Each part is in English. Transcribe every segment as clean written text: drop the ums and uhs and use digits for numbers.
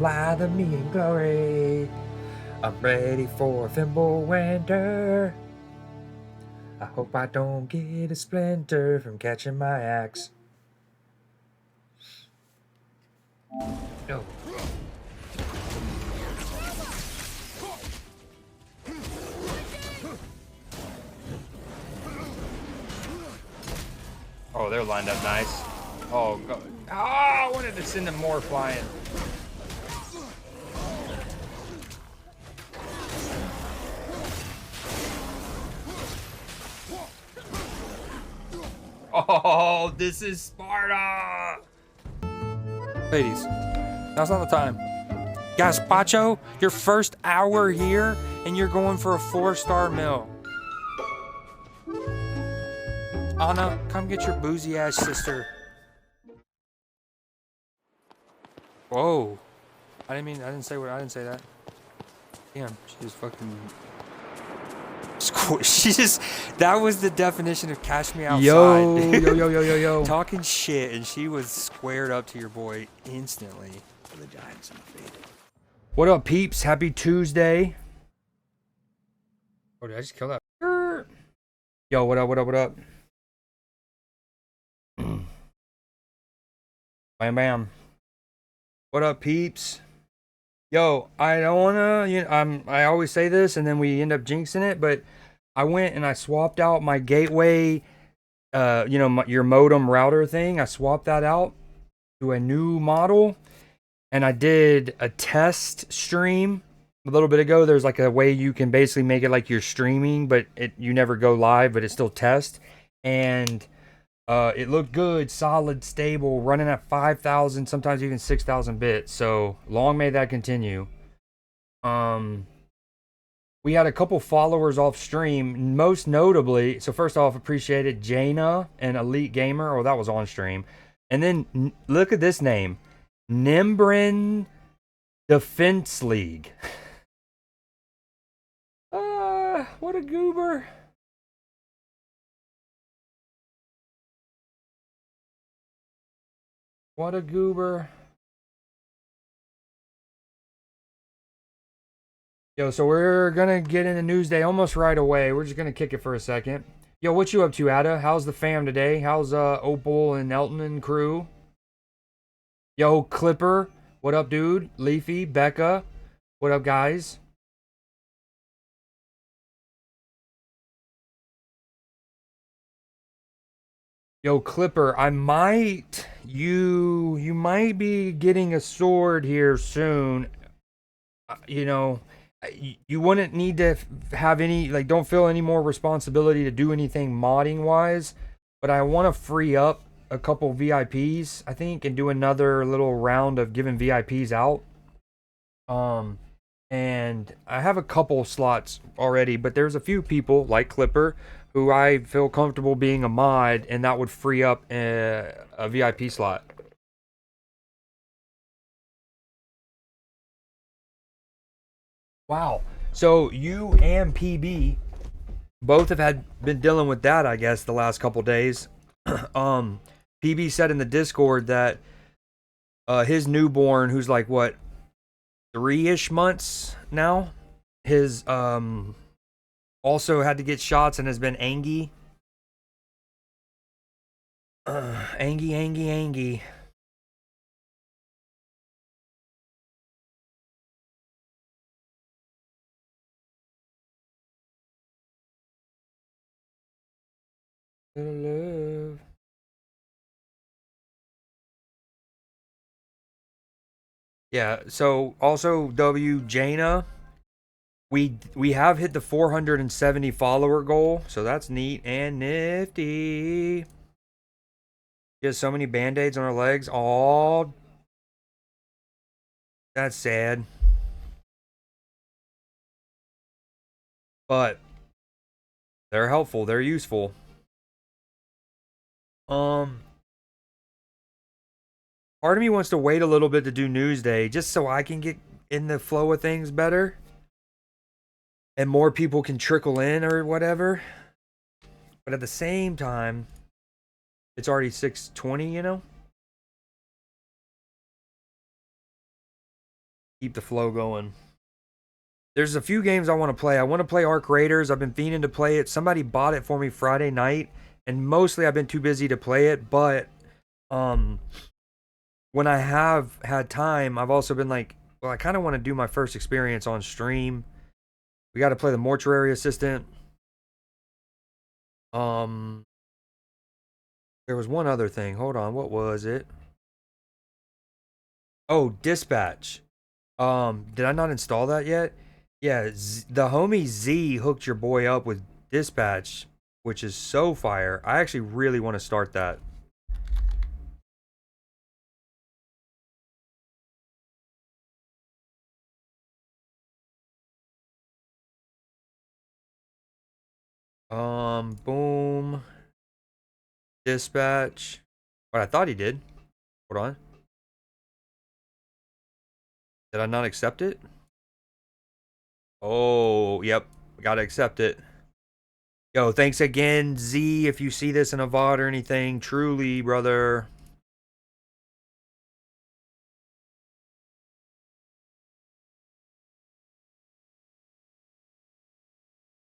lather me in glory. I'm ready for Fimbulwinter. I hope I don't get a splinter from catching my axe. No. Oh, they're lined up nice. Oh, go. Oh, I wanted to send them more flying. Oh, this is Sparta! Ladies, now's not the time. Gazpacho, your first hour here, and you're going for a 4-star meal. Anna, come get your boozy ass sister. Whoa. I didn't say that. Damn, she just fucking... She just... That was the definition of catch me outside. Yo. Talking shit, and she was squared up to your boy instantly. The Giants in the fade. What up, peeps? Happy Tuesday. Oh, did I just kill that? Yo, what up? Bam, bam. What up, peeps? Yo, I don't wanna, I always say this and then we end up jinxing it, but I went and I swapped out my gateway, your modem router thing. I swapped that out to a new model, and I did a test stream a little bit ago. There's like a way you can basically make it like you're streaming, but you never go live, but it's still test. And it looked good, solid, stable, running at 5,000, sometimes even 6,000 bits. So long may that continue. We had a couple followers off stream, most notably. So first off, appreciated Jaina and Elite Gamer. Oh, that was on stream. And then look at this name, Nimbrin Defense League. What a goober. What a goober. Yo, so we're gonna get into Newsday almost right away. We're just gonna kick it for a second. Yo, what you up to, Ada? How's the fam today? How's Opal and Elton and crew? Yo, Clipper, what up, dude? Leafy, Becca, what up, guys? Yo, Clipper, you might be getting a sword here soon. You wouldn't need to have any, like, don't feel any more responsibility to do anything modding wise, but I want to free up a couple VIPs, I think, and do another little round of giving VIPs out. And I have a couple slots already, but there's a few people like Clipper who I feel comfortable being a mod, and that would free up a VIP slot. Wow. So you and PB both have been dealing with that, I guess, the last couple days. PB said in the Discord that his newborn, who's like what, 3-ish months now, his also had to get shots and has been angy. Angy. Love. Yeah, so also Jaina, we have hit the 470 follower goal, so that's neat and nifty. She has so many band-aids on her legs. Oh, that's sad. But they're helpful, they're useful. Part of me wants to wait a little bit to do Newsday just so I can get in the flow of things better. And more people can trickle in or whatever. But at the same time, it's already 6:20, you know? Keep the flow going. There's a few games I want to play. I want to play Arc Raiders. I've been fiending to play it. Somebody bought it for me Friday night, and mostly I've been too busy to play it. But when I have had time, I've also been like, well, I kind of want to do my first experience on stream. We got to play the Mortuary Assistant. There was one other thing. Hold on, what was it? Oh, Dispatch. Did I not install that yet? Yeah, the homie Z hooked your boy up with Dispatch, which is so fire. I actually really want to start that. Boom. Dispatch. What I thought he did. Hold on. Did I not accept it? Oh, yep. Gotta accept it. Yo, thanks again, Z, if you see this in a VOD or anything. Truly, brother.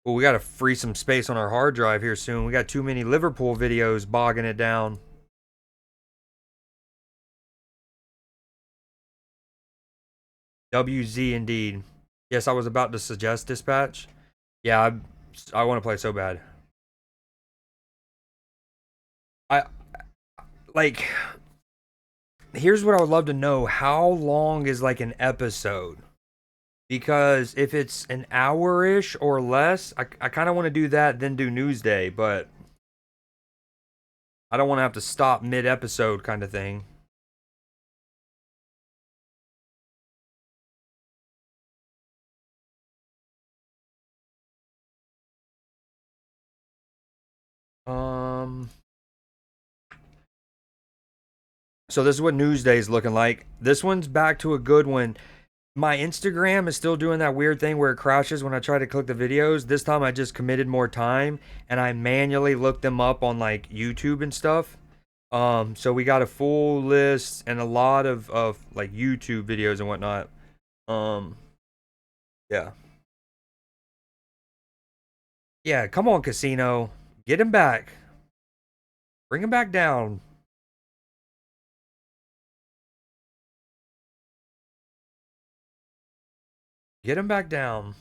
Well, we gotta free some space on our hard drive here soon. We got too many Liverpool videos bogging it down. WZ indeed. Yes, I was about to suggest Dispatch. Yeah, I want to play so bad. I like. Here's what I would love to know: how long is like an episode? Because if it's an hour-ish or less, I kind of want to do that, then do Newsday, but I don't want to have to stop mid-episode kind of thing. So this is what Newsday is looking like. This one's back to a good one. My Instagram is still doing that weird thing where it crashes when I try to click the videos. This time I just committed more time and I manually looked them up on like YouTube and stuff. So we got a full list and a lot of like YouTube videos and whatnot. Yeah. Yeah, come on, Casino. Get him back. Bring him back down. Get him back down.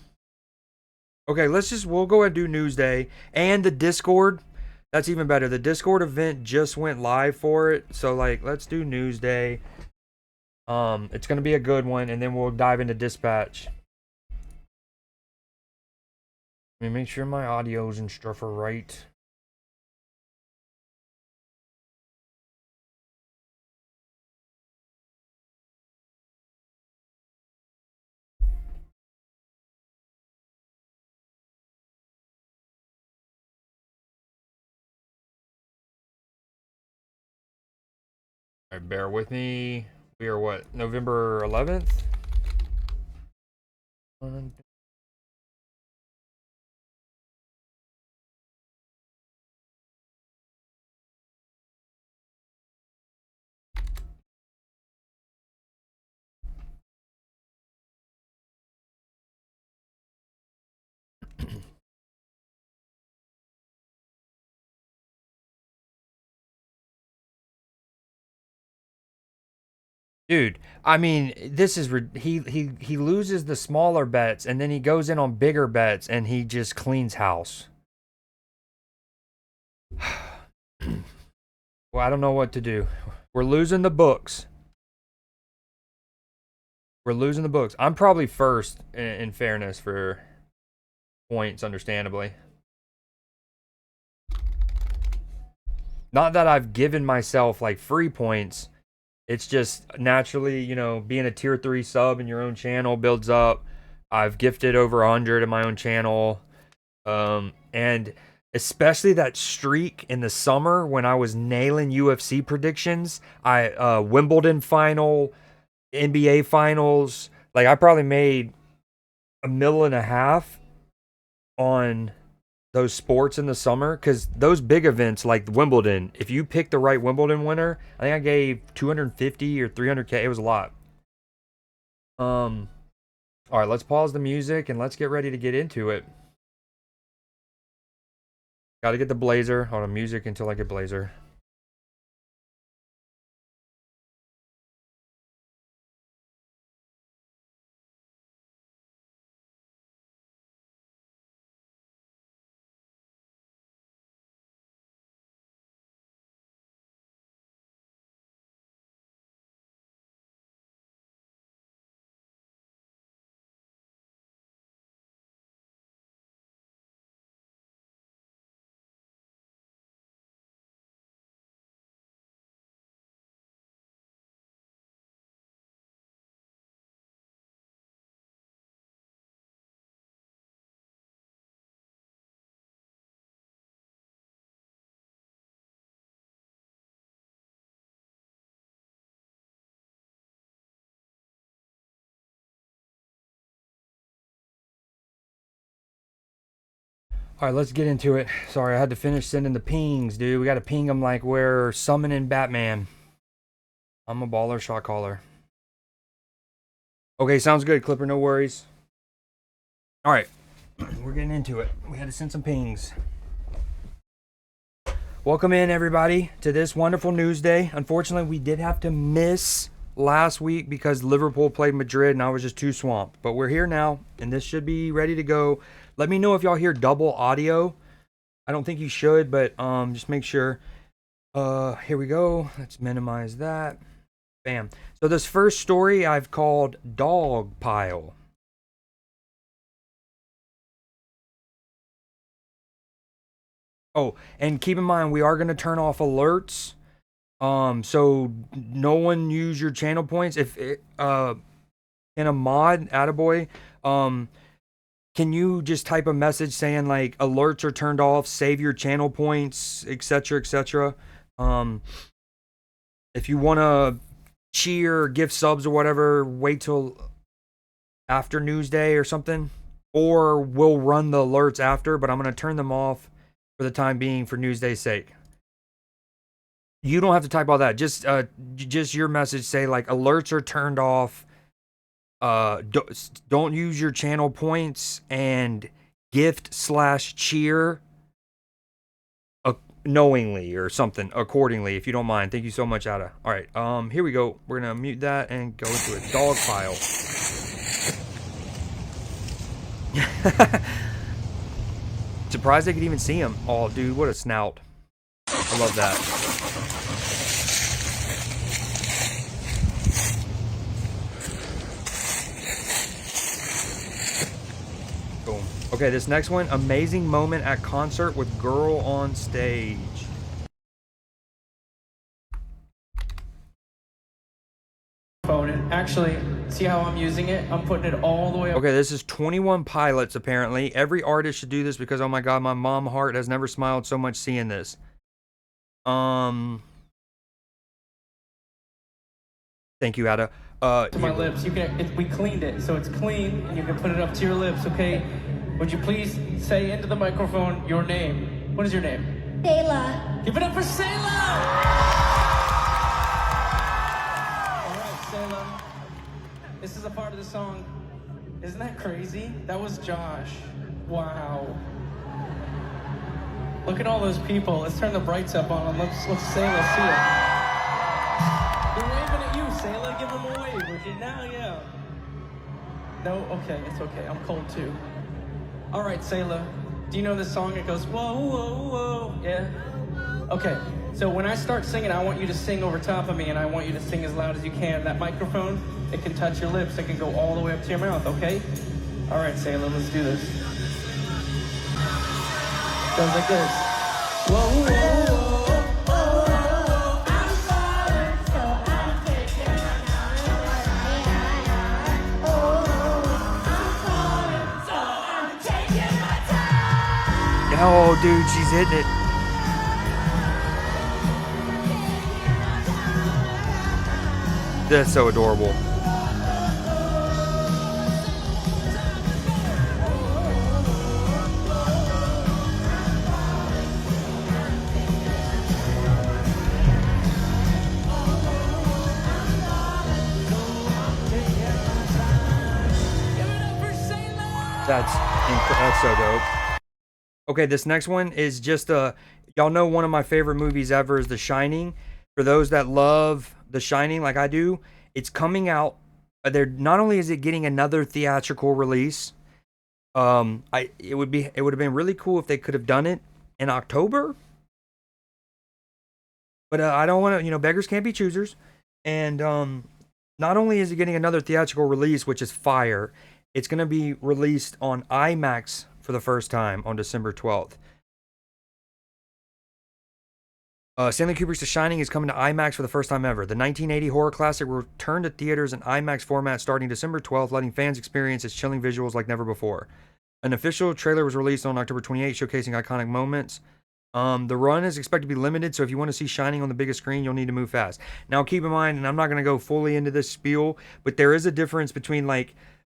Okay, we'll go ahead and do Newsday. And the Discord. That's even better. The Discord event just went live for it. So, like, let's do Newsday. It's going to be a good one. And then we'll dive into Dispatch. Let me make sure my audios and stuff are right. All right, bear with me. We are what? November 11th? Dude, I mean, this is he loses the smaller bets and then he goes in on bigger bets and he just cleans house. Well, I don't know what to do. We're losing the books. We're losing the books. I'm probably first in fairness for points, understandably. Not that I've given myself like free points. It's just naturally, you know, being a tier 3 sub in your own channel builds up. I've gifted over 100 in my own channel. And especially that streak in the summer when I was nailing UFC predictions. Wimbledon final, NBA finals. Like, I probably made $1.5 million on those sports in the summer, because those big events like Wimbledon, if you pick the right Wimbledon winner, I think I gave 250 or 300K. It was a lot. All right, let's pause the music and let's get ready to get into it. Got to get the blazer. Hold on, music until I get blazer. All right, let's get into it. Sorry, I had to finish sending the pings, dude. We got to ping them like we're summoning Batman. I'm a baller shot caller. Okay, sounds good, Clipper. No worries. All right, we're getting into it. We had to send some pings. Welcome in, everybody, to this wonderful news day. Unfortunately, we did have to miss last week because Liverpool played Madrid and I was just too swamped. But we're here now, and this should be ready to go. Let me know if y'all hear double audio. I don't think you should, but just make sure. Here we go. Let's minimize that. Bam. So this first story I've called Dog Pile. Oh, and keep in mind we are going to turn off alerts. So no one use your channel points. If it, in a mod, attaboy, can you just type a message saying like alerts are turned off, save your channel points, etc., etc. If you want to cheer, give subs or whatever, wait till after Newsday or something, or we'll run the alerts after. But I'm gonna turn them off for the time being for Newsday's sake. You don't have to type all that. Just your message say like alerts are turned off. Don't use your channel points and gift/cheer knowingly or something accordingly, if you don't mind. Thank you so much, Ada. All right, here we go. We're gonna mute that and go into a dog pile. Surprised I could even see him. Oh, dude, what a snout. I love that. Boom. Okay, this next one, amazing moment at concert with girl on stage. Phone and actually, see how I'm using it? I'm putting it all the way up. Okay, this is 21 Pilots apparently. Every artist should do this because oh my god, my mom heart has never smiled so much seeing this. Thank you, Ada. To my lips. You can. We cleaned it, so it's clean, and you can put it up to your lips. Okay. Would you please say into the microphone your name? What is your name? Sayla. Give it up for Sayla. All right, Sayla. This is a part of the song. Isn't that crazy? That was Josh. Wow. Look at all those people. Let's turn the brights up on them. Let's Sayla see it. They're waving at you, Sayla. Give them a wave, would you? Now, yeah. No? Okay, it's okay. I'm cold, too. All right, Sayla. Do you know this song? It goes, whoa, whoa, whoa. Yeah? Okay. So when I start singing, I want you to sing over top of me, and I want you to sing as loud as you can. That microphone, it can touch your lips. It can go all the way up to your mouth, okay? All right, Sayla, let's do this. Goes like this. Whoa, whoa, whoa. Oh, dude, she's hitting it. That's so adorable. That's so dope. Okay, this next one is just y'all know one of my favorite movies ever is The Shining. For those that love The Shining like I do, it's coming out. There not only is it getting another theatrical release, it would have been really cool if they could have done it in October. But I don't want to, beggars can't be choosers. And not only is it getting another theatrical release, which is fire, it's going to be released on IMAX for the first time on December 12th. Stanley Kubrick's The Shining is coming to IMAX for the first time ever. The 1980 horror classic will return to theaters in IMAX format starting December 12th, letting fans experience its chilling visuals like never before. An official trailer was released on October 28th, showcasing iconic moments. The run is expected to be limited, so if you want to see Shining on the biggest screen, you'll need to move fast. Now, keep in mind, and I'm not going to go fully into this spiel, but there is a difference between like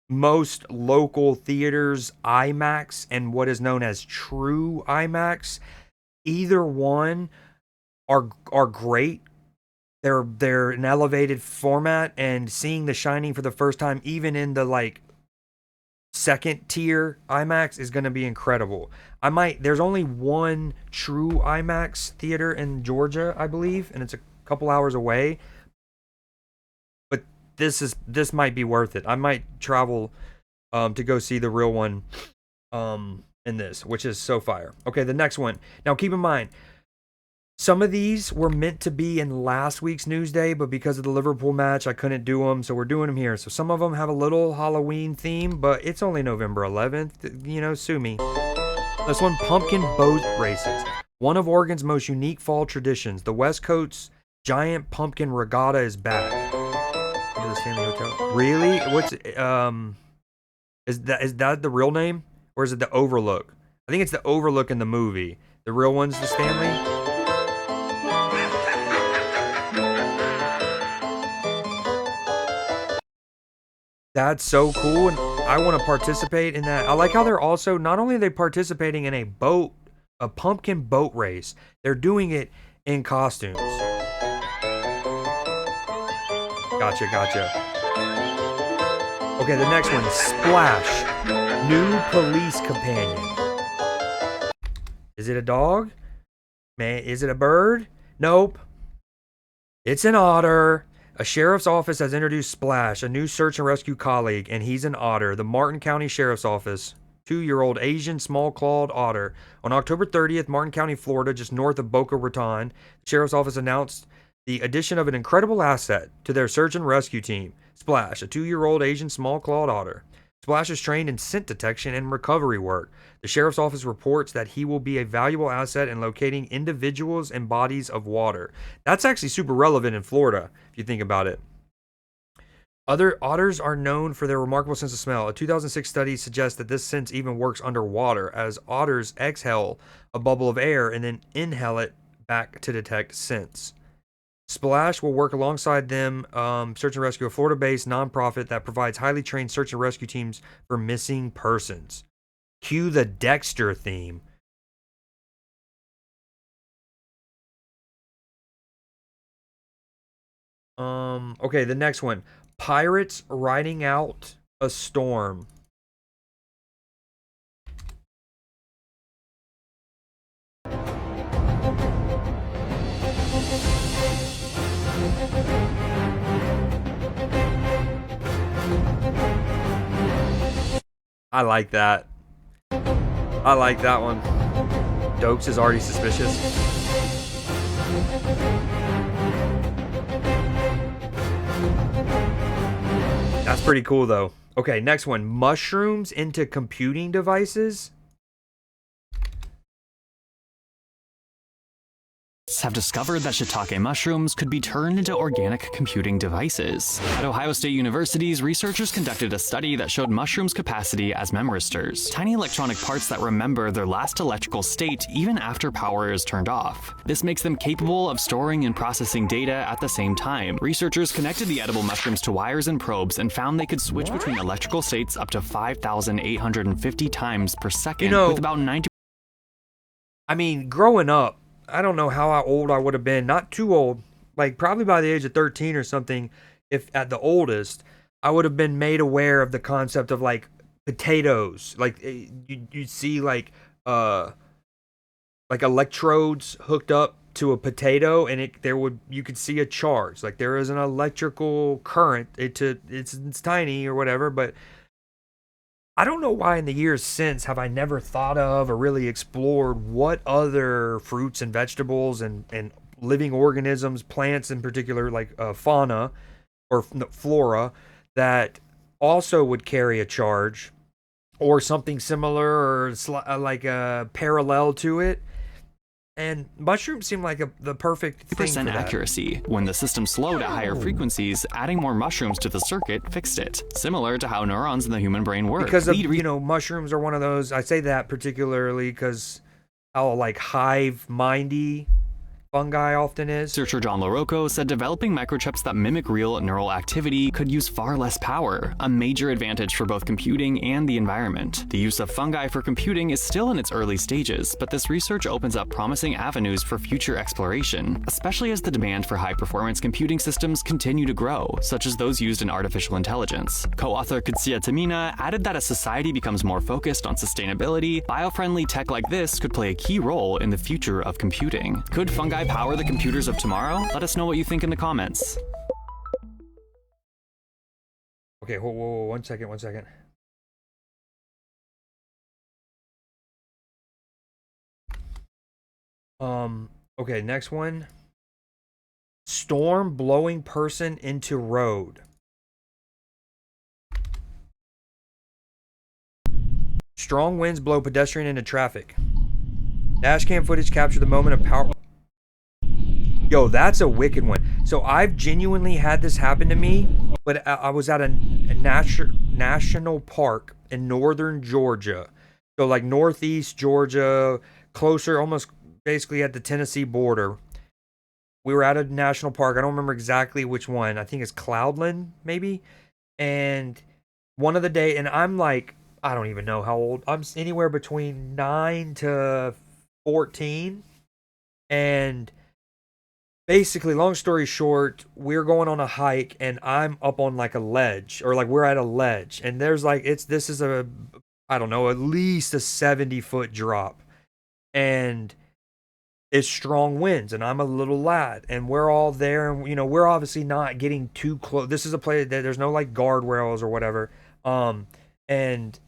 most local theaters IMAX and what is known as true IMAX. Either one are great. They're an elevated format, and seeing The Shining for the first time, even in the like second tier IMAX, is going to be incredible. There's only one true IMAX theater in Georgia, I believe, and it's a couple hours away. But this might be worth it. I might travel to go see the real one in this, which is so fire. Okay, the next one. Now keep in mind, some of these were meant to be in last week's Newsday, but because of the Liverpool match, I couldn't do them, so we're doing them here. So some of them have a little Halloween theme, but it's only November 11th. Sue me. This one, pumpkin boat races. One of Oregon's most unique fall traditions. The West Coast's giant pumpkin regatta is back. Into the Stanley Hotel. Really? Is that the real name? Or is it the Overlook? I think it's the Overlook in the movie. The real one's the Stanley? That's so cool, and I want to participate in that. I like how they're also, not only are they participating in a pumpkin boat race, they're doing it in costumes. Gotcha. Okay, the next one, Splash, new police companion. Is it a dog? Man, is it a bird? Nope. It's an otter. A sheriff's office has introduced Splash, a new search and rescue colleague, and he's an otter. The Martin County Sheriff's Office, 2-year-old Asian small-clawed otter. On October 30th, Martin County, Florida, just north of Boca Raton, the Sheriff's Office announced the addition of an incredible asset to their search and rescue team. Splash, a 2-year-old Asian small-clawed otter. Splash is trained in scent detection and recovery work. The Sheriff's Office reports that he will be a valuable asset in locating individuals and bodies of water. That's actually super relevant in Florida, if you think about it. Other otters are known for their remarkable sense of smell. A 2006 study suggests that this sense even works underwater, as otters exhale a bubble of air and then inhale it back to detect scents. Splash will work alongside them, Search and Rescue, a Florida-based nonprofit that provides highly trained search and rescue teams for missing persons. Cue the Dexter theme. Okay, the next one. Pirates riding out a storm. I like that. I like that one. Dokes is already suspicious. That's pretty cool, though. Okay, next one. Mushrooms into computing devices. Have discovered that shiitake mushrooms could be turned into organic computing devices. At Ohio State University's researchers conducted a study that showed mushrooms' capacity as memristors, tiny electronic parts that remember their last electrical state even after power is turned off. This makes them capable of storing and processing data at the same time. Researchers connected the edible mushrooms to wires and probes and found they could switch between electrical states up to 5,850 times per second, with about 90%. I mean, growing up, I don't know how old I would have been. Not too old. Like, probably by the age of 13 or something, if at the oldest, I would have been made aware of the concept of, like, potatoes. Like you'd see like electrodes hooked up to a potato, and you could see a charge. Like there is an electrical current. It's tiny or whatever, but I don't know why in the years since have I never thought of or really explored what other fruits and vegetables and living organisms, plants in particular, like fauna or flora, that also would carry a charge or something similar or like a parallel to it. And mushrooms seem like the perfect thing for 50% that. accuracy. When the system slowed at higher frequencies, adding more mushrooms to the circuit fixed it. Similar to how neurons in the human brain work. Because of, mushrooms are one of those, I say that particularly because how like hive-mindy fungi often is. Researcher John LaRocco said developing microchips that mimic real neural activity could use far less power, a major advantage for both computing and the environment. The use of fungi for computing is still in its early stages, but this research opens up promising avenues for future exploration, especially as the demand for high-performance computing systems continue to grow, such as those used in artificial intelligence. Co-author Kutsia Tamina added that as society becomes more focused on sustainability, bio-friendly tech like this could play a key role in the future of computing. Could fungi power the computers of tomorrow? Let us know what you think in the comments. Okay, whoa, 1 second. Okay, next one. Storm blowing person into road. Strong winds blow pedestrian into traffic. Dashcam footage captured the moment of power. Yo, that's a wicked one. So I've genuinely had this happen to me, but I was at a national park in northern Georgia. So like northeast Georgia, closer, almost basically at the Tennessee border. We were at a national park. I don't remember exactly which one. I think it's Cloudland, maybe. And one of the day, and I'm like, I don't even know how old. I'm anywhere between 9 to 14. And basically, long story short, we're going on a hike and I'm up on like a ledge, or like we're at a ledge, and there's like this is a, I don't know, at least a 70-foot drop, and it's strong winds, and I'm a little lad, and we're all there, and we're obviously not getting too close. This is a place that there's no like guardrails or whatever, and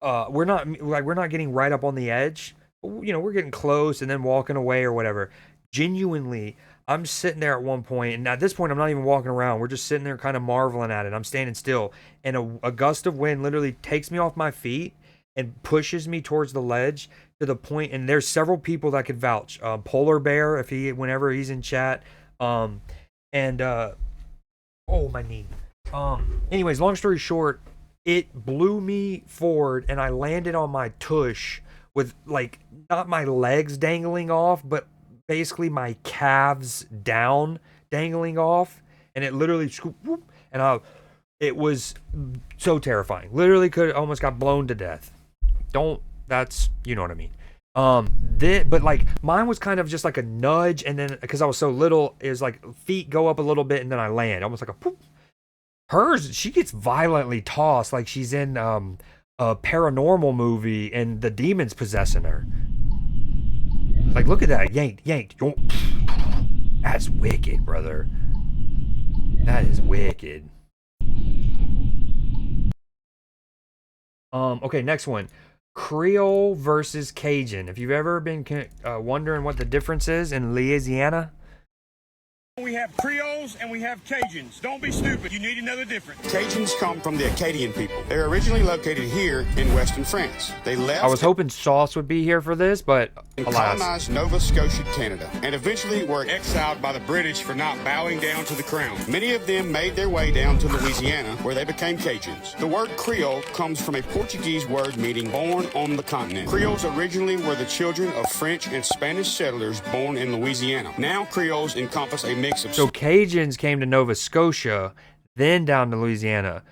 we're not getting right up on the edge. We're getting close and then walking away or whatever. Genuinely, I'm sitting there at one point, and at this point, I'm not even walking around. We're just sitting there kind of marveling at it. I'm standing still, and a gust of wind literally takes me off my feet and pushes me towards the ledge to the point, and there's several people that could vouch. Polar Bear, whenever he's in chat, oh, my knee. Anyways, long story short, it blew me forward, and I landed on my tush with, like, not my legs dangling off, but basically my calves down dangling off, and it literally whoop, and it was so terrifying. Literally almost got blown to death. That's you know what I mean. But like mine was kind of just like a nudge, and then because I was so little, it was like feet go up a little bit and then I land almost like a poop. Hers, she gets violently tossed like she's in a paranormal movie and the demons possessing her. Like, look at that. Yanked. That's wicked, brother. That is wicked. Okay, next one. Creole versus Cajun. If you've ever been wondering what the difference is in Louisiana, we have Creoles and we have Cajuns. Don't be stupid. You need to know the difference. Cajuns come from the Acadian people. They're originally located here in Western France. They left. I was hoping Sauce would be here for this, but and alas. colonized Nova Scotia, Canada, and eventually were exiled by the British for not bowing down to the crown. Many of them made their way down to Louisiana, where they became Cajuns. The word Creole comes from a Portuguese word meaning born on the continent. Creoles originally were the children of French and Spanish settlers born in Louisiana. Now Creoles encompass a mix of... So Cajuns came to Nova Scotia, then down to Louisiana.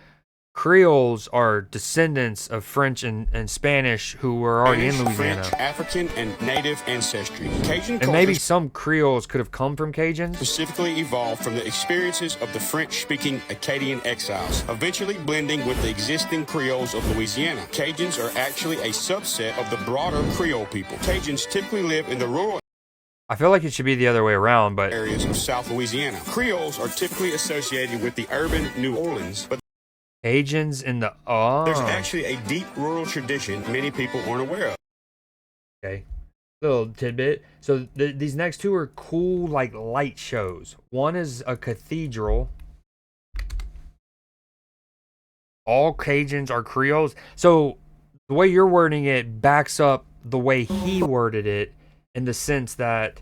Creoles are descendants of French and Spanish who were already in Louisiana. French, African, and native ancestry. Cajun And maybe culture some Creoles could have come from Cajuns. specifically evolved from the experiences of the French-speaking Acadian exiles, eventually blending with the existing Creoles of Louisiana. Cajuns are actually a subset of the broader Creole people. Cajuns typically live in the rural I feel like it should be the other way around, but areas of South Louisiana. Creoles are typically associated with the urban New Orleans, but Cajuns in the there's actually a deep rural tradition many people aren't aware of. Okay, little tidbit. So these next two are cool, like light shows. One is a cathedral. All Cajuns are Creoles. So the way you're wording it backs up the way he worded it, in the sense that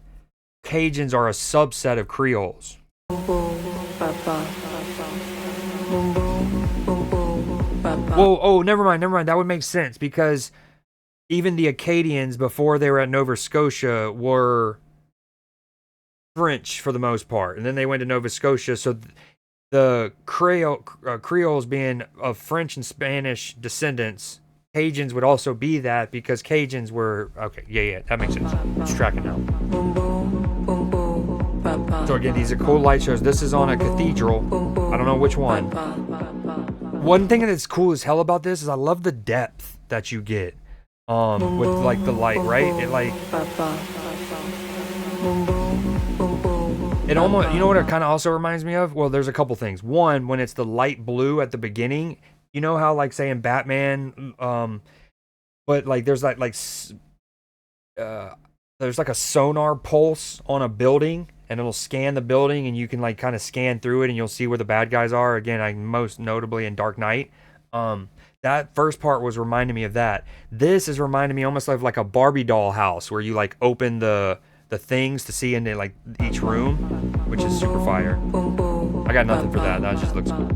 Cajuns are a subset of Creoles. Whoa, oh, never mind. That would make sense, because even the Acadians, before they were at Nova Scotia, were French for the most part. And then they went to Nova Scotia, so the Creoles being of French and Spanish descendants, Cajuns would also be that, because Cajuns were... Okay, yeah, that makes sense. It's tracking now. So again, these are cool light shows. This is on a cathedral. I don't know which one. One thing that's cool as hell about this is I love the depth that you get with like the light, right? It almost, you know what it kind of also reminds me of? Well, there's a couple things. One, when it's the light blue at the beginning, you know how, like, say in Batman, but like there's there's like a sonar pulse on a building, and it'll scan the building, and you can like kind of scan through it, and you'll see where the bad guys are. Again, like most notably in Dark Knight. That first part was reminding me of that. This is reminding me almost of like a Barbie doll house, where you like open the things to see into like each room, which is super fire. I got nothing for that. That just looks cool.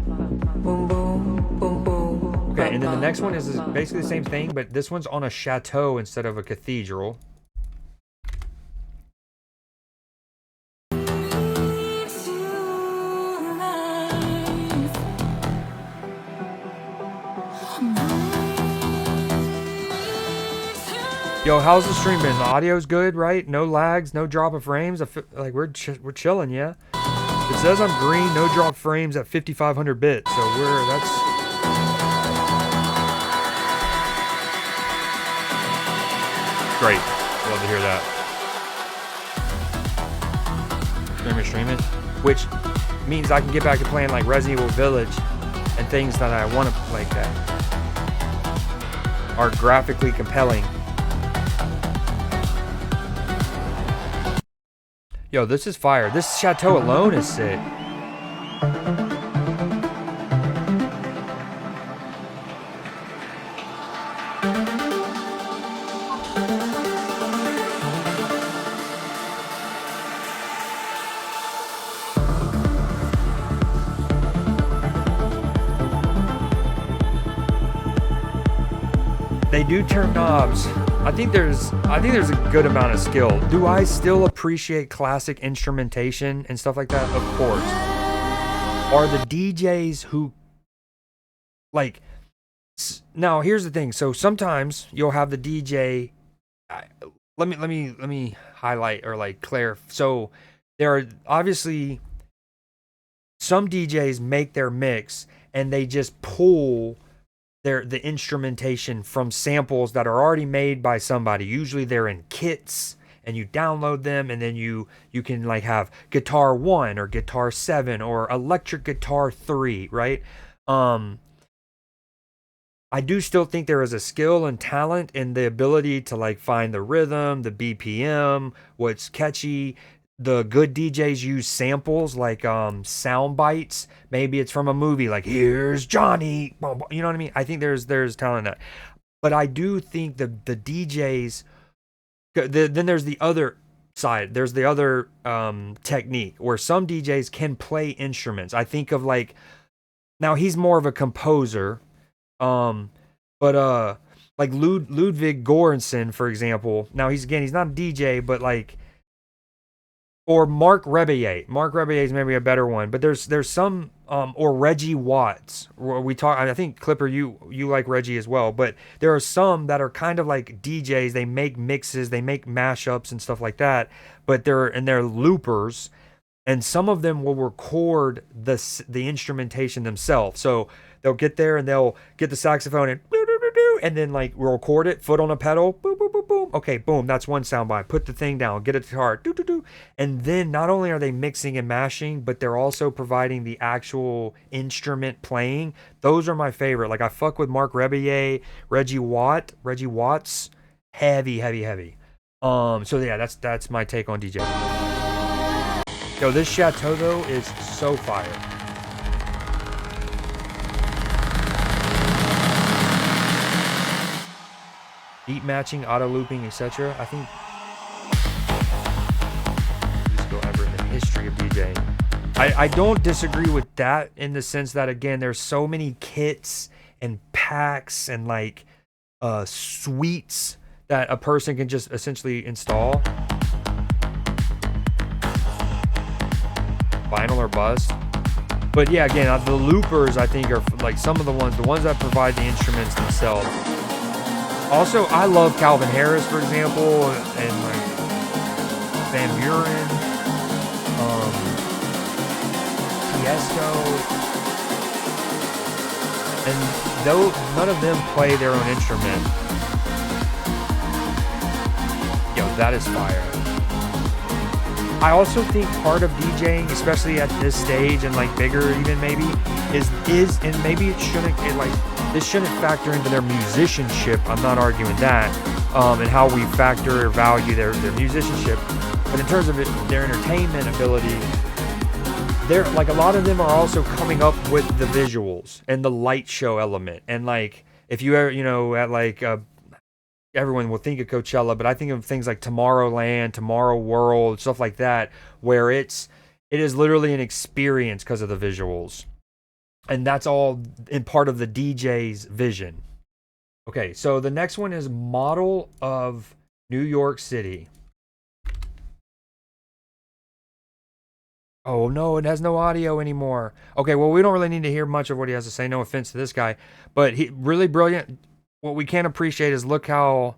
Okay, and then the next one is basically the same thing, but this one's on a chateau instead of a cathedral. Yo, how's the stream been? The audio's good, right? No lags, no drop of frames. I feel like we're chilling, yeah. It says I'm green, no drop frames at 5500 bits, so that's great. Love to hear that. Streaming, which means I can get back to playing like Resident Evil Village and things that I want to play that are graphically compelling. Yo, this is fire. This chateau alone is sick. They do turn knobs. I think there's a good amount of skill. Do I still appreciate classic instrumentation and stuff like that? Of course. Are the DJs who like, now here's the thing. So sometimes you'll have the DJ, let me highlight or like clarify. So there are obviously some DJs make their mix and they just pull the instrumentation from samples that are already made by somebody. Usually they're in kits and you download them, and then you can like have guitar 1 or guitar 7 or electric guitar 3, right? I do still think there is a skill and talent in the ability to like find the rhythm, the BPM, what's catchy. The good DJs use samples like sound bites. Maybe it's from a movie, like "Here's Johnny." You know what I mean? I think there's talent in that. But I do think the DJs. Then there's the other side. There's the other technique where some DJs can play instruments. I think of like, now he's more of a composer, but like Ludwig Göransson, for example. Now he's not a DJ, but like. Or Marc Rebillet. Marc Rebillet is maybe a better one, but there's some or Reggie Watts. We talk. I think Clipper, you like Reggie as well, but there are some that are kind of like DJs. They make mixes, they make mashups and stuff like that. But they're loopers, and some of them will record the instrumentation themselves. So they'll get there and they'll get the saxophone and then like we'll record it, foot on a pedal, boom, boom, boom, boom. Okay, boom, that's one soundbite. Put the thing down, get a guitar, and then not only are they mixing and mashing, but they're also providing the actual instrument playing. Those are my favorite. Like I fuck with Mark Rebillet, Reggie Watts, heavy. So yeah, that's my take on DJ. Yo, this Chateau though is so fire. Beat matching, auto looping, etc. I think just go ever in the history of DJing. I don't disagree with that in the sense that again, there's so many kits and packs and like suites that a person can just essentially install. Vinyl or bust. But yeah, again, the loopers I think are like some of the ones that provide the instruments themselves. Also, I love Calvin Harris, for example, and like Van Buren, Tiesto, and though none of them play their own instrument, yo, that is fire. I also think part of DJing, especially at this stage and like bigger even maybe, is and maybe this shouldn't factor into their musicianship. I'm not arguing that, and how we factor or value their musicianship. But in terms of their entertainment ability, they're like a lot of them are also coming up with the visuals and the light show element. And like if you ever, at like everyone will think of Coachella, but I think of things like Tomorrowland, Tomorrow World, stuff like that, where it is literally an experience because of the visuals. And that's all in part of the DJ's vision. Okay, so the next one is Model of New York City. Oh no, it has no audio anymore. Okay, well, we don't really need to hear much of what he has to say. No offense to this guy, but he really brilliant. What we can't appreciate is look how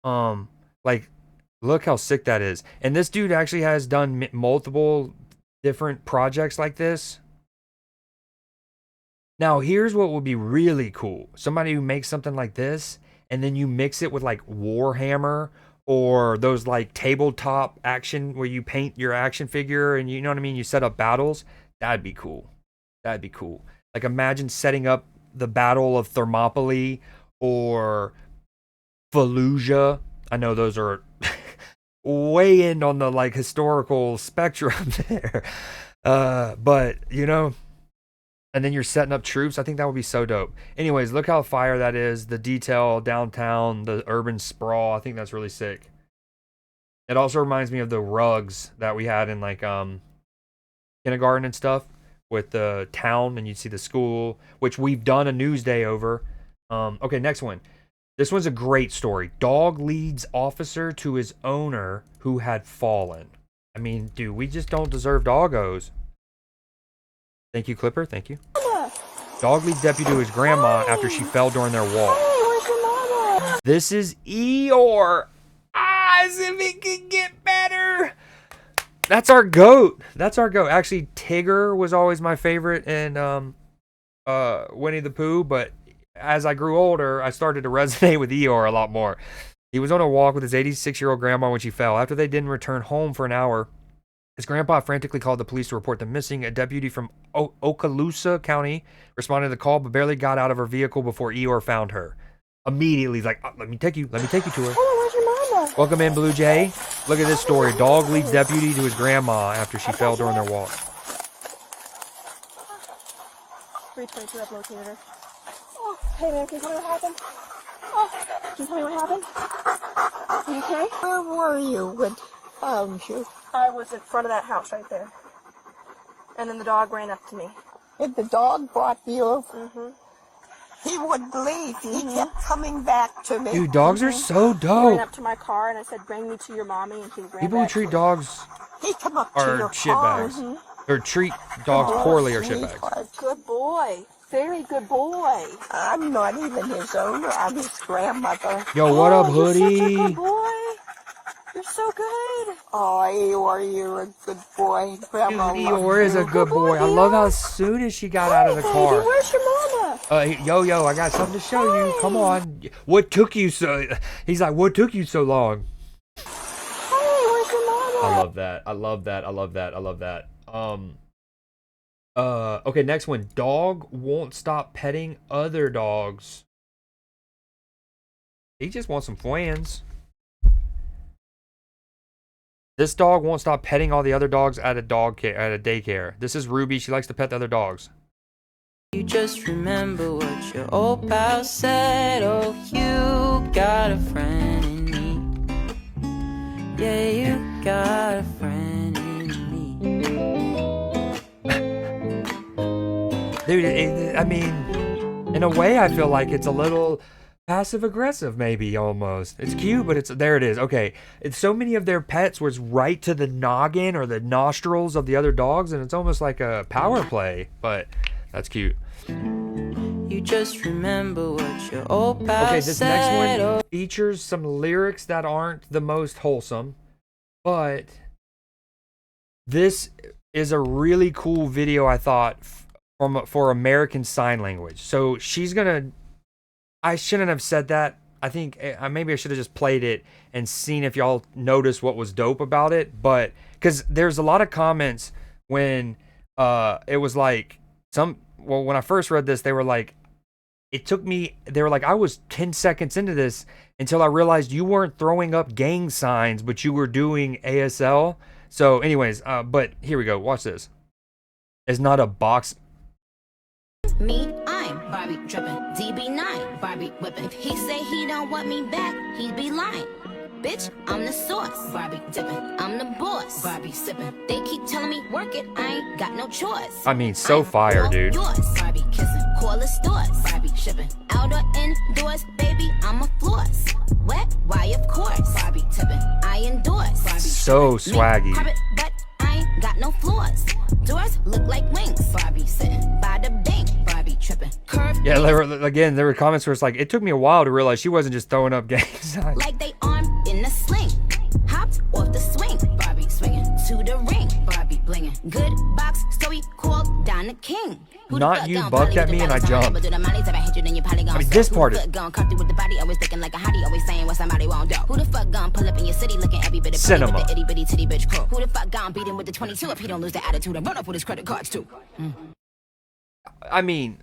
sick that is. And this dude actually has done multiple different projects like this. Now, here's what would be really cool. Somebody who makes something like this, and then you mix it with like Warhammer or those like tabletop action where you paint your action figure and you know what I mean? You set up battles. That'd be cool. Like imagine setting up the Battle of Thermopylae or Fallujah. I know those are way in on the like historical spectrum there. But and then you're setting up troops. I think that would be so dope. Anyways, look how fire that is. The detail downtown, the urban sprawl. I think that's really sick. It also reminds me of the rugs that we had in like kindergarten and stuff with the town, and you'd see the school, which we've done a Newsday over. Okay, next one. This one's a great story. Dog leads officer to his owner who had fallen. I mean, dude, we just don't deserve doggos. Thank you, Clipper. Thank you. Dog leads deputy to his grandma after she fell during their walk. Where's your mama? This is Eeyore. As if it could get better. That's our goat. Actually, Tigger was always my favorite in Winnie the Pooh, but as I grew older, I started to resonate with Eeyore a lot more. He was on a walk with his 86-year-old grandma when she fell. After they didn't return home for an hour, his grandpa frantically called the police to report them missing. A deputy from Okaloosa County responded to the call, but barely got out of her vehicle before Eeyore found her. Immediately, he's like, let me take you to her. Oh, where's your mama? Welcome in, Blue Jay. Look at this story. Dog leads deputy to his grandma after she fell during their walk. 322, I've located her. Oh, hey man, can you tell me what happened? Oh, can you tell me what happened? You okay? Where were you when found you? I was in front of that house right there. And then the dog ran up to me. And the dog brought you over? Mm-hmm. He wouldn't leave. He kept coming back to me. Dude, dogs are so He ran dope. up to my car and I said, bring me to your mommy, and he ran People who back treat to me. dogs He come up to are your shitbags. car. or treat dogs poorly or shitbags. Sweetheart. Good boy. Very good boy. I'm not even his owner. I'm his grandmother. Yo, what up, You're such a Hoodie? good boy. You're so good. Oh, Eeyore, a good boy. Grandma Dude, loves Eeyore is a you. good boy. I love how soon as she got out of the Baby, car. where's your mama? Yo, I got something to show you. Come on. What took you so? He's like, what took you so long? Hey, where's your mama? I love that. I love that. I love that. I love that. Okay, next one. Dog won't stop petting other dogs. He just wants some friends. This dog won't stop petting all the other dogs at a daycare. This is Ruby. She likes to pet the other dogs. You just remember what your old pal said. Oh, you got a friend in me. Yeah, you got a friend in me. Dude, I mean, in a way, I feel like it's a little passive aggressive, maybe almost. It's cute, but there it is. Okay, it's so many of their pets was right to the noggin or the nostrils of the other dogs, and it's almost like a power play. But that's cute. You just remember what your old pal Okay, this said. next one features some lyrics that aren't the most wholesome, but this is a really cool video, I thought, for American Sign Language. So she's gonna. I shouldn't have said that. I think maybe I should have just played it and seen if y'all noticed what was dope about it. But because there's a lot of comments when it was like when I first read this, they were like, they were like, I was 10 seconds into this until I realized you weren't throwing up gang signs, but you were doing ASL. So anyways, but here we go. Watch this. It's not a box. Me, I'm Barbie drippin', DB9, Barbie whippin'. If he say he don't want me back, he'd be lying. Bitch, I'm the sauce, Barbie dippin'. I'm the boss, Barbie sippin'. They keep telling me work it, I ain't got no choice. I mean, so fire, dude. Yours, Barbie kissing, call the stores, Barbie shipping. Outdoor indoors, baby, I'm a floss. Wet, why of course, Barbie tipping. I endorse, Barbie So shipping. swaggy. Carpet, but I ain't got no floors. Doors look like wings, Barbie sitting by the bank, Barbie tripping. Curve, Yeah, there were comments where it's like, it took me a while to realize she wasn't just throwing up gang signs. like they armed in a sling. Hopped off the swing, Barbie swinging to the ring, Barbie blinging. Good box story called Don the King. Who the Not fuck you gon' bucked poly at with me the and I dollars? jumped. But do the money's ever hit you, then you probably gon' I mean, suck. this Who part the is- fuck gon' come through with the body, always looking like a hottie, always saying what somebody won't do. Who the fuck gon' pull up in your city looking every bit of pretty Cinema. with the itty bitty titty bitch crew? Who the fuck gon' beat him with the 22 if he don't lose the attitude and run up with his credit cards too? I mean,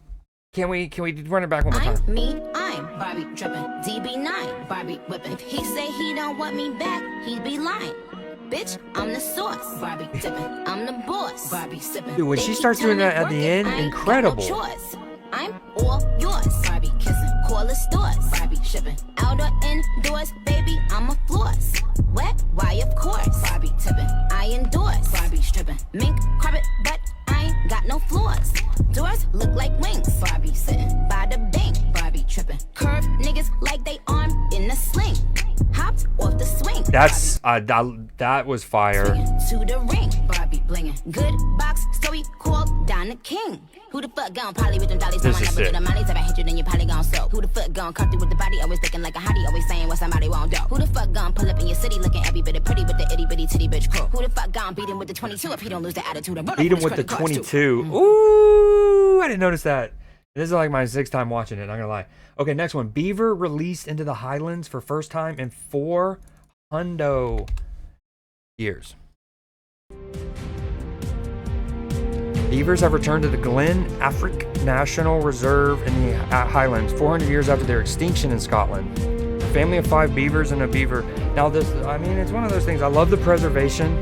can we run it back one more time? I'm me, I'm Barbie drippin', DB9, Barbie whippin'. If he say he don't want me back, he'd be lying. Bitch, I'm the sauce, Barbie dippin'. I'm the boss, Barbie sippin'. Dude, when They she keep starts doing telling that me at the work it, end, I ain't incredible. got no choice. I'm all yours, Barbie kissing, call the stores, Barbie shipping. Outdoor indoors, baby, I'm a floss. Wet, why of course, Barbie tipping. I endorse, Barbie stripping. Mink carpet, but I ain't got no floors. Doors look like wings, Barbie sitting by the bank, Barbie tripping. Curve niggas like they armed in a sling. Hopped off the swing. That's that was fire. To the ring, Barbie blinging. Good box story called Don the King. Who the fuck gon' poly with them dollies? This Someone is never sick. do the money's ever hit you, then you probably gon' soak. Who the fuck gon' come through with the body? Always looking like a hottie, always saying what somebody won't do. Who the fuck gon' pull up in your city looking every bit of pretty with the itty bitty titty bitch crew? Who the fuck gon' beat him with the 22 if he don't lose the attitude and run Beat up him with his the credit cards, 22. too? Ooh, I didn't notice that. This is like my 6th time watching it, not gonna lie. Okay, next one. Beaver released into the Highlands for first time in 4 years. Beavers have returned to the Glen Affric National Reserve in the Highlands 400 years after their extinction in Scotland. A family of 5 beavers and a beaver. Now this, I mean, it's one of those things. I love the preservation.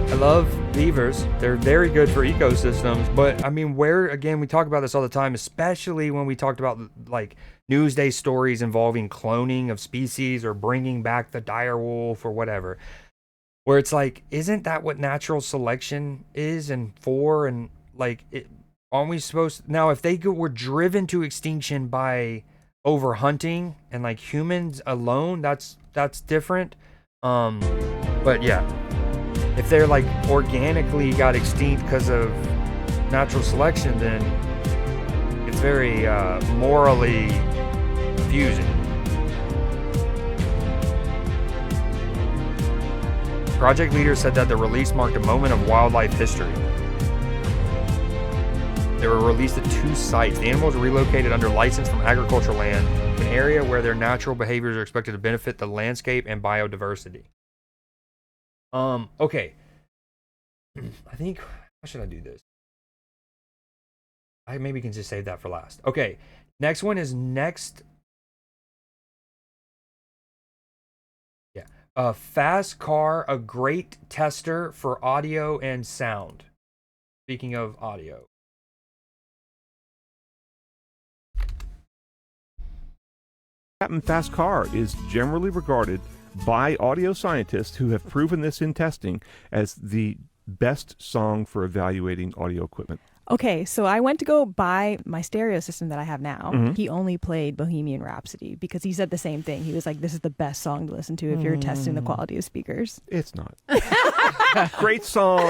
I love beavers. They're very good for ecosystems. But I mean, again, we talk about this all the time, especially when we talked about like Newsday stories involving cloning of species or bringing back the dire wolf or whatever. Where it's like, isn't that what natural selection is and for? And like, aren't we supposed to, now if they were driven to extinction by overhunting and like humans alone, that's different. But yeah. if they're like organically got extinct because of natural selection, then it's very morally confusing. Project leaders said that the release marked a moment of wildlife history. They were released at 2 sites. The animals were relocated under license from agricultural land, an area where their natural behaviors are expected to benefit the landscape and biodiversity. Okay. I think, how should I do this? I maybe can just save that for last. Okay. Next one is next. Yeah. Fast Car, a great tester for audio and sound. Speaking of audio. Captain Fast Car is generally regarded by audio scientists who have proven this in testing as the best song for evaluating audio equipment. Okay, so I went to go buy my stereo system that I have now. Mm-hmm. He only played Bohemian Rhapsody because he said the same thing. He was like, this is the best song to listen to if you're testing the quality of speakers. It's not. Great song.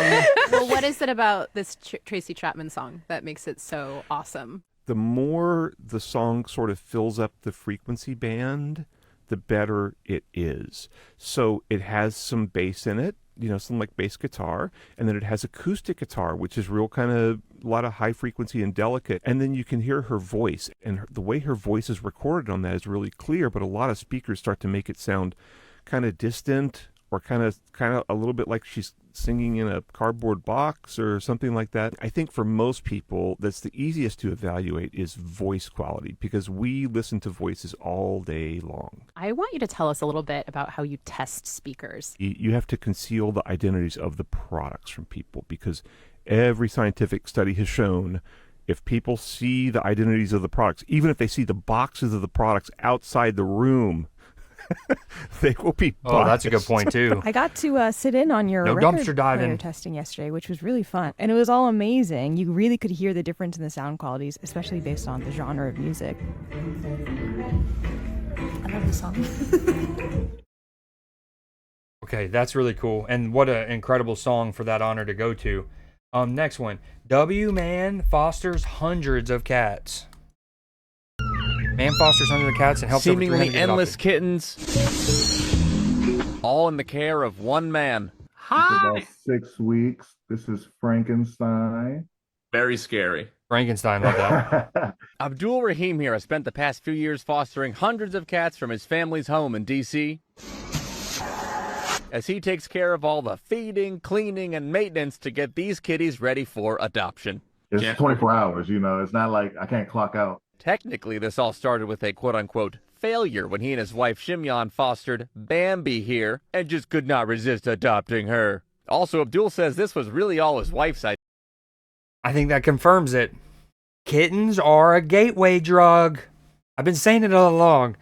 Well, what is it about this Tracy Chapman song that makes it so awesome? The more the song sort of fills up the frequency band, the better it is. So it has some bass in it, some like bass guitar, and then it has acoustic guitar, which is real kind of a lot of high frequency and delicate. And then you can hear her voice, and the way her voice is recorded on that is really clear, but a lot of speakers start to make it sound kind of distant or kind of a little bit like she's singing in a cardboard box or something like that. I think for most people, that's the easiest to evaluate is voice quality, because we listen to voices all day long. I want you to tell us a little bit about how you test speakers. You have to conceal the identities of the products from people, because every scientific study has shown if people see the identities of the products, even if they see the boxes of the products outside the room, they will be biased. Oh, that's a good point, too. I got to sit in on your record dumpster diving player testing yesterday, which was really fun. And it was all amazing. You really could hear the difference in the sound qualities, especially based on the genre of music. I love the song. Okay, that's really cool. And what an incredible song for that honor to go to. Next one. Man fosters hundreds of cats. Man fosters hundreds of cats and helps seemingly over 300 endless adopted. kittens, all in the care of one man. Hi. About 6 weeks. This is Frankenstein. Very scary. Frankenstein, love that. Abdul Rahim here has spent the past few years fostering hundreds of cats from his family's home in D.C. as he takes care of all the feeding, cleaning, and maintenance to get these kitties ready for adoption. It's 24 hours, It's not like I can't clock out. Technically, this all started with a quote-unquote failure when he and his wife Shimyan fostered Bambi here and just could not resist adopting her. Also, Abdul says this was really all his wife's idea. I think that confirms it. Kittens are a gateway drug. I've been saying it all along.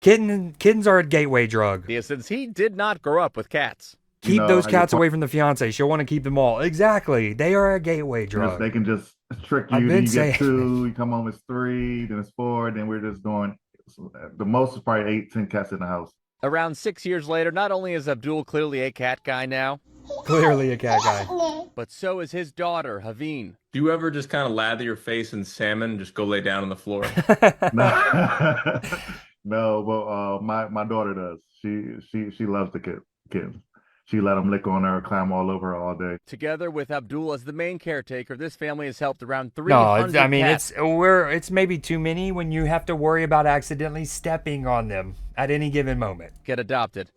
Kittens are a gateway drug. Since he did not grow up with cats. Keep those cats away from the fiance. She'll want to keep them all. Exactly. They are a gateway drug. They can just trick you. Then you get 2, you come home, it's 3, then it's 4, then we're just going. The most is probably 8, 10 cats in the house. Around 6 years later, not only is Abdul clearly a cat guy now, clearly a cat guy, but so is his daughter, Haveen. Do you ever just kind of lather your face in salmon and just go lay down on the floor? No, but my daughter does. She loves the kittens. She let them lick on her, climb all over her all day. Together with Abdul as the main caretaker, this family has helped around 300 cats. It's maybe too many when you have to worry about accidentally stepping on them at any given moment. Get adopted.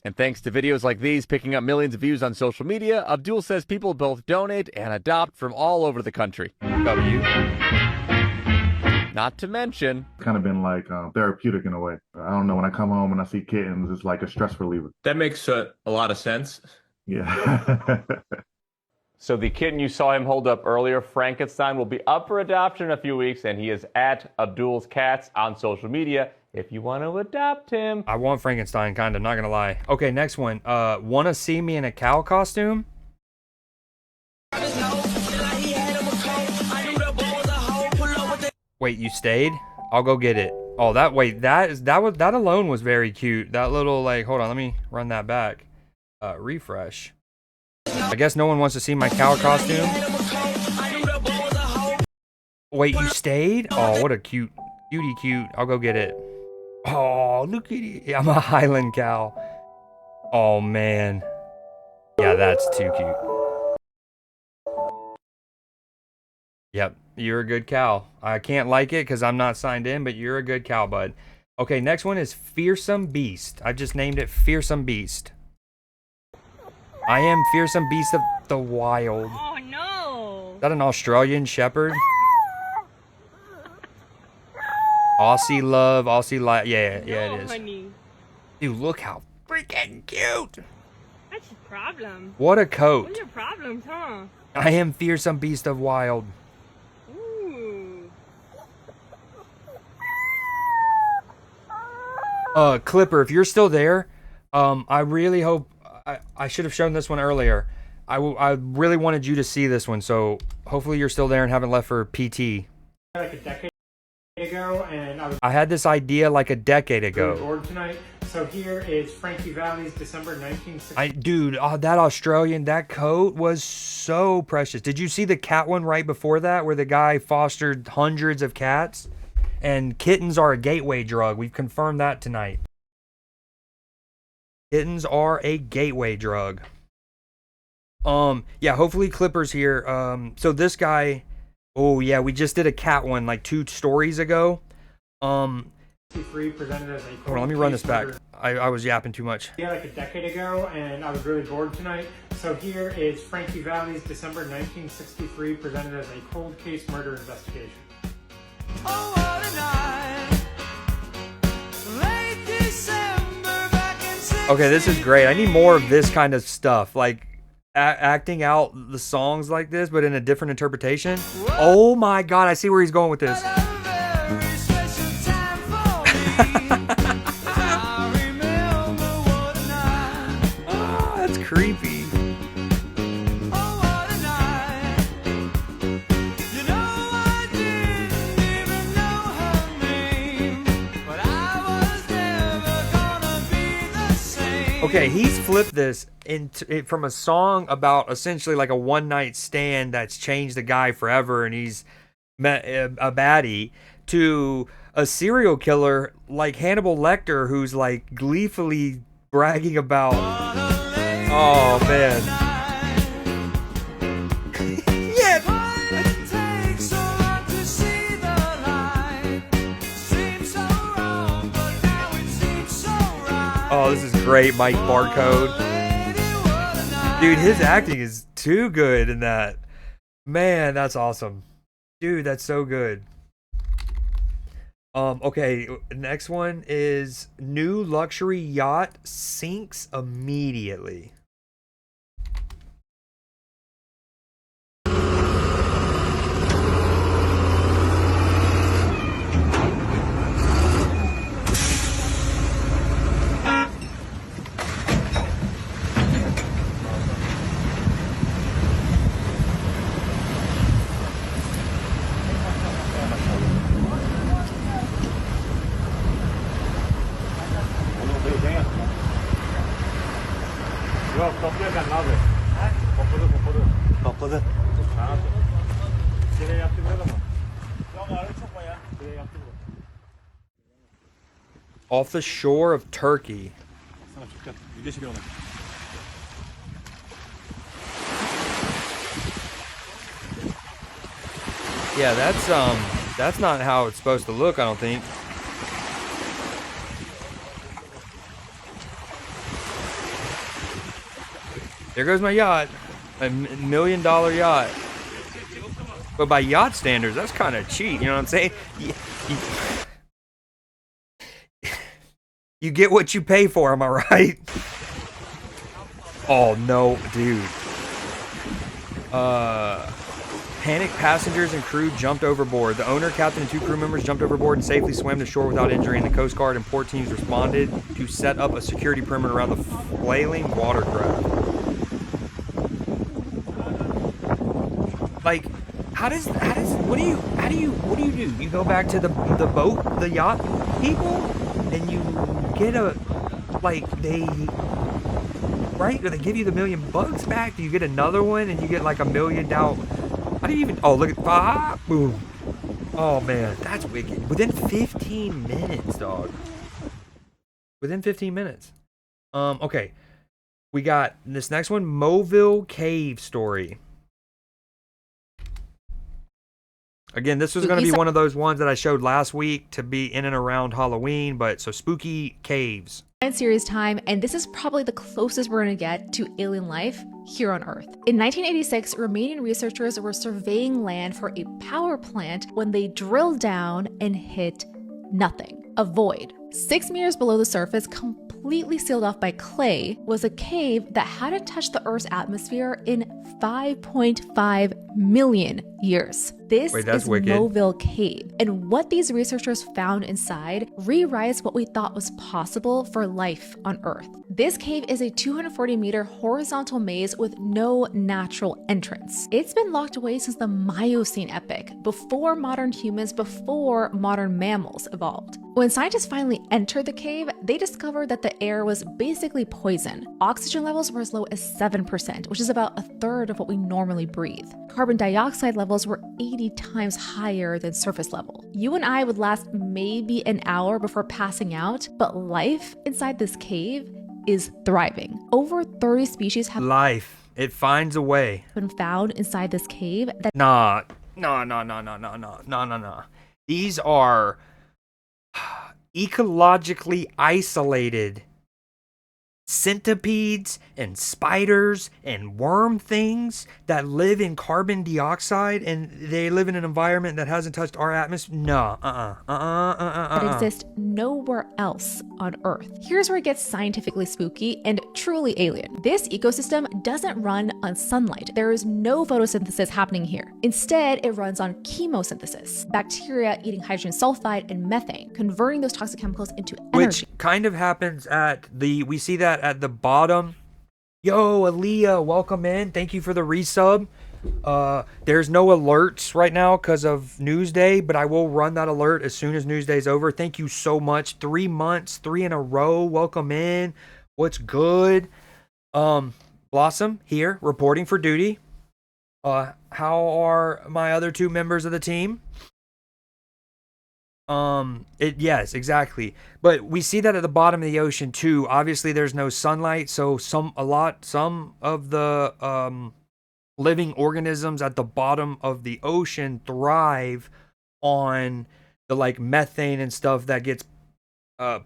And thanks to videos like these picking up millions of views on social media, Abdul says people both donate and adopt from all over the country. Not to mention, it's kind of been like therapeutic in a way. I don't know, when I come home and I see kittens, it's like a stress reliever. That makes a lot of sense. Yeah. So the kitten you saw him hold up earlier, Frankenstein, will be up for adoption in a few weeks, and he is at Abdul's Cats on social media if you want to adopt him. I want Frankenstein, kind of, not going to lie. Okay, next one. Want to see me in a cow costume? Wait, you stayed? I'll go get it. Oh, that alone was very cute. That little, like, hold on, let me run that back. refresh. I guess no one wants to see my cow costume. Wait, you stayed? Oh, what a cutie cute. I'll go get it. Oh, look at it. I'm a Highland cow. Oh, man. Yeah, that's too cute. Yep, you're a good cow. I can't like it because I'm not signed in, but you're a good cow, bud. Okay, next one is Fearsome Beast. I just named it Fearsome Beast. I am Fearsome Beast of the Wild. Oh, no. Is that an Australian Shepherd? Aussie love, Aussie life. Yeah, it is. Honey. Dude, look how freaking cute. What's your problem? What a coat. What's your problems, huh? I am Fearsome Beast of Wild. Ooh. Clipper, if you're still there, I really hope I should have shown this one earlier. I really wanted you to see this one, so hopefully you're still there and haven't left for PT. Like a decade ago, and I had this idea like a decade ago. bored tonight. So here is Frankie Valli's December 1960. Dude, that Australian, that coat was so precious. Did you see the cat one right before that, where the guy fostered hundreds of cats? And kittens are a gateway drug. We've confirmed that tonight. Kittens are a gateway drug. Yeah, hopefully Clipper's here. So this guy, oh yeah, we just did a cat one like 2 stories ago. Presented as a Hold on, let me run this back. I was yapping too much. Yeah, like a decade ago, and I was really bored tonight. So here is Frankie Valli's December 1963, presented as a cold case murder investigation. Oh, what a night. Late December back in Okay, this is great. I need more of this kind of stuff, like acting out the songs like this, but in a different interpretation. Oh my God, I see where he's going with this. Oh, that's creepy. Okay, he's flipped this from a song about essentially like a one-night stand that's changed the guy forever and he's met a baddie, to a serial killer like Hannibal Lecter who's like gleefully bragging about, oh man. Yeah. Oh, this is great, Mike Barcode. Dude, his acting is too good in that. Man, that's awesome. Dude, that's so good. Okay, next one is new luxury yacht sinks immediately. Off the shore of Turkey. Yeah, that's not how it's supposed to look, I don't think. There goes my yacht. $1 million yacht. But by yacht standards, that's kind of cheap, you know what I'm saying? You get what you pay for, am I right? Oh no, dude. Panicked passengers and crew jumped overboard. The owner, captain, and 2 crew members jumped overboard and safely swam to shore without injury. And the Coast Guard and port teams responded to set up a security perimeter around the flailing watercraft. Like, what do you do? You go back to the boat, the yacht people, and you get a, like, right? Do they give you the $1,000,000 back? Do you get another one and you get like $1 million down? How do you even? Oh, look at boom. Oh man, that's wicked. Within 15 minutes, dog. Within 15 minutes. Okay. We got this next one, Mobile Cave story. Again, this was going to be one of those ones that I showed last week to be in and around Halloween, but so spooky caves. Series time, and this is probably the closest we're going to get to alien life here on Earth. In 1986, Romanian researchers were surveying land for a power plant when they drilled down and hit nothing. A void. 6 meters below the surface, completely sealed off by clay, was a cave that hadn't touched the Earth's atmosphere in 5.5 million years. This is wicked. Mobile Cave, and what these researchers found inside rewrites what we thought was possible for life on Earth. This cave is a 240-meter horizontal maze with no natural entrance. It's been locked away since the Miocene epoch, before modern humans, before modern mammals evolved. When scientists finally entered the cave, they discovered that the air was basically poison. Oxygen levels were as low as 7%, which is about a third of what we normally breathe. Carbon dioxide levels were 80 times higher than surface level. You and I would last maybe an hour before passing out, but life inside this cave is thriving. Over 30 species have It finds a way. been found inside this cave that No. These are ecologically isolated centipedes and spiders and worm things that live in carbon dioxide, and they live in an environment that hasn't touched our atmosphere. No, that exist nowhere else on Earth. Here's where it gets scientifically spooky and truly alien. This ecosystem doesn't run on sunlight. There is no photosynthesis happening here. Instead, it runs on chemosynthesis, bacteria eating hydrogen sulfide and methane, converting those toxic chemicals into energy. Which kind of happens we see that at the bottom. Yo, Aaliyah, welcome in. Thank you for the resub. There's no alerts right now because of Newsday, but I will run that alert as soon as Newsday's over. Thank you so much. 3 months, 3 in a row. Welcome in. What's good? Blossom here, reporting for duty. How are my other 2 members of the team? Yes, exactly. But we see that at the bottom of the ocean too. Obviously there's no sunlight, so some of the living organisms at the bottom of the ocean thrive on the like methane and stuff that gets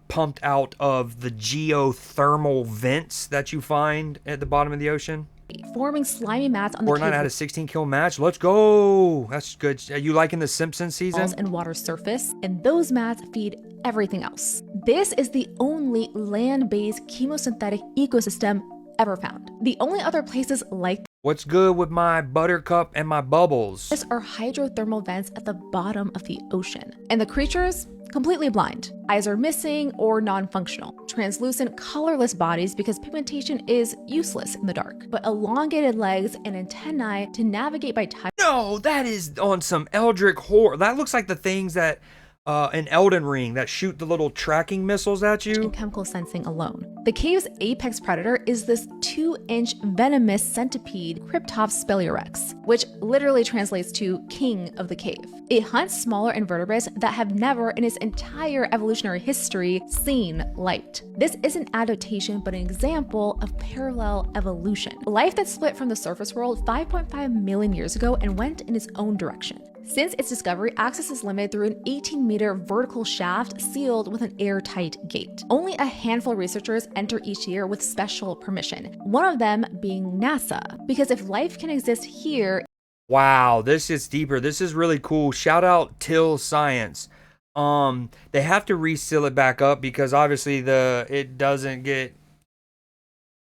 pumped out of the geothermal vents that you find at the bottom of the ocean. Forming slimy mats on the Fortnite had a 16-kill match. Let's go. That's good. Are you liking the Simpsons season? And water surface, and those mats feed everything else. This is the only land-based chemosynthetic ecosystem ever found. The only other places like What's good with my buttercup and my bubbles? this are hydrothermal vents at the bottom of the ocean. And the creatures, completely blind. Eyes are missing or non-functional. Translucent, colorless bodies because pigmentation is useless in the dark. But elongated legs and antennae to navigate by time. No, that is on some Eldritch horror. That looks like the things that in Elden Ring that shoot the little tracking missiles at you. And chemical sensing alone. The cave's apex predator is this 2-inch venomous centipede, Cryptops speleorex, which literally translates to king of the cave. It hunts smaller invertebrates that have never in its entire evolutionary history seen light. This isn't adaptation, but an example of parallel evolution. Life that split from the surface world 5.5 million years ago and went in its own direction. Since its discovery, access is limited through an 18-meter vertical shaft sealed with an airtight gate. Only a handful of researchers enter each year with special permission, one of them being NASA. Because if life can exist here... Wow, this is deeper. This is really cool. Shout out Till Science. They have to reseal it back up because obviously it doesn't get,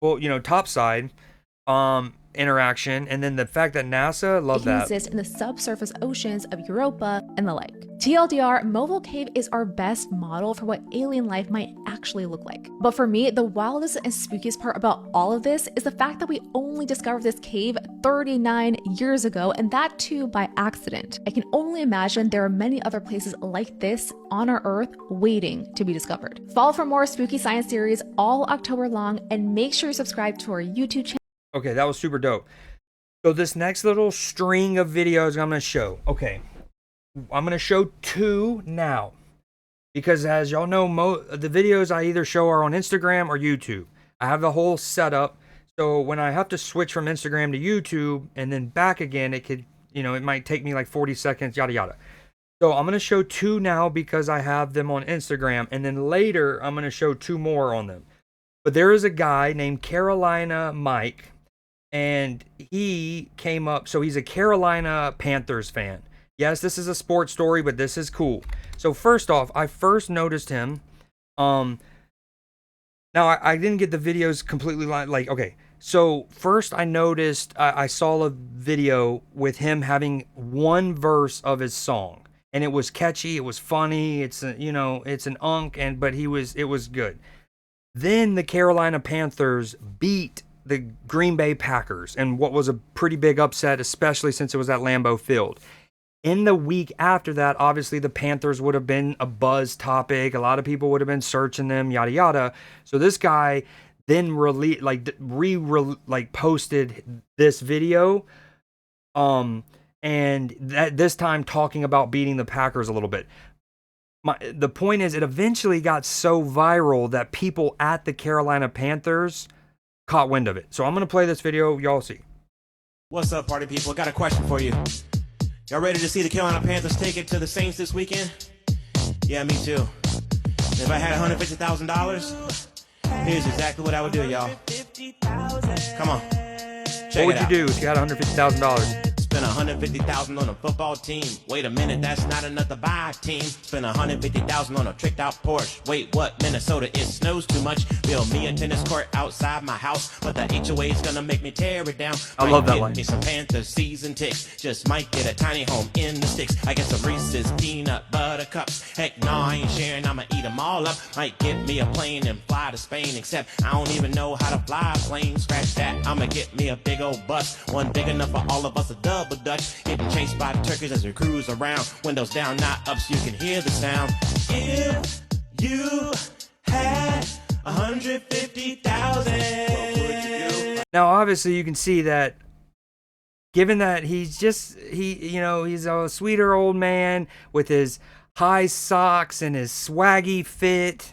well, topside. interaction, and then the fact that NASA, love it can that. exist in the subsurface oceans of Europa and the like. TLDR, Mobile Cave is our best model for what alien life might actually look like. But for me, the wildest and spookiest part about all of this is the fact that we only discovered this cave 39 years ago, and that too by accident. I can only imagine there are many other places like this on our Earth waiting to be discovered. Follow for more spooky science series all October long, and make sure you subscribe to our YouTube channel. Okay, that was super dope. So this next little string of videos I'm going to show. Okay, I'm going to show 2 now. Because as y'all know, the videos I either show are on Instagram or YouTube. I have the whole setup. So when I have to switch from Instagram to YouTube and then back again, it could, you know, it might take me like 40 seconds, yada yada. So I'm going to show 2 now because I have them on Instagram. And then later, I'm going to show 2 more on them. But there is a guy named Carolina Mike. And he came up, so he's a Carolina Panthers fan. Yes, this is a sports story, but this is cool. So first off, I first noticed him. Now I didn't get the videos completely like, okay. So first I noticed, I saw a video with him having one verse of his song. And it was catchy, it was funny, it's a, you know, it's an but it was good. Then the Carolina Panthers beat the Green Bay Packers, and what was a pretty big upset, especially since it was at Lambeau Field. In the week after that, obviously the Panthers would have been a buzz topic. A lot of people would have been searching them, yada yada. So this guy then posted this video, and this time talking about beating the Packers a little bit. The point is, it eventually got so viral that people at the Carolina Panthers caught wind of it. So I'm going to play this video. Y'all see. What's up, party people? Got a question for you. Y'all ready to see the Carolina Panthers take it to the Saints this weekend? Yeah, me too. If I had $150,000, here's exactly what I would do, y'all. Come on. What would you do if you had $150,000? Spend $150,000 on a football team. Wait a minute, that's not enough to buy a team. Spend $150,000 on a tricked out Porsche. Wait, what? Minnesota, it snows too much. Build me a tennis court outside my house, but the HOA's gonna make me tear it down. I love that line. Me some Panthers season ticks. Just might get a tiny home in the sticks. I get some Reese's peanut butter cups. Heck no, I ain't sharing, I'ma eat them all up. Might get me a plane and fly to Spain, except I don't even know how to fly a plane. Scratch that, I'ma get me a big old bus. One big enough for all of us to double dutch. Getting chased by turkeys as we cruise around. Windows down, not up, so you can hear the sound. If you had 150,000. Now, obviously, you can see that. Given that he's a sweeter old man with his high socks and his swaggy fit.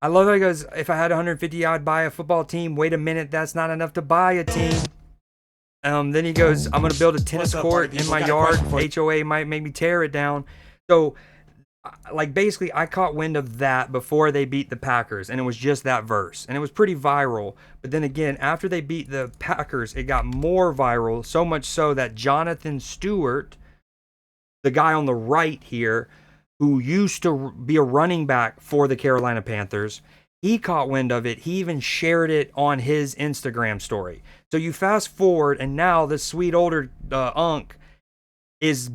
I love how he goes, if I had 150, I'd buy a football team. Wait a minute, that's not enough to buy a team. Then he goes, I'm going to build a tennis court in my yard. HOA might make me tear it down. So, like, basically, I caught wind of that before they beat the Packers, and it was just that verse. And it was pretty viral. But then again, after they beat the Packers, it got more viral, so much so that Jonathan Stewart, the guy on the right here, who used to be a running back for the Carolina Panthers, he caught wind of it. He even shared it on his Instagram story. So you fast forward, and now this sweet older unk is,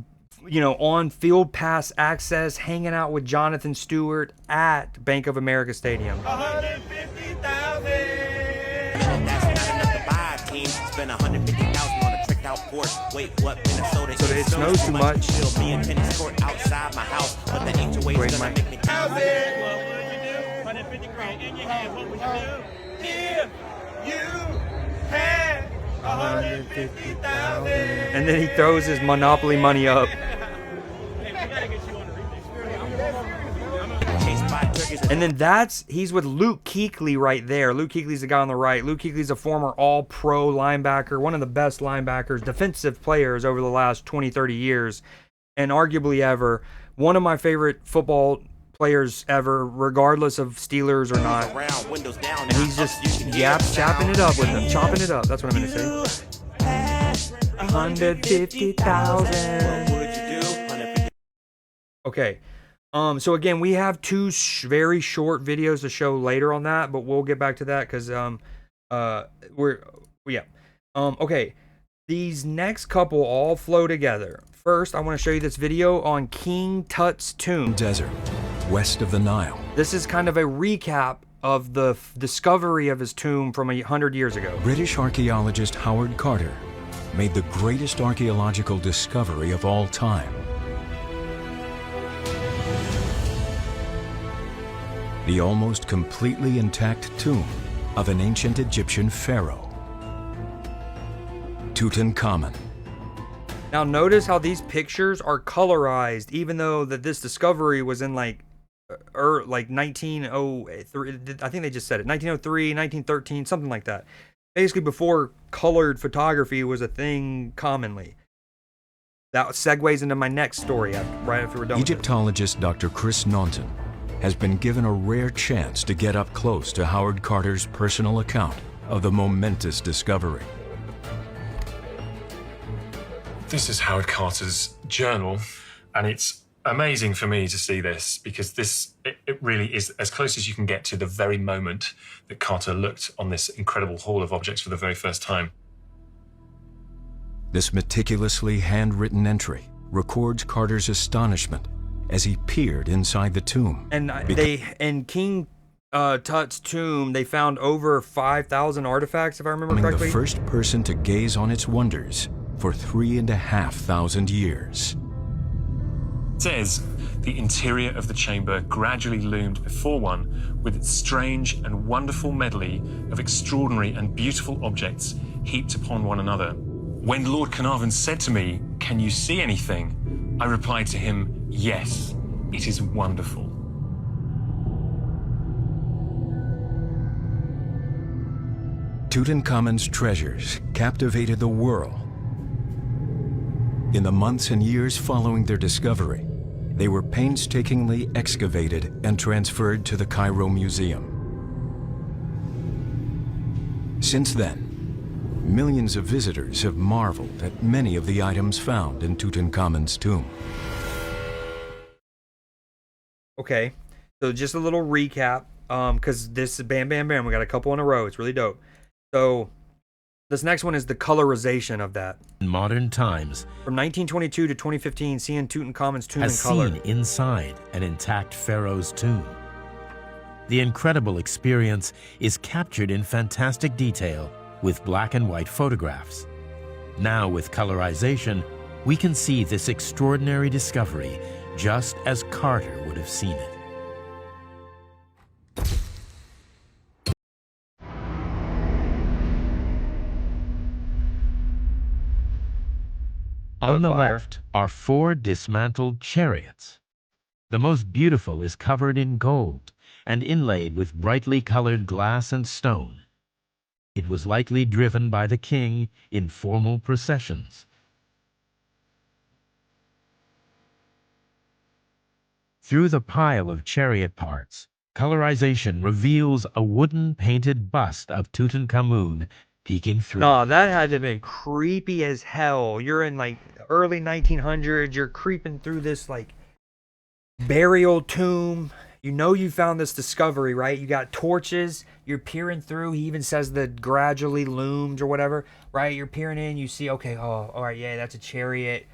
on field pass access, hanging out with Jonathan Stewart at Bank of America Stadium. 150,000. That's not enough to buy a team. Spend 150,000 on a tricked out Porsche. Wait, what? Minnesota? So it snows too much. Build me a tennis court outside my house, but the HOA's gonna make me. What would you do? 150 grand in your hand. What would you do? If you had 150,000. And then he throws his Monopoly money up. And then he's with Luke Kuechly right there. Luke Kuechly's the guy on the right. Luke Kuechly's a former all-pro linebacker, one of the best linebackers, defensive players over the last 20, 30 years, and arguably ever. One of my favorite football players ever, regardless of Steelers or not. And he's just chopping it up with them. Chopping it up. That's what I'm going to say. 150,000. Okay. So again, we have two very short videos to show later on that, but we'll get back to that because Yeah. Okay. These next couple all flow together. First, I want to show you this video on King Tut's tomb. Desert, west of the Nile. This is kind of a recap of the discovery of his tomb from 100 years ago. British archaeologist Howard Carter made the greatest archaeological discovery of all time. The almost completely intact tomb of an ancient Egyptian pharaoh, Tutankhamun. Now notice how these pictures are colorized, even though that this discovery was in like 1903. I think they just said it, 1903, 1913, something like that. Basically before colored photography was a thing commonly. That segues into my next story right after we're done. Egyptologist Dr. Chris Naunton has been given a rare chance to get up close to Howard Carter's personal account of the momentous discovery. This is Howard Carter's journal, and it's amazing for me to see this because it really is as close as you can get to the very moment that Carter looked on this incredible haul of objects for the very first time. This meticulously handwritten entry records Carter's astonishment as he peered inside the tomb. And in King Tut's tomb, they found over 5,000 artifacts, if I remember correctly. The first person to gaze on its wonders for 3,500 years. It says, the interior of the chamber gradually loomed before one with its strange and wonderful medley of extraordinary and beautiful objects heaped upon one another. When Lord Carnarvon said to me, "Can you see anything?" I replied to him, "Yes, it is wonderful." Tutankhamun's treasures captivated the world. In the months and years following their discovery, they were painstakingly excavated and transferred to the Cairo Museum. Since then, millions of visitors have marveled at many of the items found in Tutankhamun's tomb. Okay, so just a little recap, because this is bam, bam, bam. We got a couple in a row. It's really dope. So this next one is the colorization of that. In modern times, from 1922 to 2015, seeing Tutankhamun's tomb in has color. seen inside an intact pharaoh's tomb. The incredible experience is captured in fantastic detail with black and white photographs. Now with colorization, we can see this extraordinary discovery just as Carter would have seen it. On the left are 4 dismantled chariots. The most beautiful is covered in gold and inlaid with brightly colored glass and stone. It was likely driven by the king in formal processions. Through the pile of chariot parts, colorization reveals a wooden painted bust of Tutankhamun peeking through. No, that had to be creepy as hell. You're in like early 1900s. You're creeping through this like burial tomb. You know you found this discovery, right? You got torches. You're peering through. He even says that gradually loomed or whatever, right? You're peering in. You see, okay, oh, all right, yeah, that's a chariot,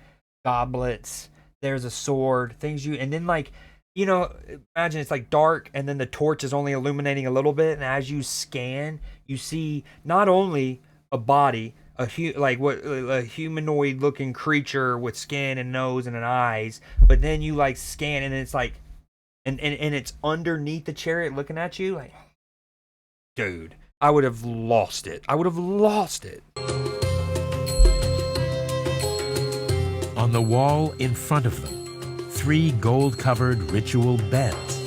goblets. There's a sword, things you, and then like, you know, imagine it's like dark and then the torch is only illuminating a little bit. And as you scan, you see not only a body, a humanoid looking creature with skin and nose and an eyes, but then you like scan and it's like, and it's underneath the chariot looking at you. Like, dude, I would have lost it. I would have lost it. On the wall in front of them, 3 gold-covered ritual beds.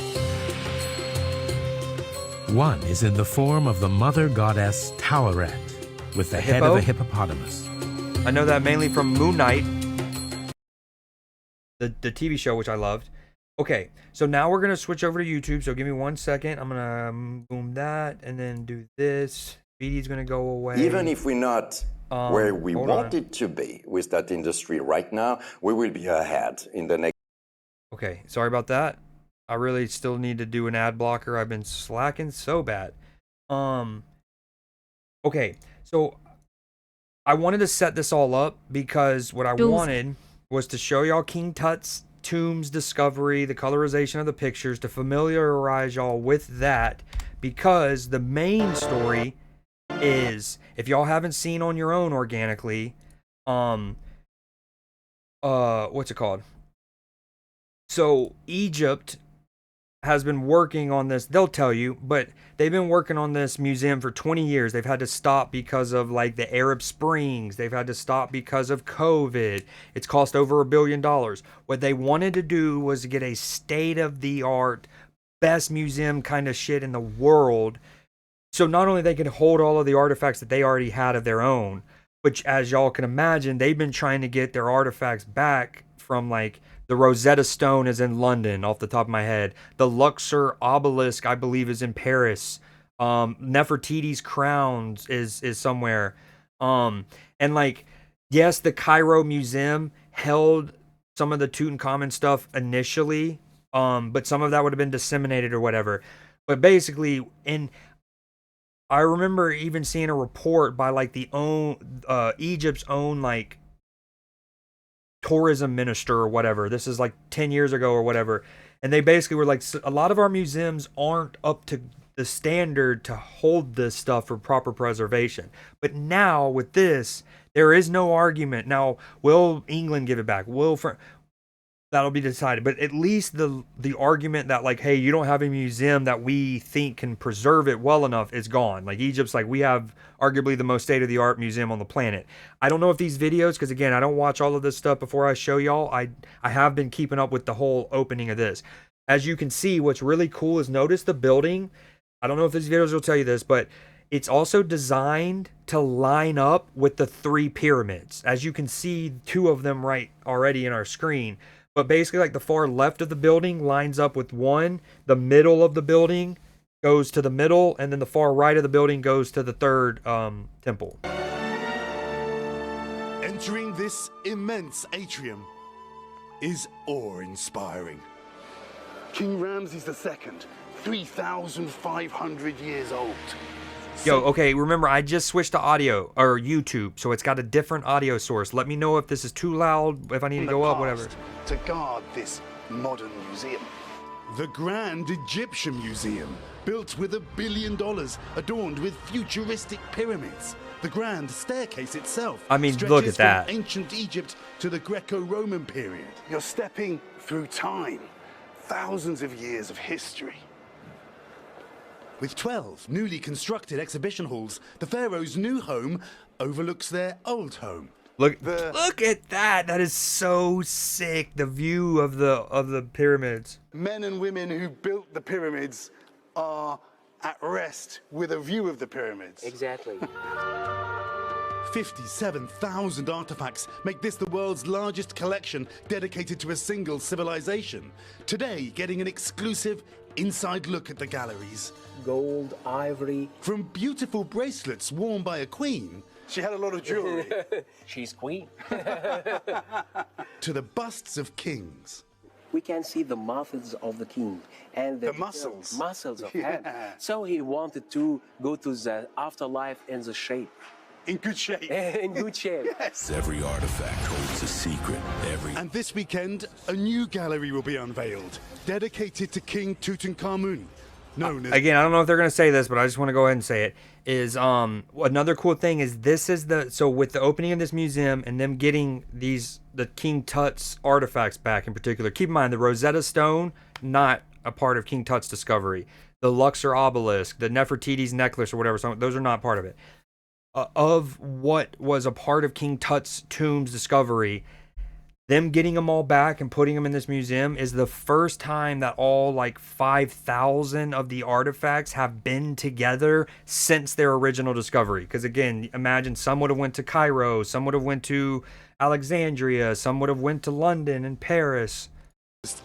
One is in the form of the mother goddess Taweret, with the head of a hippopotamus. I know that mainly from Moon Knight, the TV show, which I loved. Okay, so now we're going to switch over to YouTube, so give me 1 second. I'm going to boom that, and then do this. VD's going to go away. Even if we're not where we wanted to be with that industry right now, we will be ahead in the next. Okay, sorry about that. I really still need to do an ad blocker. I've been slacking so bad. Okay, so I wanted to set this all up because what I wanted was to show y'all King Tut's tomb's discovery, the colorization of the pictures, to familiarize y'all with that, because the main story is, if y'all haven't seen on your own organically, what's it called? So Egypt has been working on this, they'll tell you, but they've been working on this museum for 20 years. They've had to stop because of like the Arab Springs. They've had to stop because of COVID. It's cost over $1 billion. What they wanted to do was to get a state-of-the-art, best museum kind of shit in the world. So not only they could hold all of the artifacts that they already had of their own, which, as y'all can imagine, they've been trying to get their artifacts back from, like, the Rosetta Stone is in London, off the top of my head. The Luxor obelisk, I believe, is in Paris. Nefertiti's crowns is somewhere. And, like, yes, the Cairo Museum held some of the Tutankhamun stuff initially, but some of that would have been disseminated or whatever. But basically, I remember even seeing a report by, like, Egypt's own, like, tourism minister or whatever. This is like 10 years ago or whatever. And they basically were like, a lot of our museums aren't up to the standard to hold this stuff for proper preservation. But now with this, there is no argument. Now, will England give it back? That'll be decided. But at least the argument that, like, hey, you don't have a museum that we think can preserve it well enough is gone. Like, Egypt's like, we have arguably the most state-of-the-art museum on the planet. I don't know if these videos, because again, I don't watch all of this stuff before I show y'all. I have been keeping up with the whole opening of this. As you can see, what's really cool is notice the building. I don't know if these videos will tell you this, but it's also designed to line up with the 3 pyramids. As you can see, 2 of them right already in our screen. But basically, like, the far left of the building lines up with 1. The middle of the building goes to the middle, and then the far right of the building goes to the 3rd temple. Entering this immense atrium is awe-inspiring. King Ramses II, 3,500 years old. Yo, okay, remember, I just switched to audio, or YouTube, so it's got a different audio source. Let me know if this is too loud, if I need to go up, whatever. To guard this modern museum. The Grand Egyptian Museum, built with $1 billion, adorned with futuristic pyramids. The grand staircase itself, I mean, look at that. From ancient Egypt to the Greco-Roman period. You're stepping through time, thousands of years of history. With 12 newly constructed exhibition halls, the pharaoh's new home overlooks their old home. Look at that. That is so sick. The view of the pyramids. Men and women who built the pyramids are at rest with a view of the pyramids. Exactly. 57,000 artifacts make this the world's largest collection dedicated to a single civilization. Today, getting an exclusive inside look at the galleries. Gold, ivory. From beautiful bracelets worn by a queen. She had a lot of jewelry. She's queen. To the busts of kings. We can see the muscles of the king and the muscles of him. So he wanted to go to the afterlife in the shape. In good shape. In good shape. Yes. Every artifact holds a secret. And this weekend, a new gallery will be unveiled, dedicated to King Tutankhamun. Known as... Again, I don't know if they're going to say this, but I just want to go ahead and say it. Is another cool thing is this is so with the opening of this museum and them getting the King Tut's artifacts back in particular. Keep in mind the Rosetta Stone, not a part of King Tut's discovery. The Luxor obelisk, the Nefertiti's necklace or whatever, so those are not part of it. Of what was a part of King Tut's tomb's discovery, them getting them all back and putting them in this museum is the first time that all like 5,000 of the artifacts have been together since their original discovery. Because again, imagine some would have went to Cairo, some would have went to Alexandria, some would have went to London and Paris.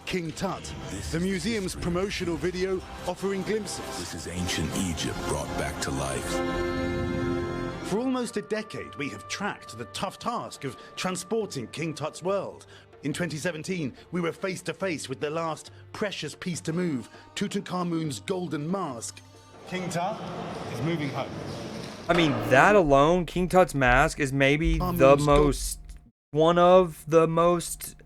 King Tut, the museum's promotional video offering glimpses. This is ancient Egypt brought back to life. For almost a decade, we have tracked the tough task of transporting King Tut's world. In 2017, we were face to face with the last precious piece to move, Tutankhamun's golden mask. King Tut is moving home. I mean, that alone, King Tut's mask is maybe the most, one of the most,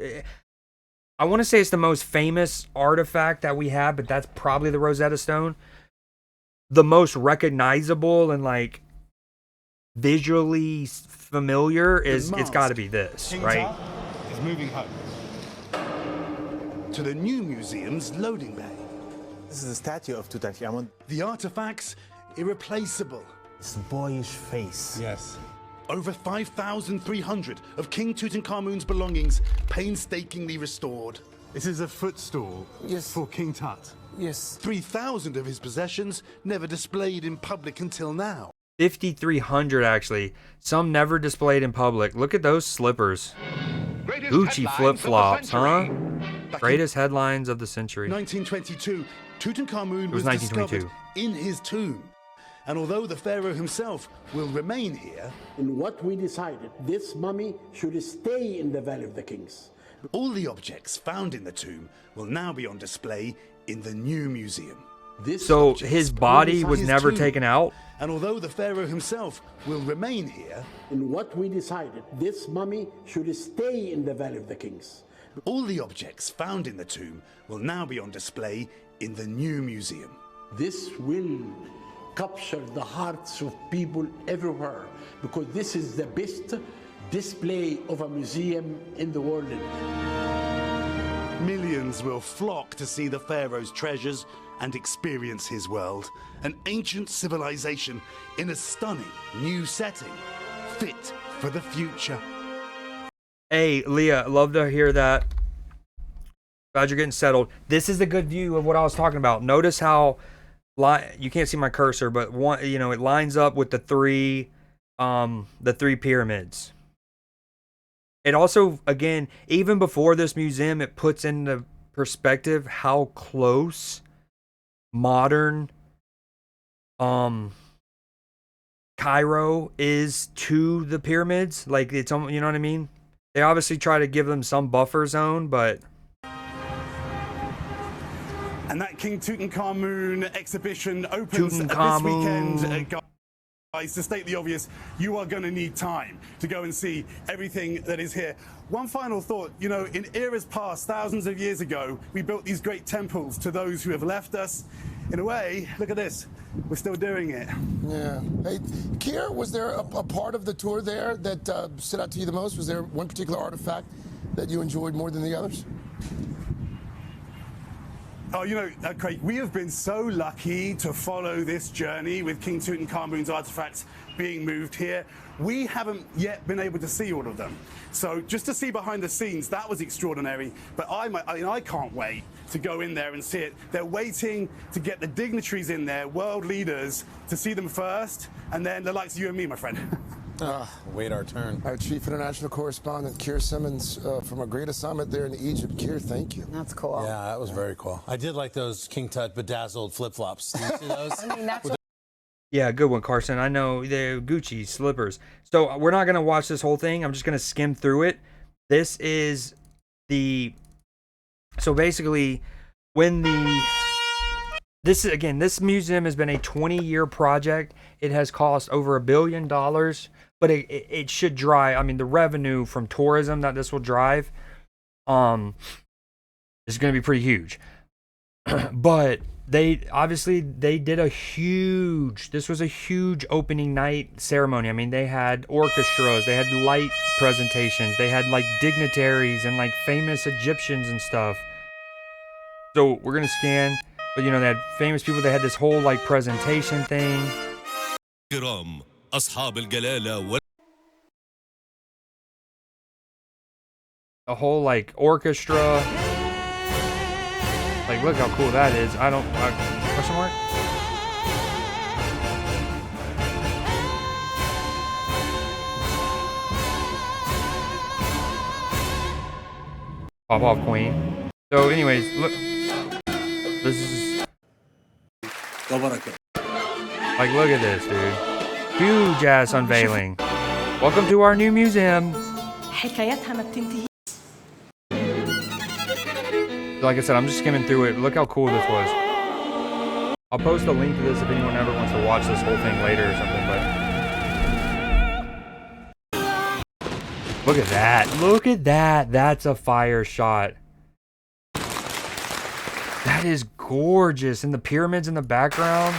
I want to say it's the most famous artifact that we have, but that's probably the Rosetta Stone. The most recognizable and like visually familiar is, it's got to be this, King right? Tut is moving home to the new museum's loading bay. This is a statue of Tutankhamun. The artifacts, irreplaceable. His boyish face. Yes. Over 5,300 of King Tutankhamun's belongings painstakingly restored. This is a footstool for King Tut. Yes. 3,000 of his possessions never displayed in public until now. 5,300 actually. Some never displayed in public. Look at those slippers. Gucci flip-flops, huh? Greatest headlines of the century. 1922, Tutankhamun was 1922. discovered in his tomb. And although the pharaoh himself will remain here, in what we decided, this mummy should stay in the Valley of the Kings. All the objects found in the tomb will now be on display in the new museum. So his body was never taken out? And although the pharaoh himself will remain here, in what we decided, this mummy should stay in the Valley of the Kings. All the objects found in the tomb will now be on display in the new museum. This will capture the hearts of people everywhere, because this is the best display of a museum in the world. Millions will flock to see the pharaoh's treasures and experience his world, an ancient civilization in a stunning new setting, fit for the future. Hey, Leah, love to hear that. Glad you're getting settled. This is a good view of what I was talking about. Notice how you can't see my cursor, but one, you know, it lines up with the three pyramids. It also, again, even before this museum, it puts into perspective how close modern Cairo is to the pyramids. Like, it's, you know what I mean? They obviously try to give them some buffer zone, but... And that King Tutankhamun exhibition opens this weekend. Guys, to state the obvious, you are going to need time to go and see everything that is here. One final thought, you know, in eras past, thousands of years ago, we built these great temples to those who have left us. In a way, look at this, we're still doing it. Yeah. Hey, Kier, was there a part of the tour there that stood out to you the most? Was there one particular artifact that you enjoyed more than the others? Oh, you know, Craig, we have been so lucky to follow this journey with King Tutankhamun's artifacts being moved here. We haven't yet been able to see all of them. So just to see behind the scenes, that was extraordinary. But I can't wait to go in there and see it. They're waiting to get the dignitaries in there, world leaders, to see them first, and then the likes of you and me, my friend. Wait our turn. Our Chief International Correspondent, Kier Simmons, from a great assignment there in Egypt. Kier, thank you. That's cool. Yeah, that was very cool. I did like those King Tut bedazzled flip-flops. Did you see those? I mean, that's Yeah, good one, Carson. I know they're Gucci slippers. So we're not going to watch this whole thing. I'm just going to skim through it. This is the... So basically, when the... This museum has been a 20-year project. It has cost over $1 billion, but it should drive, I mean, the revenue from tourism that this will drive is going to be pretty huge. But they did this was a huge opening night ceremony. I mean, they had orchestras, they had light presentations, they had like dignitaries and like famous Egyptians and stuff. So we're going to scan, but you know, they had famous people. They had this whole like presentation thing. A whole like orchestra. Like, look how cool that is. Question mark? Pop off, queen. So anyways, look. This is... Like, look at this, dude. Huge ass unveiling. Welcome to our new museum. Like I said, I'm just skimming through it. Look how cool this was. I'll post a link to this if anyone ever wants to watch this whole thing later or something, but Look at that. Look at that. That's a fire shot. That is gorgeous. And the pyramids in the background.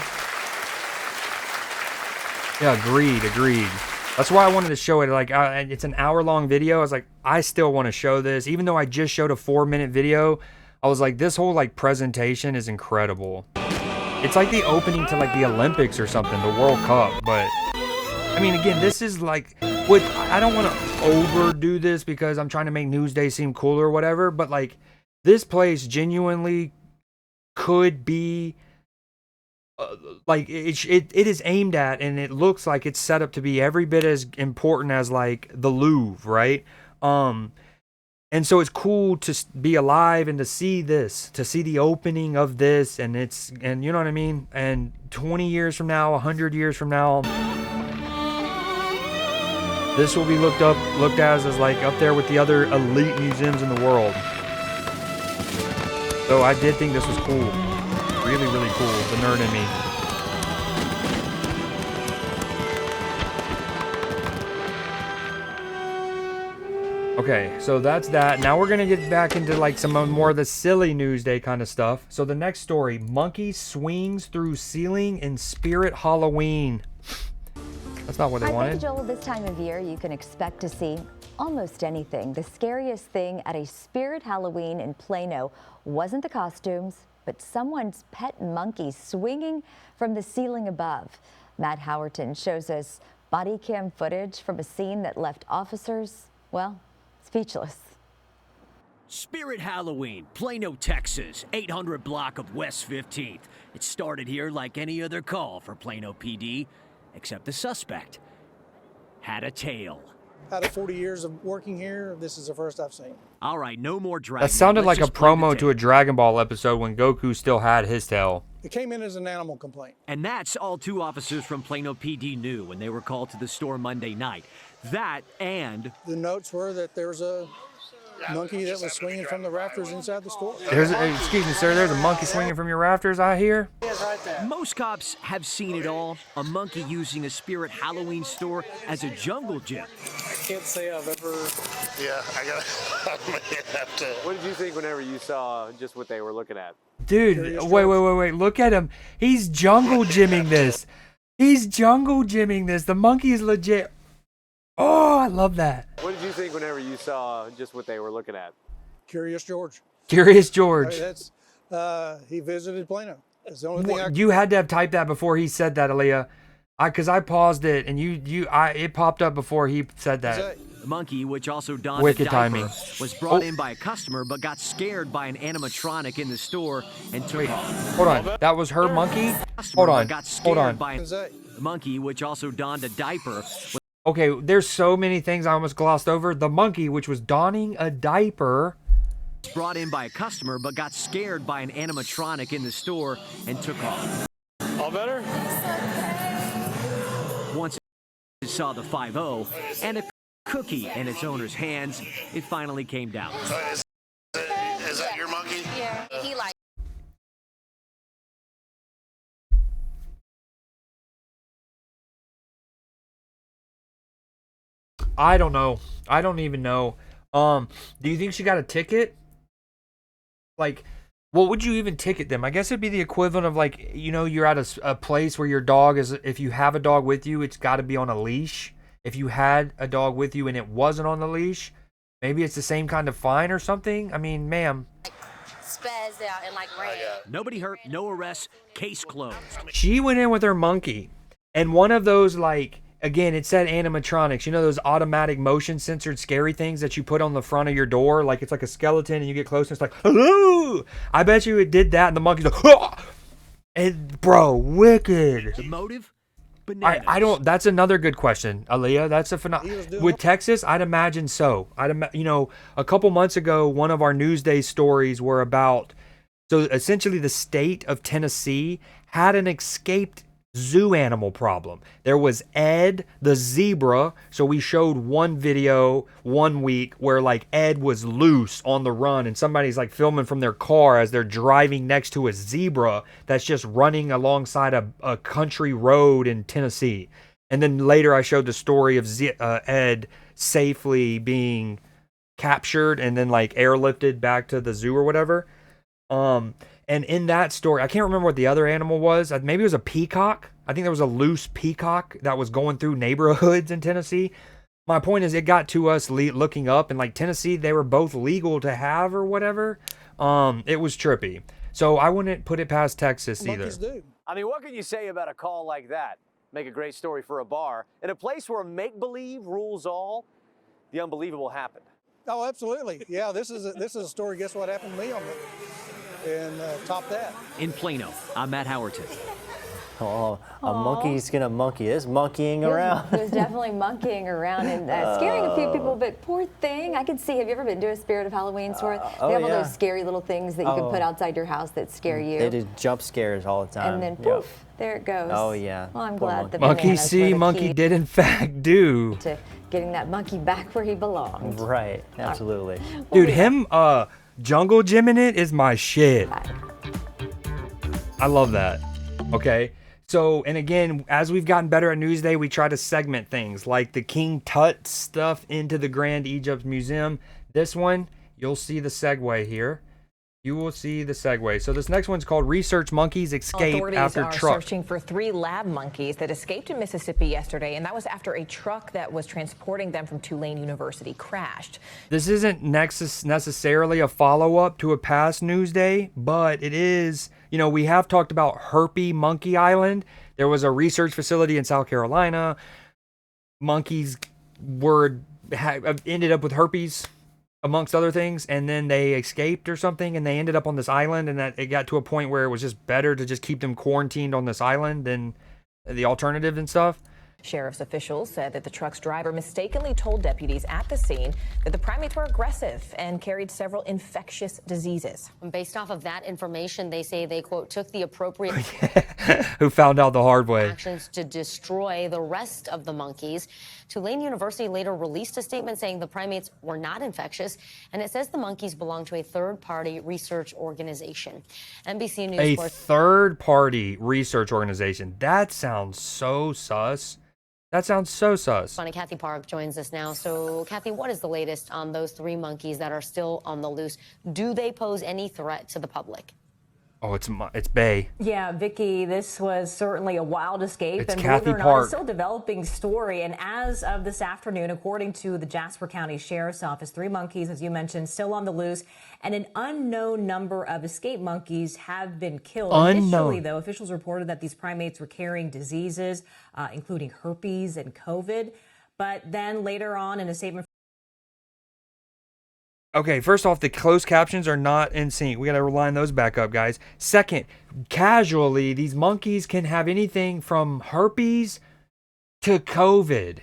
Yeah, agreed. That's why I wanted to show it. Like, it's an hour-long video. I was like, I still want to show this. Even though I just showed a 4-minute video, I was like, this whole, like, presentation is incredible. It's like the opening to, like, the Olympics or something, the World Cup. But, I mean, again, this is, like, I don't want to overdo this because I'm trying to make Newsday seem cool or whatever. But, like, this place genuinely could be... like it is aimed at, and it looks like it's set up to be every bit as important as like the Louvre, right? And so it's cool to be alive and to see this, to see the opening of this, and you know what I mean? And 20 years from now, 100 years from now, this will be looked at as like up there with the other elite museums in the world. So I did think this was cool. Really, really cool. The nerd in me. Okay, so that's that. Now we're gonna get back into like some more of the silly Newsday kind of stuff. So the next story: monkey swings through ceiling in Spirit Halloween. That's not what they wanted. I think, Joel, this time of year you can expect to see almost anything. The scariest thing at a Spirit Halloween in Plano wasn't the costumes, but someone's pet monkey swinging from the ceiling above. Matt Howerton shows us body cam footage from a scene that left officers, well, speechless. Spirit Halloween, Plano, Texas, 800 block of West 15th. It started here like any other call for Plano PD, except the suspect had a tail. Out of 40 years of working here, this is the first I've seen. All right, no more dragging. That sounded like a promo to a Dragon Ball episode when Goku still had his tail. It came in as an animal complaint. And that's all 2 officers from Plano PD knew when they were called to the store Monday night. That and... the notes were that there was a monkey that was swinging from the rafters inside the store. Excuse me, sir, there's a monkey swinging from your rafters, I hear. Most cops have seen it all. A monkey using a Spirit Halloween store as a jungle gym. I can't say I've ever... Yeah, I may have to... What did you think whenever you saw just what they were looking at? Dude, wait. Look at him. He's jungle gymming this. He's jungle gymming this. The monkey is legit. Oh, I love that. What did you think whenever you saw just what they were looking at? Curious George. Curious George. I mean, he visited Plano. That's the only thing You had to have typed that before he said that, Aaliyah. Because I paused it and it popped up before he said that. The monkey, which also donned Wicked a diaper, timing. was brought in by a customer but got scared by an animatronic in the store and took off. Hold on, that was her monkey? Hold on. The monkey, which also donned a diaper. Okay, there's so many things I almost glossed over. The monkey, which was donning a diaper, brought in by a customer but got scared by an animatronic in the store and took off. All better? Once it saw the 5-0 and a cookie in its owner's hands, it finally came down. So is that your monkey? Yeah, he like. I don't know. I don't even know. Do you think she got a ticket? Like, what would you even ticket them? I guess it'd be the equivalent of like, you know, you're at a place where your dog is, if you have a dog with you, it's got to be on a leash. If you had a dog with you and it wasn't on the leash, maybe it's the same kind of fine or something. I mean, ma'am. Spazzed out and like ran. Nobody hurt, no arrests, case closed. She went in with her monkey, and one of those, like, again, it said animatronics. You know those automatic motion censored scary things that you put on the front of your door? Like, it's like a skeleton and you get close and it's like, hello! I bet you it did that and the monkey's like, oh! And, bro, wicked. The motive? I don't, that's another good question, Aaliyah. That's a phenomenon. With Texas, I'd imagine so. You know, a couple months ago, one of our Newsday stories were about, so essentially the state of Tennessee had an escaped zoo animal problem. There was Ed the zebra. So we showed one video one week where like Ed was loose on the run and somebody's like filming from their car as they're driving next to a zebra that's just running alongside a country road in Tennessee. And then later I showed the story of Ed safely being captured and then like airlifted back to the zoo or whatever. And in that story, I can't remember what the other animal was. Maybe it was a peacock. I think there was a loose peacock that was going through neighborhoods in Tennessee. My point is, it got to us looking up, and like Tennessee, they were both legal to have or whatever. It was trippy. So I wouldn't put it past Texas either. I mean, what can you say about a call like that? Make a great story for a bar. In a place where make-believe rules all, the unbelievable happened. Oh, absolutely. Yeah, this is a story. Guess what happened to me and top that. In Plano, I'm Matt Howerton. Oh, a monkey's gonna monkey. It's monkeying around. It was definitely monkeying around and scaring a few people, but poor thing. I could see, have you ever been to a Spirit of Halloween store? They have all those scary little things that you can put outside your house that scare you. They do jump scares all the time. And then poof, there it goes. Oh yeah. Well, I'm glad the monkey see, monkey did in fact do. To getting that monkey back where he belonged. Right, absolutely. Dude, him jungle gym in it is my shit. I love that. Okay. So, and again, as we've gotten better at Newsday, we try to segment things like the King Tut stuff into the Grand Egypt Museum. This one, you'll see the segue here. You will see the segue. So this next one's called Research Monkeys Escape After Truck. Authorities are searching for 3 lab monkeys that escaped in Mississippi yesterday, and that was after a truck that was transporting them from Tulane University crashed. This isn't necessarily a follow-up to a past Newsday, but it is, you know, we have talked about Herpy Monkey Island. There was a research facility in South Carolina. Monkeys ended up with herpes, amongst other things, and then they escaped or something, and they ended up on this island, and that it got to a point where it was just better to just keep them quarantined on this island than the alternative and stuff. Sheriff's officials said that the truck's driver mistakenly told deputies at the scene that the primates were aggressive and carried several infectious diseases. Based off of that information, they say they, quote, took the appropriate Who found out the hard way. actions to destroy the rest of the monkeys. Tulane University later released a statement saying the primates were not infectious, and it says the monkeys belong to a third-party research organization. NBC News. A third-party research organization. That sounds so sus. That sounds so sus. Funny, Kathy Park joins us now. So, Kathy, what is the latest on those 3 monkeys that are still on the loose? Do they pose any threat to the public? Oh, it's Bay. Yeah, Vicky, this was certainly a wild escape. It's and Kathy believe it or not, Park. it's still a developing story. And as of this afternoon, according to the Jasper County Sheriff's Office, 3 monkeys, as you mentioned, still on the loose. And an unknown number of escaped monkeys have been killed. Initially, though, officials reported that these primates were carrying diseases, including herpes and COVID. But then later on in a statement. Okay, first off, the closed captions are not in sync. We got to line those back up, guys. Second, casually, these monkeys can have anything from herpes to COVID.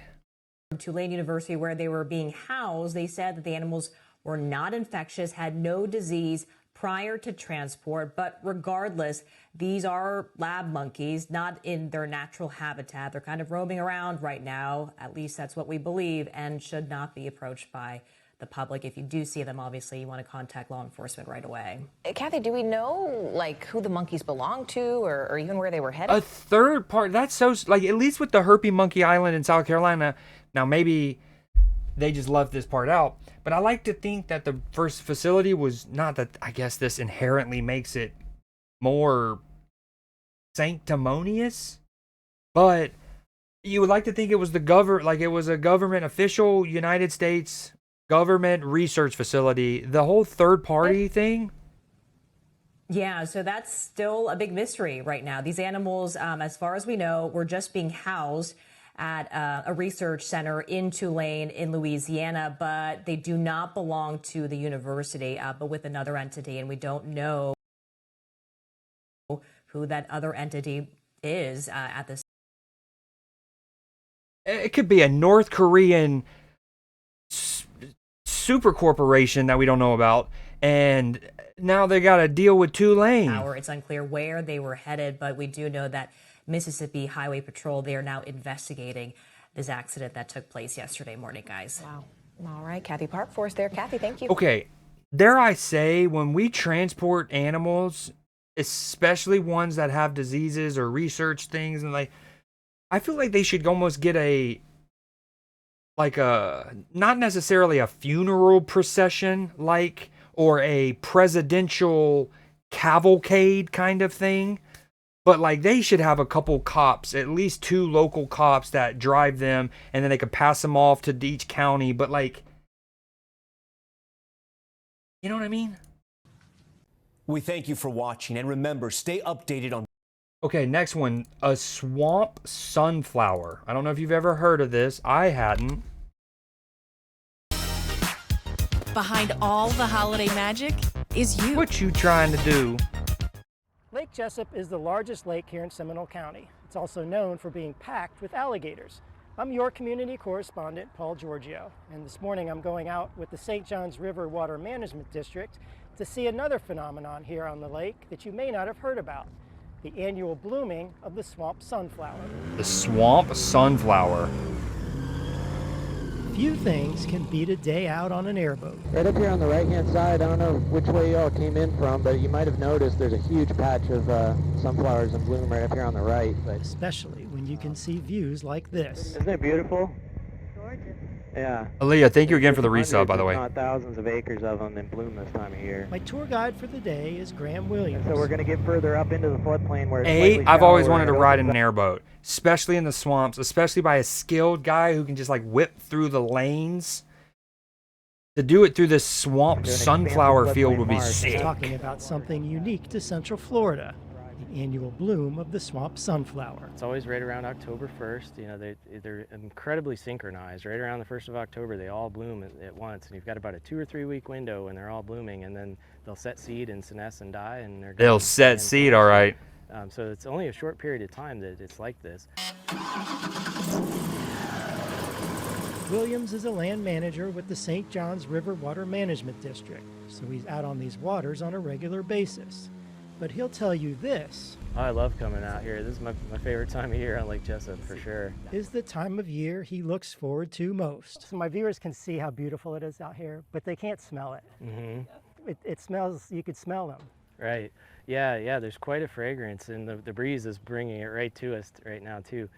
Tulane University, where they were being housed, they said that the animals were not infectious, had no disease prior to transport. But regardless, these are lab monkeys, not in their natural habitat. They're kind of roaming around right now. At least that's what we believe, and should not be approached by the public. If you do see them, obviously you want to contact law enforcement right away. Kathy, do we know like who the monkeys belong to, or even where they were headed? A third part. That's so, like, at least with the Herpy Monkey Island in South Carolina. Now maybe they just left this part out, but I like to think that the first facility was not that. I guess this inherently makes it more sanctimonious, but you would like to think it was it was a government official, United States government research facility. The whole third party thing. Yeah, so that's still a big mystery right now. These animals, as far as we know, were just being housed at a research center in Tulane in Louisiana, but they do not belong to the university, but with another entity, and we don't know who that other entity is at this. It could be a North Korean super corporation that we don't know about, and now they got to deal with Tulane. It's unclear where they were headed, but we do know that Mississippi Highway Patrol, they are now investigating this accident that took place yesterday morning, guys. Wow. All right, Kathy Park for us there. Kathy, thank you. Okay, dare I say, when we transport animals, especially ones that have diseases or research things, and I feel like they should almost get a like a, not necessarily a funeral procession, like, or a presidential cavalcade kind of thing, but like they should have a couple cops, at least 2 local cops that drive them, and then they could pass them off to each county. But like, you know what I mean? We thank you for watching, and remember, stay updated on... Okay, next one, a swamp sunflower. I don't know if you've ever heard of this. I hadn't. Behind all the holiday magic is you. What you trying to do? Lake Jessup is the largest lake here in Seminole County. It's also known for being packed with alligators. I'm your community correspondent, Paul Giorgio, and this morning I'm going out with the St. Johns River Water Management District to see another phenomenon here on the lake that you may not have heard about, the annual blooming of the swamp sunflower. The swamp sunflower. Few things can beat a day out on an airboat. Right up here on the right-hand side, I don't know which way y'all came in from, but you might have noticed there's a huge patch of sunflowers in bloom right up here on the right. But especially when you can see views like this. Isn't it beautiful? Gorgeous. Yeah. Aaliyah, thank you again for the resub, by the way. Not thousands of acres of them in bloom this time of year. My tour guide for the day is Graham Williams. And so we're going to get further up into the floodplain where it's I've always wanted to ride in an airboat, especially in the swamps, especially by a skilled guy who can just like whip through the lanes. To do it through this swamp sunflower field would be sick. Talking about something unique to Central Florida, the annual bloom of the swamp sunflower. It's always right around October 1st. You know, they're incredibly synchronized. Right around the 1st of October, they all bloom at once, and you've got about a 2 or 3 week window when they're all blooming, and then they'll set seed and senesce and die, and they'll set seed, all right. So it's only a short period of time that it's like this. Williams is a land manager with the St. Johns River Water Management District, so he's out on these waters on a regular basis. But he'll tell you this. Oh, I love coming out here. This is my favorite time of year on Lake Jessup, for sure. Is the time of year he looks forward to most. So my viewers can see how beautiful it is out here, but they can't smell it. Mm-hmm. It smells, you could smell them. Right. Yeah, there's quite a fragrance, and the breeze is bringing it right to us right now, too.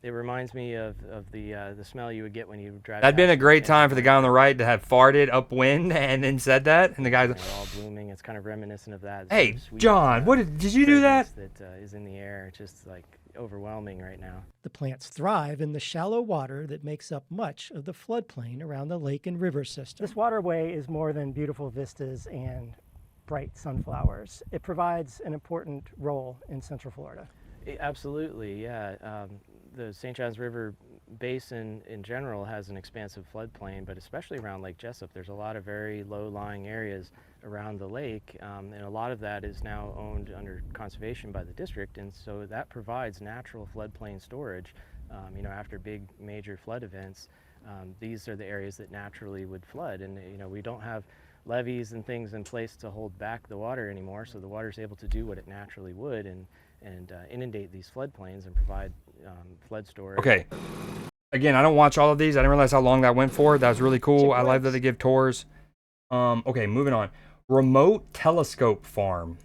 It reminds me of the smell you would get when you drive. That'd been a great time for the guy on the right to have farted upwind and then said that, and the guy's all blooming. It's kind of reminiscent of that. Hey, John, did you do that? That is in the air. It's just like overwhelming right now. The plants thrive in the shallow water that makes up much of the floodplain around the lake and river system. This waterway is more than beautiful vistas and bright sunflowers. It provides an important role in Central Florida. Absolutely, yeah. The St. Johns River Basin in general has an expansive floodplain, but especially around Lake Jessup, there's a lot of very low-lying areas around the lake, and a lot of that is now owned under conservation by the district, and so that provides natural floodplain storage. You know, after big major flood events, these are the areas that naturally would flood, and you know, we don't have levees and things in place to hold back the water anymore, so the water is able to do what it naturally would and inundate these floodplains and provide flood storage. Okay. Again, I don't watch all of these. I didn't realize how long that went for. That was really cool. I love that they give tours. Okay, moving on. Remote telescope farm.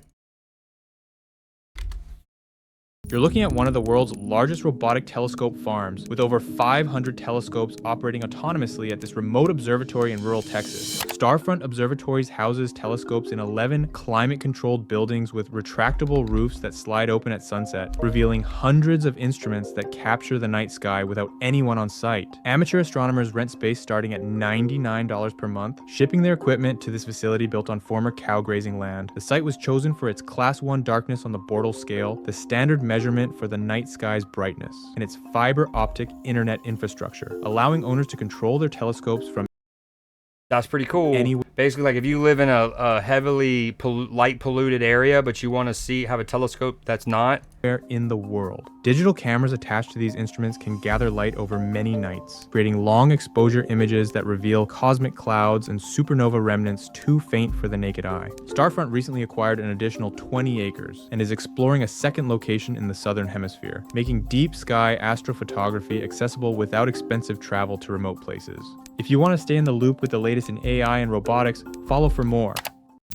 You're looking at one of the world's largest robotic telescope farms, with over 500 telescopes operating autonomously at this remote observatory in rural Texas. Starfront Observatories houses telescopes in 11 climate-controlled buildings with retractable roofs that slide open at sunset, revealing hundreds of instruments that capture the night sky without anyone on site. Amateur astronomers rent space starting at $99 per month, shipping their equipment to this facility built on former cow grazing land. The site was chosen for its Class 1 darkness on the Bortle scale, the standard measurement for the night sky's brightness, and its fiber optic internet infrastructure, allowing owners to control their telescopes from... That's pretty cool. Basically, like if you live in a heavily light polluted area, but you want to have a telescope that's not in the world. Digital cameras attached to these instruments can gather light over many nights, creating long exposure images that reveal cosmic clouds and supernova remnants too faint for the naked eye. Starfront recently acquired an additional 20 acres and is exploring a second location in the southern hemisphere, making deep sky astrophotography accessible without expensive travel to remote places. If you want to stay in the loop with the latest in AI and robotics, follow for more.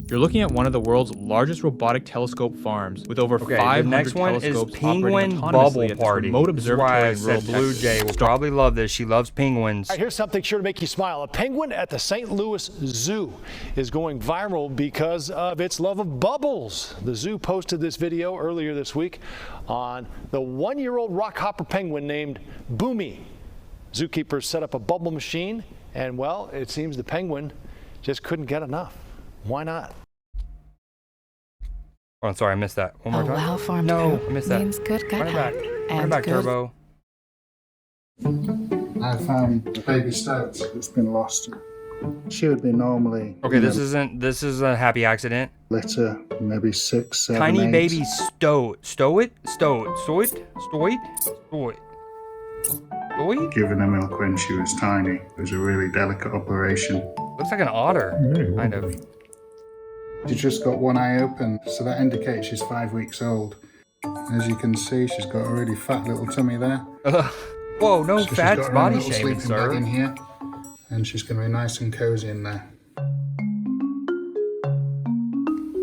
You're looking at one of the world's largest robotic telescope farms with over 500 the next one is telescopes Penguin operating autonomously Bubble at this Party. remote This is why observatory I in rural said Blue Texas. Jay will probably love this. She loves penguins. All right, here's something sure to make you smile. A penguin at the St. Louis Zoo is going viral because of its love of bubbles. The zoo posted this video earlier this week on the 1-year-old rockhopper penguin named Boomy. Zookeepers set up a bubble machine, and well, it seems the penguin just couldn't get enough. Why not? Oh, I'm sorry, I missed that. One more time. well-formed No, poop I missed that. means good gut Run it back. health Run it and back, good- Turbo. I found the baby stoat that's been lost. She would be normally. Okay, this is a happy accident. Litter, maybe 6, 7, Tiny 8. baby stoat. Giving her milk when she was tiny. It was a really delicate operation. Looks like an otter, kind of. She's just got one eye open, so that indicates she's 5 weeks old. As you can see, she's got a really fat little tummy there. Whoa, no So she's fat got her body own little shaming, sleeping bag sir. in here, and she's going to be nice and cozy in there.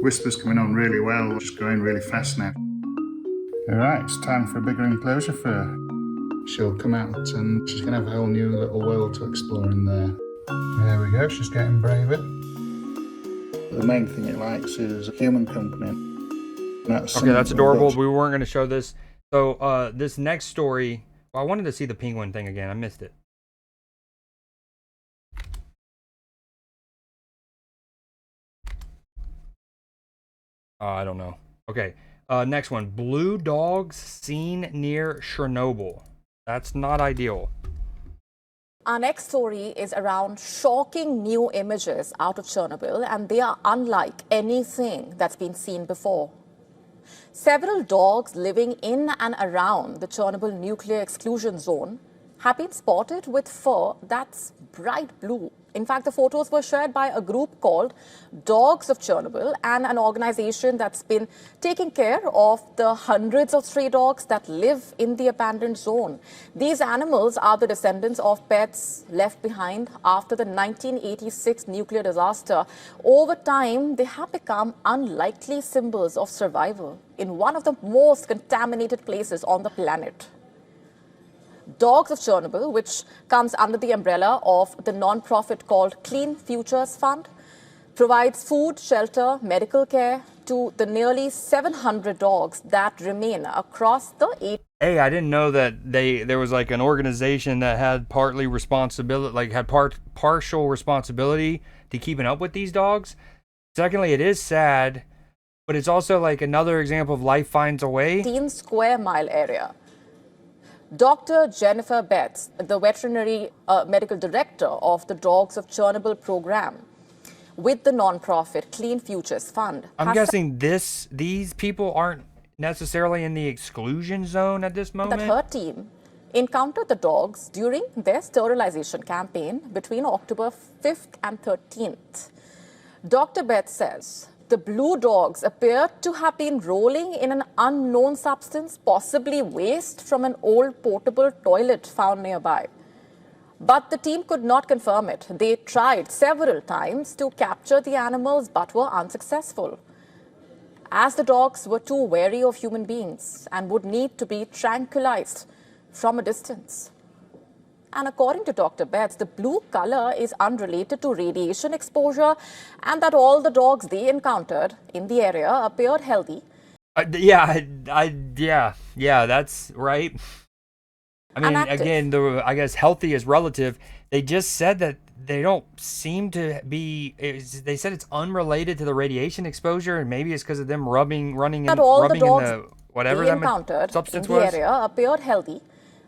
Whisper's coming on really well, just going really fast now. Alright, it's time for a bigger enclosure for her. She'll come out and she's going to have a whole new little world to explore in there. There we go, she's getting braver. The main thing it likes is human company. Okay, that's adorable. We weren't going to show this. So this next story, well, I wanted to see the penguin thing again. I missed it. I don't know. Okay, next one. Blue dogs seen near Chernobyl. That's not ideal. Our next story is around shocking new images out of Chernobyl, and they are unlike anything that's been seen before. Several dogs living in and around the Chernobyl nuclear exclusion zone have been spotted with fur that's bright blue. In fact, the photos were shared by a group called Dogs of Chernobyl and an organization that's been taking care of the hundreds of stray dogs that live in the abandoned zone. These animals are the descendants of pets left behind after the 1986 nuclear disaster. Over time, they have become unlikely symbols of survival in one of the most contaminated places on the planet. Dogs of Chernobyl, which comes under the umbrella of the non-profit called Clean Futures Fund, provides food, shelter, medical care to the nearly 700 dogs that remain across the 8. Hey, I didn't know that there was like an organization that had partly responsibility, like had partial responsibility to keeping up with these dogs. Secondly, it is sad, but it's also like another example of life finds a way. 15 square mile area. Dr. Jennifer Betts, the veterinary medical director of the Dogs of Chernobyl program with the non-profit Clean Futures Fund. I'm guessing these people aren't necessarily in the exclusion zone at this moment. That her team encountered the dogs during their sterilization campaign between October 5th and 13th. Dr. Betts says the blue dogs appeared to have been rolling in an unknown substance, possibly waste from an old portable toilet found nearby. But the team could not confirm it. They tried several times to capture the animals but were unsuccessful, as the dogs were too wary of human beings and would need to be tranquilized from a distance. And according to Dr. Betts, the blue color is unrelated to radiation exposure and that all the dogs they encountered in the area appeared healthy. Yeah, that's right. I mean, Inactive. again, I guess healthy is relative. They just said that they don't seem to be. They said it's unrelated to the radiation exposure, and maybe it's because of them running That all the in dogs the whatever they that encountered substance in the was. area appeared healthy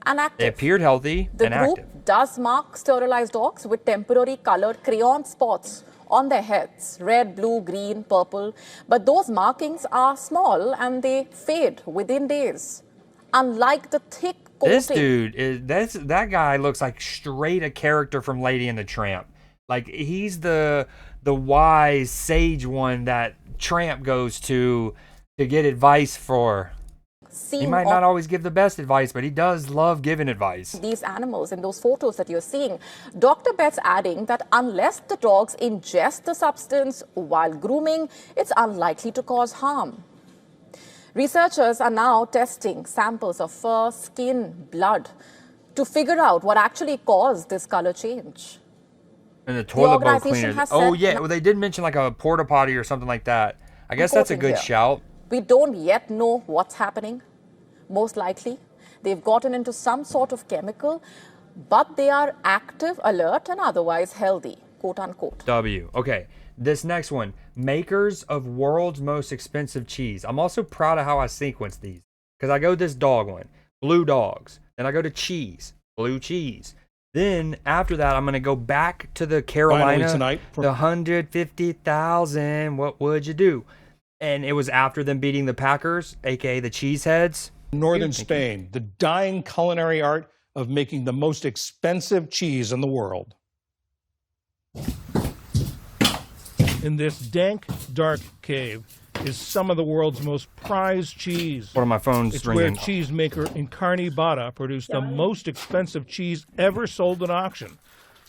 and active. They appeared healthy The and group active. does mark sterilized dogs with temporary colored crayon spots on their heads, red, blue, green, purple. But those markings are small and they fade within days. Unlike the thick coating. This dude that guy looks like straight a character from Lady and the Tramp. Like he's the wise sage one that Tramp goes to get advice for. seen He might not always give the best advice, but he does love giving advice. these animals in those photos that you're seeing. Dr. Betts adding that unless the dogs ingest the substance while grooming, it's unlikely to cause harm. Researchers are now testing samples of fur, skin, blood to figure out what actually caused this color change. And the toilet bowl organization cleaners. has Oh said yeah, well they did mention like a porta potty or something like that. I guess that's a good Important here. shout. We don't yet know what's happening. Most likely, they've gotten into some sort of chemical, but they are active, alert, and otherwise healthy, quote unquote. W. Okay, this next one. Makers of world's most expensive cheese. I'm also proud of how I sequenced these. Because I go this dog one, blue dogs. Then I go to cheese, blue cheese. Then after that, I'm going to go back to the Carolina, tonight the 150,000. What would you do? And it was after them beating the Packers, aka the Cheeseheads. Northern Spain, the dying culinary art of making the most expensive cheese in the world. In this dank, dark cave is some of the world's most prized cheese. One of my phones It's ringing. where cheesemaker Incarni Bada produced the most expensive cheese ever sold at auction.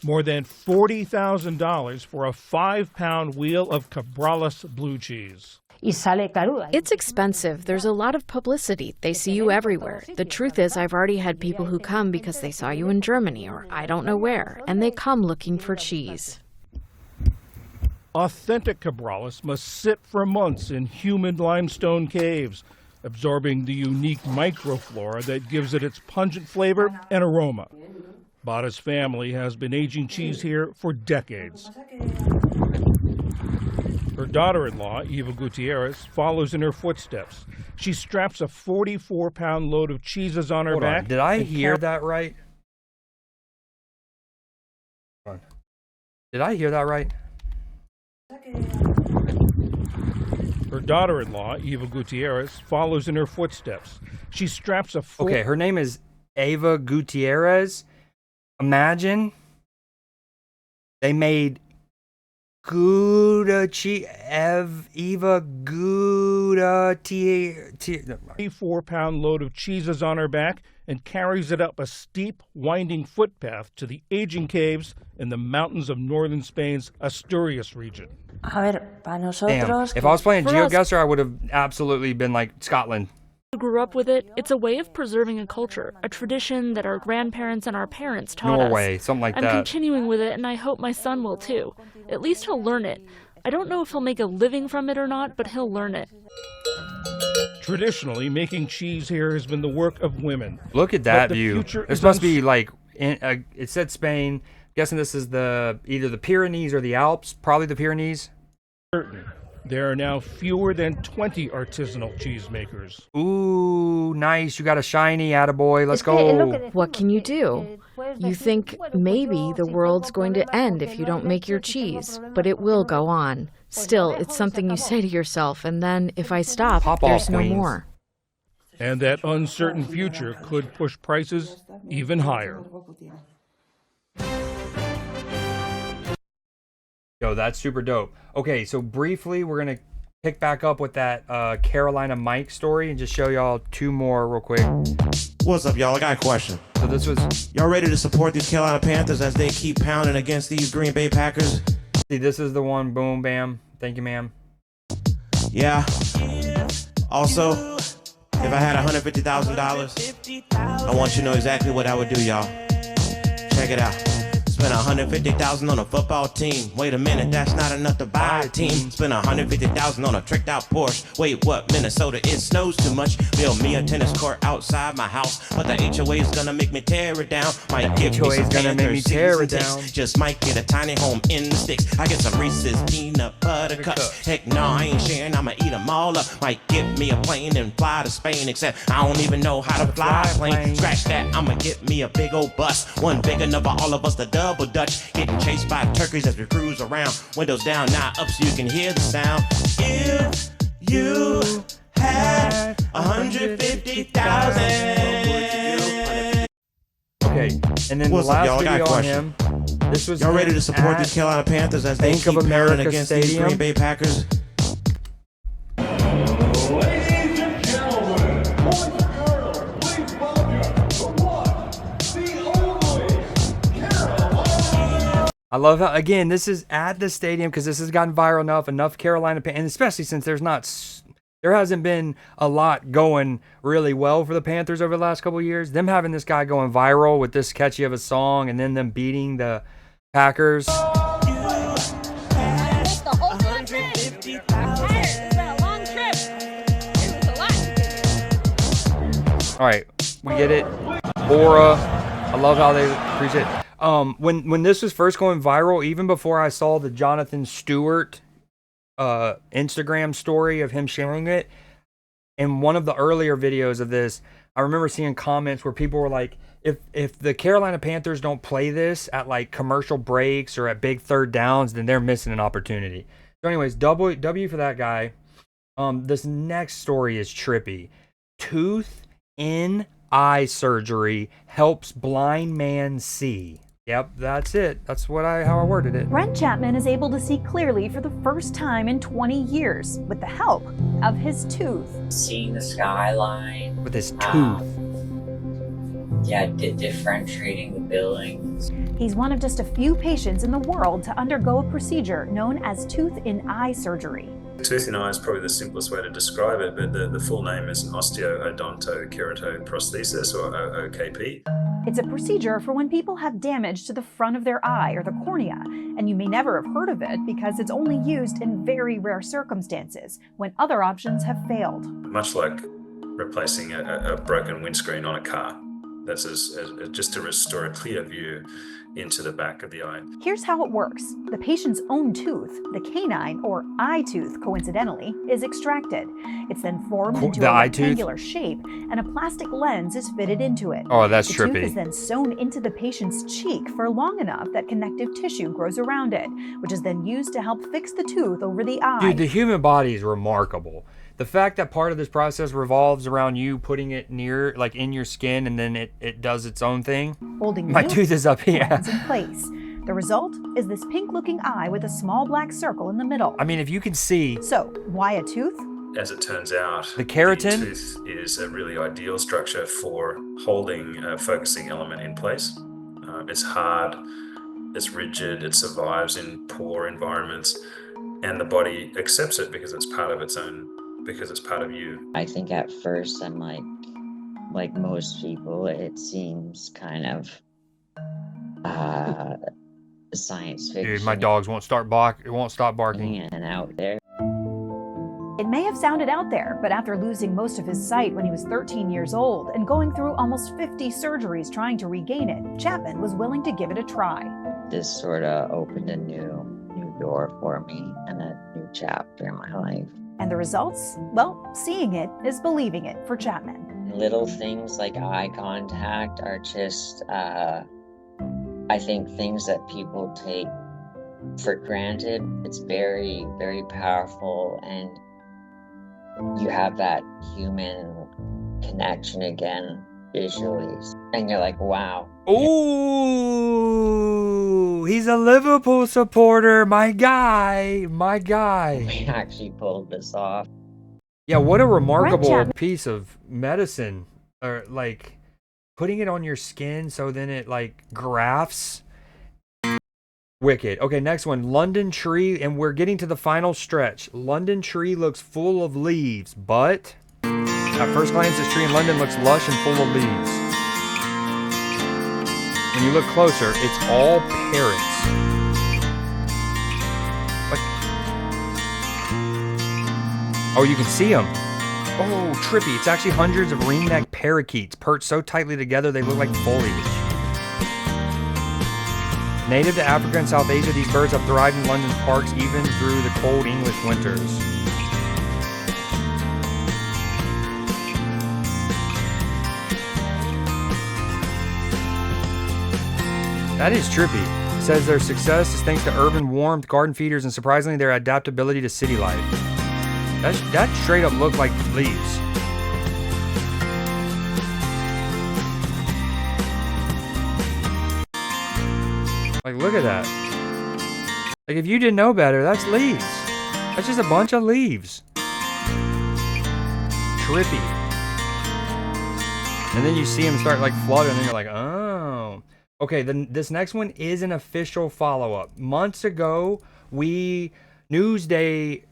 More than $40,000 for a 5-pound wheel of Cabrales blue cheese. It's expensive. There's a lot of publicity. They see you everywhere. The truth is, I've already had people who come because they saw you in Germany or I don't know where, and they come looking for cheese. Authentic Cabrales must sit for months in humid limestone caves, absorbing the unique microflora that gives it its pungent flavor and aroma. Bada's family has been aging cheese here for decades. Her daughter-in-law, Eva Gutierrez, follows in her footsteps. She straps a 44-pound load of cheeses on her back. Did I hear that right? Did I hear that right? Her daughter-in-law, Eva Gutierrez, follows in her footsteps. She straps a Okay, her name is Eva Gutierrez. Imagine they made Gouda cheese, Eva Gouda 44-pound load of cheeses on her back and carries it up a steep, winding footpath to the aging caves in the mountains of northern Spain's Asturias region. Damn, if I was playing GeoGuessr, I would have absolutely been like Scotland. Grew up with it. It's a way of preserving a culture, a tradition that our grandparents and our parents taught Norway, us. something like I'm that. continuing with it, and I hope my son will too. At least he'll learn it. I don't know if he'll make a living from it or not, but he'll learn it. Traditionally, making cheese here has been the work of women. Look at that But the view. future This is must be like, it said Spain. Guessing this is either the Pyrenees or the Alps. Probably the Pyrenees. uncertain. There are now fewer than 20 artisanal cheesemakers. Ooh, nice. You got a shiny attaboy. Let's go. What can you do? You think maybe the world's going to end if you don't make your cheese, but it will go on. Still, it's something you say to yourself, and then if I stop, there's no more. And that uncertain future could push prices even higher. Yo, that's super dope. Okay, so briefly, we're going to pick back up with that Carolina Mike story and just show y'all two more real quick. What's up, y'all? I got a question. So this was... Y'all ready to support these Carolina Panthers as they keep pounding against these Green Bay Packers? See, this is the one. Boom, bam. Thank you, ma'am. Yeah. Also, if I had $150,000, I want you to know exactly what I would do, y'all. Check it out. Spend $150,000 on a football team. Wait a minute, that's not enough to buy a team. Spend $150,000 on a tricked out Porsche. Wait, what? Minnesota, it snows too much. Build me a tennis court outside my house, but the HOA's gonna make me tear it down. Might give me some Panthers season tickets. Just might get a tiny home in the sticks. I get some Reese's peanut butter cups. Heck no, I ain't sharing. I'ma eat them all up. Might give me a plane and fly to Spain. Except I don't even know how to fly a plane. Scratch that, I'ma get me a big old bus. One big enough for all of us to double Dutch, getting chased by turkeys as we cruise around. Windows down, now up so you can hear the sound. If you had $150,000. Okay, and then What's the up, last y'all? I got a video on question. him. This was Y'all ready him to support at these Carolina Panthers as they Bank keep of America pounding against these Stadium. Green Bay Packers? Ladies and gentlemen, I love how, again, this is at the stadium because this has gotten viral enough Carolina, and especially since there hasn't been a lot going really well for the Panthers over the last couple of years. Them having this guy going viral with this catchy of a song and then them beting the Packers. All right, we get it. Aura, I love how they appreciate it. When this was first going viral, even before I saw the Jonathan Stewart Instagram story of him sharing it, in one of the earlier videos of this, I remember seeing comments where people were like, if the Carolina Panthers don't play this at like commercial breaks or at big third downs, then they're missing an opportunity. So anyways, W for that guy. This next story is trippy. Tooth in eye surgery helps blind man see. Yep, that's it. That's how I worded it. Brent Chapman is able to see clearly for the first time in 20 years with the help of his tooth. Seeing the skyline. With his tooth. Differentiating the buildings. He's one of just a few patients in the world to undergo a procedure known as tooth in eye surgery. Tooth in eye is probably the simplest way to describe it, but the full name is an osteoodontokeratoprosthesis, or OKP. It's a procedure for when people have damage to the front of their eye or the cornea, and you may never have heard of it because it's only used in very rare circumstances when other options have failed. Much like replacing a broken windscreen on a car. That's just to restore a clear view into the back of the eye. Here's how it works. The patient's own tooth, the canine or eye tooth coincidentally, is extracted. It's then formed into a rectangular shape and a plastic lens is fitted into it. Oh, that's trippy. The tooth is then sewn into the patient's cheek for long enough that connective tissue grows around it, which is then used to help fix the tooth over the eye. Dude, the human body is remarkable. The fact that part of this process revolves around you putting it near, like in your skin, and then it does its own thing. Holding my tooth is up here. In place. The result is this pink-looking eye with a small black circle in the middle. I mean, if you can see. So, why a tooth? As it turns out, the keratin the tooth is a really ideal structure for holding a focusing element in place. It's hard, it's rigid, it survives in poor environments, and the body accepts it because it's part of its own. Because it's part of you. I think at first I'm like most people, it seems kind of science fiction. Dude, my dogs won't stop barking. And out there. It may have sounded out there, but after losing most of his sight when he was 13 years old and going through almost 50 surgeries trying to regain it, Chapman was willing to give it a try. This sort of opened a new door for me and a new chapter in my life. And the results? Well, seeing it is believing it for Chapman. Little things like eye contact are just, I think, things that people take for granted. It's very, very powerful, and you have that human connection again visually. And you're like, wow. Ooh, he's a Liverpool supporter. My guy. We actually pulled this off. Yeah, what a remarkable piece of medicine. Or like putting it on your skin so then it like grafts. Wicked. Okay, next one. London tree, and we're getting to the final stretch. London tree looks full of leaves, but at first glance, this tree in London looks lush and full of leaves. When you look closer, it's all parrots. Like, oh, you can see them. Oh, trippy. It's actually hundreds of ring-necked parakeets perched so tightly together they look like foliage. Native to Africa and South Asia, these birds have thrived in London's parks even through the cold English winters. That is trippy. It says their success is thanks to urban warmth, garden feeders, and surprisingly their adaptability to city life. That straight up looked like leaves. Like, look at that. Like, if you didn't know better, that's leaves. That's just a bunch of leaves. Trippy. And then you see them start like fluttering, and then you're like, oh. Okay, then this next one is an official follow-up. Months ago, Newsday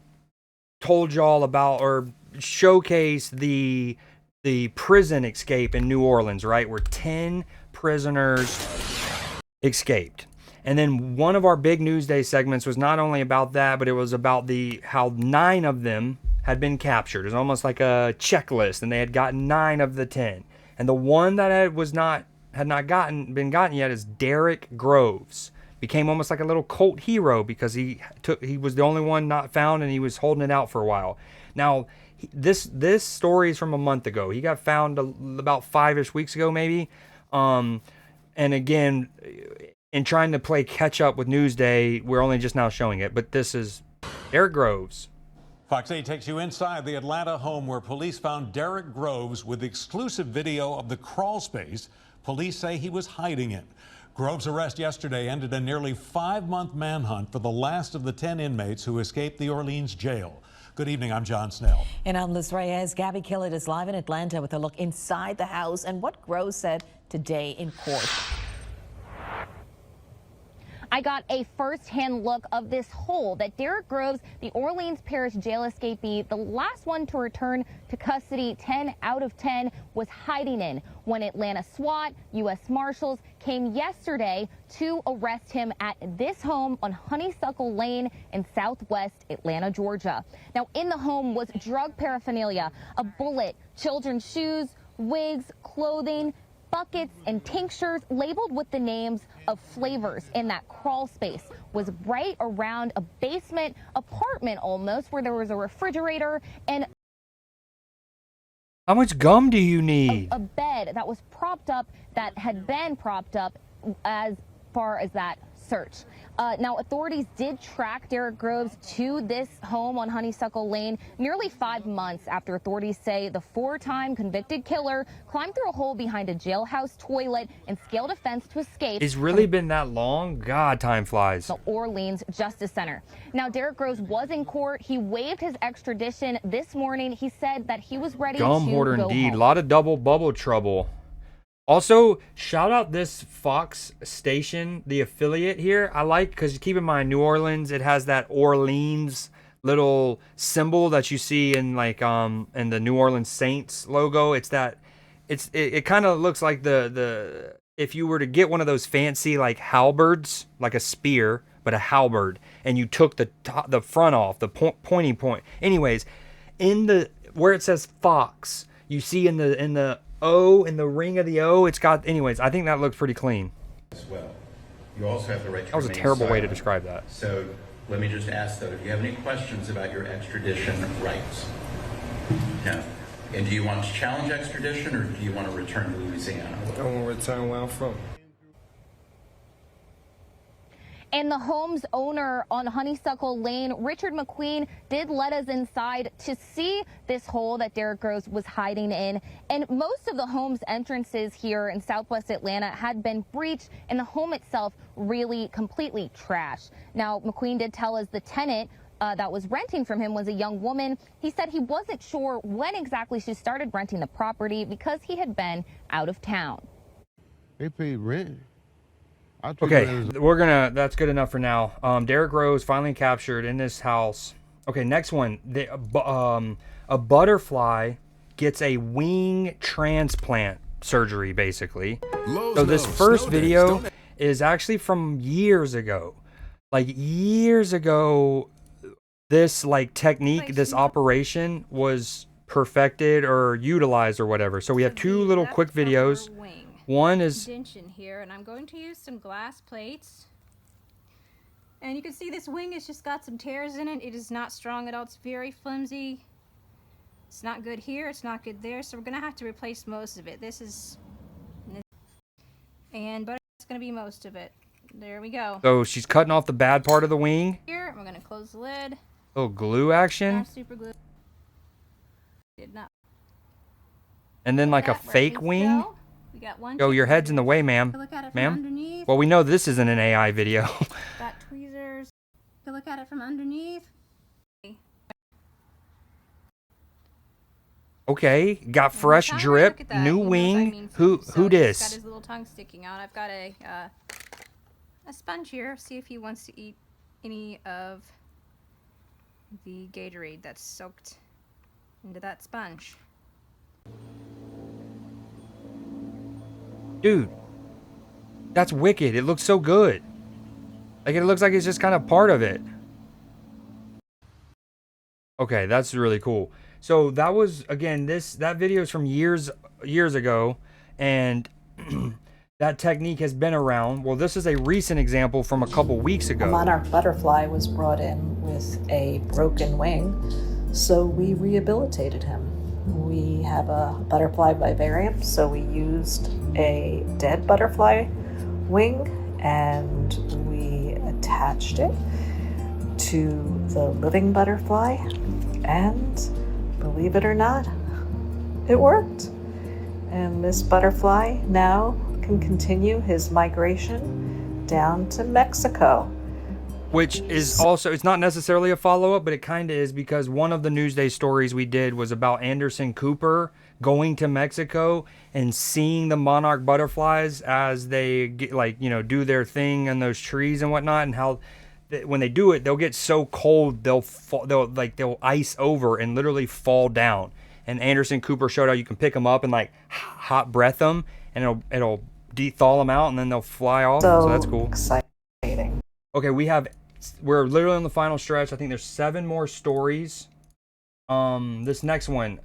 told y'all about or showcased the prison escape in New Orleans, right? Where 10 prisoners escaped. And then one of our big Newsday segments was not only about that, but it was about how 9 of them had been captured. It was almost like a checklist, and they had gotten 9 of the 10. And the one that had not been gotten yet is Derek Groves. Became almost like a little cult hero because he was the only one not found, and he was holding it out for a while. Now, this story is from a month ago. He got found about 5-ish weeks ago, maybe. And again, in trying to play catch up with Newsday, we're only just now showing it. But this is Derek Groves. Fox 8 takes you inside the Atlanta home where police found Derek Groves with exclusive video of the crawl space police say he was hiding in. Groves' arrest yesterday ended a nearly 5-month manhunt for the last of the 10 inmates who escaped the Orleans jail. Good evening, I'm John Snell. And I'm Liz Reyes. Gabby Killett is live in Atlanta with a look inside the house and what Groves said today in court. I got a first-hand look of this hole that Derek Groves, the Orleans Parish jail escapee, the last one to return to custody 10 out of 10, was hiding in when Atlanta SWAT, U.S. Marshals came yesterday to arrest him at this home on Honeysuckle Lane in southwest Atlanta, Georgia. Now, in the home was drug paraphernalia, a bullet, children's shoes, wigs, clothing, buckets and tinctures labeled with the names of flavors. In that crawl space was right around a basement apartment almost, where there was a refrigerator and how much gum do you need? A bed that was propped up, that had been propped up as far as that search. Now, authorities did track Derek Groves to this home on Honeysuckle Lane nearly 5 months after authorities say the 4-time convicted killer climbed through a hole behind a jailhouse toilet and scaled a fence to escape. It's really been that long? God, time flies. The Orleans Justice Center. Now, Derek Groves was in court. He waived his extradition this morning. He said that he was ready to Gum hoarder go indeed. home. A lot of double bubble trouble. Also, shout out this Fox station, the affiliate here. I like, because keep in mind, New Orleans, it has that Orleans little symbol that you see in like in the New Orleans Saints logo. It's that it kind of looks like the if you were to get one of those fancy like halberds, like a spear, but a halberd, and you took the front off, the pointy point. Anyways, in the where it says Fox, you see in the O, in the ring of the O, it's got, anyways, I think that looks pretty clean. As well. You also have the right to That was a remain terrible way to silent. describe that. So let me just ask, though, if you have any questions about your extradition rights? No. And do you want to challenge extradition, or do you want to return to Louisiana? I want to return where I'm from. And the home's owner on Honeysuckle Lane, Richard McQueen, did let us inside to see this hole that Derek Groves was hiding in. And most of the home's entrances here in southwest Atlanta had been breached, and the home itself really completely trashed. Now, McQueen did tell us the tenant that was renting from him was a young woman. He said he wasn't sure when exactly she started renting the property because he had been out of town. They paid rent. Okay, that's good enough for now. Derek Groves finally captured in this house. Okay, next one. A butterfly gets a wing transplant surgery, basically. So this first video is actually from years ago. Like years ago, this like technique, this operation was perfected or utilized or whatever. So we have 2 little quick videos. One is in here, and I'm going to use some glass plates. And you can see this wing has just got some tears in it. It is not strong at all. It's very flimsy. It's not good here. It's not good there. So we're going to have to replace most of it. But it's going to be most of it. There we go. So she's cutting off the bad part of the wing. Here, we're going to close the lid. Little glue action. Not super glue. Did not. And then like a fake wing. We got one. Yo, your head's in the way, ma'am. Look at it from Ma'am? underneath. Well, we know this isn't an AI video. Got tweezers. Look at it from underneath. Okay, got fresh drip, new wing. Who He's dis? got his little tongue sticking out. I've got a sponge here. See if he wants to eat any of the Gatorade that's soaked into that sponge. Dude, that's wicked. It looks so good. Like, it looks like it's just kind of part of it. Okay, that's really cool. So that was, again, that video is from years ago, and that technique has been around. Well, this is a recent example from a couple weeks ago. A monarch butterfly was brought in with a broken wing, so we rehabilitated him. We have a butterfly vivarium, so we used a dead butterfly wing and we attached it to the living butterfly, and believe it or not, it worked. And this butterfly now can continue his migration down to Mexico. Which is also, it's not necessarily a follow-up, but it kind of is, because one of the Newsday stories we did was about Anderson Cooper going to Mexico and seeing the monarch butterflies as they get, like, you know, do their thing in those trees and whatnot, and how when they do it, they'll get so cold they'll ice over and literally fall down. And Anderson Cooper showed how you can pick them up and like hot breath them, and it'll thaw them out, and then they'll fly off. So that's cool. Exciting. Okay, we're literally on the final stretch. I think there's 7 more stories. This next one,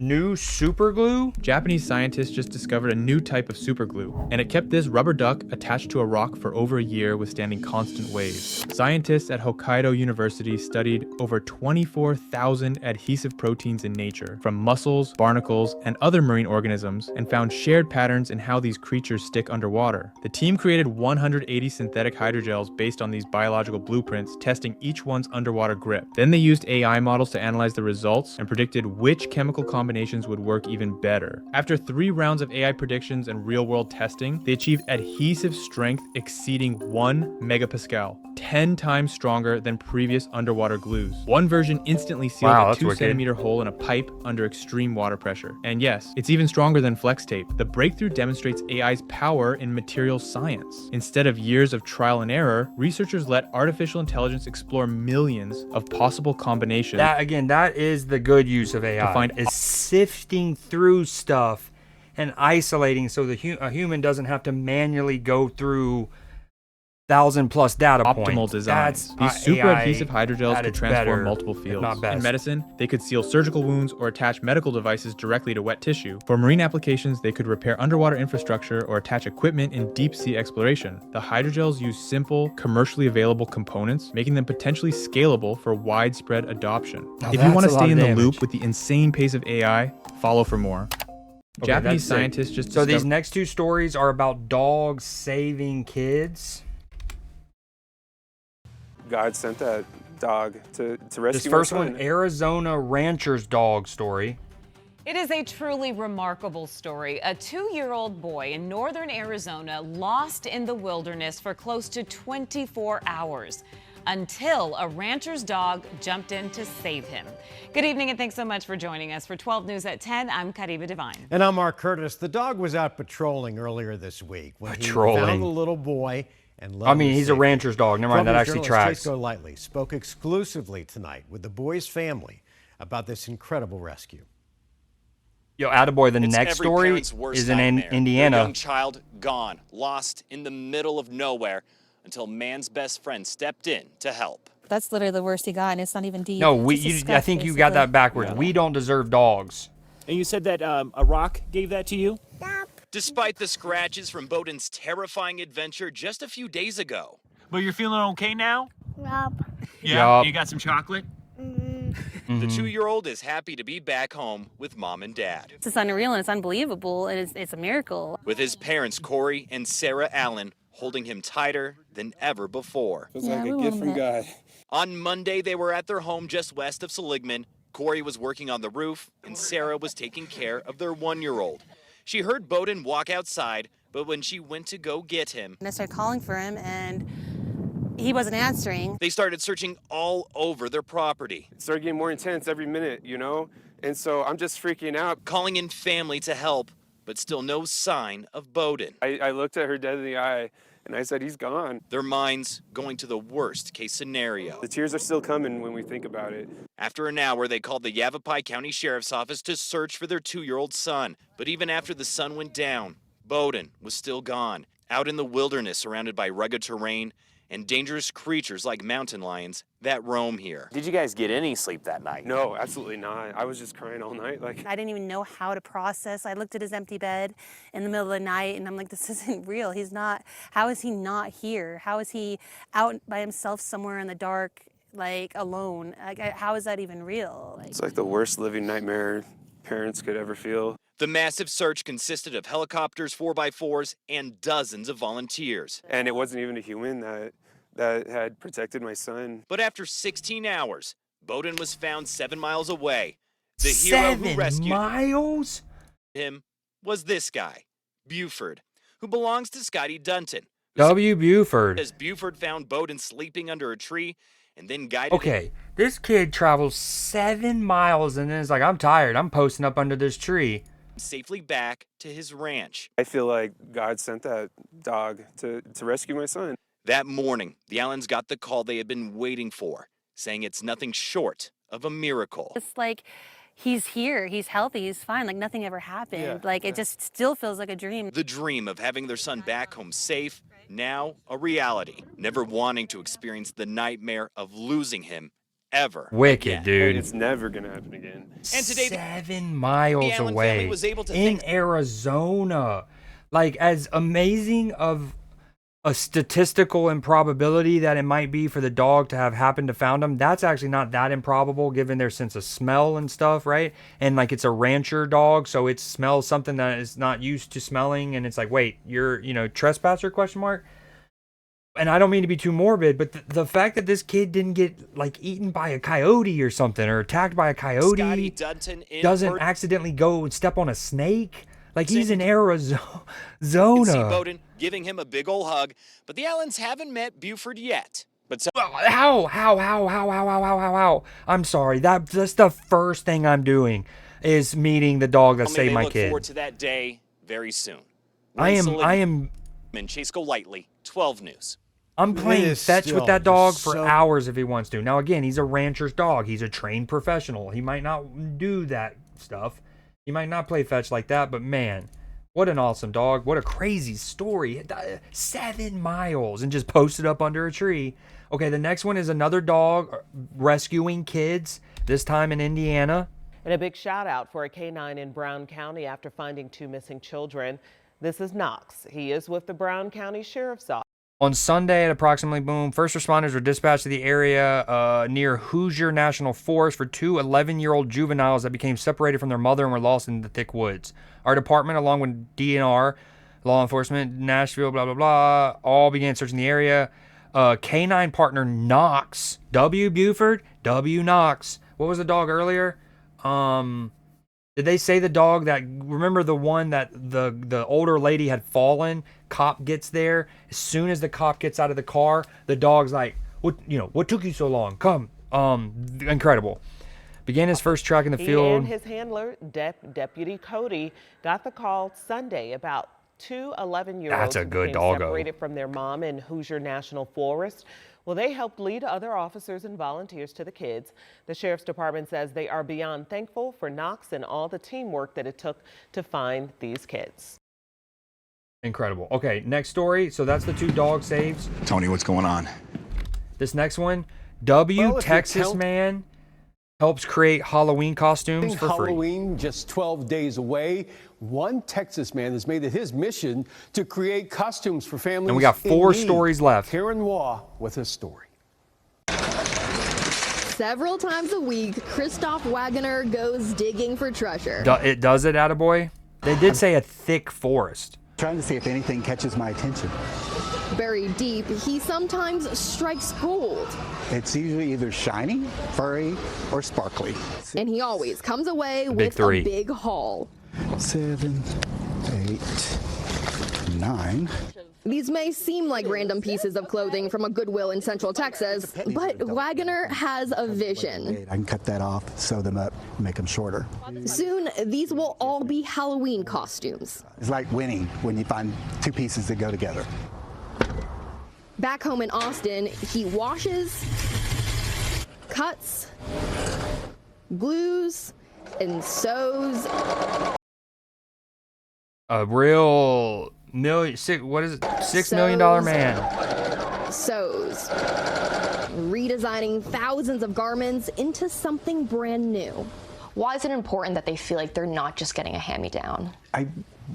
new super glue. Japanese scientists just discovered a new type of super glue, and it kept this rubber duck attached to a rock for over a year, withstanding constant waves. Scientists at Hokkaido University studied over 24,000 adhesive proteins in nature, from mussels, barnacles, and other marine organisms, and found shared patterns in how these creatures stick underwater. The team created 180 synthetic hydrogels based on these biological blueprints, testing each one's underwater grip. Then they used AI models to analyze the results and predicted which chemical combinations would work even better. After 3 rounds of AI predictions and real-world testing, they achieved adhesive strength exceeding 1 megapascal, 10 times stronger than previous underwater glues. One version instantly sealed a 2-centimeter hole in a pipe under extreme water pressure. And yes, it's even stronger than flex tape. The breakthrough demonstrates AI's power in materials science. Instead of years of trial and error, researchers let artificial intelligence explore millions of possible combinations. That is the good use of AI. To find sifting through stuff and isolating, so a human doesn't have to manually go through 1,000+ data points. Optimal designs. These super adhesive hydrogels could transform multiple fields. In medicine, they could seal surgical wounds or attach medical devices directly to wet tissue. For marine applications, they could repair underwater infrastructure or attach equipment in deep-sea exploration. The hydrogels use simple, commercially available components, making them potentially scalable for widespread adoption. If you want to stay in the loop with the insane pace of AI, follow for more. Okay, Japanese scientists just So these next 2 stories are about dogs saving kids. God sent that dog to rescue this first one, Arizona rancher's dog story. It is a truly remarkable story. A 2-year-old boy in northern Arizona lost in the wilderness for close to 24 hours until a rancher's dog jumped in to save him. Good evening and thanks so much for joining us. For 12 News at 10, I'm Kariba Devine. And I'm Mark Curtis. The dog was out patrolling earlier this week when he found the little boy. And he's a rancher's dog. Never mind, that actually tracks. Chase Golightly spoke exclusively tonight with the boy's family about this incredible rescue. Yo, attaboy, the next story is in Indiana. Their young child gone, lost in the middle of nowhere until man's best friend stepped in to help. That's literally the worst he got, and it's not even deep. No, I think you got that backwards. We don't deserve dogs. And you said that a rock gave that to you? Despite the scratches from Bowden's terrifying adventure just a few days ago. But you're feeling okay now? Yup. Yeah? Yup. You got some chocolate? The 2-year-old is happy to be back home with mom and dad. It's unreal and it's unbelievable. It's a miracle. With his parents, Corey and Sarah Allen, holding him tighter than ever before. Feels like a gift from God. On Monday, they were at their home just west of Seligman. Corey was working on the roof, and Sarah was taking care of their 1-year-old. She heard Bowden walk outside, but when she went to go get him, And I started calling for him, and he wasn't answering. they started searching all over their property. It started getting more intense every minute, And so I'm just freaking out. Calling in family to help, but still no sign of Bowden. I looked at her dead in the eye and I said, he's gone. Their minds going to the worst case scenario. The tears are still coming when we think about it. After an hour, they called the Yavapai County Sheriff's Office to search for their 2-year-old son. But even after the sun went down, Bowden was still gone, out in the wilderness surrounded by rugged terrain and dangerous creatures like mountain lions that roam here. Did you guys get any sleep that night? No, absolutely not. I was just crying all night. I didn't even know how to process. I looked at his empty bed in the middle of the night and I'm like, this isn't real. He's not, how is he not here? How is he out by himself somewhere in the dark, like alone? Like, how is that even real? It's like the worst living nightmare parents could ever feel. The massive search consisted of helicopters, 4x4s, and dozens of volunteers. And it wasn't even a human that had protected my son. But after 16 hours, Bowden was found 7 miles away. The hero who rescued him was this guy, Buford, who belongs to Scotty Dunton. W. Buford. As Buford found Bowden sleeping under a tree and then guided Okay, this kid travels 7 miles and then is like, I'm tired. I'm posting up under this tree. Safely back to his ranch. I feel like God sent that dog to rescue my son. That morning, the Allens got the call they had been waiting for, saying it's nothing short of a miracle. It's like, he's here, he's healthy, he's fine, like nothing ever happened. It just still feels like a dream. The dream of having their son back home safe, now a reality. Never wanting to experience the nightmare of losing him ever. Wicked, again. dude. It's never gonna happen again. And today, 7 miles the Allen away family was able to in Arizona. Like, as amazing of a statistical improbability that it might be for the dog to have happened to found him, that's actually not that improbable given their sense of smell and stuff, right? And like, it's a rancher dog, so it smells something that is not used to smelling, and it's like, wait, you're, trespasser, question mark? And I don't mean to be too morbid, but the fact that this kid didn't get like eaten by a coyote or something, or attacked by a coyote, doesn't accidentally go and step on a snake, like he's in Arizona. You can see Bowden giving him a big old hug, but the Allens haven't met Buford yet. But How? I'm sorry. That's the first thing I'm doing is meeting the dog that saved my look kid. forward to that day very soon. I am. In Chase Golightly, 12 News. I'm playing fetch with that dog for hours if he wants to. Now, again, he's a rancher's dog. He's a trained professional. He might not do that stuff. He might not play fetch like that, but man, what an awesome dog. What a crazy story. 7 miles and just posted up under a tree. Okay, the next one is another dog rescuing kids, this time in Indiana. And a big shout out for a canine in Brown County after finding 2 missing children. This is Knox. He is with the Brown County Sheriff's Office. On Sunday at approximately first responders were dispatched to the area near Hoosier National Forest for 2 11-year-old juveniles that became separated from their mother and were lost in the thick woods. Our department, along with DNR, law enforcement, Nashville, blah, blah, blah, all began searching the area. Canine partner Knox, W. Buford, W. Knox. What was the dog earlier? Did they say the dog that, remember the one that the older lady had fallen? Cop gets there. As soon as the cop gets out of the car, the dog's like, what took you so long? Come. Incredible. Began his first track in the field. He and his handler, Deputy Cody, got the call Sunday about 2 11-year-olds That's a good became doggo. separated from their mom in Hoosier National Forest. Well, they helped lead other officers and volunteers to the kids. The Sheriff's Department says they are beyond thankful for Knox and all the teamwork that it took to find these kids. Incredible. Okay, next story. So that's the 2 dog saves. Tony, what's going on? This next one, Texas man helps create Halloween costumes for free. Halloween just 12 days away. One Texas man has made it his mission to create costumes for families. And we got 4 in need. stories left. Karen Waugh with his story. Several times a week, Christoph Wagoner goes digging for treasure. It does it, attaboy? They did say a thick forest. Trying to see if anything catches my attention. Buried deep, he sometimes strikes gold. It's usually either shiny, furry, or sparkly. And he always comes away big with 3. a big haul. 7, 8, 9. These may seem like random pieces of clothing from a Goodwill in Central Texas, but Wagoner has a vision. I can cut that off, sew them up, make them shorter. Soon, these will all be Halloween costumes. It's like winning when you find two pieces that go together. Back home in Austin, he washes, cuts, glues, and sews. A real $6 million man. Sews. Redesigning thousands of garments into something brand new. Why is it important that they feel like they're not just getting a hand-me-down? I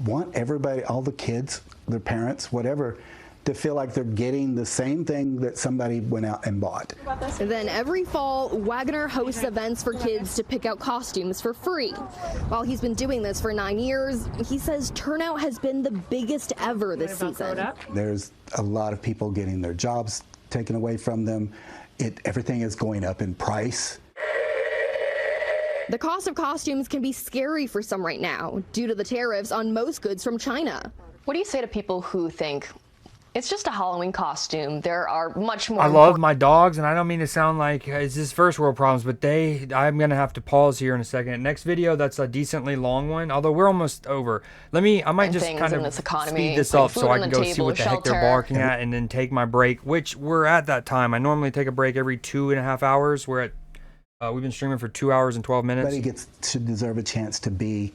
want everybody, all the kids, their parents, whatever, to feel like they're getting the same thing that somebody went out and bought. Then every fall, Wagoner hosts events for kids to pick out costumes for free. While he's been doing this for 9 years, he says turnout has been the biggest ever this season. There's a lot of people getting their jobs taken away from them. Everything is going up in price. The cost of costumes can be scary for some right now due to the tariffs on most goods from China. What do you say to people who think it's just a Halloween costume? There are much more. I love my dogs, and I don't mean to sound like it's just first world problems, but I'm going to have to pause here in a second. Next video, that's a decently long one, although we're almost over. I might just kind of speed this up so I can go see what the heck they're barking at and then take my break, which we're at that time. I normally take a break every 2.5 hours. We've been streaming for 2 hours and 12 minutes. Everybody gets to deserve a chance to be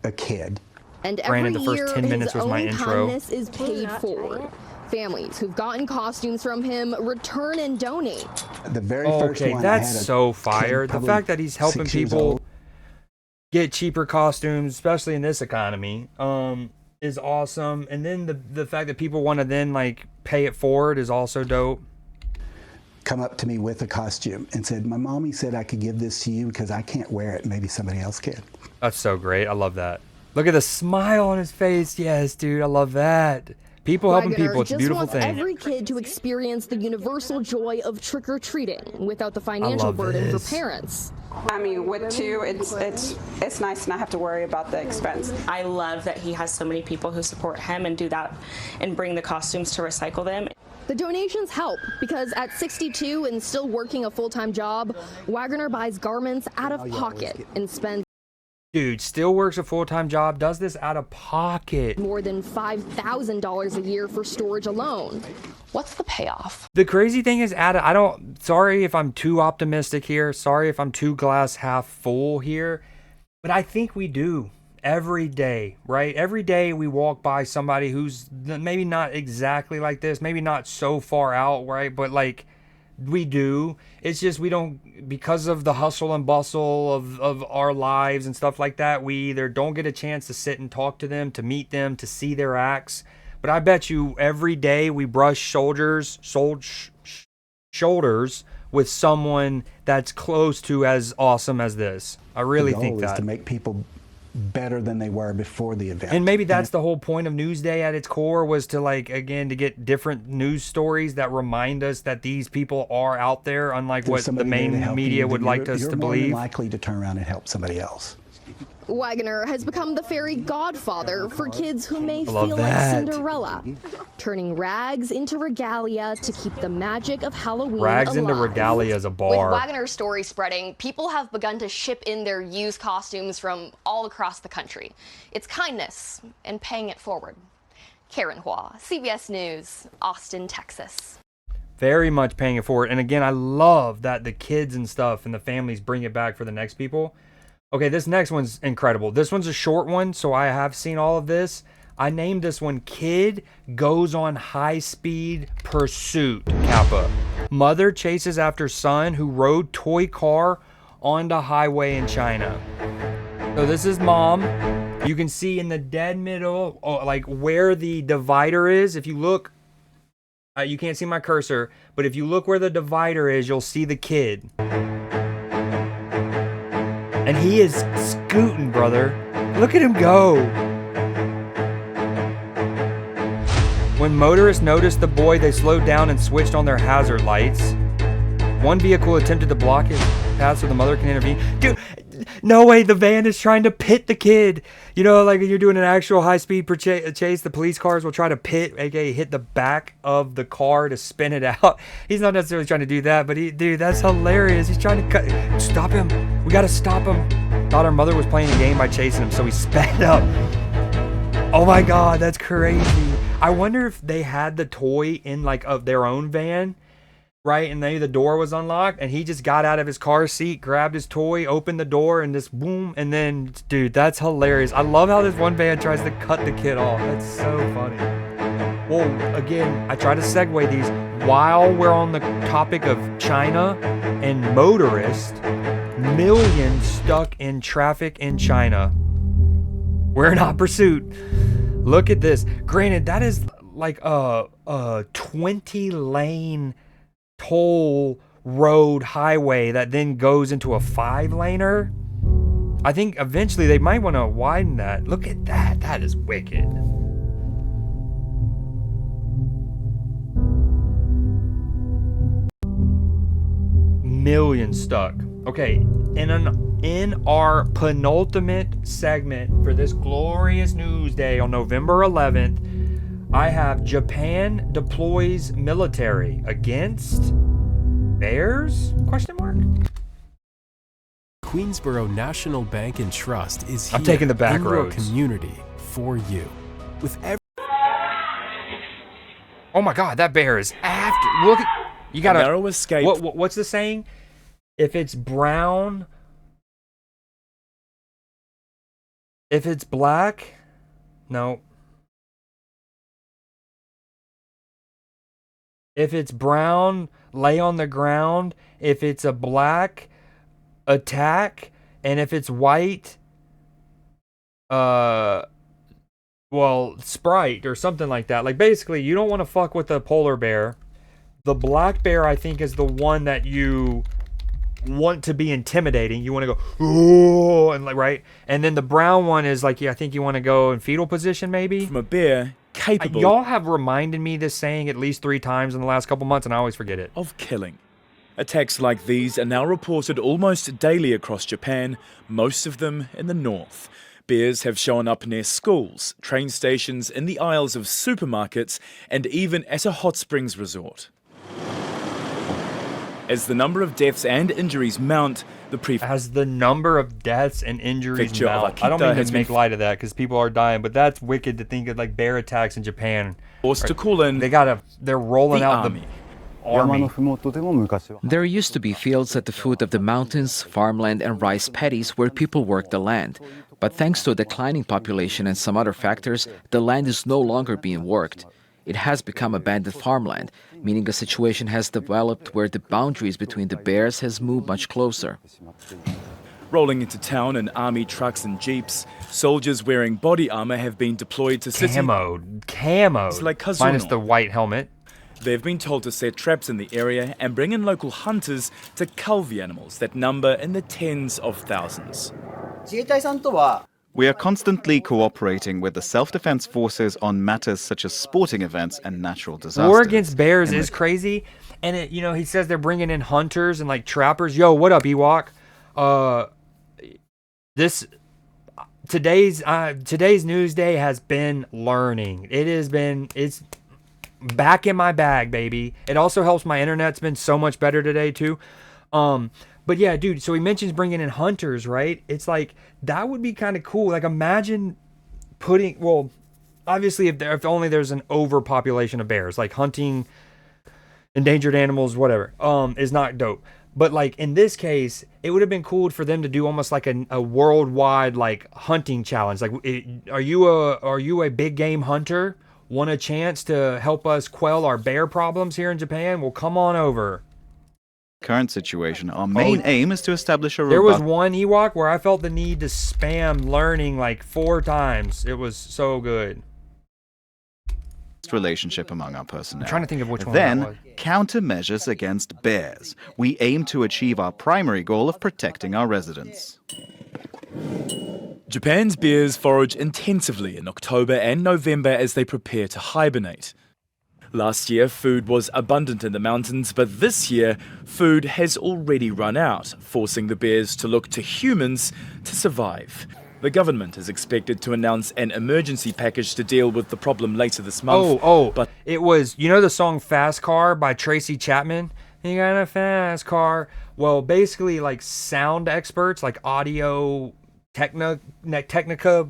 a kid. And every Granted, the first 10 minutes was my intro. Kindness is paid forward. Families who've gotten costumes from him return and donate. The very first one, that's so fire. The fact that he's helping people get cheaper costumes, especially in this economy, is awesome. And then the fact that people want to then like pay it forward is also dope. Come up to me with a costume and said, my mommy said I could give this to you because I can't wear it. Maybe somebody else can. That's so great. I love that. Look at the smile on his face. Yes, dude, I love that. People helping people. It's a beautiful thing. Every kid to experience the universal joy of trick-or-treating without the financial burden for parents. I mean, with two, it's nice to not have to worry about the expense. I love that he has so many people who support him and do that and bring the costumes to recycle them. The donations help because at 62 and still working a full-time job, Wagoner buys garments out of pocket and spends. Dude, still works a full-time job, does this out of pocket. More than $5,000 a year for storage alone. What's the payoff? The crazy thing is, sorry if I'm too optimistic here. Sorry if I'm too glass half full here. But I think we do. Every day, right? Every day we walk by somebody who's maybe not exactly like this, maybe not so far out, right? But like we do. It's just we don't, because of the hustle and bustle of our lives and stuff like that, we either don't get a chance to sit and talk to them, to meet them, to see their acts. But I bet you every day we brush shoulders with someone that's close to as awesome as this. I really think that. The goal is to make people better than they were before the event. And maybe that's the whole point of Newsday at its core, was to like, again, to get different news stories that remind us that these people are out there, unlike what the main media would like us to believe. You're more likely to turn around and help somebody else. Wagoner has become the fairy godfather for kids who may feel like Cinderella, turning rags into regalia to keep the magic of Halloween Rags alive. into regalia is a bar. With Wagoner's story spreading, people have begun to ship in their used costumes from all across the country. It's kindness and paying it forward. Karen Hua, CBS News, Austin, Texas. Very much paying it forward. And again, I love that the kids and stuff and the families bring it back for the next people. Okay, this next one's incredible. This one's a short one, so I have seen all of this. I named this one Kid Goes on High-Speed Pursuit, Kappa. Mother chases after son who rode toy car onto highway in China. So this is mom. You can see in the dead middle, like where the divider is. If you look, you can't see my cursor, but if you look where the divider is, you'll see the kid. And he is scooting, brother. Look at him go. When motorists noticed the boy, they slowed down and switched on their hazard lights. One vehicle attempted to block his path so the mother can intervene. Dude, No way, the van is trying to pit the kid. You know, like you're doing an actual high-speed chase, the police cars will try to pit, aka hit the back of the car to spin it out. He's not necessarily trying to do that, but dude, that's hilarious. He's trying to stop him. We gotta stop him. Thought our mother was playing a game by chasing him, so we sped up. Oh my God, that's crazy. I wonder if they had the toy in like of their own van, right? And maybe the door was unlocked and he just got out of his car seat, grabbed his toy, opened the door, and just boom. And then, dude, that's hilarious. I love how this one van tries to cut the kid off. That's so funny. Well, again, I try to segue these while we're on the topic of China and motorists. Millions stuck in traffic in China. We're in hot pursuit. Look at this. Granted, that is like a 20-lane toll road highway that then goes into a 5-laner. I think eventually they might want to widen that. Look at that. That is wicked. Millions stuck. Okay, in our penultimate segment for this glorious news day on November 11th, I have Japan deploys military against bears? Question mark? Queensborough National Bank and Trust is here I'm taking the back in your roads. community for you. With Oh my God, that bear is after. Look at you. Got a narrow escape. What's the saying? If it's brown, if it's black, no. If it's brown, lay on the ground. If it's a black, attack. And if it's white, well, Sprite or something like that. Like basically, you don't want to fuck with the polar bear. The black bear, I think, is the one that you want to be intimidating. You want to go, ooh, and like, right? And then the brown one is like, I think you want to go in fetal position, maybe. From a bear capable. Y'all have reminded me this saying at least 3 times in the last couple months, and I always forget it. Of killing. Attacks like these are now reported almost daily across Japan, most of them in the north. Bears have shown up near schools, train stations, in the aisles of supermarkets, and even at a hot springs resort. As the number of deaths and injuries mount, as the number of deaths and injuries mount. I don't mean to make light of that because people are dying, but that's wicked to think of like bear attacks in Japan. Forced to call in. They're rolling out the army. There used to be fields at the foot of the mountains, farmland and rice paddies where people worked the land. But thanks to a declining population and some other factors, the land is no longer being worked. It has become abandoned farmland, meaning a situation has developed where the boundaries between the bears has moved much closer. Rolling into town in army trucks and jeeps, soldiers wearing body armor have been deployed to cities. Camo, like Kazuno. Minus the white helmet. They've been told to set traps in the area and bring in local hunters to cull the animals that number in the tens of thousands. We are constantly cooperating with the self-defense forces on matters such as sporting events and natural disasters. War against bears is crazy, and he says they're bringing in hunters and like trappers. Yo, what up, Ewok? Today's news day has been learning. It's back in my bag, baby. It also helps my internet's been so much better today too. But yeah, dude, so he mentions bringing in hunters, right? It's like, that would be kind of cool. Like, imagine obviously if only there's an overpopulation of bears, like hunting endangered animals, whatever, is not dope. But like in this case, it would have been cool for them to do almost like a worldwide like hunting challenge. Like, are you a big game hunter? Want a chance to help us quell our bear problems here in Japan? Well, come on over. Current situation, our main aim is to establish a There was one Ewok where I felt the need to spam learning like 4 times. It was so good. Relationship among our personnel. I'm trying to think of which one that was. Then, countermeasures against bears. We aim to achieve our primary goal of protecting our residents. Japan's bears forage intensively in October and November as they prepare to hibernate. Last year, food was abundant in the mountains, but this year, food has already run out, forcing the bears to look to humans to survive. The government is expected to announce an emergency package to deal with the problem later this month. But it was, you know the song Fast Car by Tracy Chapman? You got a fast car. Well, basically like sound experts, like audio technica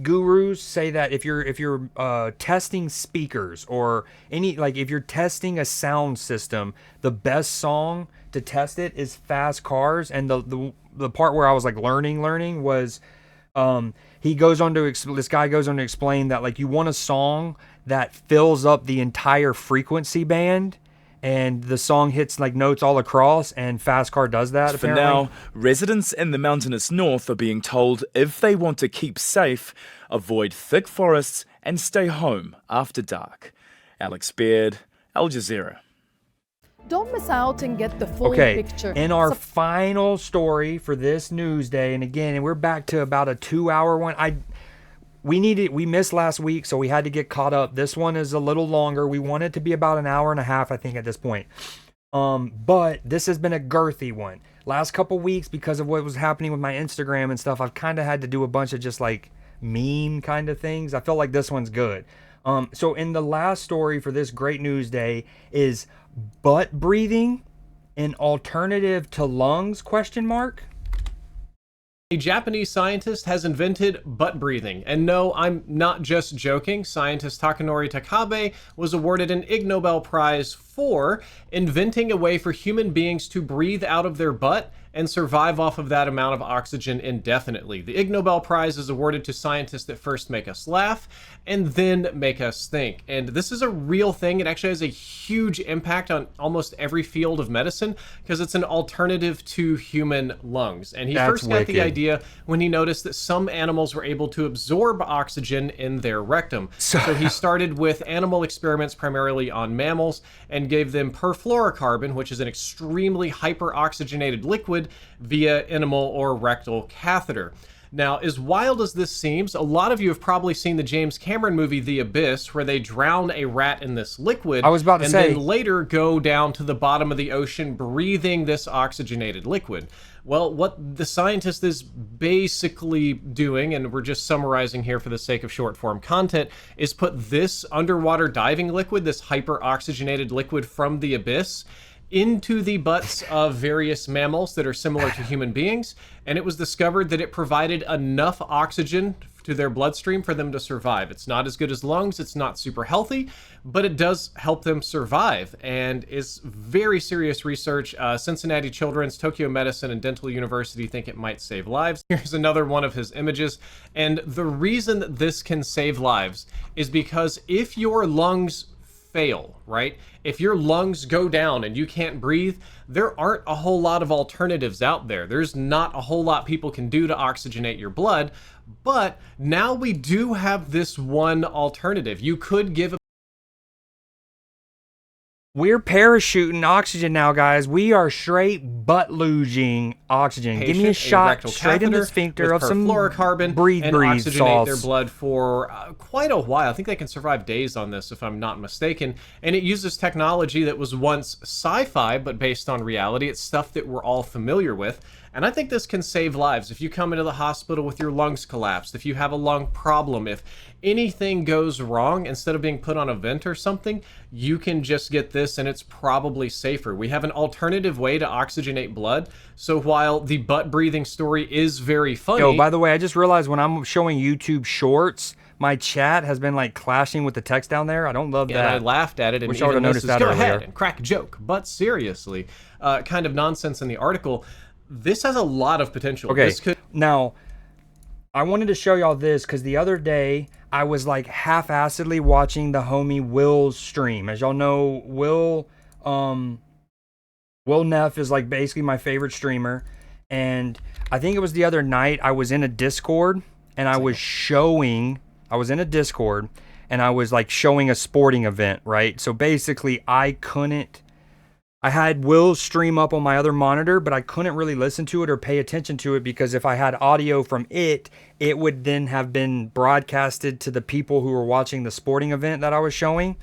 gurus say that if you're testing speakers or if you're testing a sound system, the best song to test it is Fast Cars. And the part where I was like learning was this guy goes on to explain that like you want a song that fills up the entire frequency band and the song hits like notes all across, and Fast Car does that For apparently. now, residents in the mountainous north are being told if they want to keep safe, avoid thick forests and stay home after dark. Alex Beard, Al Jazeera. Don't miss out and get the full picture. In our final story for this news day, and again, we're back to about a 2-hour one. We missed last week, so we had to get caught up. This one is a little longer. We want it to be about an hour and a half, I think, at this point. But this has been a girthy one. Last couple weeks, because of what was happening with my Instagram and stuff, I've kind of had to do a bunch of just like meme kind of things. I feel like this one's good. So in the last story for this great news day is butt breathing an alternative to lungs, ? A Japanese scientist has invented butt breathing. And no, I'm not just joking. Scientist Takanori Takabe was awarded an Ig Nobel Prize for inventing a way for human beings to breathe out of their butt and survive off of that amount of oxygen indefinitely. The Ig Nobel Prize is awarded to scientists that first make us laugh and then make us think. And this is a real thing. It actually has a huge impact on almost every field of medicine because it's an alternative to human lungs. And he first got the idea when he noticed that some animals were able to absorb oxygen in their rectum. So he started with animal experiments primarily on mammals and gave them perfluorocarbon, which is an extremely hyperoxygenated liquid, via enema or rectal catheter. Now, as wild as this seems, a lot of you have probably seen the James Cameron movie The Abyss, where they drown a rat in this liquid. I was about to say. And then later go down to the bottom of the ocean breathing this oxygenated liquid. Well, what the scientist is basically doing, and we're just summarizing here for the sake of short form content, is put this underwater diving liquid, this hyperoxygenated liquid from the abyss, into the butts of various mammals that are similar to human beings, and it was discovered that it provided enough oxygen to their bloodstream for them to survive. It's not as good as lungs, it's not super healthy, but it does help them survive, and is very serious research. Cincinnati Children's, Tokyo Medicine, and Dental University think it might save lives. Here's another one of his images, and the reason that this can save lives is because if your lungs fail, right? If your lungs go down and you can't breathe, there aren't a whole lot of alternatives out there. There's not a whole lot people can do to oxygenate your blood, but now we do have this one alternative. You could give a We're parachuting oxygen now, guys. We are straight butt losing oxygen. Give me a shot straight in the sphincter of some fluorocarbon breathe and oxygenate sauce. their blood for quite a while. I think they can survive days on this, if I'm not mistaken. And it uses technology that was once sci-fi, but based on reality. It's stuff that we're all familiar with. And I think this can save lives. If you come into the hospital with your lungs collapsed, if you have a lung problem, if anything goes wrong, instead of being put on a vent or something, you can just get this and it's probably safer. We have an alternative way to oxygenate blood. So while the butt breathing story is very funny. Yo, by the way, I just realized when I'm showing YouTube shorts, my chat has been like clashing with the text down there. I don't love that. And I laughed at it. And wish I would have noticed that go earlier. ahead and crack a joke. But seriously, kind of nonsense in the article. This has a lot of potential. Okay, This could now, I wanted to show y'all this because the other day I was like half-assedly watching the homie Will's stream. As y'all know, Will Neff is like basically my favorite streamer. And I think it was the other night I was in a Discord and I was in a Discord and I was like showing a sporting event, right? So basically I had Will's stream up on my other monitor, but I couldn't really listen to it or pay attention to it because if I had audio from it would then have been broadcasted to the people who were watching the sporting event that I was showing.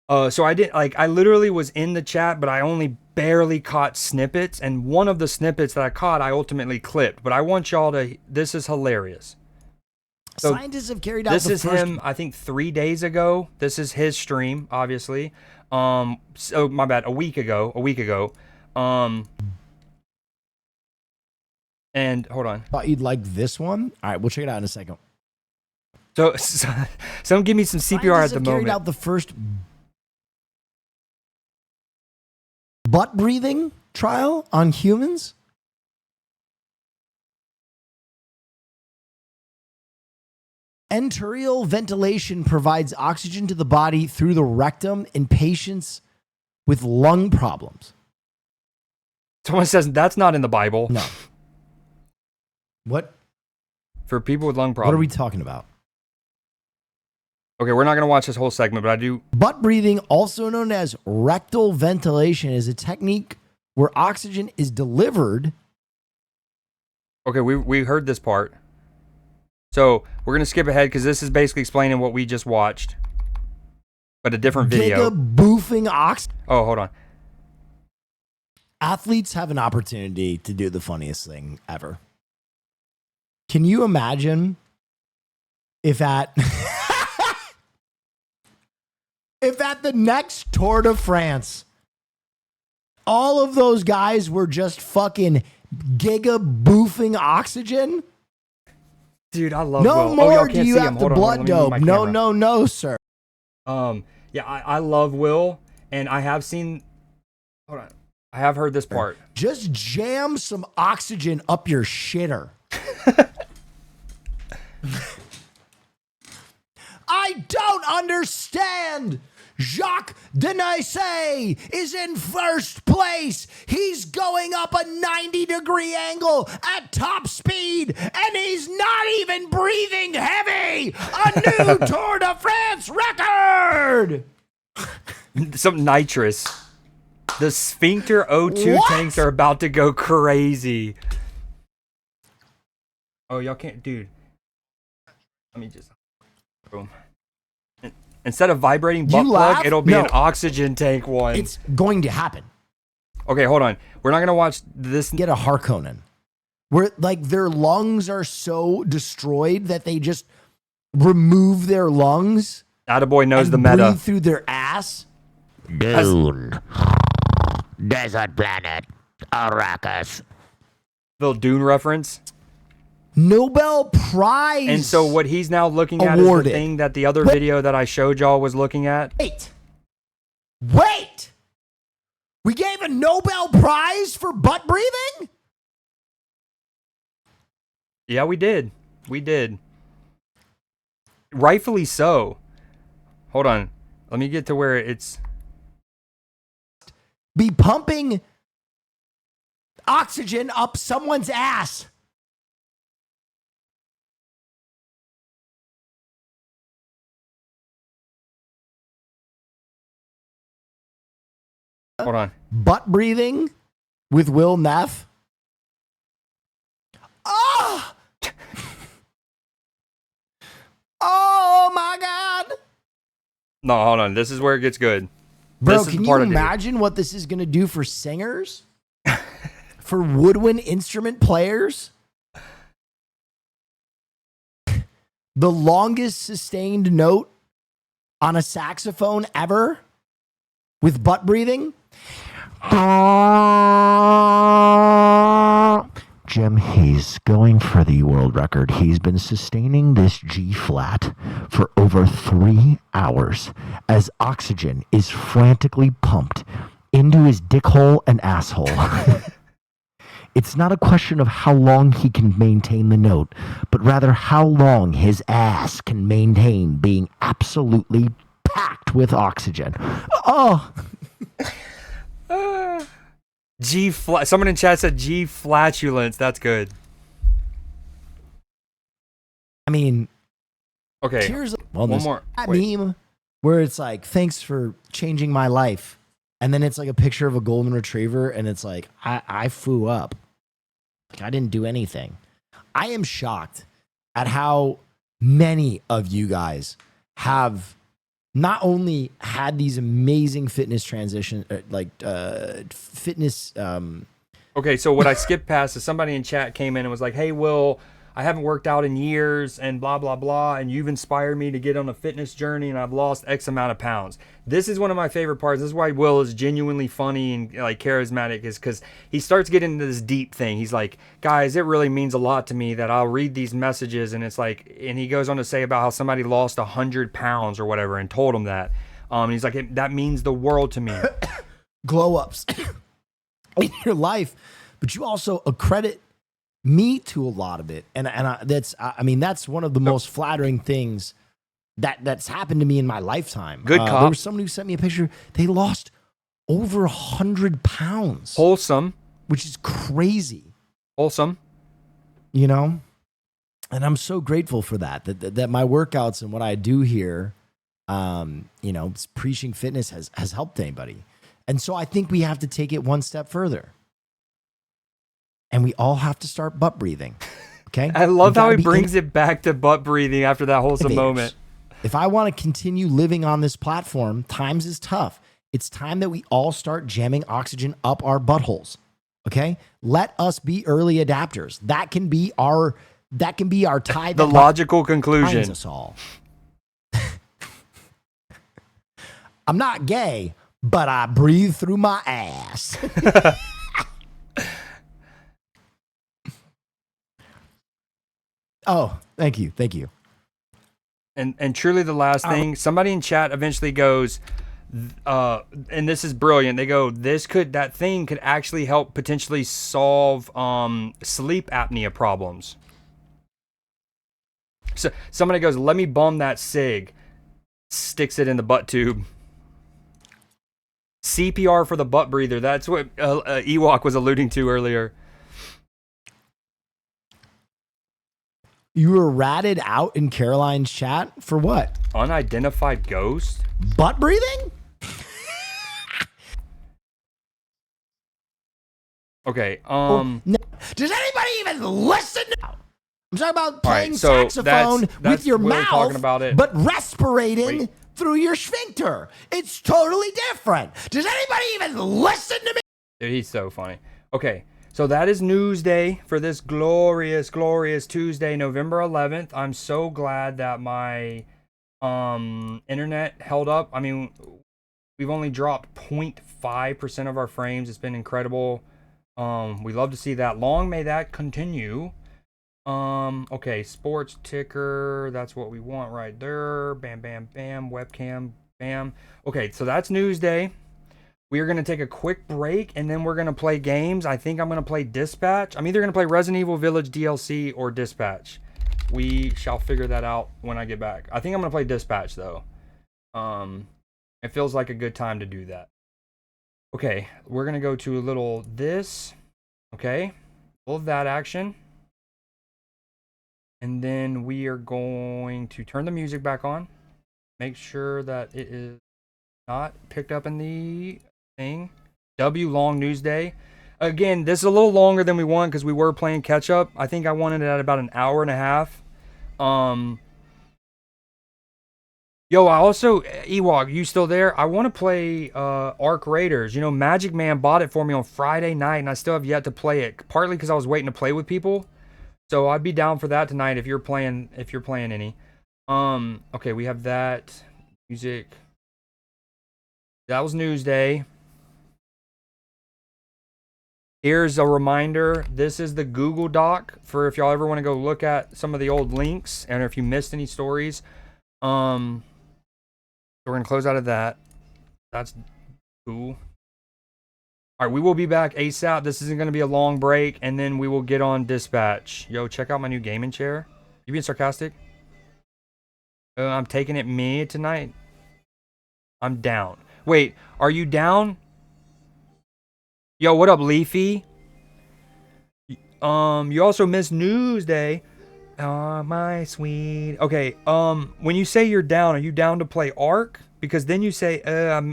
So I didn't I literally was in the chat, but I only barely caught snippets, and one of the snippets that I caught, I ultimately clipped. But I want y'all to. This is hilarious. So Scientists have carried out this the is first... him, I think 3 days ago. This is his stream, obviously. So my bad, a week ago. And hold on. Thought you'd like this one. All right, we'll check it out in a second. So someone give me some CPR at the moment. Carried out the first butt breathing trial on humans. Enterial ventilation provides oxygen to the body through the rectum in patients with lung problems. Someone says that's not in the Bible. No. What? For people with lung problems. What are we talking about? Okay, we're not going to watch this whole segment, but I do. Butt breathing, also known as rectal ventilation, is a technique where oxygen is delivered. Okay, we heard this part. So we're going to skip ahead because this is basically explaining what we just watched, but a different video. Giga-boofing oxygen. Oh, hold on. Athletes have an opportunity to do the funniest thing ever. Can you imagine if at the next Tour de France, all of those guys were just fucking giga-boofing oxygen? Dude, I love No Will. more do you have to blood dope. No, sir. Yeah, I love Will, and I have seen. Hold on, I have heard this part. Just jam some oxygen up your shitter. I don't understand. Jacques Denaissé is in first place. He's going up a 90-degree angle at top speed, and he's not even breathing heavy. A new Tour de France record. Some nitrous. The sphincter O2 tanks are about to go crazy. Oh, y'all can't, dude. Let me just. Boom. Instead of vibrating butt plug, it'll be an oxygen tank one. It's going to happen. Okay, hold on. We're not going to watch this. Get a Harkonnen. Where, like, their lungs are so destroyed that they just remove their lungs. Attaboy knows and the meta. Breathe through their ass. Dune. Desert planet. Arrakis. Little Dune reference. Nobel Prize. And so what he's now looking at is the thing that the other video that I showed y'all was looking at. Wait! We gave a Nobel Prize for butt breathing? Yeah, we did. We did. Rightfully so. Hold on. Let me get to where it's... Be pumping oxygen up someone's ass. Hold on. Butt breathing with Will Neff. Oh! Oh my God. No, hold on. This is where it gets good. Bro, can you imagine what this is going to do for singers? For woodwind instrument players? The longest sustained note on a saxophone ever with butt breathing? Jim, he's going for the world record. He's been sustaining this G flat for over 3 hours as oxygen is frantically pumped into his dick hole and asshole. It's not a question of how long he can maintain the note, but rather how long his ass can maintain being absolutely packed with oxygen. Oh. Someone in chat said G flatulence. That's good. I mean, okay. Here's one more. That meme where it's like, thanks for changing my life. And then it's like a picture of a golden retriever, and it's like, I flew up. Like, I didn't do anything. I am shocked at how many of you guys have not only had these amazing fitness transition, fitness. Okay, so what I skipped past is somebody in chat came in and was like, "Hey, Will, I haven't worked out in years and blah, blah, blah, and you've inspired me to get on a fitness journey and I've lost X amount of pounds." This is one of my favorite parts. This is why Will is genuinely funny and like charismatic, is because he starts getting into this deep thing. He's like, "Guys, it really means a lot to me that I'll read these messages," and it's like, and he goes on to say about how somebody lost 100 pounds or whatever and told him that. And he's like, "That means the world to me." Glow ups in your life, but you also accredit me to a lot of it, and that's one of the most flattering things that's happened to me in my lifetime. Good cop. There was someone who sent me a picture. They lost over 100 pounds. Wholesome, which is crazy. Wholesome, you know, and I'm so grateful for that. That my workouts and what I do here, preaching fitness has helped anybody. And so I think we have to take it one step further. And we all have to start butt breathing. Okay? I love how he brings it back to butt breathing after that wholesome moment. If I want to continue living on this platform, times is tough. It's time that we all start jamming oxygen up our buttholes. Okay? Let us be early adapters. That can be our tie. The logical conclusion. Binds us all. I'm not gay, but I breathe through my ass. Oh, thank you. Thank you. And truly the last thing, somebody in chat eventually goes, and this is brilliant. They go, that thing could actually help potentially solve sleep apnea problems. So somebody goes, "Let me bum that cig." Sticks it in the butt tube. CPR for the butt breather. That's what Ewok was alluding to earlier. You were ratted out in Caroline's chat for what? Unidentified ghost? Butt breathing? Okay. Does anybody even listen? I'm talking about playing so saxophone with your mouth, talking about it. but respirating through your sphincter. It's totally different. Does anybody even listen to me? Dude, he's so funny. Okay, so that is Newsday for this glorious, glorious Tuesday, November 11th. I'm so glad that my internet held up. I mean, we've only dropped 0.5% of our frames. It's been incredible. We love to see that. Long may that continue. Okay, sports ticker, that's what we want right there. Bam, bam, bam, webcam, bam. Okay, so that's Newsday. We are going to take a quick break, and then we're going to play games. I think I'm going to play Dispatch. I'm either going to play Resident Evil Village DLC or Dispatch. We shall figure that out when I get back. I think I'm going to play Dispatch, though. It feels like a good time to do that. Okay, we're going to go to a little this. Okay, all of that action. And then we are going to turn the music back on. Make sure that it is not picked up in the thing. Long Newsday. Again, this is a little longer than we want because we were playing catch up. I think I wanted it at about an hour and a half. Yo, I also, Ewok, you still there? I want to play Arc Raiders. You know, Magic Man bought it for me on Friday night, and I still have yet to play it. Partly because I was waiting to play with people. So I'd be down for that tonight if you're playing any. Okay, we have that music. That was Newsday. Here's a reminder. This is the Google Doc for if y'all ever want to go look at some of the old links and if you missed any stories. So we're gonna close out of that. That's cool. All right, we will be back ASAP. This isn't going to be a long break, and then we will get on Dispatch. Yo, check out my new gaming chair. You being sarcastic? I'm taking it me tonight. I'm down. Wait, are you down? Yo, what up, Leafy? You also missed Newsday. Oh, my sweet. Okay, when you say you're down, are you down to play Ark? Because then you say,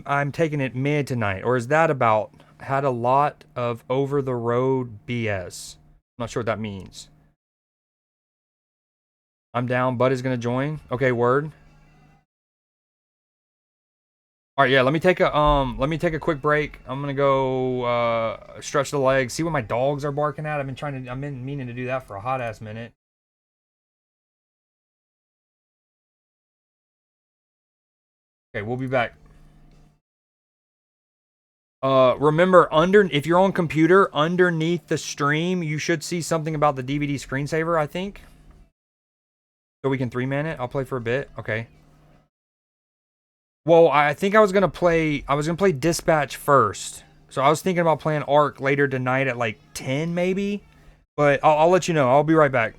I'm taking it mid tonight. Or is that about... had a lot of over-the-road BS. I'm not sure what that means. I'm down. Bud is going to join. Okay, word. All right, yeah. Let me take a quick break. I'm gonna go stretch the legs, see what my dogs are barking at. I've been meaning to do that for a hot ass minute. Okay, we'll be back. Remember, if you're on computer, underneath the stream, you should see something about the DVD screensaver, I think. So we can 3-man it. I'll play for a bit. Okay. Well, I think I was gonna play Dispatch first. So I was thinking about playing Ark later tonight at like 10 maybe. But I'll let you know. I'll be right back.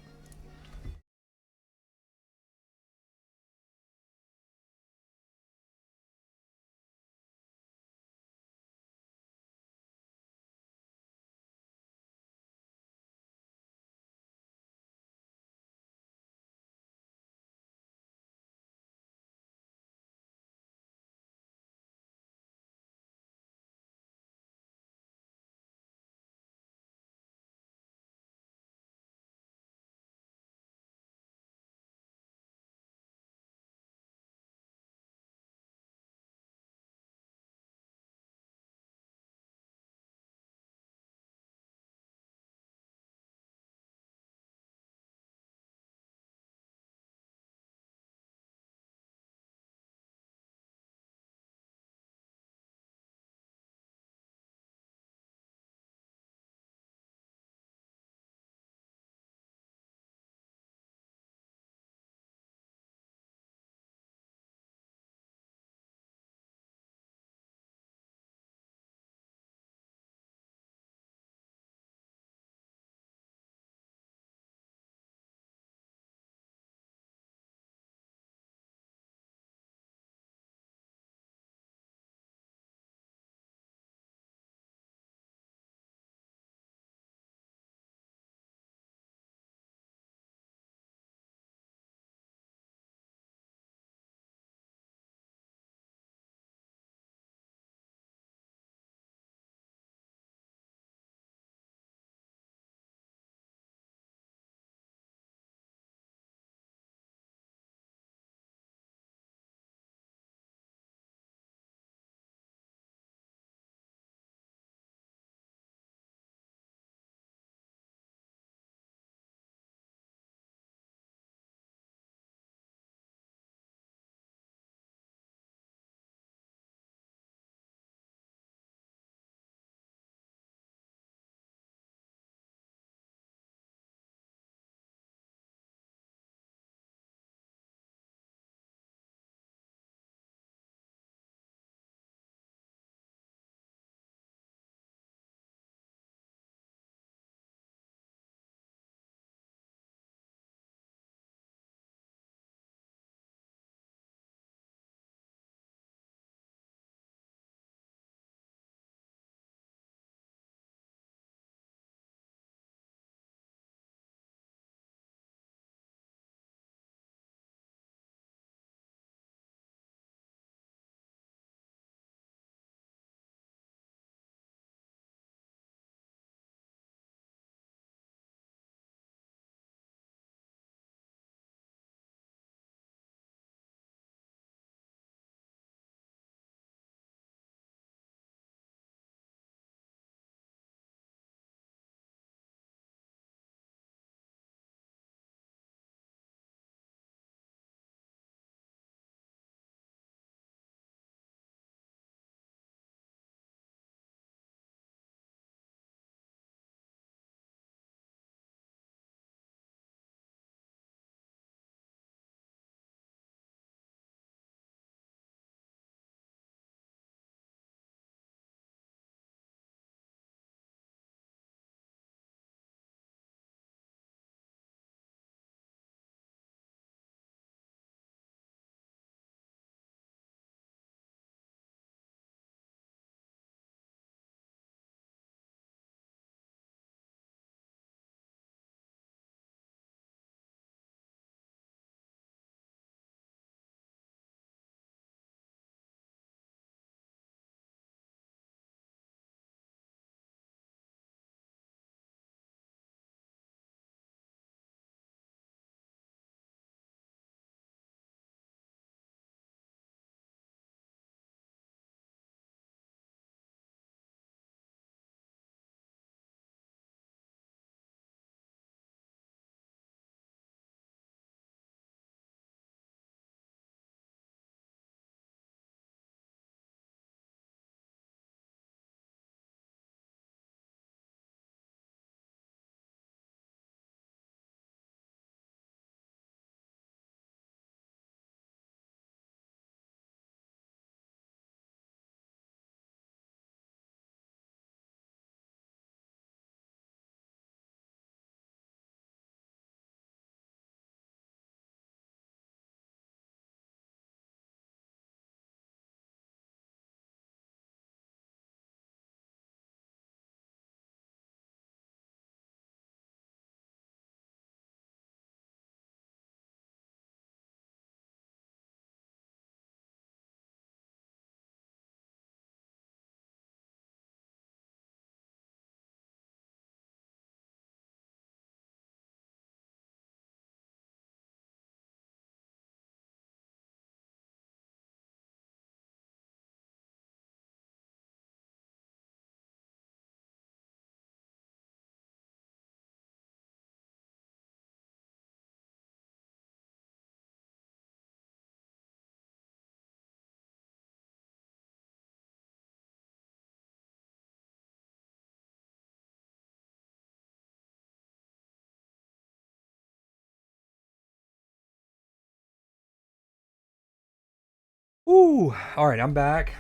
Ooh, all right, I'm back.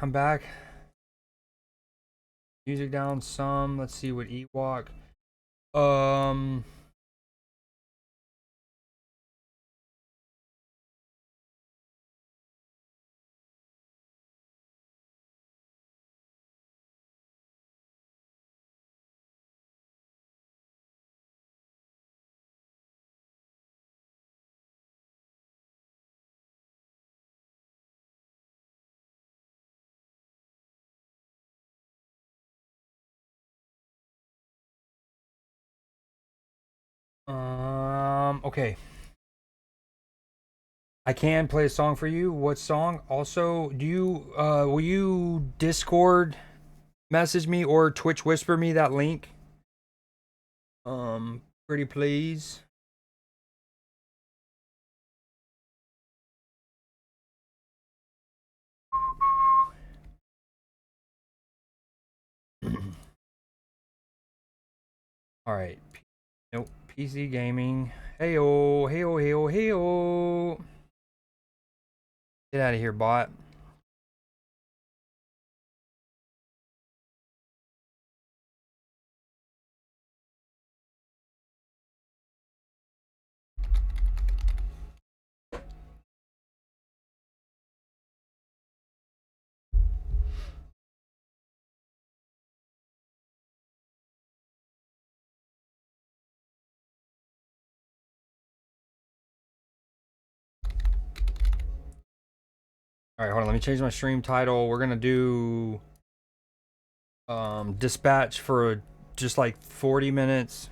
Music down some. Let's see what Ewok. Okay. I can play a song for you. What song? Also, do you will you Discord message me or Twitch whisper me that link? Pretty please. All right. Nope. PC gaming. Heyo, heyo, heyo, heyo. Get out of here, bot. All right, hold on. Let me change my stream title. We're gonna do dispatch for just like 40 minutes.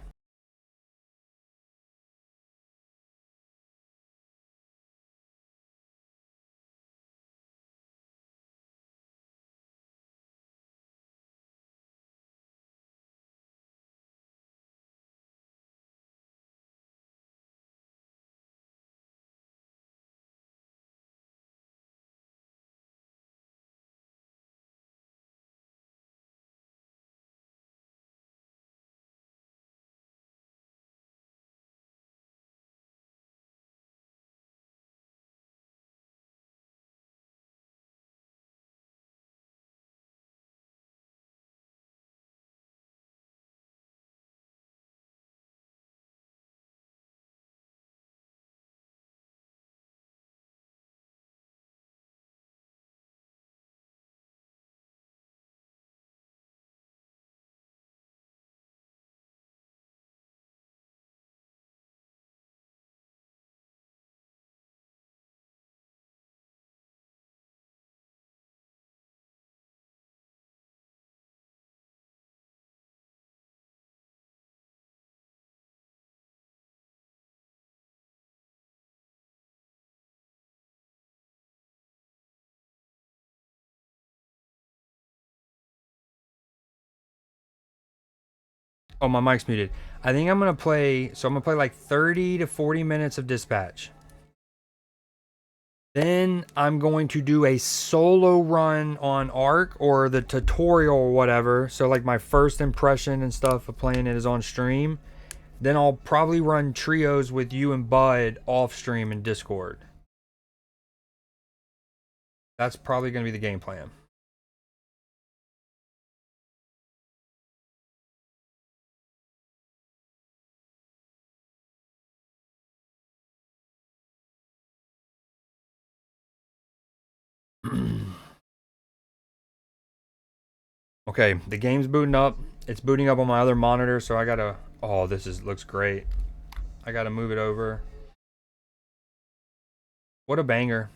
Oh, my mic's muted. I think I'm gonna play. So I'm gonna play like 30 to 40 minutes of dispatch. Then I'm going to do a solo run on Arc or the tutorial or whatever. So like my first impression and stuff of playing it is on stream. Then I'll probably run trios with you and Bud off stream in Discord. That's probably gonna be the game plan. Okay, the game's booting up. It's booting up on my other monitor, so I gotta. Oh, looks great. I gotta move it over. What a banger.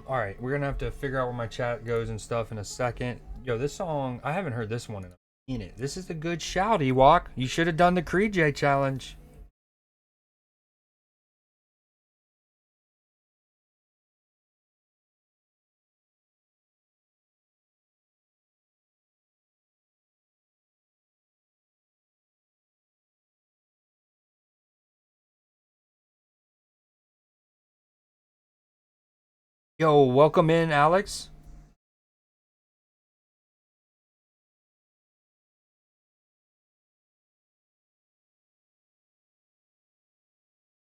All right, we're gonna have to figure out where my chat goes and stuff in a second. Yo, this song, I haven't heard this one in a minute. This is the good shout, Ewok. You should have done the Creed J challenge. Yo, welcome in, Alex.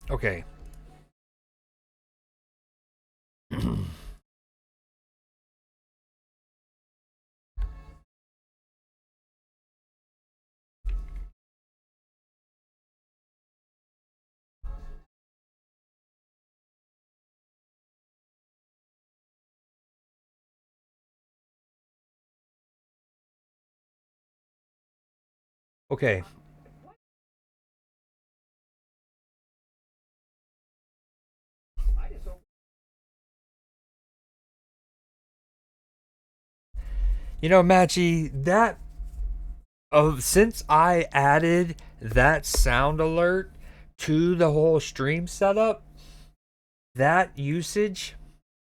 Okay. Okay. You know, Matchy, that since I added that sound alert to the whole stream setup, that usage,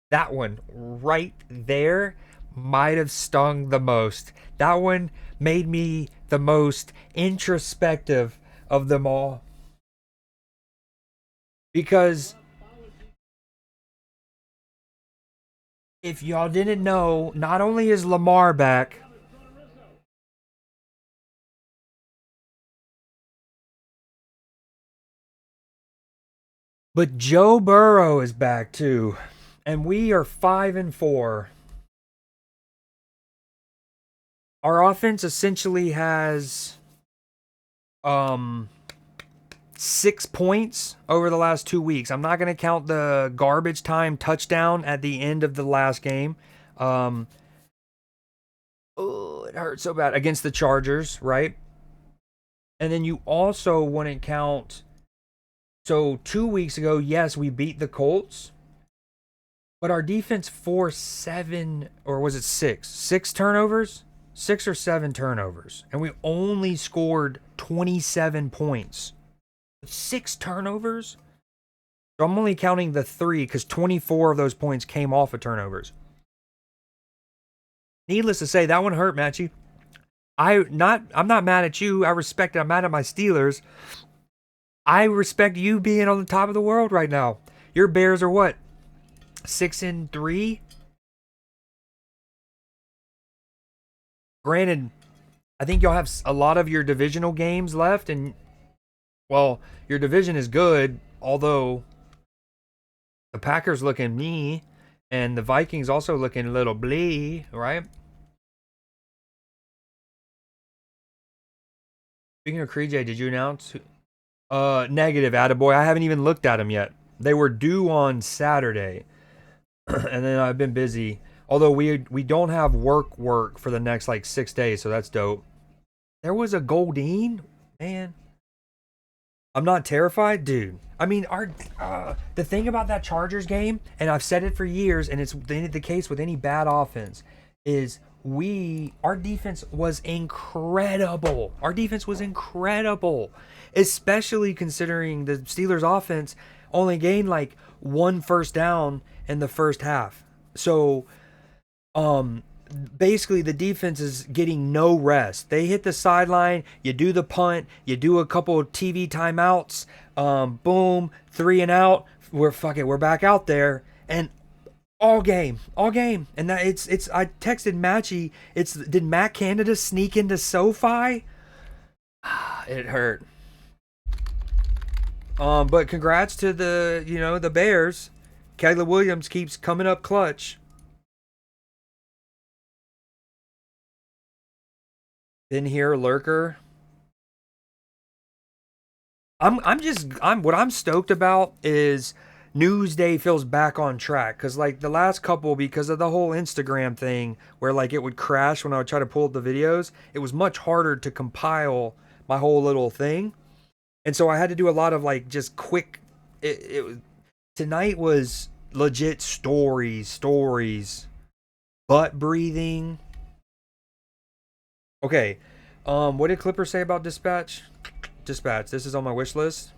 that one right there might have stung the most. That one made me the most introspective of them all. Because if y'all didn't know, not only is Lamar back, but Joe Burrow is back too. And we are 5-4. Our offense essentially has 6 points over the last 2 weeks. I'm not going to count the garbage time touchdown at the end of the last game. Oh, it hurt so bad against the Chargers, right? And then you also wouldn't count. So 2 weeks ago, yes, we beat the Colts, but our defense forced 7, or was it 6? 6 turnovers? 6 or 7 turnovers. And we only scored 27 points. 6 turnovers? So I'm only counting the 3 because 24 of those points came off of turnovers. Needless to say, that one hurt, Matchy. I'm not mad at you. I respect it. I'm mad at my Steelers. I respect you being on the top of the world right now. Your Bears are what? 6-3? Granted, I think y'all have a lot of your divisional games left, and well, your division is good, although the Packers looking me, and the Vikings also looking a little blee, right? Speaking of Creed J, did you announce? Negative, attaboy. I haven't even looked at them yet. They were due on Saturday, and then I've been busy. Although we don't have work for the next like 6 days, so that's dope. There was a Goldine, man. I'm not terrified, dude. I mean, the thing about that Chargers game, and I've said it for years, and it's the case with any bad offense, is our defense was incredible. Our defense was incredible, especially considering the Steelers' offense only gained like 1 first down in the first half. So, basically the defense is getting no rest. They hit the sideline, you do the punt, you do a couple of TV timeouts, boom, 3 and out. We're back out there, and all game. And that it's I texted Matchy, did Matt Canada sneak into SoFi? It hurt. But congrats to the Bears. Caleb Williams keeps coming up clutch. Been here, lurker. What I'm stoked about is Newsday feels back on track, because like the last couple, because of the whole Instagram thing where like it would crash when I would try to pull up the videos, it was much harder to compile my whole little thing, and so I had to do a lot of like just quick. Tonight was legit stories, butt breathing. Okay, what did Clipper say about Dispatch? Dispatch, this is on my wish list.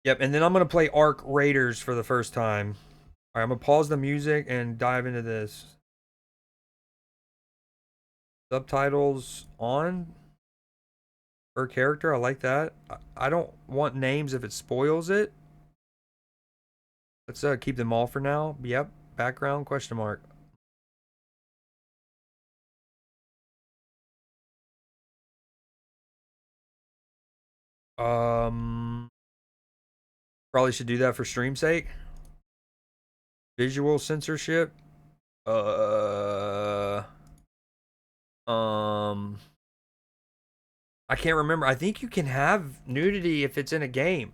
Yep, and then I'm going to play Ark Raiders for the first time. All right, I'm going to pause the music and dive into this. Subtitles on per character, I like that. I don't want names if it spoils it. Let's keep them all for now. Yep. Background question mark. Probably should do that for stream sake. Visual censorship. I can't remember. I think you can have nudity if it's in a game.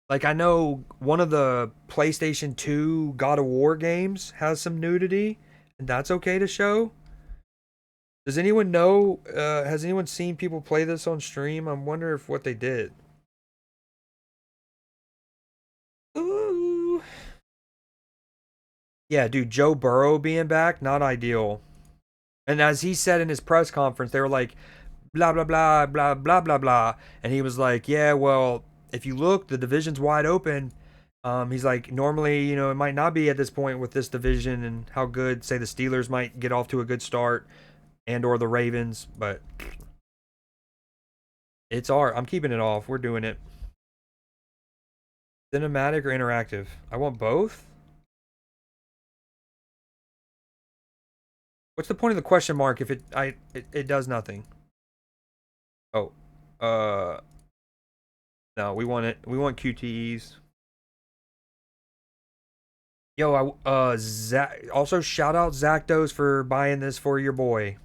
Like, I know one of the PlayStation 2 God of War games has some nudity, and that's okay to show. Does anyone know, has anyone seen people play this on stream? I wonder if what they did. Ooh. Yeah, dude, Joe Burrow being back, not ideal. And as he said in his press conference, they were like, blah, blah, blah, blah, blah, blah, blah. And he was like, yeah, well, if you look, the division's wide open. He's like, normally, you know, it might not be at this point with this division and how good, say, the Steelers might get off to a good start and or the Ravens, but it's I'm keeping it off. We're doing it. Cinematic or interactive? I want both. What's the point of the question mark if it does nothing? Oh, no, we want it. We want QTEs. Yo, Zach. Also, shout out Zactos for buying this for your boy.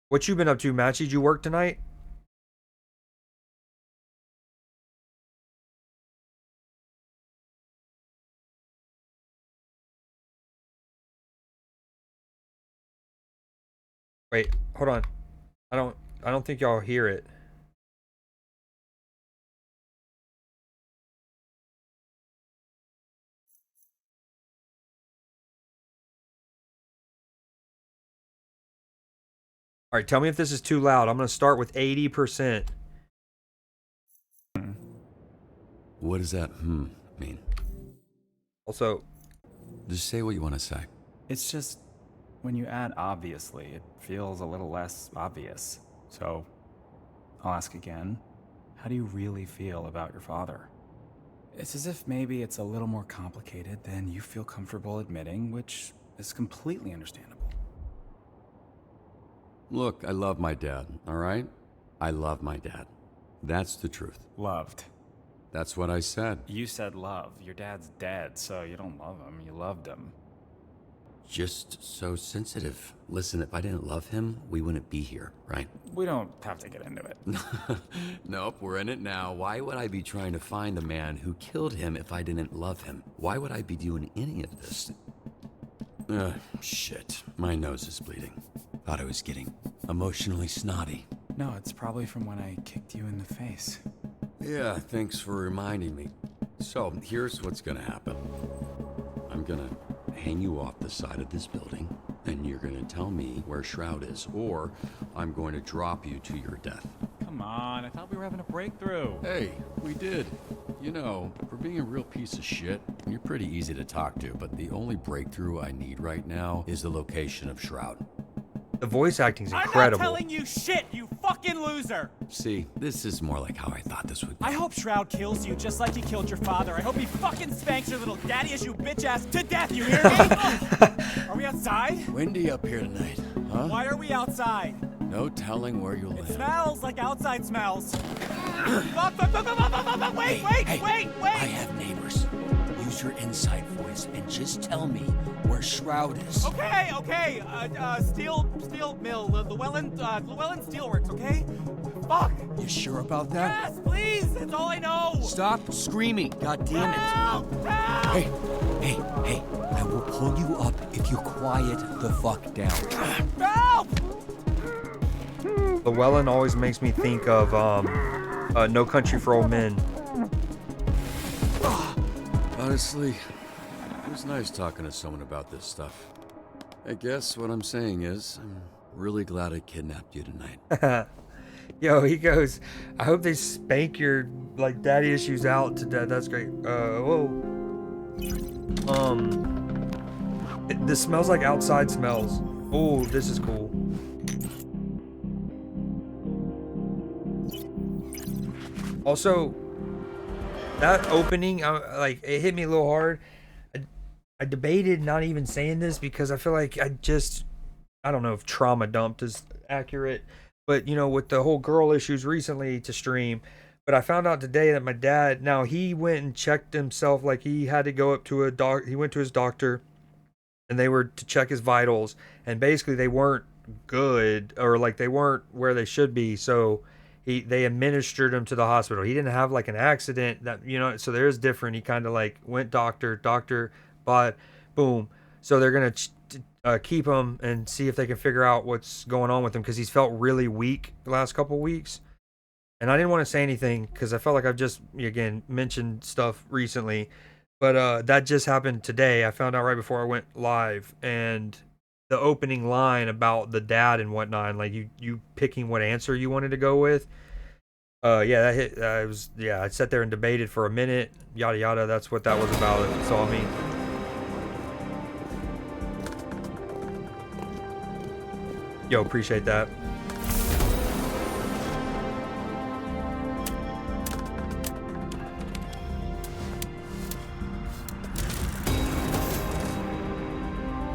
What you been up to, Matchy? Did you work tonight? Wait, hold on. I don't think y'all hear it. All right, tell me if this is too loud. I'm going to start with 80%. What does that mean? Also, just say what you want to say. It's just, when you add obviously, it feels a little less obvious. So, I'll ask again. How do you really feel about your father? It's as if maybe it's a little more complicated than you feel comfortable admitting, which is completely understandable. Look, I love my dad, all right? I love my dad. That's the truth. Loved. That's what I said. You said love. Your dad's dead, so you don't love him. You loved him. Just so sensitive. Listen, if I didn't love him, we wouldn't be here, right? We don't have to get into it. Nope, we're in it now. Why would I be trying to find the man who killed him if I didn't love him? Why would I be doing any of this? Shit. My nose is bleeding. Thought I was getting emotionally snotty. No, it's probably from when I kicked you in the face. Yeah, thanks for reminding me. So, here's what's gonna happen. I'm gonna hang you off the side of this building, and you're gonna tell me where Shroud is, or I'm going to drop you to your death. Come on, I thought we were having a breakthrough. Hey, we did. You know, for being a real piece of shit, you're pretty easy to talk to, but the only breakthrough I need right now is the location of Shroud. The voice acting's incredible. I'm not telling you shit, you fucking loser! See, this is more like how I thought this would be. I hope Shroud kills you just like he killed your father. I hope he fucking spanks your little daddy issue bitch ass to death, you hear me? Are we outside? Windy up here tonight, huh? Why are we outside? No telling where you'll land. It smells like outside smells. Wait! I have neighbors. Use your inside voice and just tell me where Shroud is. Okay. Steel mill, Llewellyn Steelworks, okay? Fuck! You sure about that? Yes, please! That's all I know! Stop screaming, god damn it! Help! Hey, I will pull you up if you quiet the fuck down. Help! Llewellyn always makes me think of No Country for Old Men. Honestly, it was nice talking to someone about this stuff. I guess what I'm saying is, I'm really glad I kidnapped you tonight. Yo, he goes, I hope they spank your, like, daddy issues out to death. That's great. Whoa. This smells like outside smells. Oh, this is cool. Also, that opening, like, it hit me a little hard. I debated not even saying this because I feel like I don't know if trauma dumped is accurate, but, you know, with the whole girl issues recently to stream. But I found out today that my dad, now he went and checked himself, like he had to go up to he went to his doctor and they were to check his vitals, and basically they weren't good, or like they weren't where they should be. So they administered him to the hospital. He didn't have like an accident that, you know, so there's different. He kind of like went doctor, but boom. So they're going to keep him and see if they can figure out what's going on with him, because he's felt really weak the last couple weeks. And I didn't want to say anything because I felt like I've just, again, mentioned stuff recently. But that just happened today. I found out right before I went live. And the opening line about the dad and whatnot, and like you picking what answer you wanted to go with. Yeah, that hit. I sat there and debated for a minute. Yada yada. That's what that was about. That's all I mean. Yo, appreciate that.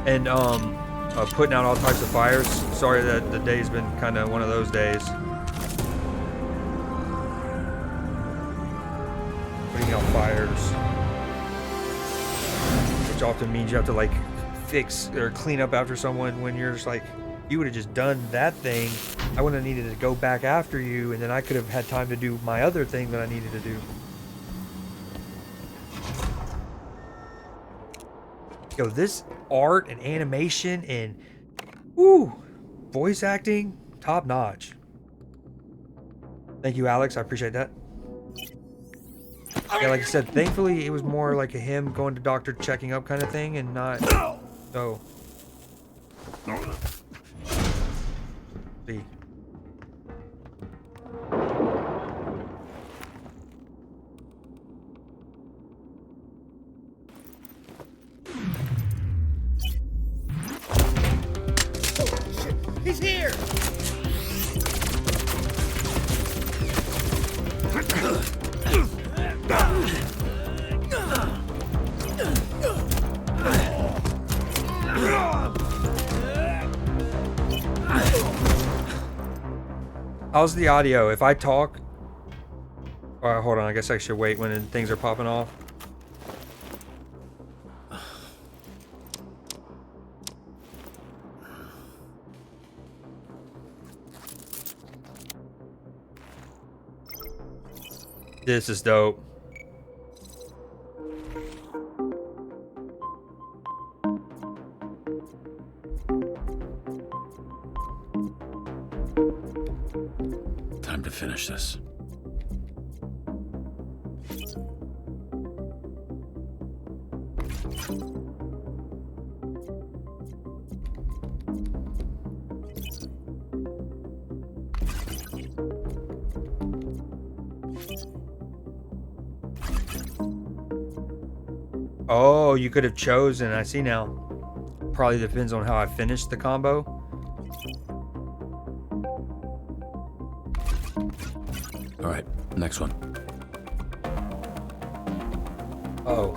And putting out all types of fires. Sorry that the day's been kind of one of those days. Putting out fires, which often means you have to like fix or clean up after someone, when you're just like, you would have just done that thing, I wouldn't have needed to go back after you, and then I could have had time to do my other thing that I needed to do. Yo, this art and animation and voice acting, top notch. Thank you, Alex. I appreciate that. Yeah, like I said, thankfully it was more like a him going to doctor, checking up kind of thing, and not so. See. He's here! How's the audio? If I talk... hold on, I guess I should wait when things are popping off. This is dope. Time to finish this. Oh, you could have chosen. I see now. Probably depends on how I finish the combo. All right, next one. Oh.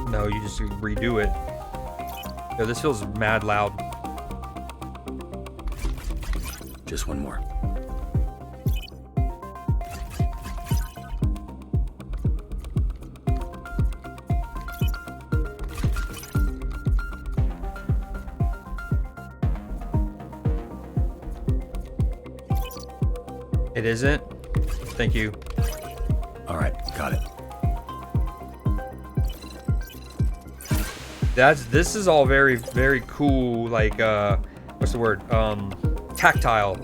No, you just redo it. Yo, this feels mad loud. Just one more. It isn't? Thank you. All right, got it. This is all very, very cool, like, what's the word? Tactile.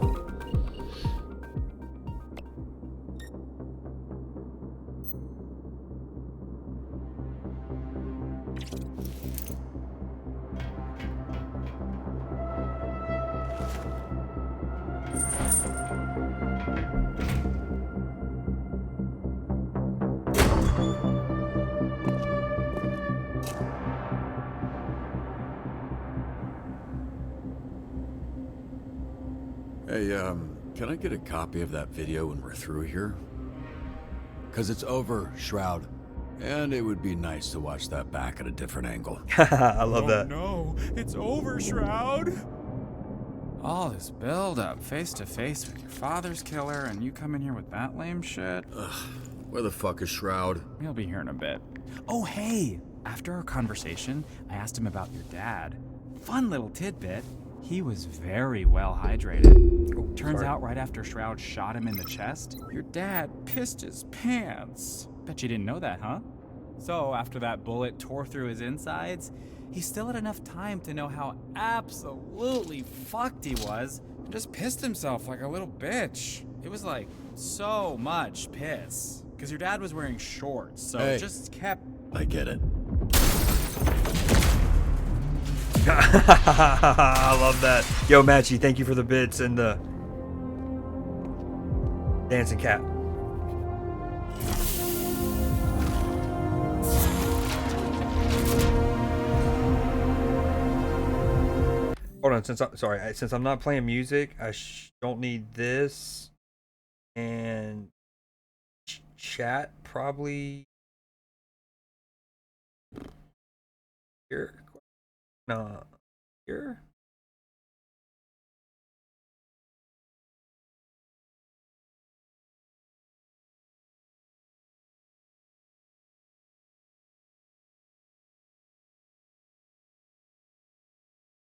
Hey, can I get a copy of that video when we're through here? Because it's over, Shroud. And it would be nice to watch that back at a different angle. I love that. No, it's over, Shroud. All this build-up, face to face with your father's killer, and you come in here with that lame shit? Ugh, where the fuck is Shroud? He'll be here in a bit. Oh, hey! After our conversation, I asked him about your dad. Fun little tidbit. He was very well hydrated. Oh, Turns out right after Shroud shot him in the chest, your dad pissed his pants. Bet you didn't know that, huh? So after that bullet tore through his insides, he still had enough time to know how absolutely fucked he was and just pissed himself like a little bitch. It was like so much piss. Because your dad was wearing shorts, so Hey, it just kept... I get it. I love that. Yo, Matchy, thank you for the bits and the dancing cat. Hold on, since I'm not playing music, I don't need this, and chat probably here. No, here.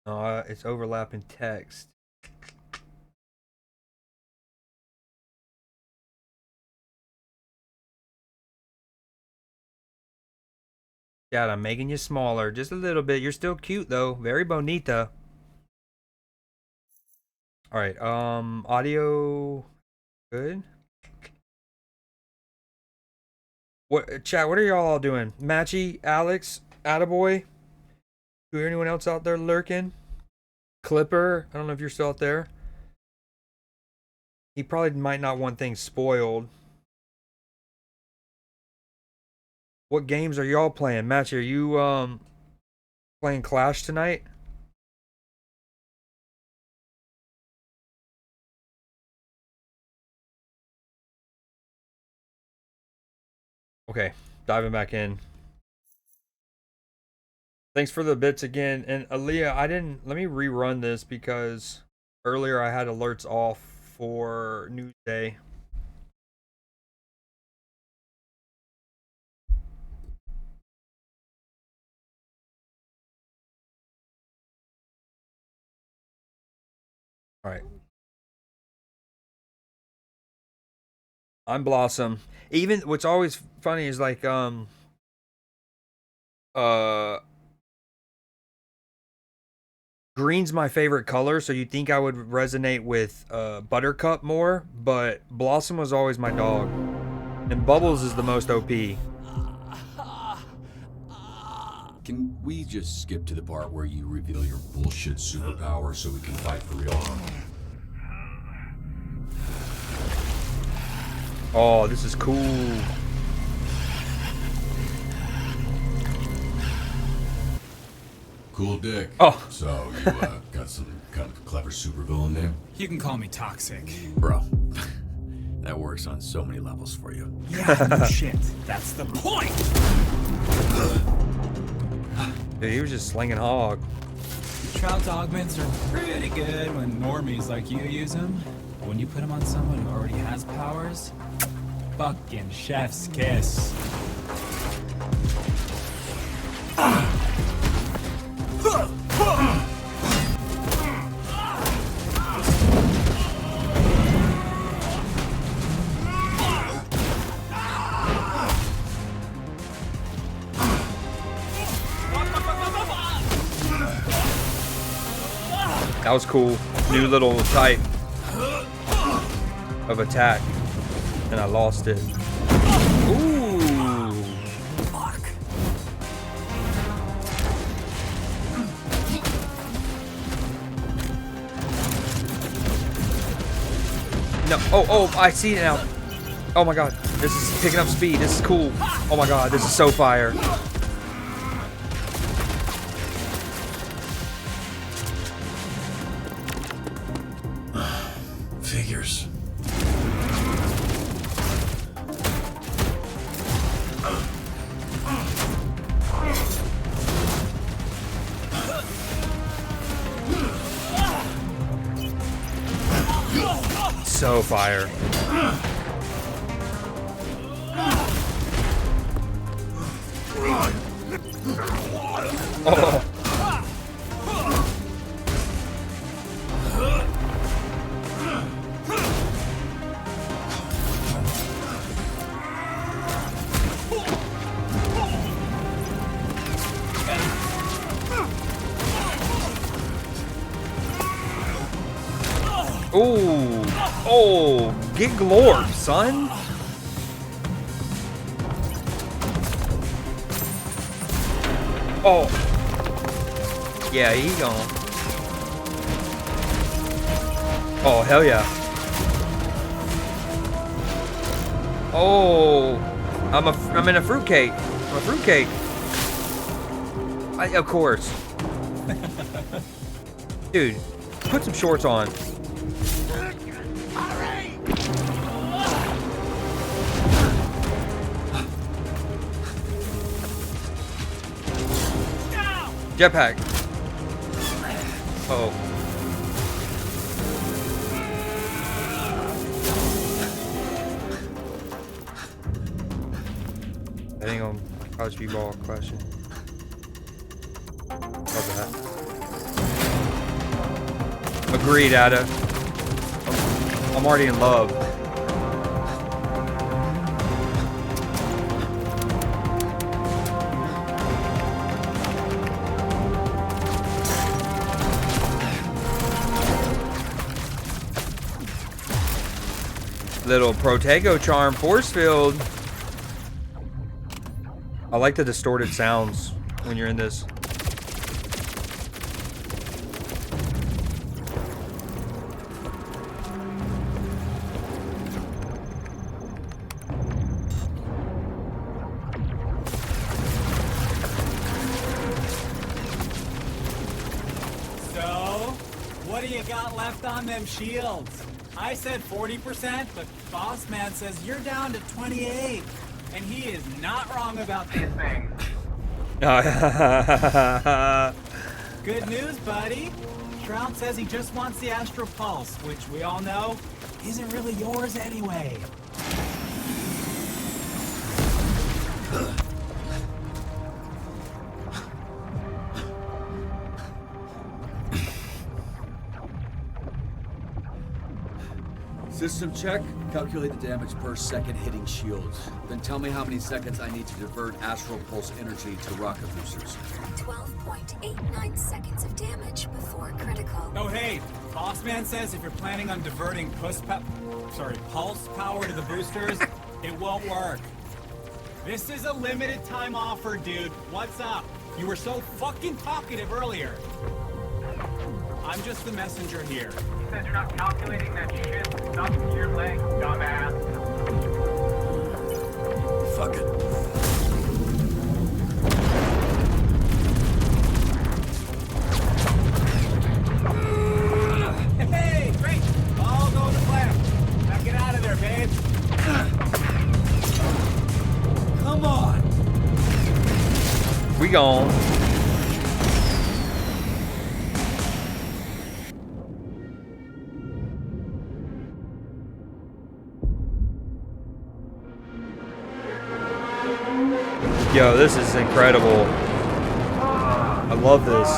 No, it's overlapping text. Dad, I'm making you smaller just a little bit. You're still cute though. Very bonita. All right. Audio good. What chat? What are y'all all doing? Matchy, Alex, Attaboy. Do anyone else out there lurking? Clipper, I don't know if you're still out there. He probably might not want things spoiled. What games are y'all playing? Matchy, are you playing Clash tonight? Okay, diving back in. Thanks for the bits again. And Aaliyah, let me rerun this because earlier I had alerts off for Newsday. All right. I'm Blossom. Even what's always funny is like green's my favorite color, so you'd think I would resonate with Buttercup more, but Blossom was always my dog. And Bubbles is the most OP. Can we just skip to the part where you reveal your bullshit superpower so we can fight for real? Oh, this is cool. Cool dick. Oh. So, you got some kind of clever supervillain name? You can call me Toxic. Bro, that works on so many levels for you. Yeah, no shit. That's the point! Dude, he was just slinging hog. Shroud's augments are pretty good when normies like you use them. But when you put them on someone who already has powers, fucking chef's kiss. That was cool. New little type of attack. And I lost it. Ooh. Fuck. No. Oh, I see it now. Oh my god. This is picking up speed. This is cool. Oh my god, this is so fire. years. So fire. Oh. Ooh. Oh, get glorp, son. Oh. Yeah, he gone. Oh, hell yeah. Oh. I'm in a fruitcake. I'm a fruitcake. Of course. Dude, put some shorts on. Jetpack. Oh. That ain't gonna college b-ball question. Love that. Agreed, Ada. I'm already in love. Little Protego charm force field. I like the distorted sounds when you're in this. So, what do you got left on them shields? I said 40%, but Boss Man says you're down to 28. And he is not wrong about these things. Good news, buddy. Shroud says he just wants the Astro Pulse, which we all know isn't really yours anyway. System check. Calculate the damage per second hitting shields. Then tell me how many seconds I need to divert Astral Pulse energy to rocket boosters. 12.89 seconds of damage before critical. Oh hey, Boss Man says if you're planning on diverting pulse power to the boosters, it won't work. This is a limited time offer, dude. What's up? You were so fucking talkative earlier. I'm just the messenger here. He says you're not calculating that shit stuck to your leg, dumbass. Fuck it. Hey, great! All go to plan. Now get out of there, babe. Come on! We gone. Yo, this is incredible. I love this.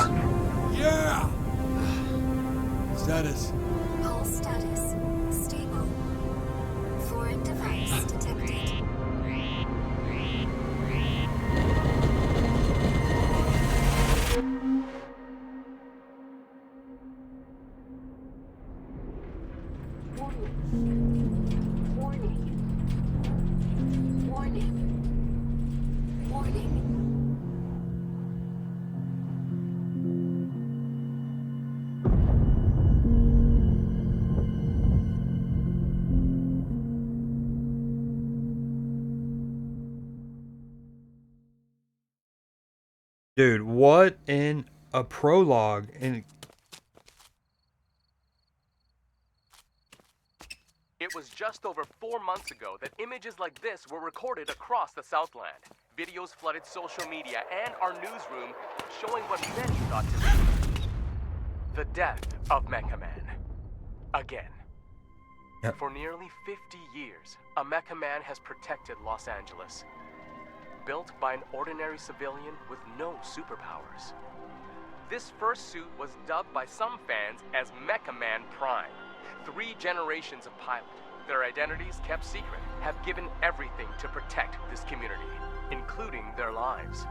Yeah! Status. Pulse status stable. Foreign device detected. Dude, what in a prologue? And It was just over 4 months ago that images like this were recorded across the Southland. Videos flooded social media and our newsroom, showing what many thought to be the death of Mecha Man. Again. Yep. For nearly 50 years, a Mecha Man has protected Los Angeles. Built by an ordinary civilian with no superpowers. This first suit was dubbed by some fans as Mecha Man Prime. 3 generations of pilot, their identities kept secret, have given everything to protect this community, including their lives.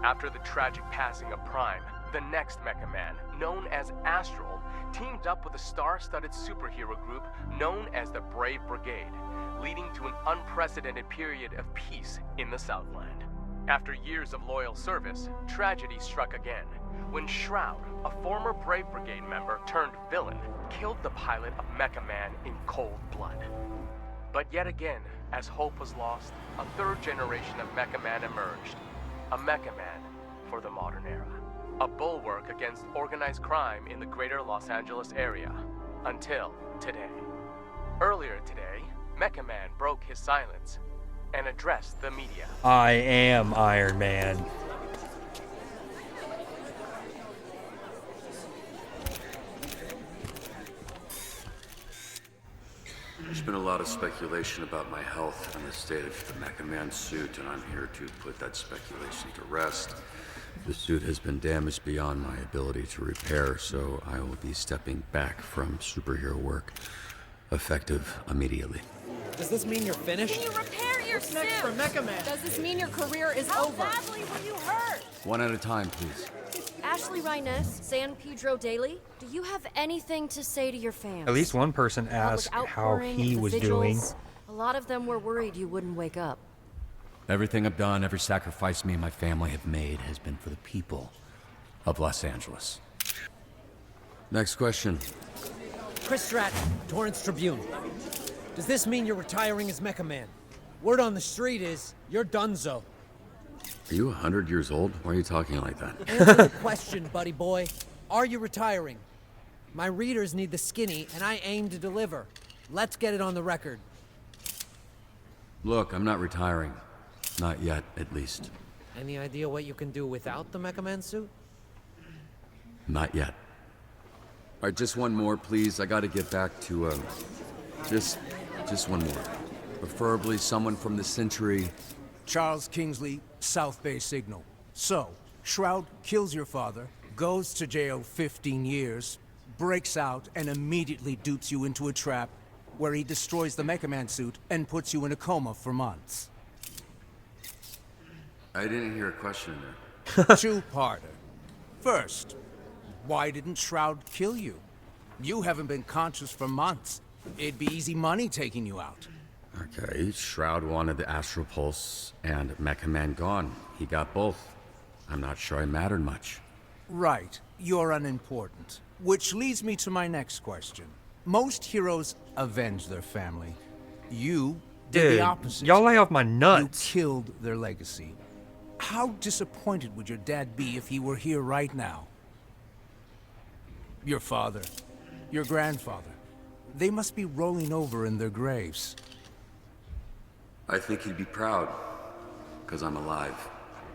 After the tragic passing of Prime, the next Mecha Man, known as Astral, teamed up with a star-studded superhero group known as the Brave Brigade, leading to an unprecedented period of peace in the Southland. After years of loyal service, tragedy struck again, when Shroud, a former Brave Brigade member turned villain, killed the pilot of Mecha Man in cold blood. But yet again, as hope was lost, a 3rd generation of Mecha Man emerged. A Mecha Man for the modern era. A bulwark against organized crime in the greater Los Angeles area. Until today. Earlier today, Mecha Man broke his silence and addressed the media. I am Iron Man. There's been a lot of speculation about my health and the state of the Mecha Man suit, and I'm here to put that speculation to rest. The suit has been damaged beyond my ability to repair, so I will be stepping back from superhero work, effective immediately. Does this mean you're finished? Can you repair your What's next for Mecha Man? Does this mean your career is over? How badly were you hurt? One at a time, please. Ashley Rhiness, San Pedro Daily, do you have anything to say to your fans? At least one person asked how he was doing. A lot of them were worried you wouldn't wake up. Everything I've done, every sacrifice me and my family have made has been for the people of Los Angeles. Next question. Chris Stratton, Torrance Tribune. Does this mean you're retiring as Mecha Man? Word on the street is you're donezo. Are you 100 years old? Why are you talking like that? Answer the question, buddy boy. Are you retiring? My readers need the skinny, and I aim to deliver. Let's get it on the record. Look, I'm not retiring. Not yet, at least. Any idea what you can do without the Mecha Man suit? Not yet. All right, just one more, please. I gotta get back to, just one more. Preferably someone from the Century. Charles Kingsley, South Bay Signal. So, Shroud kills your father, goes to jail 15 years, breaks out, and immediately dupes you into a trap where he destroys the Mecha Man suit and puts you in a coma for months. I didn't hear a question in there. Two-parter. First, why didn't Shroud kill you? You haven't been conscious for months. It'd be easy money taking you out. Okay, Shroud wanted the Astral Pulse and Mecha Man gone. He got both. I'm not sure I mattered much. Right. You're unimportant. Which leads me to my next question. Most heroes avenge their family. You did the opposite. Y'all lay off my nuts. You killed their legacy. How disappointed would your dad be if he were here right now? Your father, your grandfather, they must be rolling over in their graves. I think he'd be proud, because I'm alive.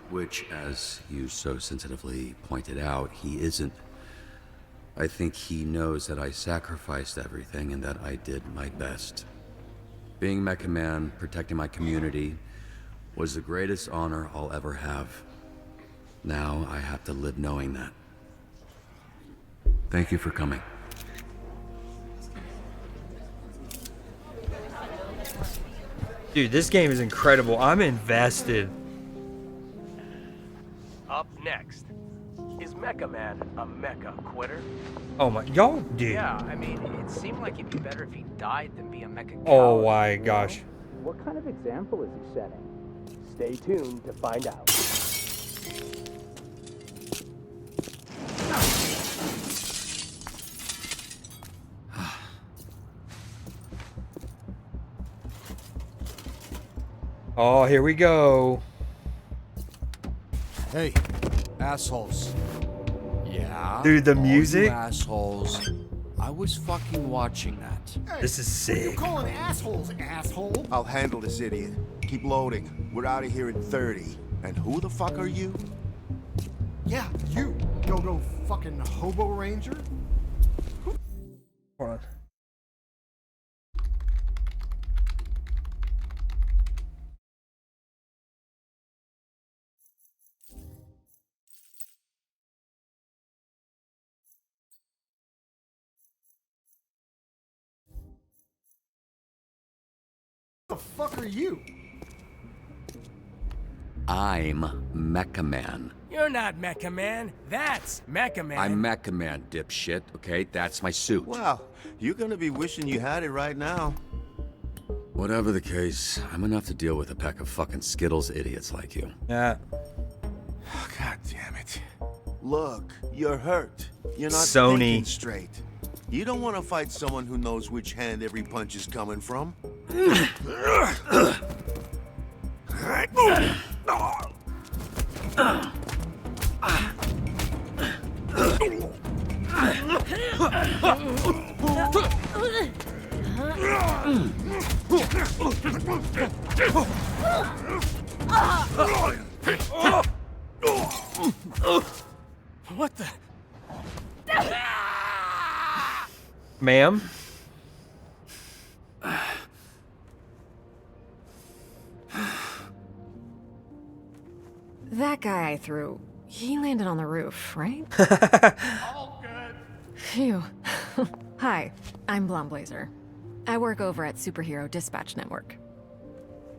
Which, as you so sensitively pointed out, he isn't. I think he knows that I sacrificed everything and that I did my best. Being Mecha Man, protecting my community, was the greatest honor I'll ever have. Now I have to live knowing that. Thank you for coming. Dude, this game is incredible. I'm invested. Up next, is Mecha Man a mecha quitter? Oh my, y'all, dude. Yeah, I mean, it seemed like it'd be better if he died than be a mecha coward. Oh my gosh. What kind of example is he setting? Stay tuned to find out. Oh, here we go. Hey, assholes. Yeah? Dude, the all music? you assholes. I was fucking watching that. This is sick. You calling assholes, asshole? I'll handle this idiot. Keep loading. We're out of here in 30. And who the fuck are you? Yeah, you. Go fucking hobo ranger? Hold on. Who the fuck are you? I'm Mecha Man. You're not Mecha Man. That's Mecha Man. I'm Mecha Man, dipshit, okay? That's my suit. Wow, you're gonna be wishing you had it right now. Whatever the case, I'm enough to deal with a pack of fucking Skittles idiots like you. Yeah. God damn it. Look, you're hurt. You're not Sony. thinking straight. You don't want to fight someone who knows which hand every punch is coming from. What the? Ma'am? That guy I threw, he landed on the roof, right? All good. Phew. Hi, I'm Blonde I work over at Superhero Dispatch Network.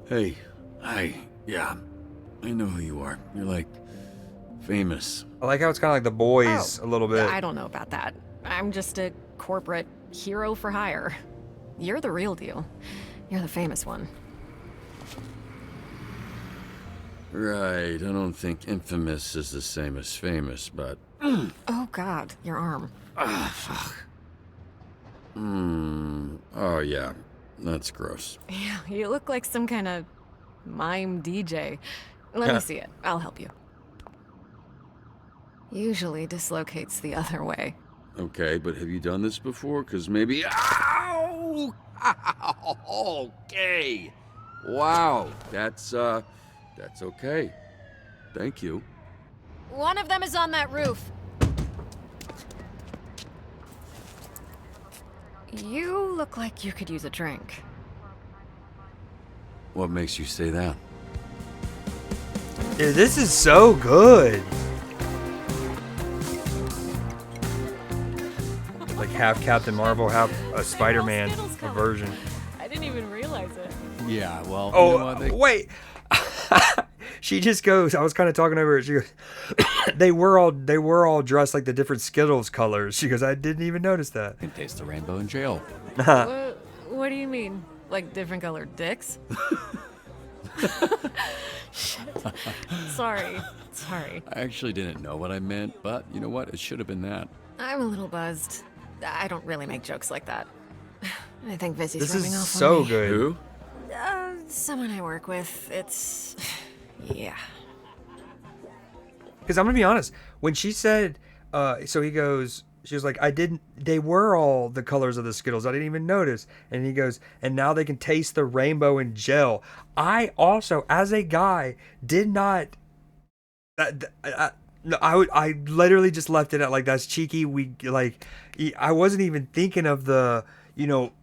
Hey, yeah, I know who you are. You're like, famous. I like how it's kind of like The Boys a little bit. I don't know about that. I'm just a corporate hero for hire. You're the real deal. You're the famous one. Right, I don't think infamous is the same as famous, but... Oh god, your arm. Ah, fuck. Oh yeah, that's gross. Yeah, you look like some kind of mime DJ. Let me see it. I'll help you. Usually dislocates the other way. Okay, but have you done this before? Because maybe... Ow! Okay! Wow, that's okay. Thank you. One of them is on that roof. You look like you could use a drink. What makes you say that? Dude, this is so good. Like half Captain Marvel, half a Spider-Man version. I didn't even realize it. Yeah, well... Oh, you know what, wait. She just goes, I was kind of talking over it. She goes, they were all dressed like the different Skittles colors. She goes, I didn't even notice that. Can taste the rainbow in jail. What do you mean? Like different colored dicks? Shit. Sorry. I actually didn't know what I meant, but you know what? It should have been that. I'm a little buzzed. I don't really make jokes like that. I think Vizzy's This rubbing is off so on me. good. Who? Someone I work with. It's... yeah. Because I'm going to be honest. When she said, so he goes, she was like, they were all the colors of the Skittles. I didn't even notice. And he goes, and now they can taste the rainbow in gel. I also, as a guy, did not... No, I literally just left it at like, that's cheeky. I wasn't even thinking of the,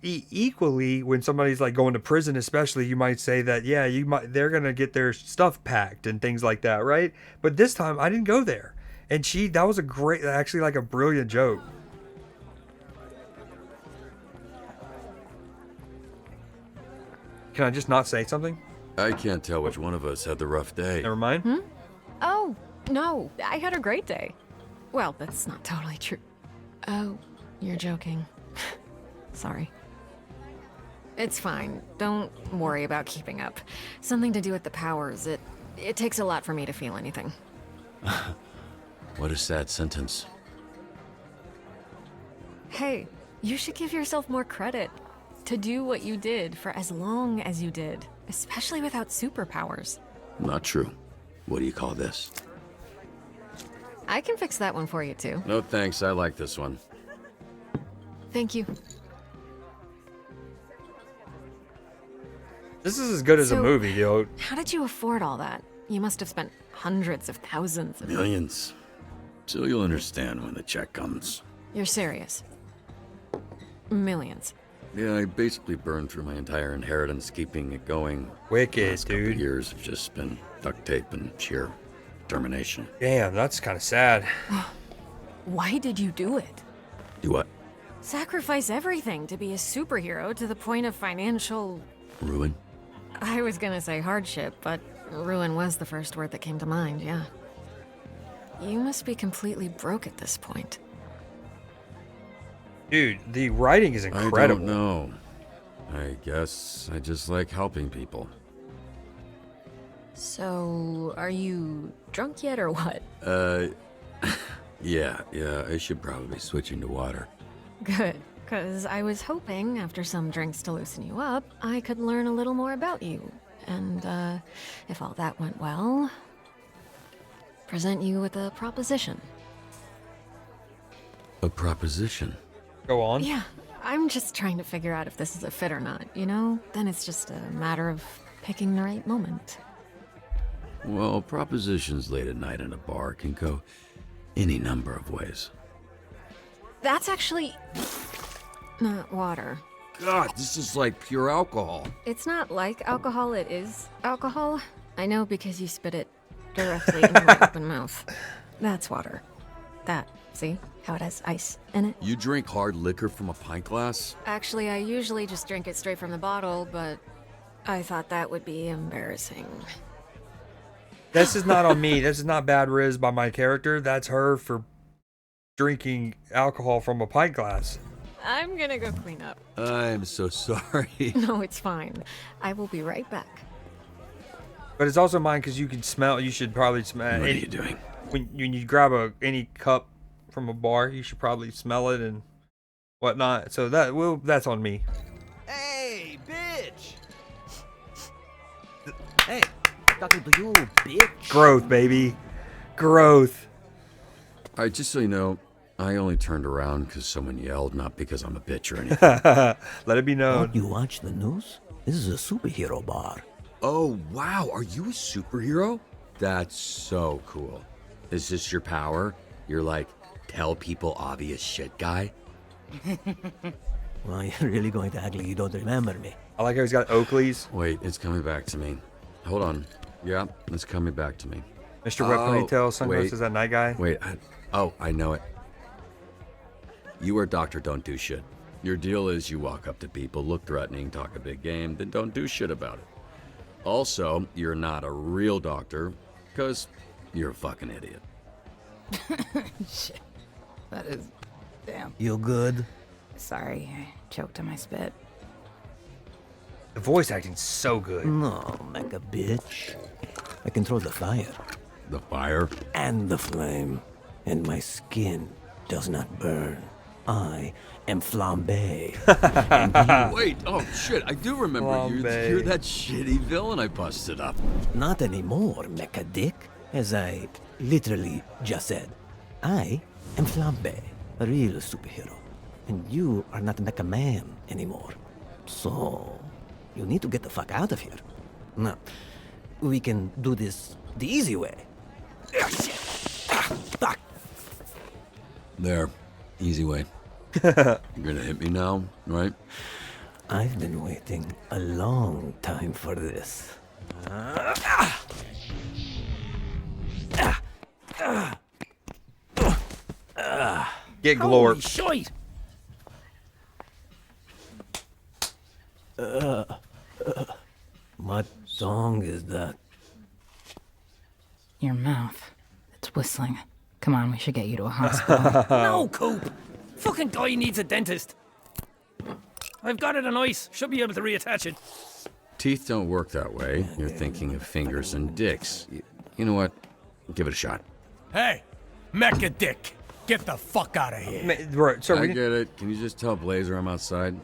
equally when somebody's like going to prison, especially, you might say that, yeah, they're going to get their stuff packed and things like that. Right. But this time I didn't go there. And that was actually like a brilliant joke. Can I just not say something? I can't tell which one of us had the rough day. Never mind. Oh, no. I had a great day. Well, that's not totally true. Oh, you're joking. Sorry. It's fine. Don't worry about keeping up. Something to do with the powers. It takes a lot for me to feel anything. What a sad sentence. Hey, you should give yourself more credit. To do what you did for as long as you did. Especially without superpowers. Not true. What do you call this? I can fix that one for you, too. No thanks, I like this one. Thank you. This is as good as a So, movie, dude. How did you afford all that? You must have spent hundreds of thousands of... Millions. So you'll understand when the check comes. You're serious? Millions. Yeah, I basically burned through my entire inheritance keeping it going. Wicked, Last couple years have just been duct tape and sheer determination. Damn, that's kind of sad. Why did you do it? Do what? Sacrifice everything to be a superhero to the point of financial... Ruin? I was gonna say hardship, but ruin was the first word that came to mind, yeah. You must be completely broke at this point. Dude, the writing is incredible. I don't know. I guess I just like helping people. So, are you drunk yet or what? Yeah, I should probably be switching to water. Good, because I was hoping, after some drinks to loosen you up, I could learn a little more about you. And, if all that went well, present you with a proposition. A proposition? Go on. Yeah, I'm just trying to figure out if this is a fit or not, you know? Then it's just a matter of picking the right moment. Well, propositions late at night in a bar can go any number of ways. That's actually not water. God, this is like pure alcohol. It's not like alcohol, it is alcohol. I know because you spit it directly into my open mouth. That's water. That, see? How it has ice in it? You drink hard liquor from a pint glass? Actually, I usually just drink it straight from the bottle, but I thought that would be embarrassing. This is not on me. This is not bad riz by my character. That's her for drinking alcohol from a pint glass. I'm gonna go clean up. I'm so sorry. No, it's fine. I will be right back. But it's also mine because you can smell. You should probably smell. What are you doing? When you grab any cup from a bar, you should probably smell it and whatnot. So that's on me. Hey, bitch! Hey, talking to you, bitch. Growth, baby. Growth. All right, just so you know, I only turned around because someone yelled, not because I'm a bitch or anything. Let it be known. Don't you watch the news? This is a superhero bar. Oh, wow. Are you a superhero? That's so cool. Is this your power? You're like, tell people obvious shit guy? Well, you're really going to act like you don't remember me. I like how he's got Oakley's. Wait, it's coming back to me. Hold on. Yeah, it's coming back to me. Mr. Wet Ponytail, sunglasses, that night guy. Wait, I know it. You are Dr. Don't Do Shit. Your deal is you walk up to people, look threatening, talk a big game, then don't do shit about it. Also, you're not a real doctor, because you're a fucking idiot. Shit. That is... Damn. You good? Sorry, I choked on my spit. The voice acting's so good. No, mecha bitch. I control the fire. The fire? And the flame. And my skin does not burn. I am flambe. Wait, oh shit, I do remember you. You're that shitty villain I busted up. Not anymore, mecha dick. As I literally just said. I am Flambe, a real superhero. And you are not Mecha Man anymore. So, you need to get the fuck out of here. Now, we can do this the easy way. Fuck. There, easy way. You're gonna hit me now, right? I've been waiting a long time for this. Get glorp. Holy shit! What song is that? Your mouth. It's whistling. Come on, we should get you to a hospital. No, Coop! Fucking guy needs a dentist. I've got it on ice. Should be able to reattach it. Teeth don't work that way. You're thinking of fingers and dicks. You know what? Give it a shot. Hey, Mecha Dick, get the fuck out of here. Right, so I get it. Can you just tell Blazer I'm outside?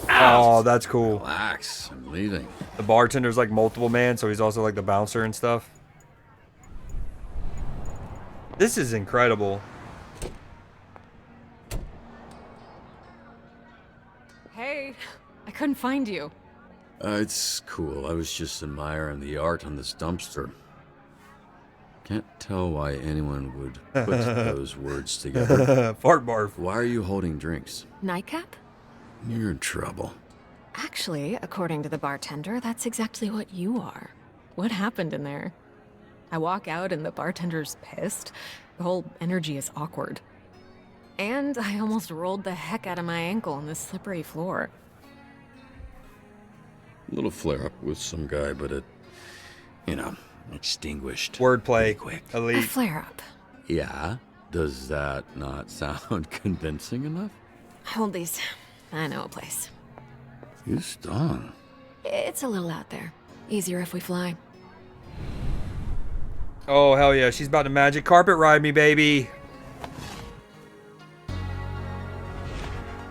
Oh, that's cool. Relax. I'm leaving. The bartender's like multiple man, so he's also like the bouncer and stuff. This is incredible. Hey, I couldn't find you. It's cool. I was just admiring the art on this dumpster. Can't tell why anyone would put those words together. Fart barf. Why are you holding drinks? Nightcap? You're in trouble. Actually, according to the bartender, that's exactly what you are. What happened in there? I walk out and the bartender's pissed. The whole energy is awkward. And I almost rolled the heck out of my ankle on this slippery floor. A little flare-up with some guy, but it, extinguished. Wordplay. Quick. Elite. A flare-up. Yeah? Does that not sound convincing enough? Hold these. I know a place. You stung. It's a little out there. Easier if we fly. Oh, hell yeah. She's about to magic carpet ride me, baby.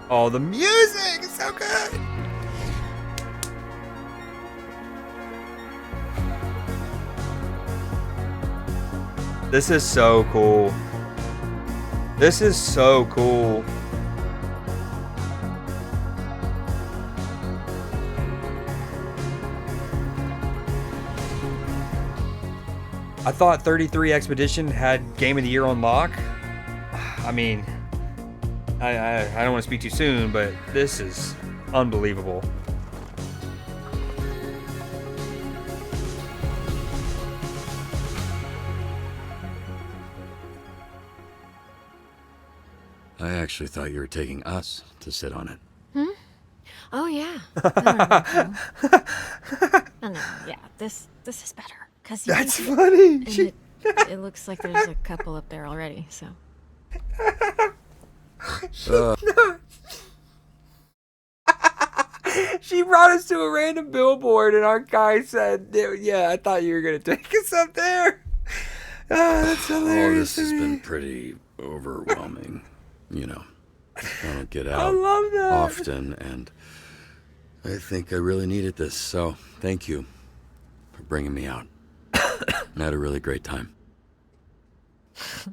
Oh, the music is so good. This is so cool. This is so cool. I thought 33 Expedition had Game of the Year on lock. I mean, I don't want to speak too soon, but this is unbelievable. I actually thought you were taking us to sit on it. Oh, yeah. No, yeah, this is better. That's funny. And it looks like there's a couple up there already, so. She brought us to a random billboard, and our guy said, "Yeah, I thought you were gonna take us up there." That's hilarious. This has been pretty overwhelming. I don't get out I love that. often, and I think I really needed this. So thank you for bringing me out. I had a really great time.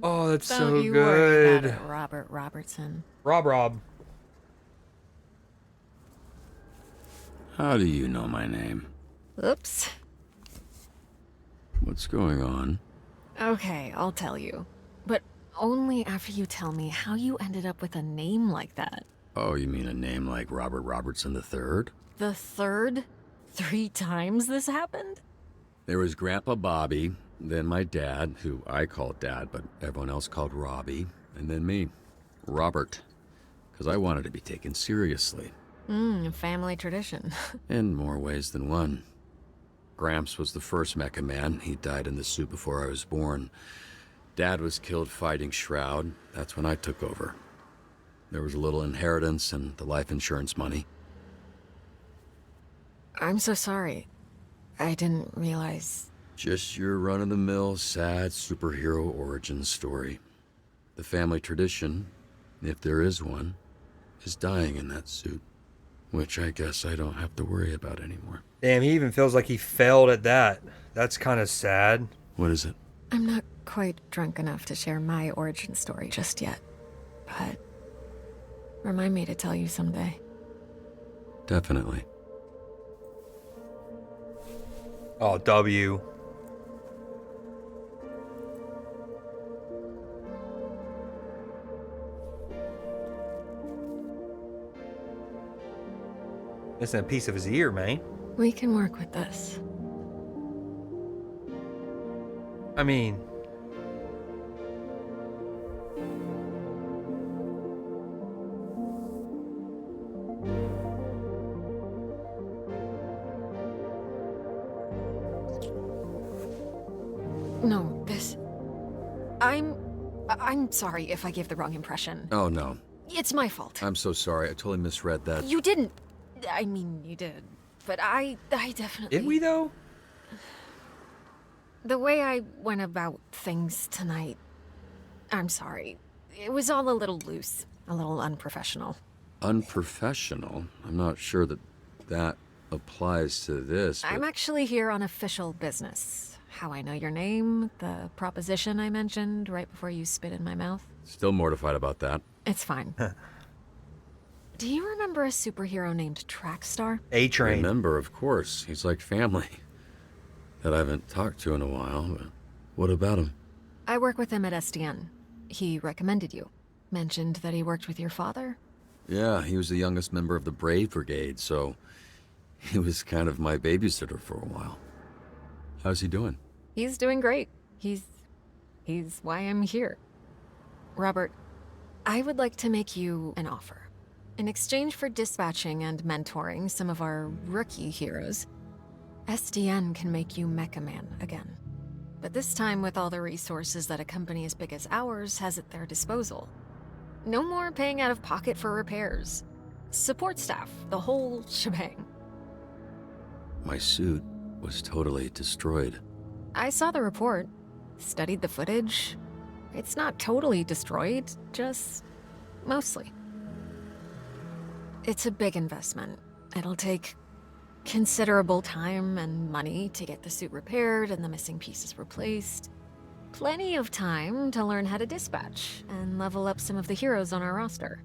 Oh, that's so Don't you worry about good. it, Robert Robertson. Rob. How do you know my name? Oops. What's going on? Okay, I'll tell you. But only after you tell me how you ended up with a name like that. Oh, you mean a name like Robert Robertson III? The third? 3 times this happened? There was Grandpa Bobby, then my dad, who I called Dad, but everyone else called Robbie, and then me, Robert, because I wanted to be taken seriously. Family tradition. In more ways than one. Gramps was the first Mecha Man. He died in the suit before I was born. Dad was killed fighting Shroud. That's when I took over. There was a little inheritance and the life insurance money. I'm so sorry. I didn't realize. Just your run-of-the-mill, sad superhero origin story. The family tradition, if there is one, is dying in that suit. Which I guess I don't have to worry about anymore. Damn, he even feels like he failed at that. That's kind of sad. What is it? I'm not quite drunk enough to share my origin story just yet. But remind me to tell you someday. Definitely. Oh, W. Missing a piece of his ear, man. We can work with this. I mean... No, this... I'm sorry if I gave the wrong impression. Oh, no. It's my fault. I'm so sorry. I totally misread that. You didn't. I mean, you did. But I definitely... Did we, though? The way I went about things tonight... I'm sorry. It was all a little loose. A little unprofessional. Unprofessional? I'm not sure that applies to this, but... I'm actually here on official business. How I know your name, the proposition I mentioned right before you spit in my mouth. Still mortified about that. It's fine. Do you remember a superhero named Trackstar? A-Train. Remember, of course. He's like family. That I haven't talked to in a while, but what about him? I work with him at SDN. He recommended you. Mentioned that he worked with your father. Yeah, he was the youngest member of the Brave Brigade, so he was kind of my babysitter for a while. How's he doing? He's doing great. He's why I'm here. Robert, I would like to make you an offer. In exchange for dispatching and mentoring some of our rookie heroes, SDN can make you Mecha Man again. But this time with all the resources that a company as big as ours has at their disposal. No more paying out of pocket for repairs. Support staff, the whole shebang. My suit was totally destroyed. I saw the report, studied the footage. It's not totally destroyed, just mostly. It's a big investment. It'll take considerable time and money to get the suit repaired and the missing pieces replaced. Plenty of time to learn how to dispatch and level up some of the heroes on our roster.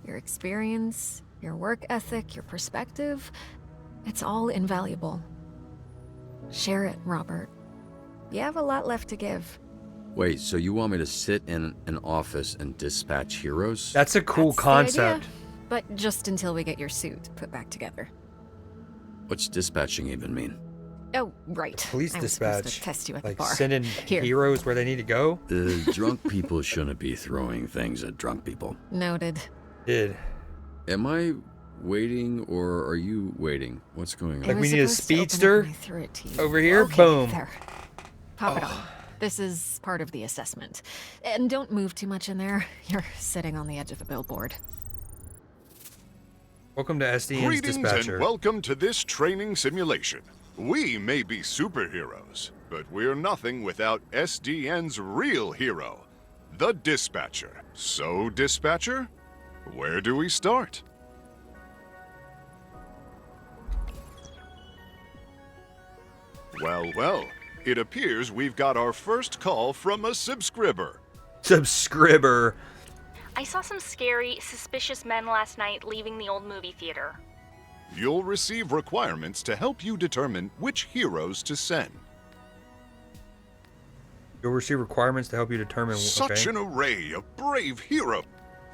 Your experience, your work ethic, your perspective, it's all invaluable. Share it, Robert. You have a lot left to give. Wait, so you want me to sit in an office and dispatch heroes? That's a cool That's the concept. idea, but just until we get your suit put back together. What's dispatching even mean? Oh, right. Police I was supposed dispatch. to test you at Like the bar. sending Here. heroes where they need to go? Drunk people shouldn't be throwing things at drunk people. Noted. Did. Am I waiting or are you waiting? What's going on? Like we need a speedster over you. here? Okay, Boom. There. Pop it on. This is part of the assessment. And don't move too much in there. You're sitting on the edge of the billboard. Welcome to SDN's Greetings dispatcher. and welcome to this training simulation. We may be superheroes, but we're nothing without SDN's real hero, the Dispatcher. So, Dispatcher, where do we start? Well, it appears we've got our first call from a subscriber. Subscriber. I saw some scary, suspicious men last night leaving the old movie theater. You'll receive requirements to help you determine which heroes to send. You'll receive requirements to help you determine. Such an array of brave heroes.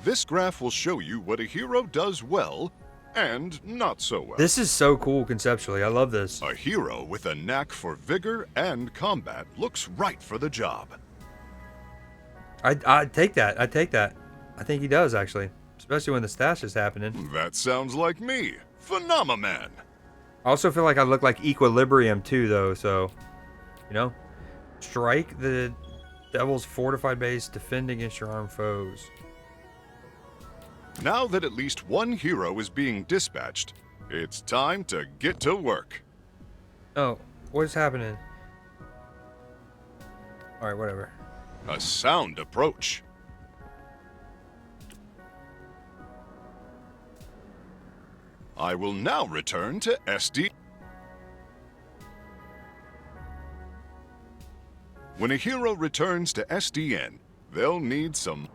This graph will show you what a hero does well and not so well. This is so cool conceptually. I love this. A hero with a knack for vigor and combat looks right for the job. I take that. I take that. I think he does actually, especially when the stash is happening. That sounds like me, Phenomaman. I also feel like I look like Equilibrium too, though. So, you know, strike the devil's fortified base, defend against your armed foes. Now that at least one hero is being dispatched, it's time to get to work. Oh, what's happening? All right, whatever. A sound approach. I will now return to SD. When a hero returns to SDN, they'll need some...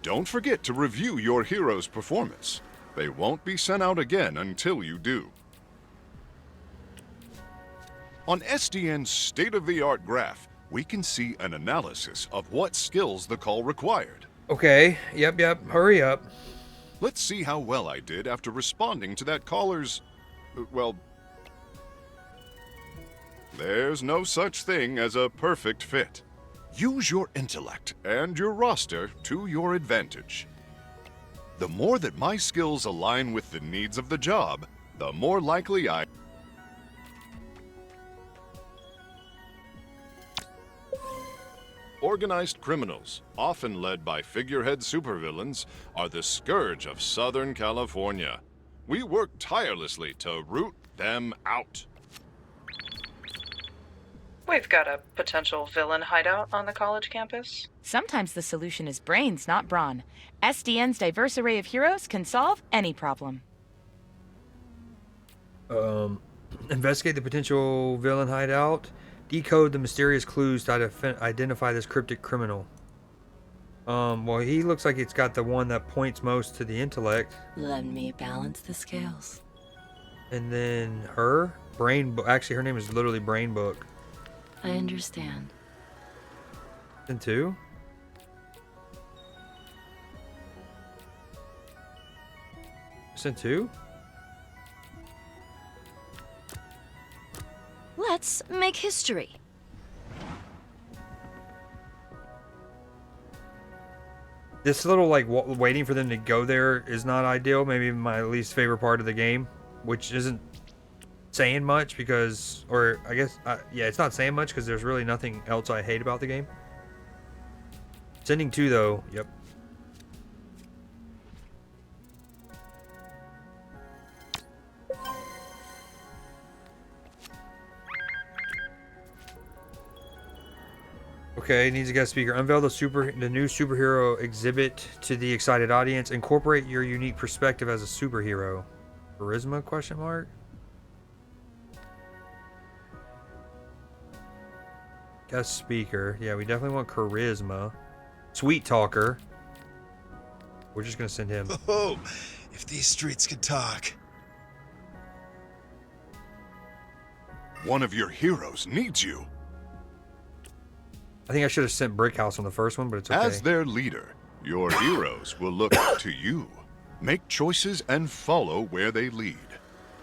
Don't forget to review your hero's performance. They won't be sent out again until you do. On SDN's state-of-the-art graph, we can see an analysis of what skills the call required. Okay, yep, hurry up. Let's see how well I did after responding to that caller's... well... There's no such thing as a perfect fit. Use your intellect and your roster to your advantage. The more that my skills align with the needs of the job, the more likely I... Organized criminals, often led by figurehead supervillains, are the scourge of Southern California. We work tirelessly to root them out. We've got a potential villain hideout on the college campus. Sometimes the solution is brains, not brawn. SDN's diverse array of heroes can solve any problem. Investigate the potential villain hideout. Decode the mysterious clues to identify this cryptic criminal. Well, he looks like it's got the one that points most to the intellect. Let me balance the scales. And then her brain. Actually, her name is literally Brain Book. I understand. And 2. Sent 2. Let's make history. This little, like, waiting for them to go there is not ideal. Maybe my least favorite part of the game, which isn't saying much because, or I guess, yeah, it's not saying much because there's really nothing else I hate about the game. Sending 2, though. Yep. Okay, needs a guest speaker. Unveil the new superhero exhibit to the excited audience. Incorporate your unique perspective as a superhero. Charisma? Question mark. Guest speaker. Yeah, we definitely want charisma. Sweet talker. We're just gonna send him. Oh, if these streets could talk. One of your heroes needs you. I think I should have sent Brickhouse on the first one, but it's okay. As their leader, your heroes will look up to you. Make choices and follow where they lead.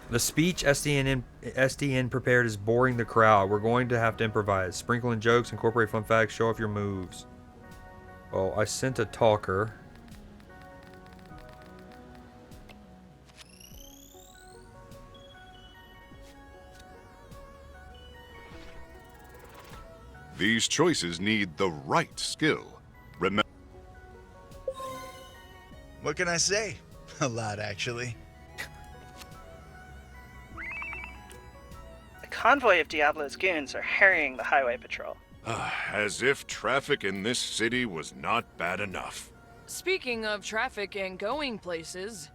The speech SDN prepared is boring the crowd. We're going to have to improvise. Sprinkle in jokes, incorporate fun facts, show off your moves. Well, I sent a talker. These choices need the right skill. Remember. What can I say? A lot, actually. A convoy of Diablo's goons are harrying the highway patrol. As if traffic in this city was not bad enough. Speaking of traffic and going places,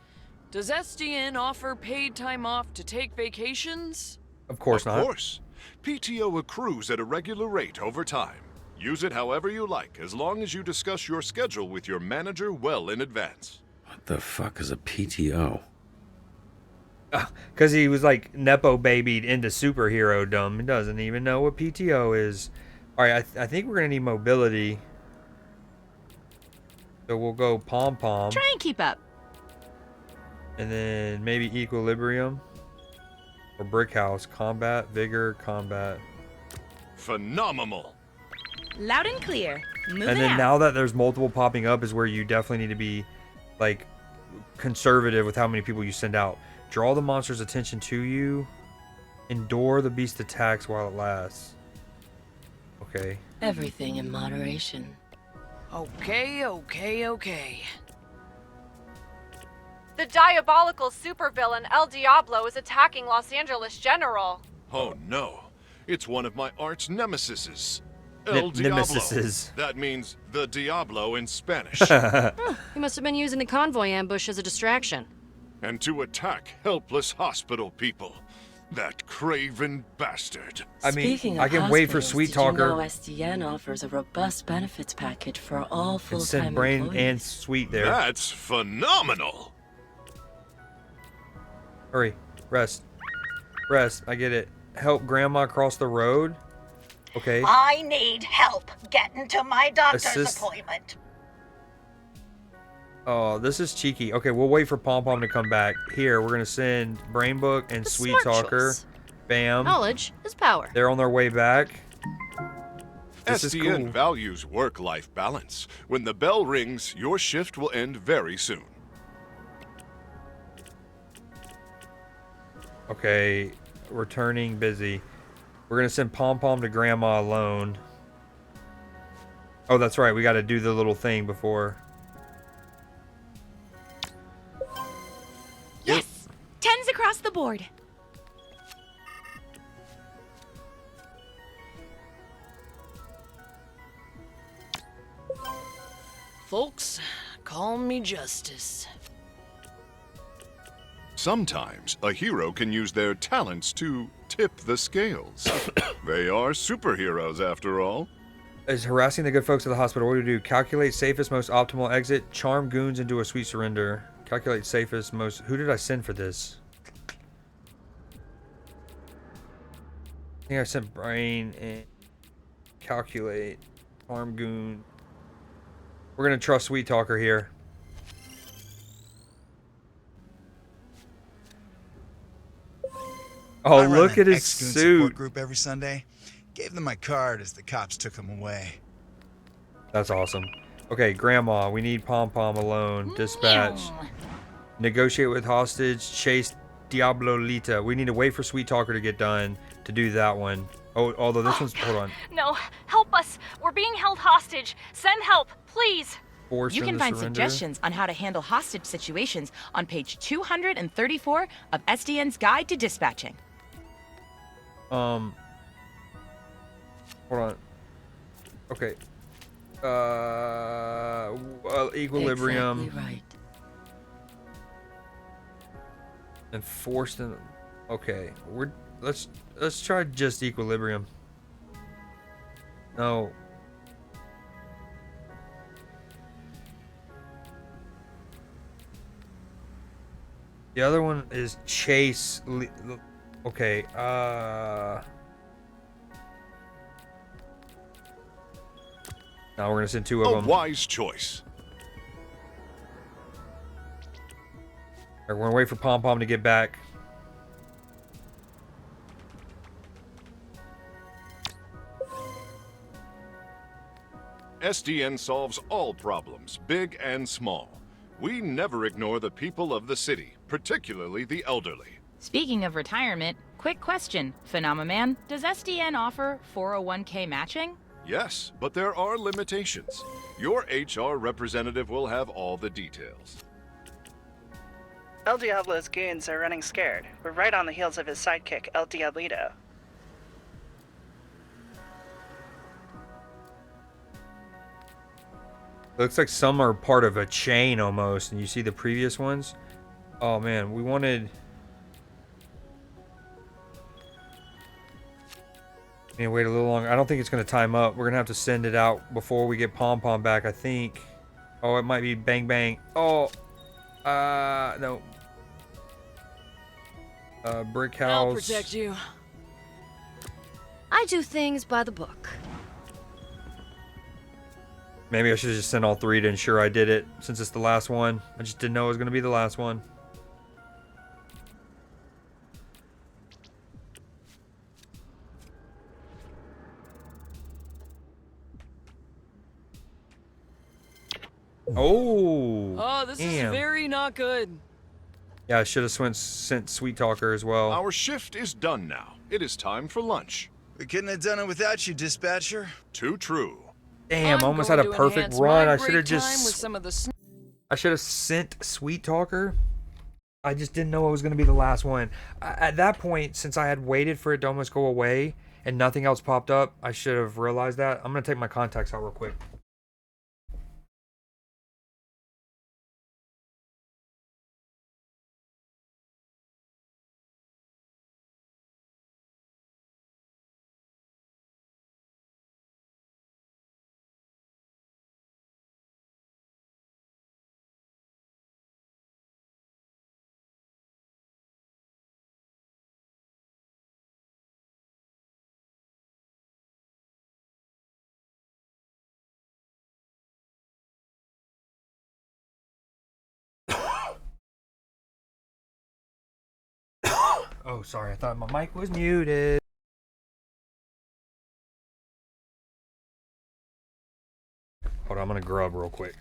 does SDN offer paid time off to take vacations? Of course not. Of course. PTO accrues at a regular rate over time. Use it however you like, as long as you discuss your schedule with your manager well in advance. What the fuck is a PTO? Because he was like Nepo babied into superhero dumb. He doesn't even know what PTO is. Alright, I think we're going to need mobility. So we'll go pom-pom. Try and keep up. And then maybe equilibrium. Or brick house. Combat, vigor, combat. Phenomenal. Loud and clear. Moving And then out. now that there's multiple popping up is where you definitely need to be like conservative with how many people you send out. Draw the monster's attention to you. Endure the beast attacks while it lasts. Okay. Everything in moderation. Okay. The diabolical supervillain El Diablo is attacking Los Angeles General. Oh no. It's one of my arch nemesises. El Diablo. Nemesises. That means the Diablo in Spanish. He must have been using the convoy ambush as a distraction. And to attack helpless hospital people. That craven bastard. I mean, Speaking I of can wait for hospitals, Sweet did Talker. You know SDN offers a robust benefits package for all And full-time send Brain employees. and Sweet there. That's phenomenal. Hurry. Rest. Rest. I get it. Help Grandma cross the road. Okay. I need help getting to my doctor's Assist. appointment. Oh, this is cheeky. Okay, we'll wait for Pom Pom to come back. Here, we're gonna send Brain Book and Sweet smart Talker. choice. Bam. Knowledge is power. They're on their way back. This is SDN cool. values work-life balance. When the bell rings, your shift will end very soon. Okay, returning busy. We're gonna send Pom Pom to Grandma alone. Oh, that's right. We got to do the little thing before. Yes! 10s across the board. Folks, call me Justice. Sometimes a hero can use their talents to tip the scales. They are superheroes after all. is harassing the good folks of the hospital. What do we do? Calculate safest, most optimal exit. Charm goons into a sweet surrender. Calculate safest, most... Who did I send for this? I think I sent Brain and calculate. Charm goon. We're going to trust Sweet Talker here. Oh, look at his suit. Support group every Sunday. Gave them my card as the cops took him away. That's awesome. Okay, Grandma, we need Pom Pom alone. Dispatch. Negotiate with hostage. Chase Diablo Lita. We need to wait for Sweet Talker to get done to do that one. Oh, although this one's... Hold on. No, help us. We're being held hostage. Send help, please. You can find suggestions on how to handle hostage situations on page 234 of SDN's Guide to Dispatching. Hold on. Okay. Equilibrium. Exactly right. Enforced in... Okay, let's try just equilibrium. No. The other one is chase. Okay, now we're gonna send two of them. A wise choice. We're gonna wait for Pom Pom to get back. SDN solves all problems, big and small. We never ignore the people of the city, particularly the elderly. Speaking of retirement, quick question, Phenomenon, does SDN offer 401k matching? Yes, but there are limitations. Your HR representative will have all the details. El Diablo's goons are running scared. We're right on the heels of his sidekick, El Diablito. Looks like some are part of a chain almost, and you see the previous ones. Oh man, we wanted... Wait a little longer. I don't think it's going to time up. We're going to have to send it out before we get Pom Pom back, I think. Oh, it might be Bang Bang. Oh, no. Brick House. I'll protect you. I do things by the book. Maybe I should have just sent all three to ensure I did it, since it's the last one. I just didn't know it was going to be the last one. Oh, this is very not good. Yeah, I should have sent Sweet Talker as well. Our shift is done now. It is time for lunch. We couldn't have done it without you, dispatcher. Too true. Damn, I almost had a perfect run. I should have just... I should have sent Sweet Talker. I just didn't know it was going to be the last one. At that point, since I had waited for it to almost go away and nothing else popped up, I should have realized that. I'm going to take my contacts out real quick. Oh, sorry. I thought my mic was muted. Hold on, I'm going to grub real quick.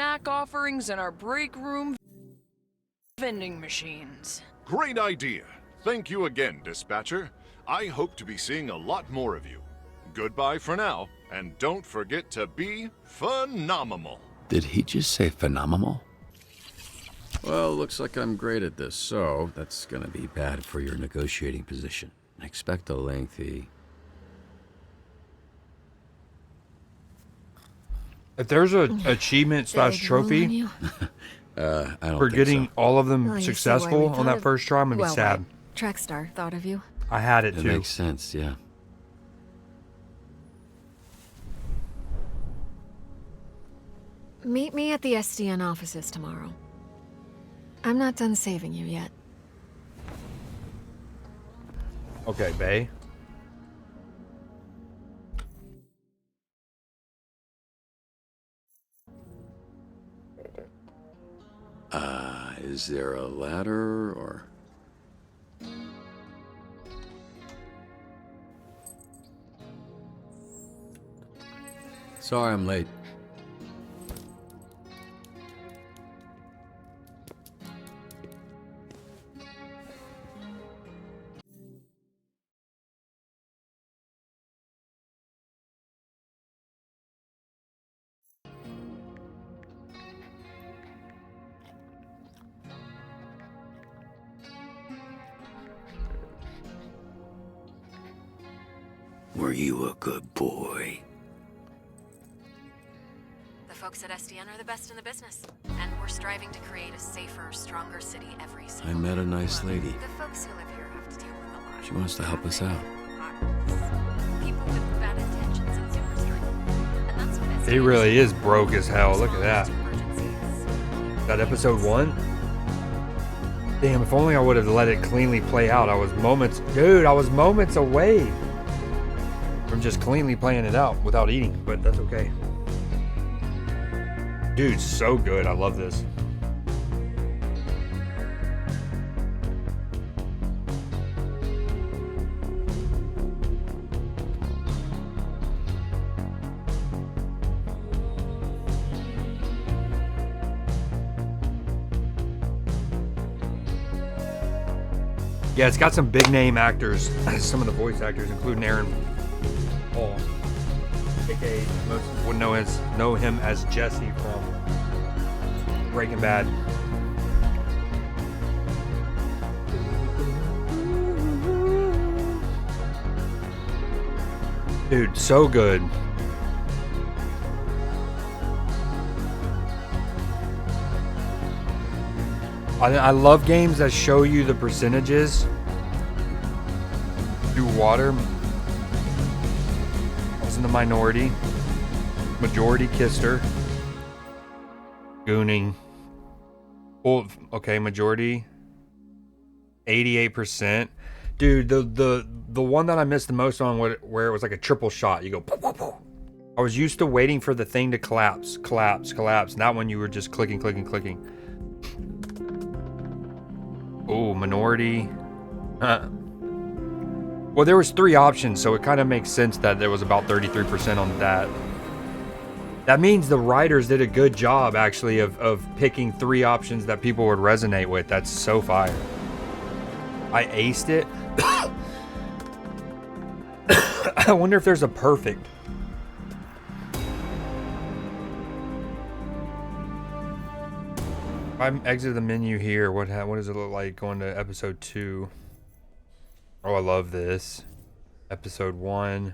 snack offerings in our break room vending machines. Great idea. Thank you again, dispatcher. I hope to be seeing a lot more of you. Goodbye for now, and don't forget to be phenomenal. Did he just say phenomenal? Well, looks like I'm great at this, so that's gonna be bad for your negotiating position. Expect a lengthy... If there's a achievement slash trophy I don't for think getting so. all of them Well, you see why successful we on that first try, I'm gonna be sad. Trackstar thought of you. I had it It too. makes sense, yeah. Meet me at the SDN offices tomorrow. I'm not done saving you yet. Okay, Bay. Is there a ladder, or... Sorry I'm late. Were you a good boy? The folks at SDN are the best in the business, and we're striving to create a safer, stronger city every single I met a nice lady. The folks who live here have to deal with a lot. She wants to help us out. People with bad intentions and super strength. And that's what SDN He really is broke as hell. Look at that. That episode 1? Damn, if only I would have let it cleanly play out. I was moments away from just cleanly playing it out without eating, but that's okay. Dude, so good. I love this. Yeah, it's got some big name actors, some of the voice actors, including Aaron Paul, aka most would know him as Jesse from Breaking Bad. Dude, so good. I love games that show you the percentages through water. I was in the minority. Majority kissed her. Gooning. Well, okay, majority. 88%. Dude, the one that I missed the most on where it was like a triple shot. You go poof, poof, poof. I was used to waiting for the thing to collapse. Not when you were just clicking. Oh, minority. Well, there was 3 options, so it kind of makes sense that there was about 33% on that. That means the writers did a good job, actually, of picking 3 options that people would resonate with. That's so fire. I aced it. I wonder if there's a perfect. If I exit the menu here, what does it look like going to episode 2? Oh, I love this. Episode 1.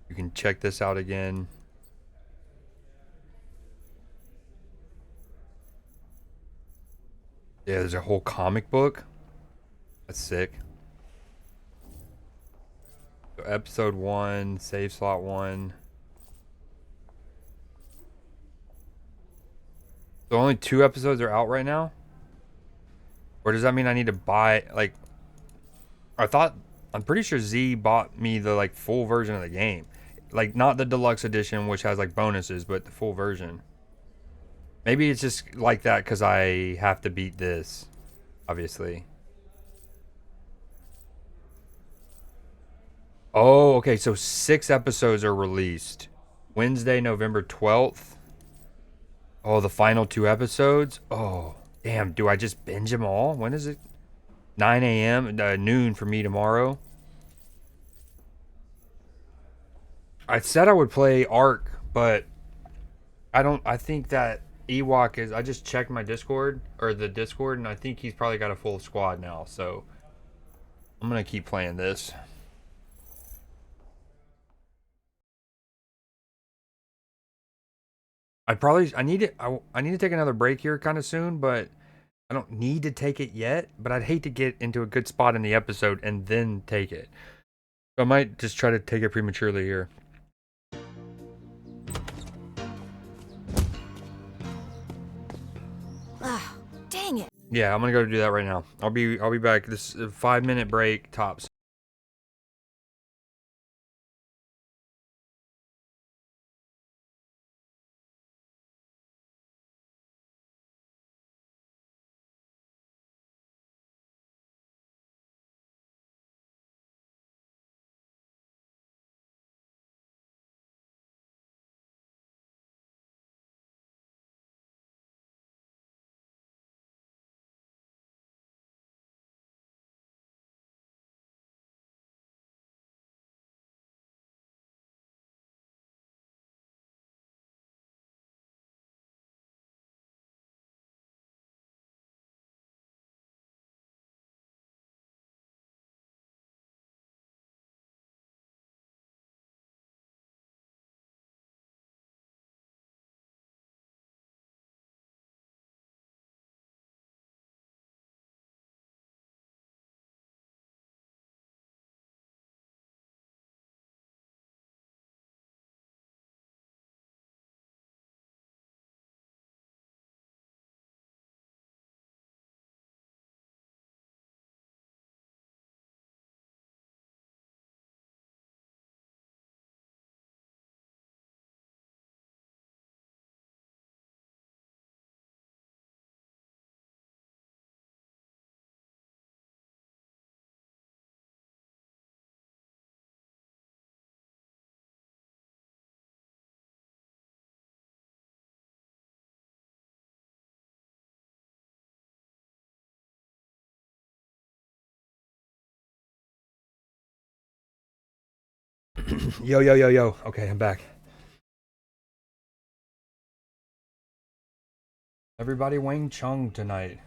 You can check this out again. Yeah, there's a whole comic book. That's sick. So episode 1, save slot 1. So only 2 episodes are out right now? Or does that mean I need to buy, like... I'm pretty sure Z bought me the, like, full version of the game. Like, not the deluxe edition, which has, like, bonuses, but the full version. Maybe it's just like that because I have to beat this, obviously. Oh, okay, so 6 episodes are released. Wednesday, November 12th. Oh, the final 2 episodes? Oh, damn. Do I just binge them all? When is it? 9 a.m. Noon for me tomorrow. I said I would play Ark, but I think that Ewok is... I just checked my Discord, or the Discord, and I think he's probably got a full squad now, so... I'm gonna keep playing this. I need to take another break here kind of soon, but I don't need to take it yet, but I'd hate to get into a good spot in the episode and then take it. So I might just try to take it prematurely here. Ah, dang it. Yeah, I'm gonna go do that right now. I'll be back. This is a 5-minute break tops. Yo. Okay, I'm back. Everybody Wang Chung tonight.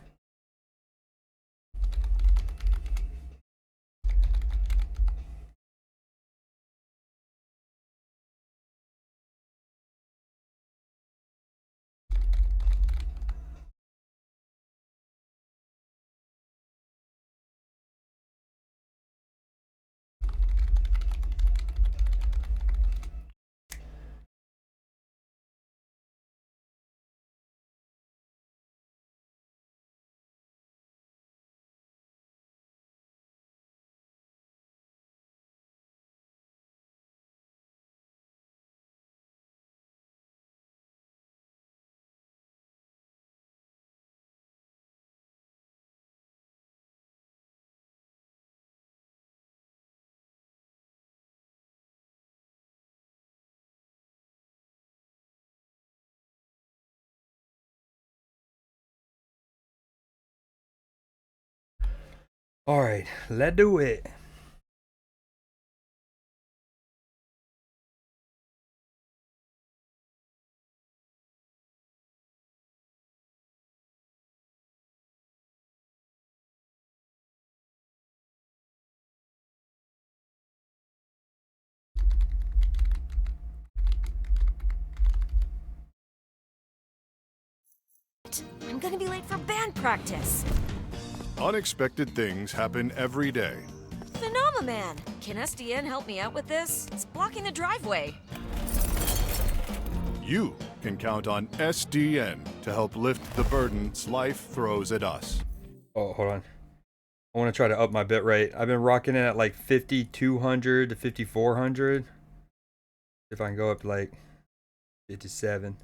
All right, let's do it. I'm gonna be late for band practice. Unexpected things happen every day. Phenomenon! Can SDN help me out with this? It's blocking the driveway. You can count on SDN to help lift the burdens life throws at us. Oh, hold on. I want to try to up my bit rate. I've been rocking it at like 5200 to 5400. If I can go up to like 57.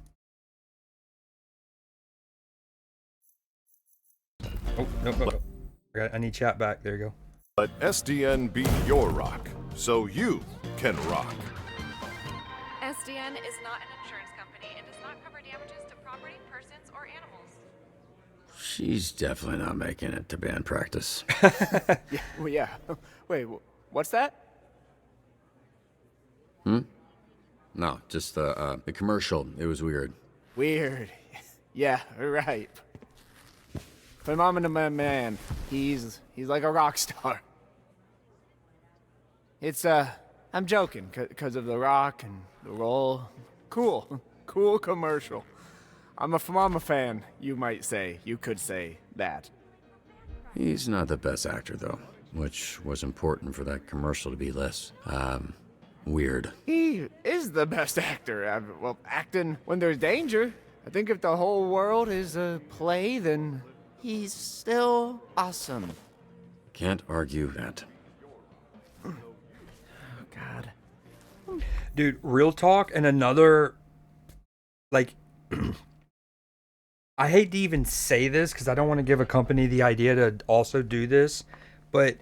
Oh, no. I need chat back. There you go. Let SDN be your rock, so you can rock. SDN is not an insurance company and does not cover damages to property, persons, or animals. She's definitely not making it to band practice. Yeah, well, yeah. Wait, what's that? No, just the commercial. It was weird. Weird. Yeah, right. Phenomenal man. He's like a rock star. It's, I'm joking, because of the rock and the roll. Cool commercial. I'm a fan, you might say. You could say that. He's not the best actor, though, which was important for that commercial to be less, weird. He is the best actor. Well, acting when there's danger. I think if the whole world is a play, then he's still awesome. Can't argue that. Oh, God. Dude, real talk, and another, like, I hate to even say this because I don't want to give a company the idea to also do this, but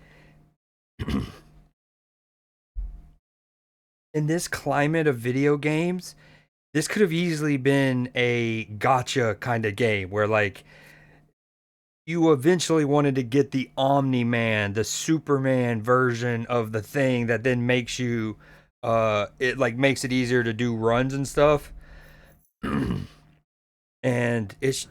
in this climate of video games, this could have easily been a gotcha kind of game where, like, you eventually wanted to get the Omni-Man, the Superman version of the thing that then makes you, it like makes it easier to do runs and stuff. And it's,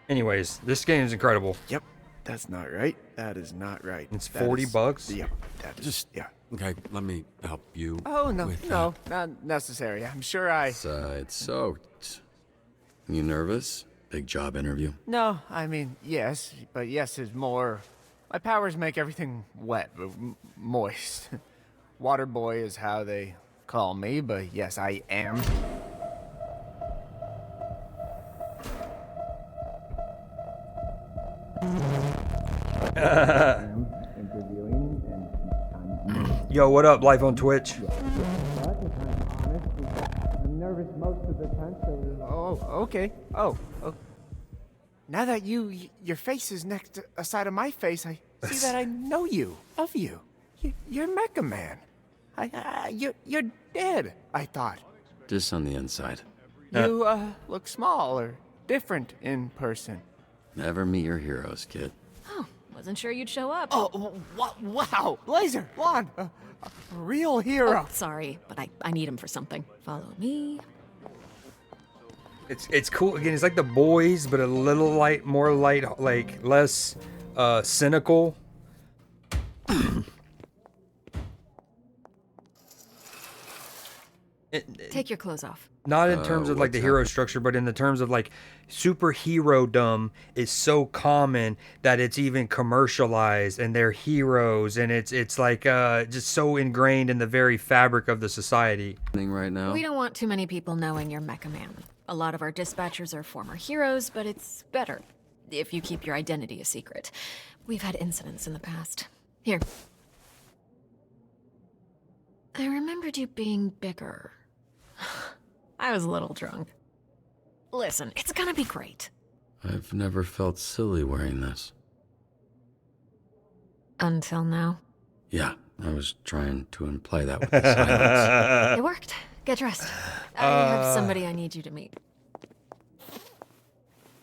anyways, this game is incredible. Yep, that's not right. That is not right. It's $40. Yep, that is, Just, yeah. Okay, let me help you. Oh, no, with no, not necessary. I'm sure It's soaked. You nervous? Big job interview? No, I mean, yes, but yes is more... My powers make everything wet, moist. Water boy is how they call me, but yes, I am. Yo, what up? Live on Twitch. I'm nervous most of the time, so... Oh, okay. Oh. Now that your face is next to a side of my face, I see that I know you, of you. You're Mecha Man. You're dead, I thought. Just on the inside. You, look small or different in person. Never meet your heroes, kid. Oh, wasn't sure you'd show up. Oh, wow. Blazer, Lon, a real hero. Oh, sorry, but I need him for something. Follow me. It's cool. Again, it's like The Boys, but a little more light, like less cynical. Take your clothes off. Not in terms of like the hero structure, but in the terms of like superhero-dom is so common that it's even commercialized, and they're heroes, and it's like just so ingrained in the very fabric of the society. Right now. We don't want too many people knowing you're Mecha Man. A lot of our dispatchers are former heroes, but it's better if you keep your identity a secret. We've had incidents in the past. Here. I remembered you being bigger. I was a little drunk. Listen, it's gonna be great. I've never felt silly wearing this. Until now. Yeah, I was trying to imply that with the silence. It worked. Get dressed. I have somebody I need you to meet.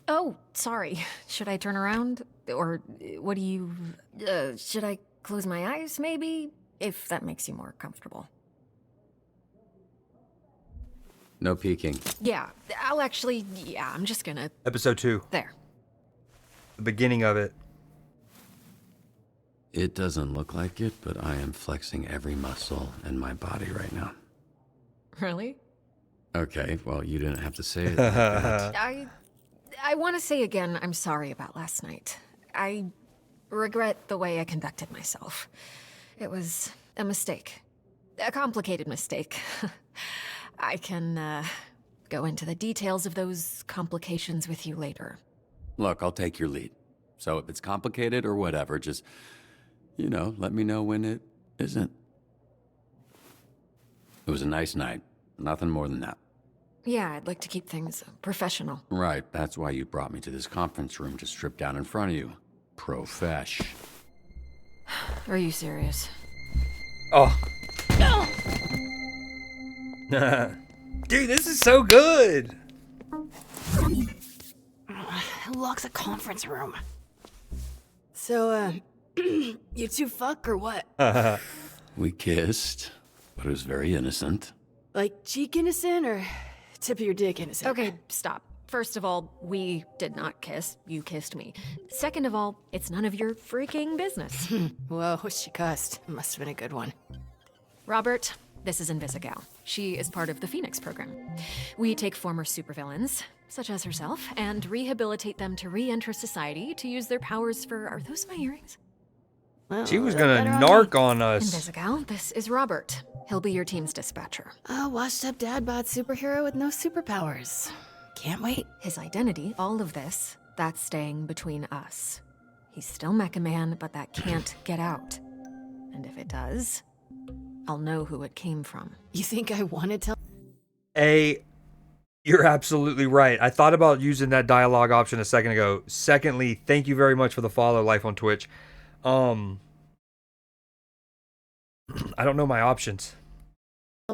Oh, sorry. Should I turn around? Or what do you... should I close my eyes, maybe? If that makes you more comfortable. No peeking. Yeah, I'll actually... Yeah, I'm just gonna... Episode 2. There. The beginning of it. It doesn't look like it, but I am flexing every muscle in my body right now. Really? Okay, well, you didn't have to say it like that. I want to say again, I'm sorry about last night. I regret the way I conducted myself. It was a mistake. A complicated mistake. I can, go into the details of those complications with you later. Look, I'll take your lead. So if it's complicated or whatever, just, you know, let me know when it isn't. It was a nice night. Nothing more than that. Yeah, I'd like to keep things professional. Right, that's why you brought me to this conference room to strip down in front of you. Profesh. Are you serious? Oh. Damn Dude, this is so good. Who locks a conference room? So, you two fuck or what? We kissed, but it was very innocent. Like cheek innocent or tip of your dick innocent? Okay, stop. First of all, we did not kiss. You kissed me. Second of all, it's none of your freaking business. Whoa, she cussed. Must have been a good one. Robert, this is Invisigal. She is part of the Phoenix program. We take former supervillains, such as herself, and rehabilitate them to re-enter society to use their powers for... Are those my earrings? Well, She was gonna narc on us. Invisigal, this is Robert. He'll be your team's dispatcher. A washed-up dad-bod superhero with no superpowers. Can't wait. His identity, all of this, that's staying between us. He's still Mecha Man, but that can't get out. And if it does, I'll know who it came from. You think I want to tell? You're absolutely right. I thought about using that dialogue option a second ago. Secondly, thank you very much for the follow, Life on Twitch. I don't know my options.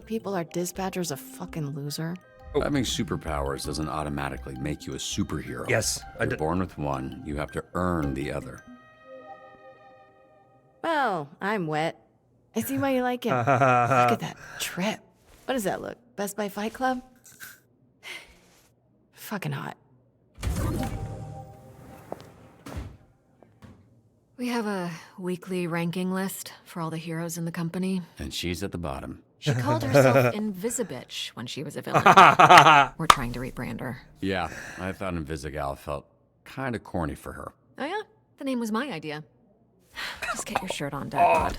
People are dispatchers a fucking loser. Having superpowers doesn't automatically make you a superhero. Yes. You're born with one. You have to earn the other. Well, I'm wet. I see why you like him. Look at that trip. What does that look? Best Buy Fight Club? Fucking hot. We have a weekly ranking list for all the heroes in the company. And she's at the bottom. She called herself Invisibitch when she was a villain. We're trying to rebrand her. Yeah, I thought Invisigal felt kind of corny for her. Oh yeah? The name was my idea. Just get your shirt on, Dad.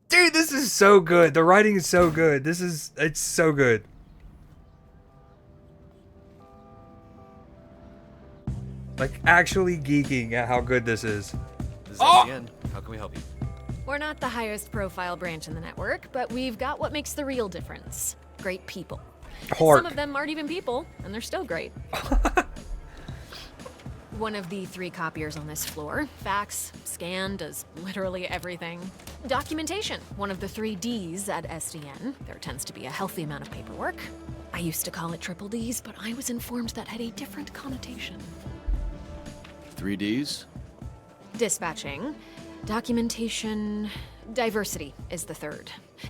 Dude, this is so good. The writing is so good. It's so good. Like, actually geeking at how good this is. This is SDN. How can we help you? We're not the highest profile branch in the network, but we've got what makes the real difference. Great people. Hark. Some of them aren't even people, and they're still great. One of the 3 copiers on this floor. Fax, scan, does literally everything. Documentation, one of the 3 Ds at SDN. There tends to be a healthy amount of paperwork. I used to call it triple Ds, but I was informed that had a different connotation. 3 Ds? Dispatching, documentation, diversity is the 3rd.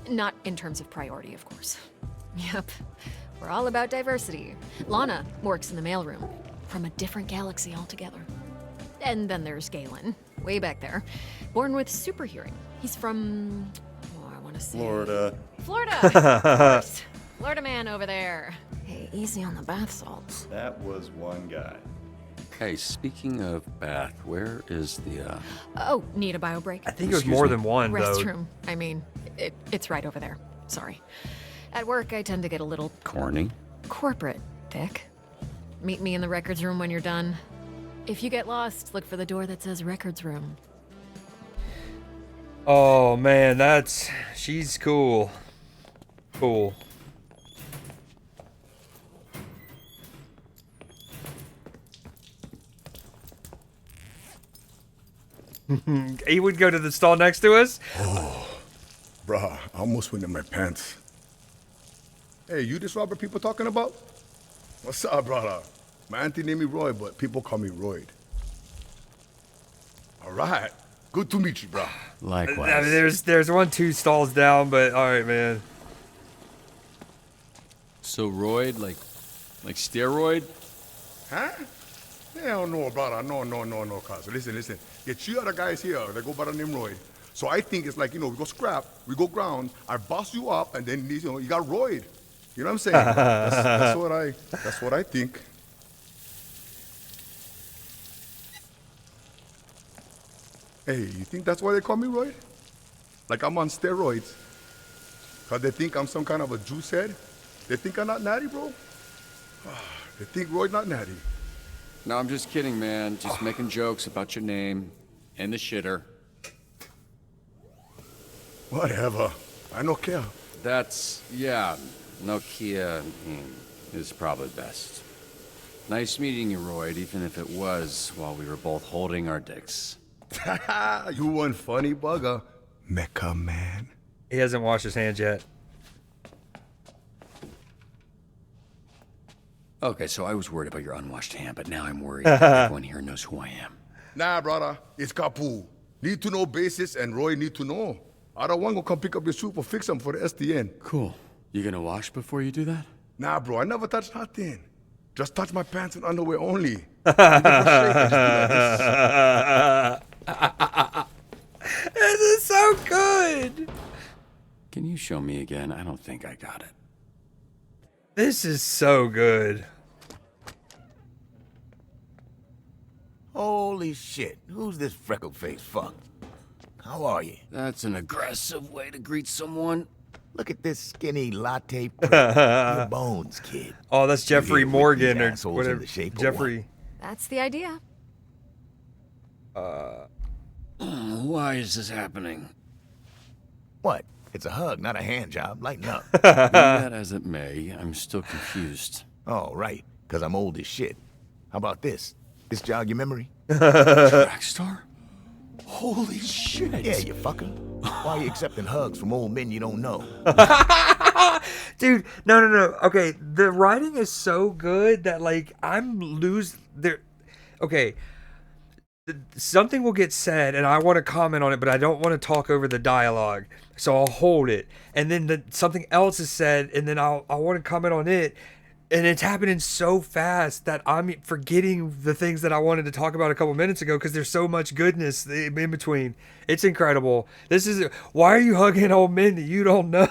Not in terms of priority, of course. Yep, we're all about diversity. Lana works in the mailroom, from a different galaxy altogether. And then there's Galen, way back there, born with super hearing. He's from, I want to say... Florida. Florida, of course. Florida man over there. Hey, easy on the bath salts. That was one guy. Hey, speaking of bath, where is the, Oh, need a bio break? I think there's more than one, though. Restroom. I mean, it's right over there. Sorry. At work, I tend to get a little... corny? corporate, Dick. Meet me in the records room when you're done. If you get lost, look for the door that says records room. Oh, man, she's cool. Cool. He would go to the stall next to us. Oh, bruh, I almost went in my pants. Hey, you this Robert people talking about? What's up, brother? My auntie named me Roy, but people call me Royd. All right. Good to meet you, bro. Likewise. I mean, there's 1, 2 stalls down, but all right, man. So Royd, like steroid? Huh? Hell no, brother. No, cuz. Listen. Get 2 other guys here. They go by the name Roy. So I think it's like, we go scrap, we go ground, I boss you up, and then, you got Royd. You know what I'm saying? That's what I think. Hey, you think that's why they call me Roy? Like I'm on steroids? Cause they think I'm some kind of a juice head? They think I'm not natty, bro? They think Roy not natty. No, I'm just kidding, man. Just making jokes about your name and the shitter. Whatever. I no care. Nokia is probably best. Nice meeting you, Royd, even if it was while we were both holding our dicks. You one funny bugger, Mecha Man. He hasn't washed his hands yet. Okay, so I was worried about your unwashed hand, but now I'm worried that everyone here knows who I am. Nah, brother, it's Kapu. Need to know basis, and Roy need to know. Other one gonna come pick up your soup or fix them for the SDN. Cool. You gonna wash before you do that? Nah, bro, I never touch nothing. Just touch my pants and underwear only. This is so good. Can you show me again? I don't think I got it. This is so good. Holy shit, who's this freckle-faced fuck? How are you? That's an aggressive way to greet someone. Look at this skinny latte prick. Your bones, kid. Oh, that's Jeffrey Morgan or assholes whatever. in the shape of Jeffrey. That's the idea. Why is this happening? What? It's a hug, not a hand job. Lighten up. Be that as it may, I'm still confused. Oh, right. Because I'm old as shit. How about this? This jog your memory? Track star? Holy shit. Yeah, you fucker. Why are you accepting hugs from old men you don't know? Dude, no. Okay, the writing is so good that, like, Okay, something will get said, and I want to comment on it, but I don't want to talk over the dialogue, so I'll hold it. And then something else is said, and then I want to comment on it. And it's happening so fast that I'm forgetting the things that I wanted to talk about a couple minutes ago because there's so much goodness in between. It's incredible. Why are you hugging old men that you don't know?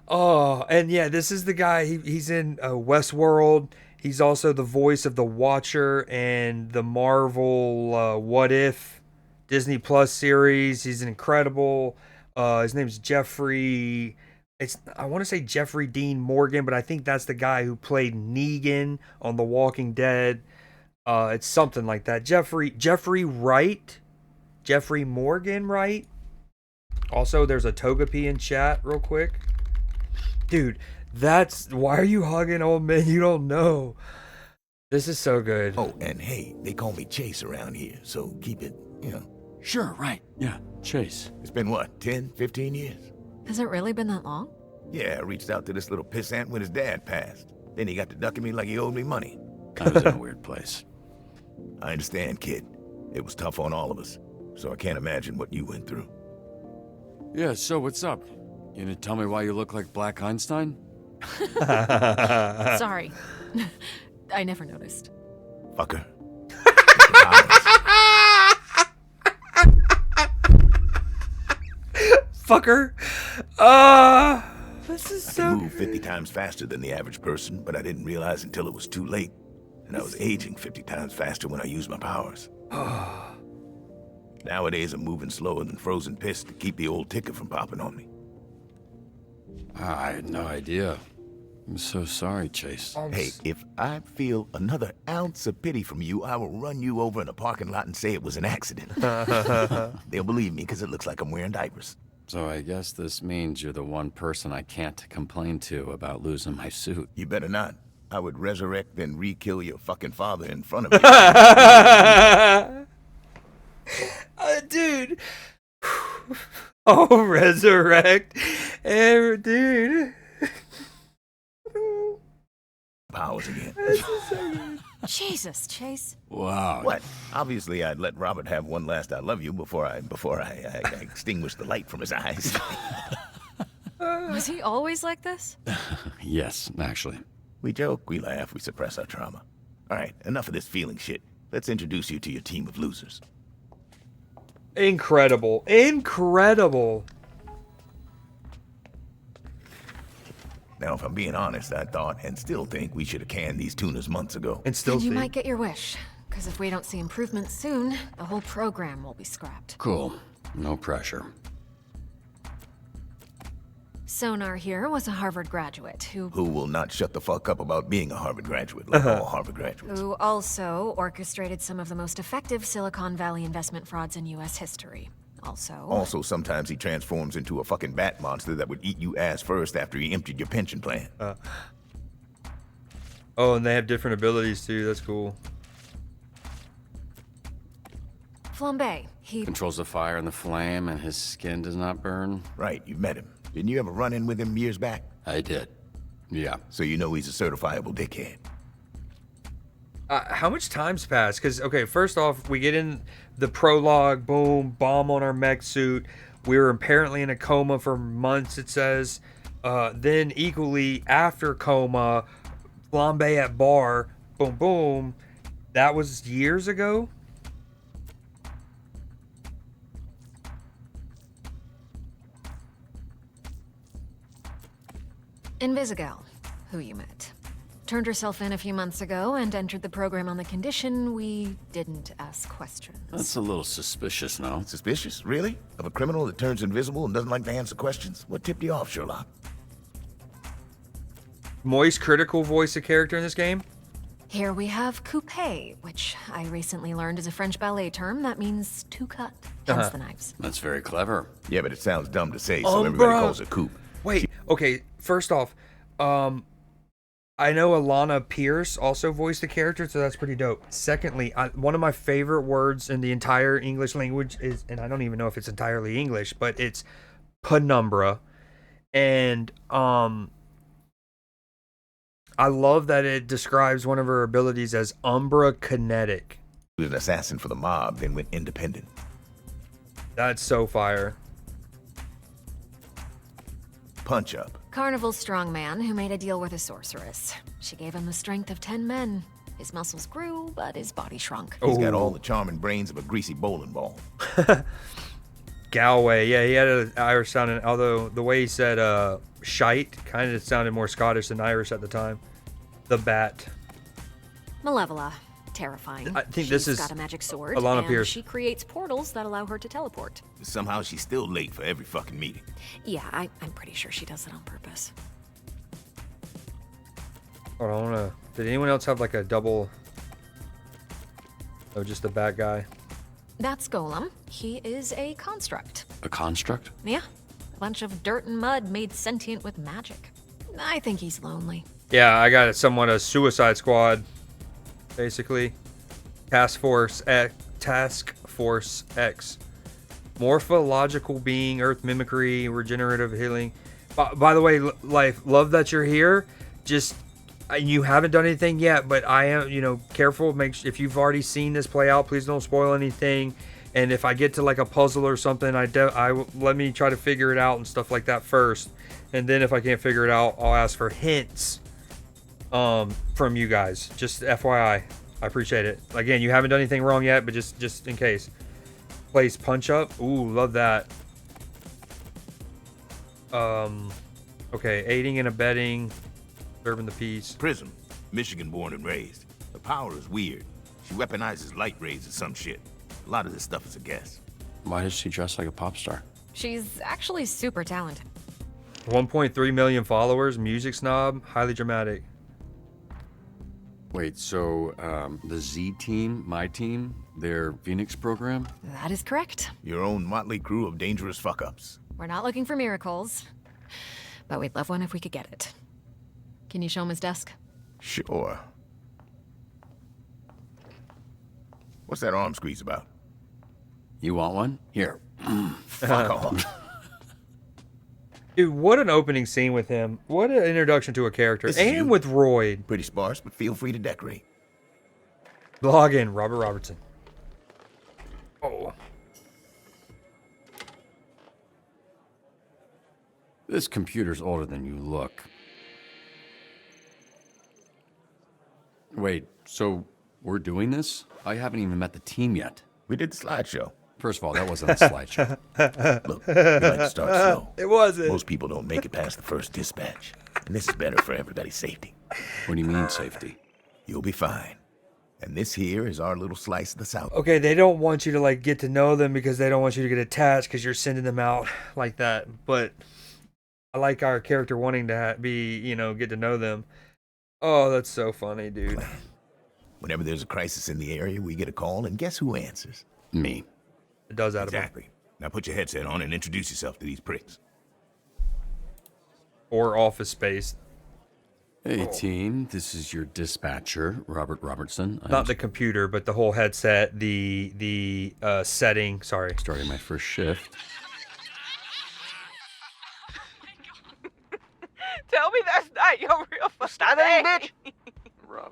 Oh, and yeah, this is the guy. He's in Westworld. He's also the voice of the Watcher and the Marvel What If Disney Plus series. He's incredible. His name's Jeffrey. I want to say Jeffrey Dean Morgan, but I think that's the guy who played Negan on The Walking Dead. It's something like that. Jeffrey Wright. Jeffrey Morgan Wright. Also, there's a Togepi in chat real quick. Dude, why are you hugging old men you don't know? This is so good. Oh, and hey, they call me Chase around here, so keep it, Sure, right. Yeah, Chase. It's been what, 10, 15 years? Has it really been that long? Yeah, I reached out to this little pissant when his dad passed. Then he got to ducking me like he owed me money. I was in a weird place. I understand, kid. It was tough on all of us, so I can't imagine what you went through. Yeah, so what's up? You gonna tell me why you look like Black Einstein? Sorry. I never noticed. Fucker. Fucker. This is so I can move 50 times faster than the average person, but I didn't realize until it was too late. And I was aging 50 times faster when I used my powers. Nowadays, I'm moving slower than frozen piss to keep the old ticker from popping on me. I had no idea. I'm so sorry, Chase. Hey, if I feel another ounce of pity from you, I will run you over in a parking lot and say it was an accident. They'll believe me because it looks like I'm wearing diapers. So I guess this means you're the one person I can't complain to about losing my suit. You better not. I would resurrect and re-kill your fucking father in front of you. Dude. Oh, resurrect. Dude. Powers again. Jesus, Chase. Wow. What? Obviously, I'd let Robert have one last I love you before I extinguished the light from his eyes. Was he always like this? Yes, actually. We joke, we laugh, we suppress our trauma. All right, enough of this feeling shit. Let's introduce you to your team of losers. Incredible. Incredible. Now, if I'm being honest, I thought and still think we should have canned these tunas months ago. And you might get your wish. Because if we don't see improvements soon, the whole program will be scrapped. Cool. No pressure. Sonar here was a Harvard graduate who will not shut the fuck up about being a Harvard graduate, like all Harvard graduates. Who also orchestrated some of the most effective Silicon Valley investment frauds in U.S. history. Also, sometimes he transforms into a fucking bat monster that would eat you ass first after he emptied your pension plan. Oh, and they have different abilities too. That's cool. Flambe, he controls the fire and the flame, and his skin does not burn. Right, you met him. Didn't you ever run in with him years back? I did. Yeah. So you know he's a certifiable dickhead. How much time's passed? Because, okay, first off, we get in the prologue, boom, bomb on our mech suit. We were apparently in a coma for months, it says. Then, equally, after coma, flambe at bar, boom, boom. That was years ago? Invisigal, who you met. Turned herself in a few months ago and entered the program on the condition we didn't ask questions. That's a little suspicious, no? Suspicious? Really? Of a criminal that turns invisible and doesn't like to answer questions? What tipped you off, Sherlock? Moist Critical voice a character in this game? Here we have coupé, which I recently learned is a French ballet term that means to cut, hence the knives. That's very clever. Yeah, but it sounds dumb to say, so everybody calls it coupe. Wait, okay, first off, I know Alana Pierce also voiced the character, so that's pretty dope. Secondly, one of my favorite words in the entire English language is, and I don't even know if it's entirely English, but it's penumbra. And I love that it describes one of her abilities as Umbra Kinetic. He was an assassin for the mob, then went independent. That's so fire. Punch Up. Carnival strongman who made a deal with a sorceress. She gave him the strength of 10 men. His muscles grew, but his body shrunk. He's got all the charm and brains of a greasy bowling ball. Galway, yeah, he had an Irish sounding, although the way he said shite kind of sounded more Scottish than Irish at the time. The Bat. Malevola. Terrifying. I think this is got a magic sword, Alana and Pierce. she creates portals that allow her to teleport. Somehow she's still late for every fucking meeting. Yeah, I'm pretty sure she does it on purpose. Hold on, I wanna... Did anyone else have like a double... Oh, just a bad guy? That's Golem. He is a construct. A construct? Yeah. A bunch of dirt and mud made sentient with magic. I think he's lonely. Yeah, I got it. Somewhat a Suicide Squad, basically. Task Force X. Morphological being, earth mimicry, regenerative healing. By the way, Life, love that you're here. Just, you haven't done anything yet, but I am, careful. If you've already seen this play out, please don't spoil anything. And if I get to like a puzzle or something, let me try to figure it out and stuff like that first. And then if I can't figure it out, I'll ask for hints from you guys. Just FYI, I appreciate it. Again, you haven't done anything wrong yet, but just in case. Place Punch Up. Ooh, love that. Okay, aiding and abetting, serving the peace. Prism, Michigan born and raised. Her power is weird. She weaponizes light rays or some shit. A lot of this stuff is a guess. Why does she dress like a pop star? She's actually super talented. 1.3 million followers, music snob, highly dramatic. Wait, so the Z team, my team, their Phoenix program? That is correct. Your own motley crew of dangerous fuck-ups. We're not looking for miracles, but we'd love one if we could get it. Can you show him his desk? Sure. What's that arm squeeze about? You want one? Here. Fuck off. Dude, what an opening scene with him. What an introduction to a character. This is And you. with Royd. Pretty sparse, but feel free to decorate. Log in, Robert Robertson. Oh. This computer's older than you look. Wait, so we're doing this? I haven't even met the team yet. We did the slideshow. First of all, that wasn't a slideshow. Look, we like to start slow. It wasn't. Most people don't make it past the first dispatch. And this is better for everybody's safety. What do you mean, safety? You'll be fine. And this here is our little slice of the South. Okay, they don't want you to like get to know them because they don't want you to get attached because you're sending them out like that. But I like our character wanting to get to know them. Oh, that's so funny, dude. Whenever there's a crisis in the area, we get a call, and guess who answers? Me. It does that. Exactly. Now put your headset on and introduce yourself to these pricks. Or Office Space. Hey, team. This is your dispatcher, Robert Robertson. Not the computer, but the whole headset, the setting. Sorry. Starting my first shift. Tell me that's not your real fucking name. bitch.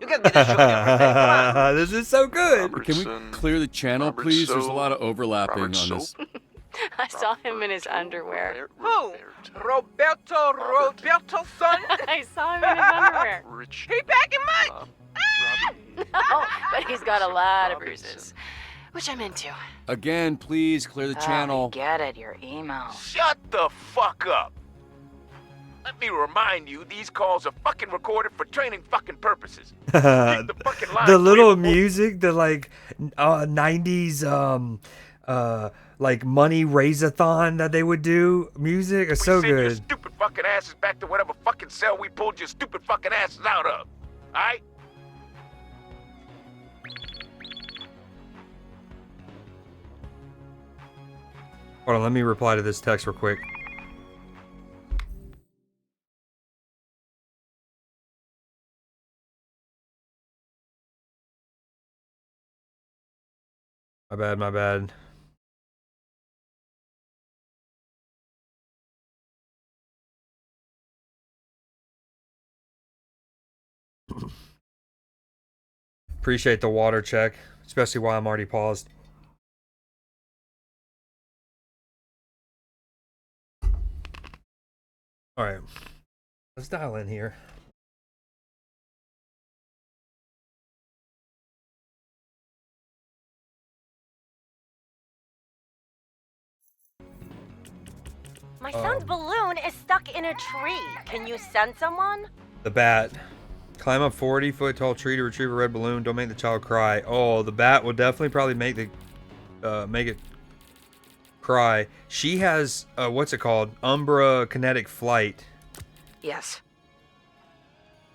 You can get this shook and everything. Come on. This is so good. Can we clear the channel, please? There's a lot of overlapping on this. I saw him in his underwear. Who? Roberto's son? I saw him in his underwear. He packing much? No, but he's got a lot of bruises, which I'm into. Again, please clear the channel. Get it, your email. Shut the fuck up. Let me remind you, these calls are fucking recorded for training fucking purposes. The little music, the like 90s like money raise-a-thon that they would do music is so Send your good. stupid fucking asses back to whatever fucking cell we pulled your stupid fucking asses out of. Alright? Hold on, let me reply to this text real quick. My bad. Appreciate the water check, especially while I'm already paused. All right, let's dial in here. My son's balloon is stuck in a tree. Can you send someone? The bat. Climb a 40-foot tall tree to retrieve a red balloon. Don't make the child cry. Oh, the bat will definitely probably make it cry. She has what's it called? Umbra kinetic flight. Yes.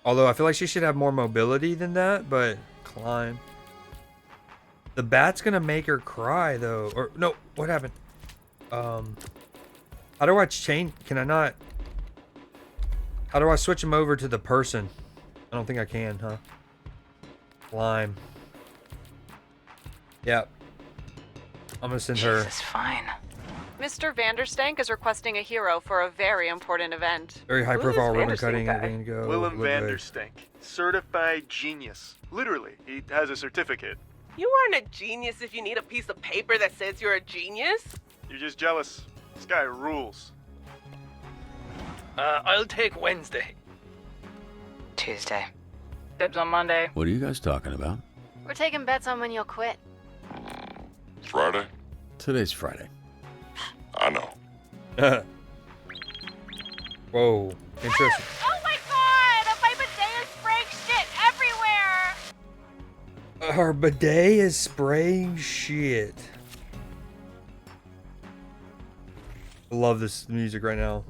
Although I feel like she should have more mobility than that, but climb. The bat's gonna make her cry though. Or no, what happened? How do I change? Can I not? How do I switch him over to the person? I don't think I can, huh? Climb. Yep. I'm gonna send her. Jesus, fine. Mr. Vanderstank is requesting a hero for a very important event. Very high profile ribbon cutting at Van Gogh. Willem Look good. Vanderstank. Certified genius. Literally, he has a certificate. You aren't a genius if you need a piece of paper that says you're a genius. You're just jealous. This guy rules. I'll take Wednesday. Tuesday. Dibs on Monday. What are you guys talking about? We're taking bets on when you'll quit. Friday? Today's Friday. I know. Whoa. Interesting. Oh my god! My bidet is spraying shit everywhere! Our bidet is spraying shit. I love this music right now.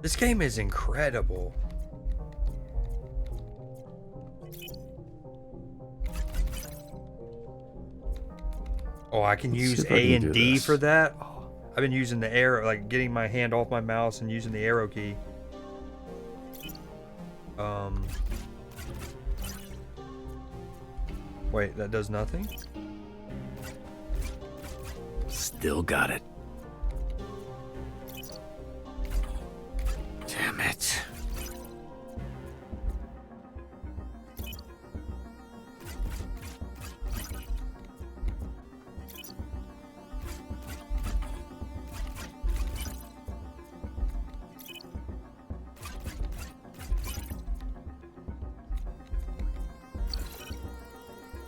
This game is incredible. Oh, I can use A and D for that? Oh, I've been using the arrow, like getting my hand off my mouse and using the arrow key. Wait, that does nothing? Still got it. Damn it.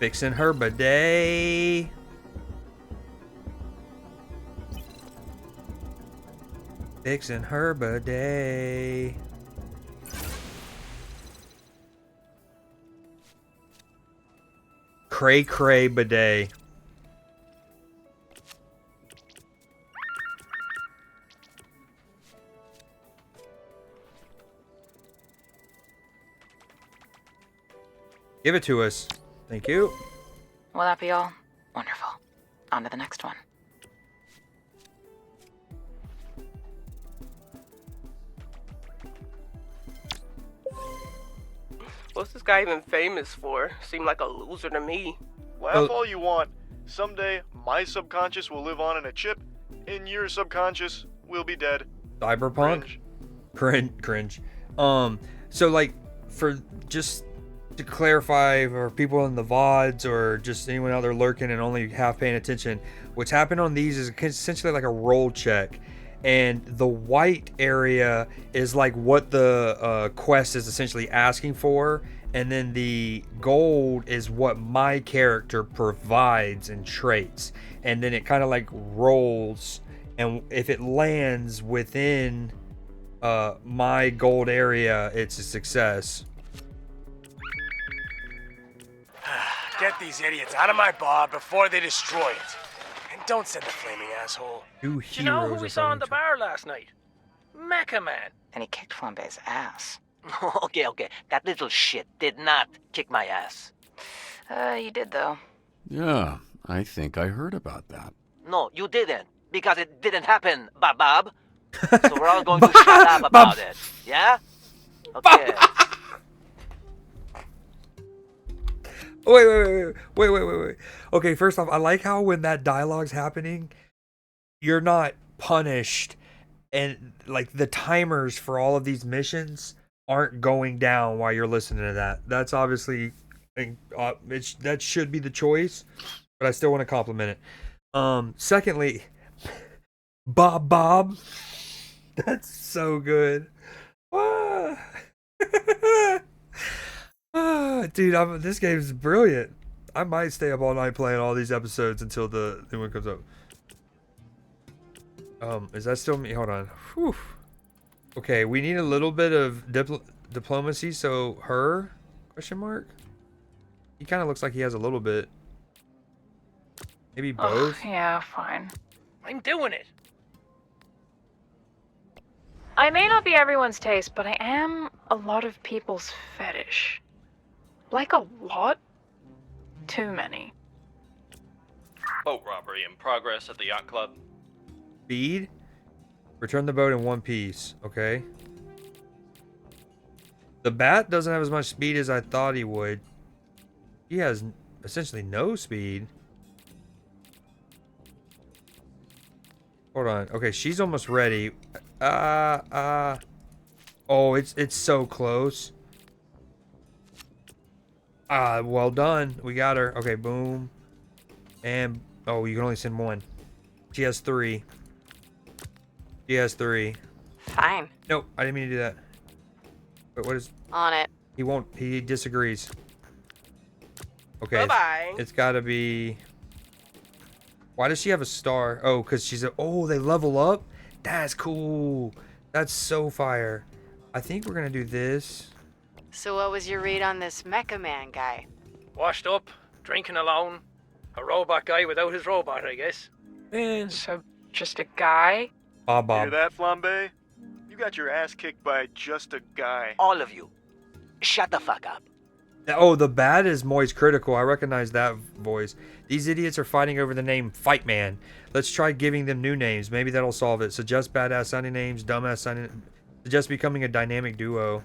Fixing her bidet. Fixing her bidet. Cray cray bidet. Give it to us. Thank you. Will that be all? Wonderful. On to the next one. What's this guy even famous for? Seemed like a loser to me. Laugh all you want. Someday, my subconscious will live on in a chip, and your subconscious will be dead. Cyberpunk? Cringe. So like, for just to clarify for people in the VoDs or just anyone out there lurking and only half paying attention, what's happened on these is essentially like a roll check. And the white area is like what the quest is essentially asking for. And then the gold is what my character provides in traits. And then it kind of like rolls. And if it lands within my gold area, it's a success. Get these idiots out of my bar before they destroy it. And don't send the flaming asshole. Two Do you know heroes who we are saw in the fighting bar last night? Mecha Man. And he kicked Flambe's ass. Okay. That little shit did not kick my ass. You did, though. Yeah, I think I heard about that. No, you didn't. Because it didn't happen, Bob. So we're all going to shut up about it. Yeah? Okay. Wait. Okay, first off, I like how when that dialogue's happening, you're not punished, and like the timers for all of these missions aren't going down while you're listening to that. That's obviously that should be the choice, but I still want to compliment it. Secondly, Bob, that's so good. Dude, this game is brilliant. I might stay up all night playing all these episodes until the new one comes up. Is that still me? Hold on. Whew. Okay, we need a little bit of diplomacy. So her? Question mark. He kind of looks like he has a little bit. Maybe both. Yeah, fine. I'm doing it. I may not be everyone's taste, but I am a lot of people's fetish. Like a lot? Too many. Boat robbery in progress at the yacht club. Speed. Return the boat in one piece. Okay. The bat doesn't have as much speed as I thought he would. He has essentially no speed. Hold on. Okay, she's almost ready. Oh, it's so close. Well done. We got her. Okay, boom. And oh, you can only send one. She has 3. She has 3. Fine. Nope, I didn't mean to do that. Wait, what is? On it. He won't. He disagrees. Okay. Bye-bye. It's got to be. Why does she have a star? Oh, because she's a. Oh, they level up. That's cool. That's so fire. I think we're gonna do this. So what was your read on this Mecha Man guy? Washed up, drinking alone. A robot guy without his robot, I guess. So, just a guy? Bob. Hear that, Flambe? You got your ass kicked by just a guy. All of you. Shut the fuck up. Oh, the bad is Moist Critical. I recognize that voice. These idiots are fighting over the name Fight Man. Let's try giving them new names. Maybe that'll solve it. Suggest badass sounding names, dumbass sounding. Suggest becoming a dynamic duo.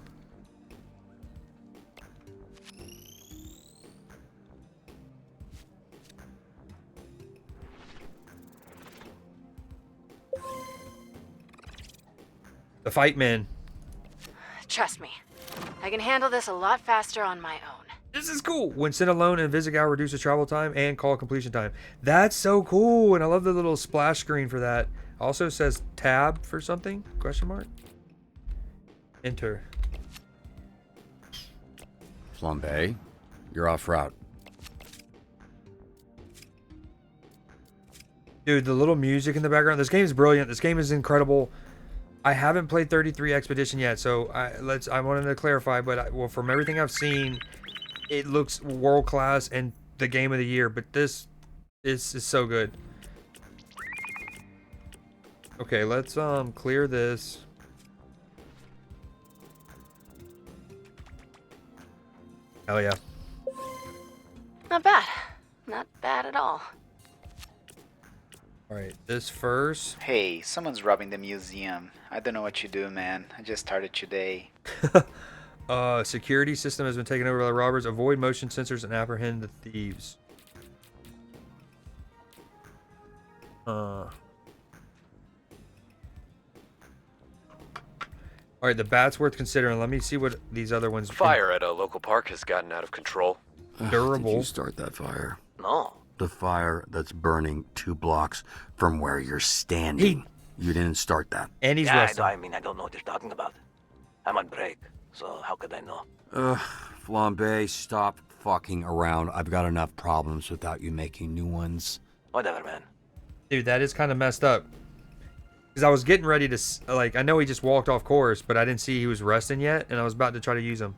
The Fight Man. Trust me, I can handle this a lot faster on my own. This is cool. When sent alone in Visigow, reduces travel time and call completion time. That's so cool, and I love the little splash screen for that. Also says tab for something? Question mark. Enter. Flambe, you're off route. Dude, the little music in the background. This game is brilliant. This game is incredible. I haven't played 33 Expedition yet, so I wanted to clarify, but well, from everything I've seen, it looks world class and the game of the year. But this is so good. Okay, let's clear this. Hell yeah. Not bad. Not bad at all. Alright, this first. Hey, someone's robbing the museum. I don't know what you do, man. I just started today. Security system has been taken over by the robbers. Avoid motion sensors and apprehend the thieves. Alright, All right, the bat's worth considering. Let me see what these other ones. Fire at a local park has gotten out of control. Durable. Did you start that fire? No. The fire that's burning 2 blocks from where you're standing. You didn't start that. And he's resting. I don't know what you're talking about. I'm on break, so how could I know? Flambe, stop fucking around. I've got enough problems without you making new ones. Whatever, man. Dude, that is kind of messed up. Because I was getting ready to, like, I know he just walked off course, but I didn't see he was resting yet, and I was about to try to use him.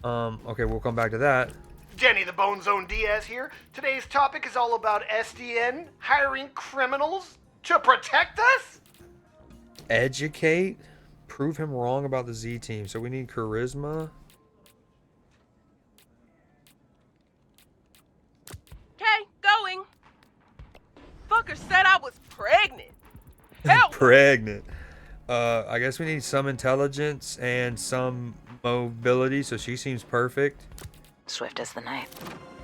Okay, we'll come back to that. Jenny the Bone Zone Diaz here. Today's topic is all about SDN hiring criminals to protect us. Educate. Prove him wrong about the Z team. So we need charisma. Okay, going. Fucker said I was pregnant. Help! Pregnant. I guess we need some intelligence and some mobility, so she seems perfect. Swift as the night,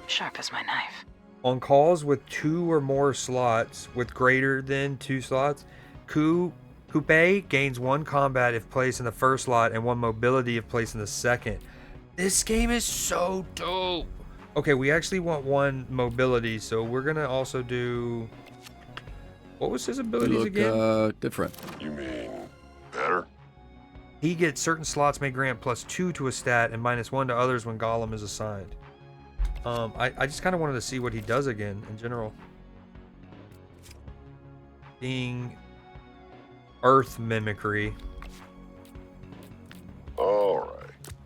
sharp as my knife. On calls with 2 or more slots, with greater than 2 slots, Coupe gains 1 combat if placed in the first slot and 1 mobility if placed in the second. This game is so dope. Okay, we actually want 1 mobility, so we're gonna also do. What was his abilities again? Different. You mean better? He gets certain slots may grant +2 to a stat and -1 to others when Gollum is assigned. I just kind of wanted to see what he does again in general. Being Earth mimicry. All right.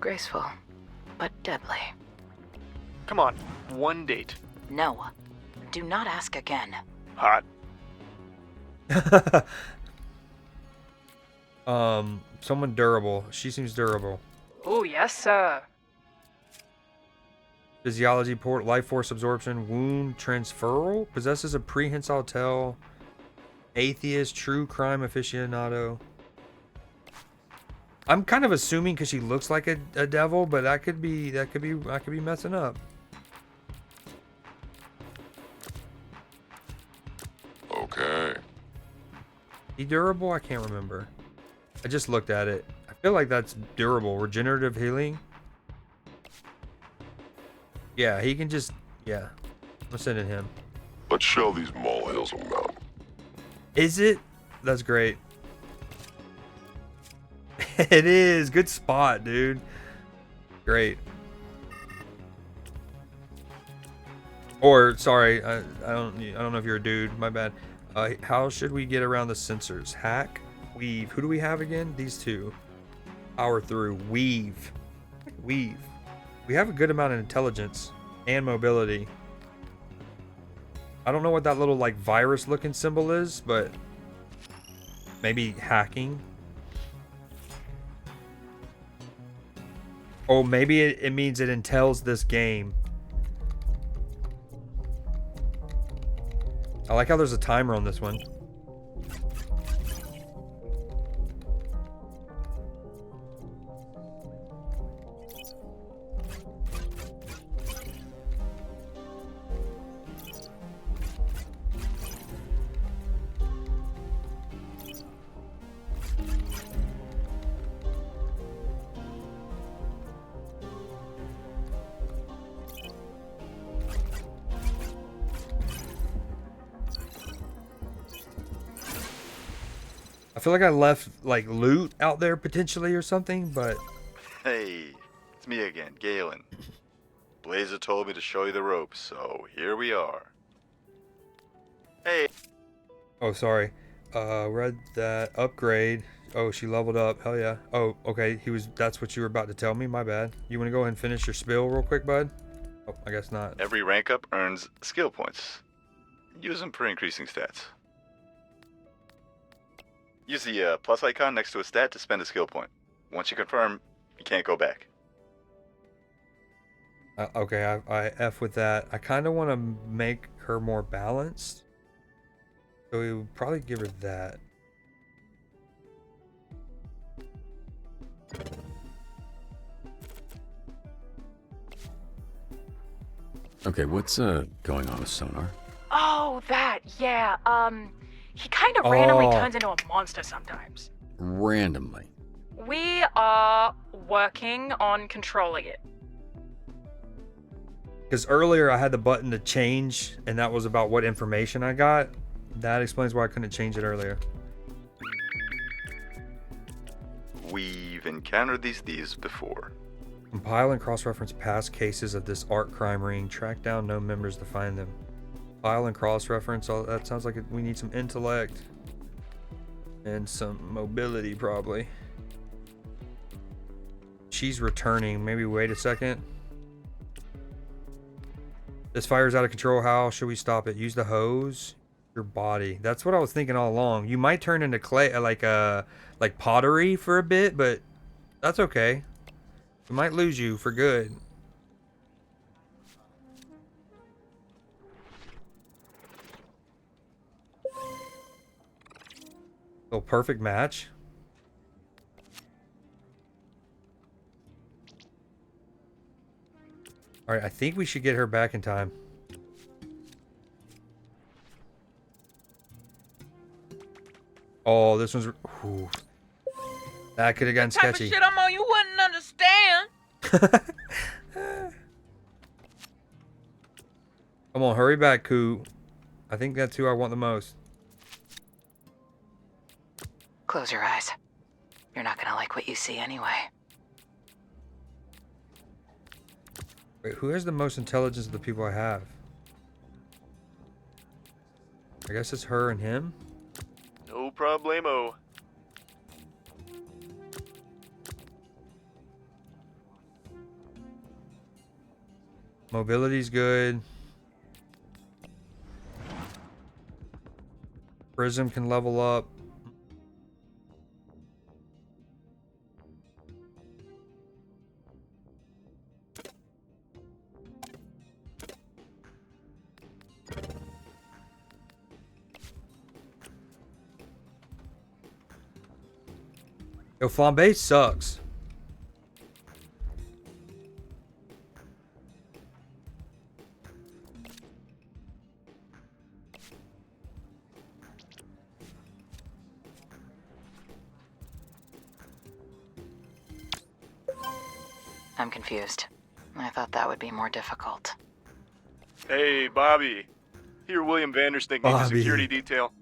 Graceful, but deadly. Come on, 1 date. No, do not ask again. Hot. Someone durable. She seems durable. Oh, yes, sir. Physiology, port, life force absorption, wound transferal, possesses a prehensile tail, atheist, true crime aficionado. I'm kind of assuming because she looks like a devil, but I could be messing up. Okay. He durable? I can't remember. I just looked at it. I feel like that's durable. Regenerative healing. Yeah, he can just. Yeah, I'm sending him. Let's show these molehills a mountain. Is it? That's great. It is. Good spot, dude. Great. Or sorry, I don't know if you're a dude. My bad. How should we get around the sensors? Hack, weave. Who do we have again? These 2. Power through. Weave. Weave. We have a good amount of intelligence and mobility. I don't know what that little like virus looking symbol is, but maybe hacking. Oh, maybe it means it entails this game. I like how there's a timer on this one. I feel like I left like loot out there potentially or something, but Hey, it's me again, Galen. Blazer told me to show you the ropes, so here we are. Hey. oh sorry. Read that upgrade. Oh, she leveled up. Hell yeah. Oh, okay. That's what you were about to tell me. My bad. You want to go ahead and finish your spiel real quick, bud? Oh, I guess not. Every rank up earns skill points. Use them for increasing stats. Use the plus icon next to a stat to spend a skill point. Once you confirm, you can't go back. Okay, I F with that. I kind of want to make her more balanced. So we would probably give her that. Okay, what's going on with Sonar? Oh, that, yeah. He kind of randomly turns into a monster sometimes. randomly. We are working on controlling it. Because earlier I had the button to change, and that was about what information I got. That explains why I couldn't change it earlier. We've encountered these thieves before. Compile and cross-reference past cases of this art crime ring. Track down known members to find them. Compile and cross-reference. Oh, that sounds like we need some intellect. And some mobility, probably. She's returning. Maybe wait a second. This fire's out of control. How should we stop it? Use the hose. Your body. That's what I was thinking all along. You might turn into clay, like pottery for a bit, but that's okay. We might lose you for good. Oh, perfect match. All right, I think we should get her back in time. Oh, this one's... Ooh. That could have gotten sketchy. Shit I'm on, you wouldn't understand. Come on, hurry back, Koo. I think that's who I want the most. Close your eyes. You're not gonna like what you see anyway. Wait, who has the most intelligence of the people I have? I guess it's her and him. No problemo. Mobility's good. Prism can level up. Yo, Flambe sucks. I'm confused. I thought that would be more difficult. Hey, Bobby. Here, William Vanderstink needs a Bobby. security detail.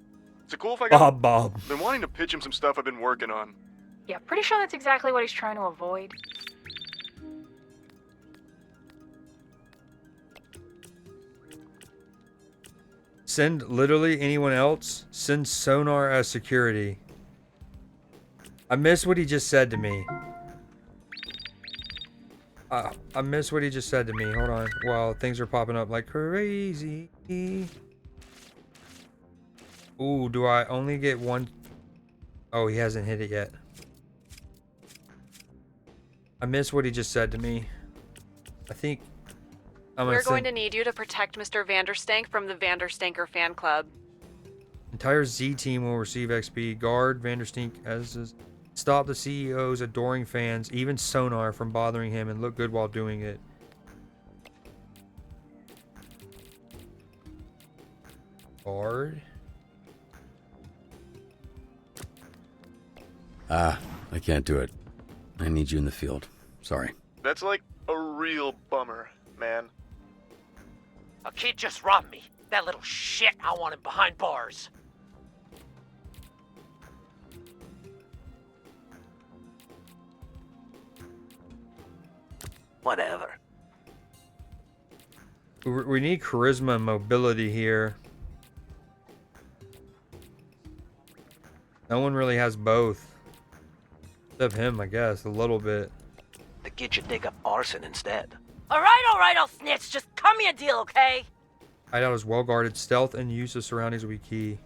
Is it cool if I got... Bob. Been wanting to pitch him some stuff I've been working on. Yeah, pretty sure that's exactly what he's trying to avoid. Send literally anyone else. Send sonar as security. I miss what he just said to me. I miss what he just said to me. Hold on. Wow, things are popping up like crazy. Ooh, do I only get one? Oh, he hasn't hit it yet. I miss what he just said to me. I think we're going to need you to protect Mr. Vanderstank from the Vanderstanker fan club. Entire Z team will receive XP. Guard Vanderstink as is. Stop the CEO's adoring fans, even Sonar, from bothering him and look good while doing it. Guard? I can't do it. I need you in the field. Sorry. That's like a real bummer, man. A kid just robbed me. That little shit, I want him behind bars. Whatever. We need charisma and mobility here. No one really has both. Except him, I guess, a little bit. The kid should take up arson instead. All right, I'll snitch. Just cut me a deal, okay? Hideout is well guarded. Stealth and use of surroundings will be key.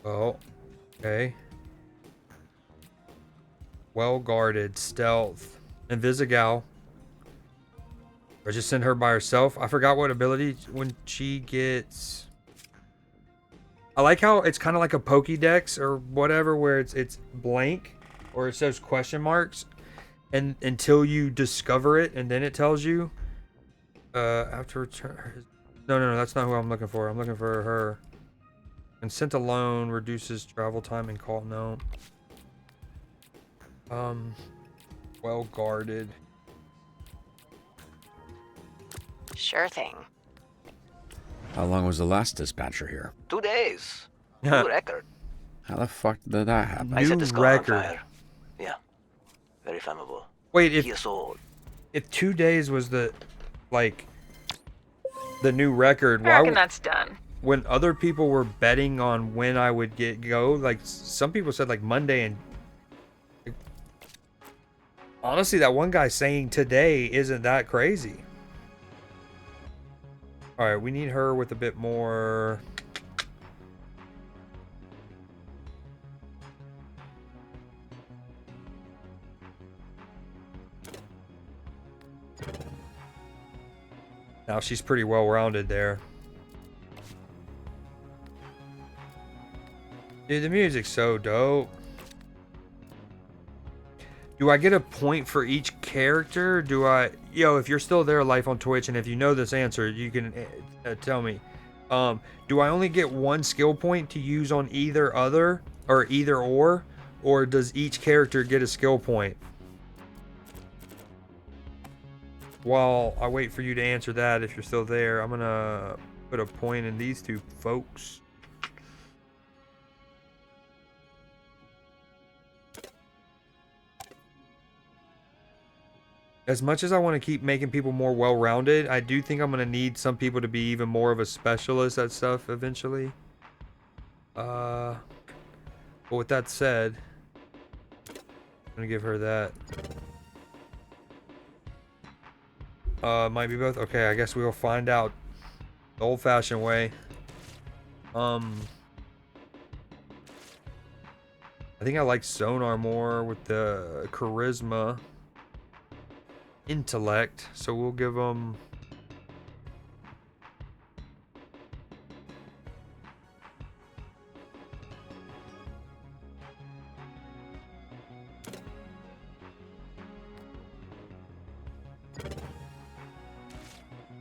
Oh, okay. Well guarded. Stealth. Invisigal. Or just send her by herself. I forgot what ability when she gets... I like how it's kind of like a Pokédex or whatever, where it's blank or it says question marks, and until you discover it, and then it tells you. After return. No, that's not who I'm looking for. I'm looking for her. Consent alone reduces travel time and call. No. Well guarded. Sure thing. How long was the last dispatcher here? 2 days. New record. How the fuck did that happen? I set New this car on record. fire. Yeah. Very flammable. Wait, Years old. if 2 days was the new record, I reckon that's done. When other people were betting on when I would go, like some people said like Monday, and honestly, that one guy saying today isn't that crazy. All right, we need her with a bit more. Now she's pretty well rounded there. Dude, the music's so dope. Do I get a point for each character? Do I... Yo, if you're still there live on Twitch, and if you know this answer, you can tell me. Do I only get 1 skill point to use on either or does each character get a skill point? While I wait for you to answer that, if you're still there, I'm gonna put a point in these two folks. As much as I want to keep making people more well-rounded, I do think I'm going to need some people to be even more of a specialist at stuff eventually. But with that said, I'm going to give her that. Might be both. Okay, I guess we will find out the old-fashioned way. I think I like Sonar more with the charisma. Intellect, so we'll give them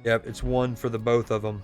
yep, it's 1 for the both of them.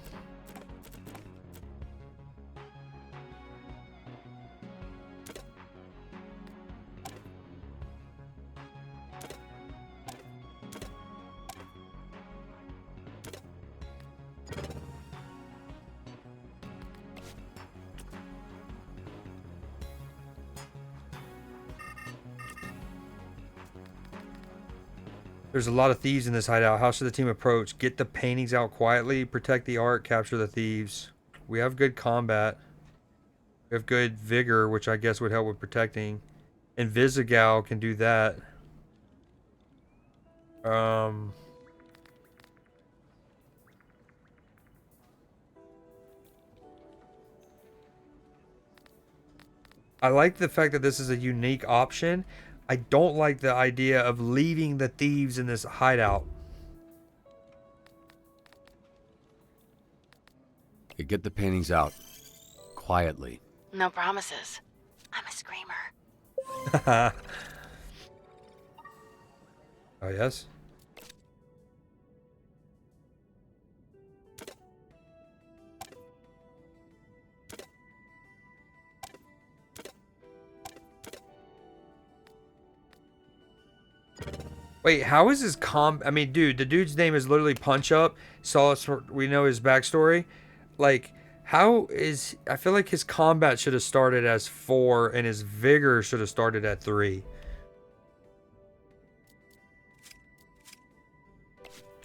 There's a lot of thieves in this hideout. How should the team approach? Get the paintings out quietly, protect the art, capture the thieves. We have good combat. We have good vigor, which I guess would help with protecting. Invisigal can do that. I like the fact that this is a unique option. I don't like the idea of leaving the thieves in this hideout. You get the paintings out. Quietly. No promises. I'm a screamer. Oh, yes? Wait, how is his I mean, dude, the dude's name is literally Punch Up. We know his backstory. Like, how is... I feel like his combat should have started as 4 and his vigor should have started at 3.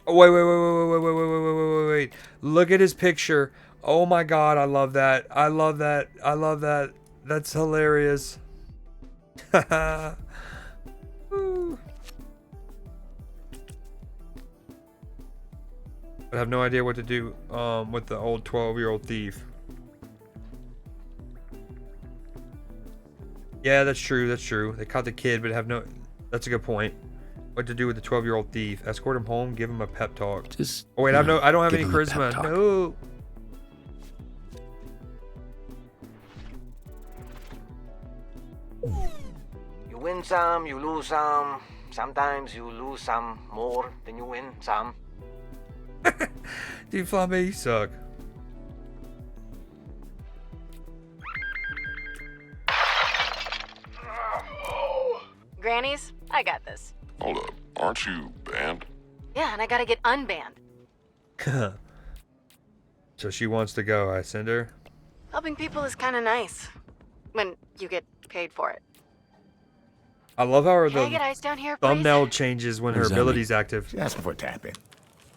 Oh, wait. Look at his picture. Oh my god, I love that. I love that. That's hilarious. I have no idea what to do with the old 12-year-old thief. Yeah, that's true. They caught the kid, but have no... That's a good point. What to do with the 12-year-old thief? Escort him home, give him a pep talk. Just... Oh, wait, I don't have any charisma. No. You win some, you lose some. Sometimes you lose some more than you win some. Dude, Flambe, you suck. Grannies, I got this. Hold up, aren't you banned? Yeah, and I gotta get unbanned. So she wants to go. I send her. Helping people is kind of nice. When you get paid for it. I love how Can I get ice down here, please? thumbnail changes when her What does that ability's mean? active. She's asking for a tap in.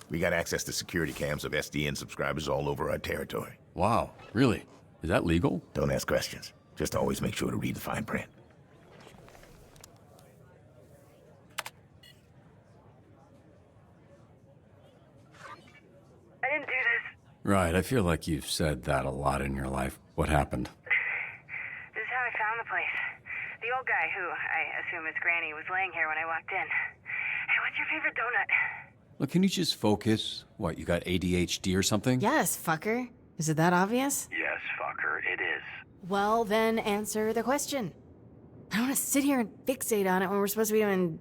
We got access to security cams of SDN subscribers all over our territory. Wow, really? Is that legal? Don't ask questions. Just always make sure to read the fine print. I didn't do this. Right, I feel like you've said that a lot in your life. What happened? This is how I found the place. The old guy, who I assume is Granny, was laying here when I walked in. Hey, what's your favorite donut? Look, can you just focus? What, you got ADHD or something? Yes, fucker. Is it that obvious? Yes, fucker, it is. Well, then answer the question. I don't want to sit here and fixate on it when we're supposed to be doing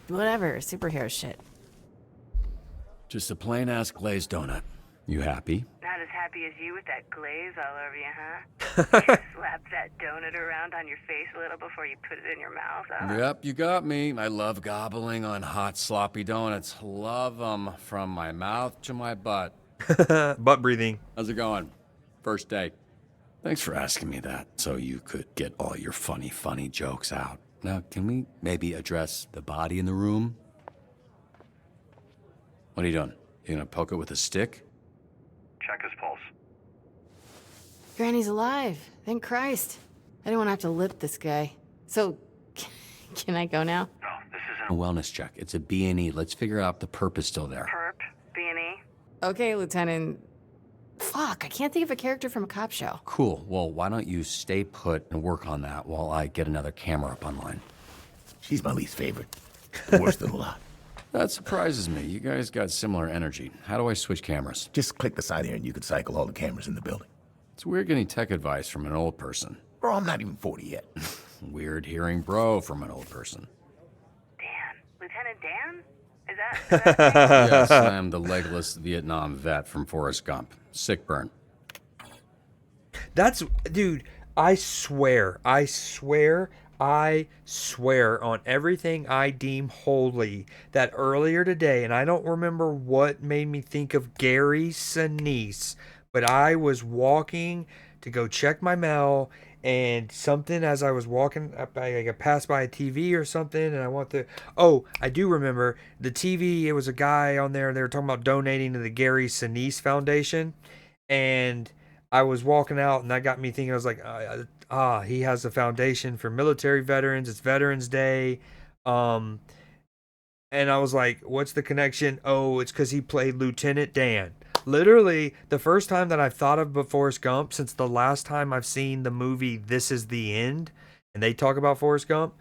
whatever, superhero shit. Just a plain-ass glazed donut. You happy? Not as happy as you with that glaze all over you, huh? Slap that donut around on your face a little before you put it in your mouth, huh? Yep, you got me. I love gobbling on hot, sloppy donuts. Love them from my mouth to my butt. Butt breathing. How's it going? First day. Thanks for asking me that, so you could get all your funny jokes out. Now, can we maybe address the body in the room? What are you doing? You gonna poke it with a stick? Check his pulse. Granny's alive. Thank Christ. I didn't want to have to lip this guy. So, can I go now? No, this A wellness check. It's a B&E. Let's figure out the purpose still there. Perp, B&E. Okay, Lieutenant. Fuck, I can't think of a character from a cop show. Cool. Well, why don't you stay put and work on that while I get another camera up online? She's my least favorite. The worst of the lot. That surprises me. You guys got similar energy. How do I switch cameras? Just click the side here and you can cycle all the cameras in the building. It's weird getting tech advice from an old person. Bro, I'm not even 40 yet. Weird hearing bro from an old person. Dan. Lieutenant Dan? Is that Yes, I'm the legless Vietnam vet from Forrest Gump. Sick burn. That's, dude, I swear on everything I deem holy that earlier today, and I don't remember what made me think of Gary Sinise, but I was walking to go check my mail, and something as I was walking, I got passed by a TV or something, and I want to, I do remember the TV. It was a guy on there. They were talking about donating to the Gary Sinise Foundation, and I was walking out, and that got me thinking. I was like, he has a foundation for military veterans. It's Veterans Day. And I was like, what's the connection? Oh, it's because he played Lieutenant Dan. Literally, the first time that I've thought of Forrest Gump since the last time I've seen the movie This Is the End, and they talk about Forrest Gump,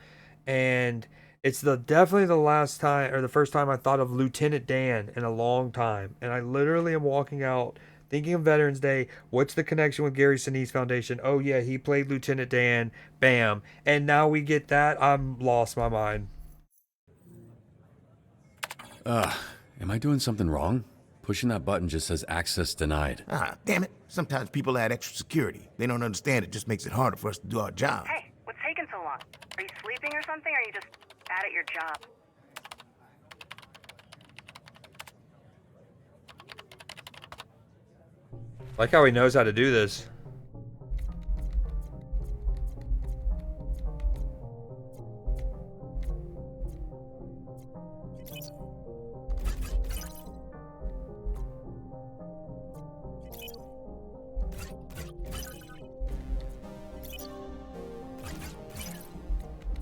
and it's definitely the last time, or the first time I thought of Lieutenant Dan in a long time. And I literally am walking out thinking of Veterans Day. What's the connection with Gary Sinise Foundation? Oh yeah, he played Lieutenant Dan. Bam. And now we get that. I'm lost my mind. Am I doing something wrong? Pushing that button just says access denied. Ah, damn it. Sometimes people add extra security. They don't understand it just makes it harder for us to do our job. Hey, what's taking so long? Are you sleeping or something, or are you just bad at your job? Like how he knows how to do this.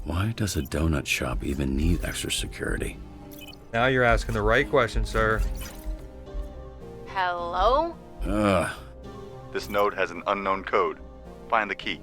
Why does a donut shop even need extra security? Now you're asking the right question, sir. Hello? This node has an unknown code. Find the key.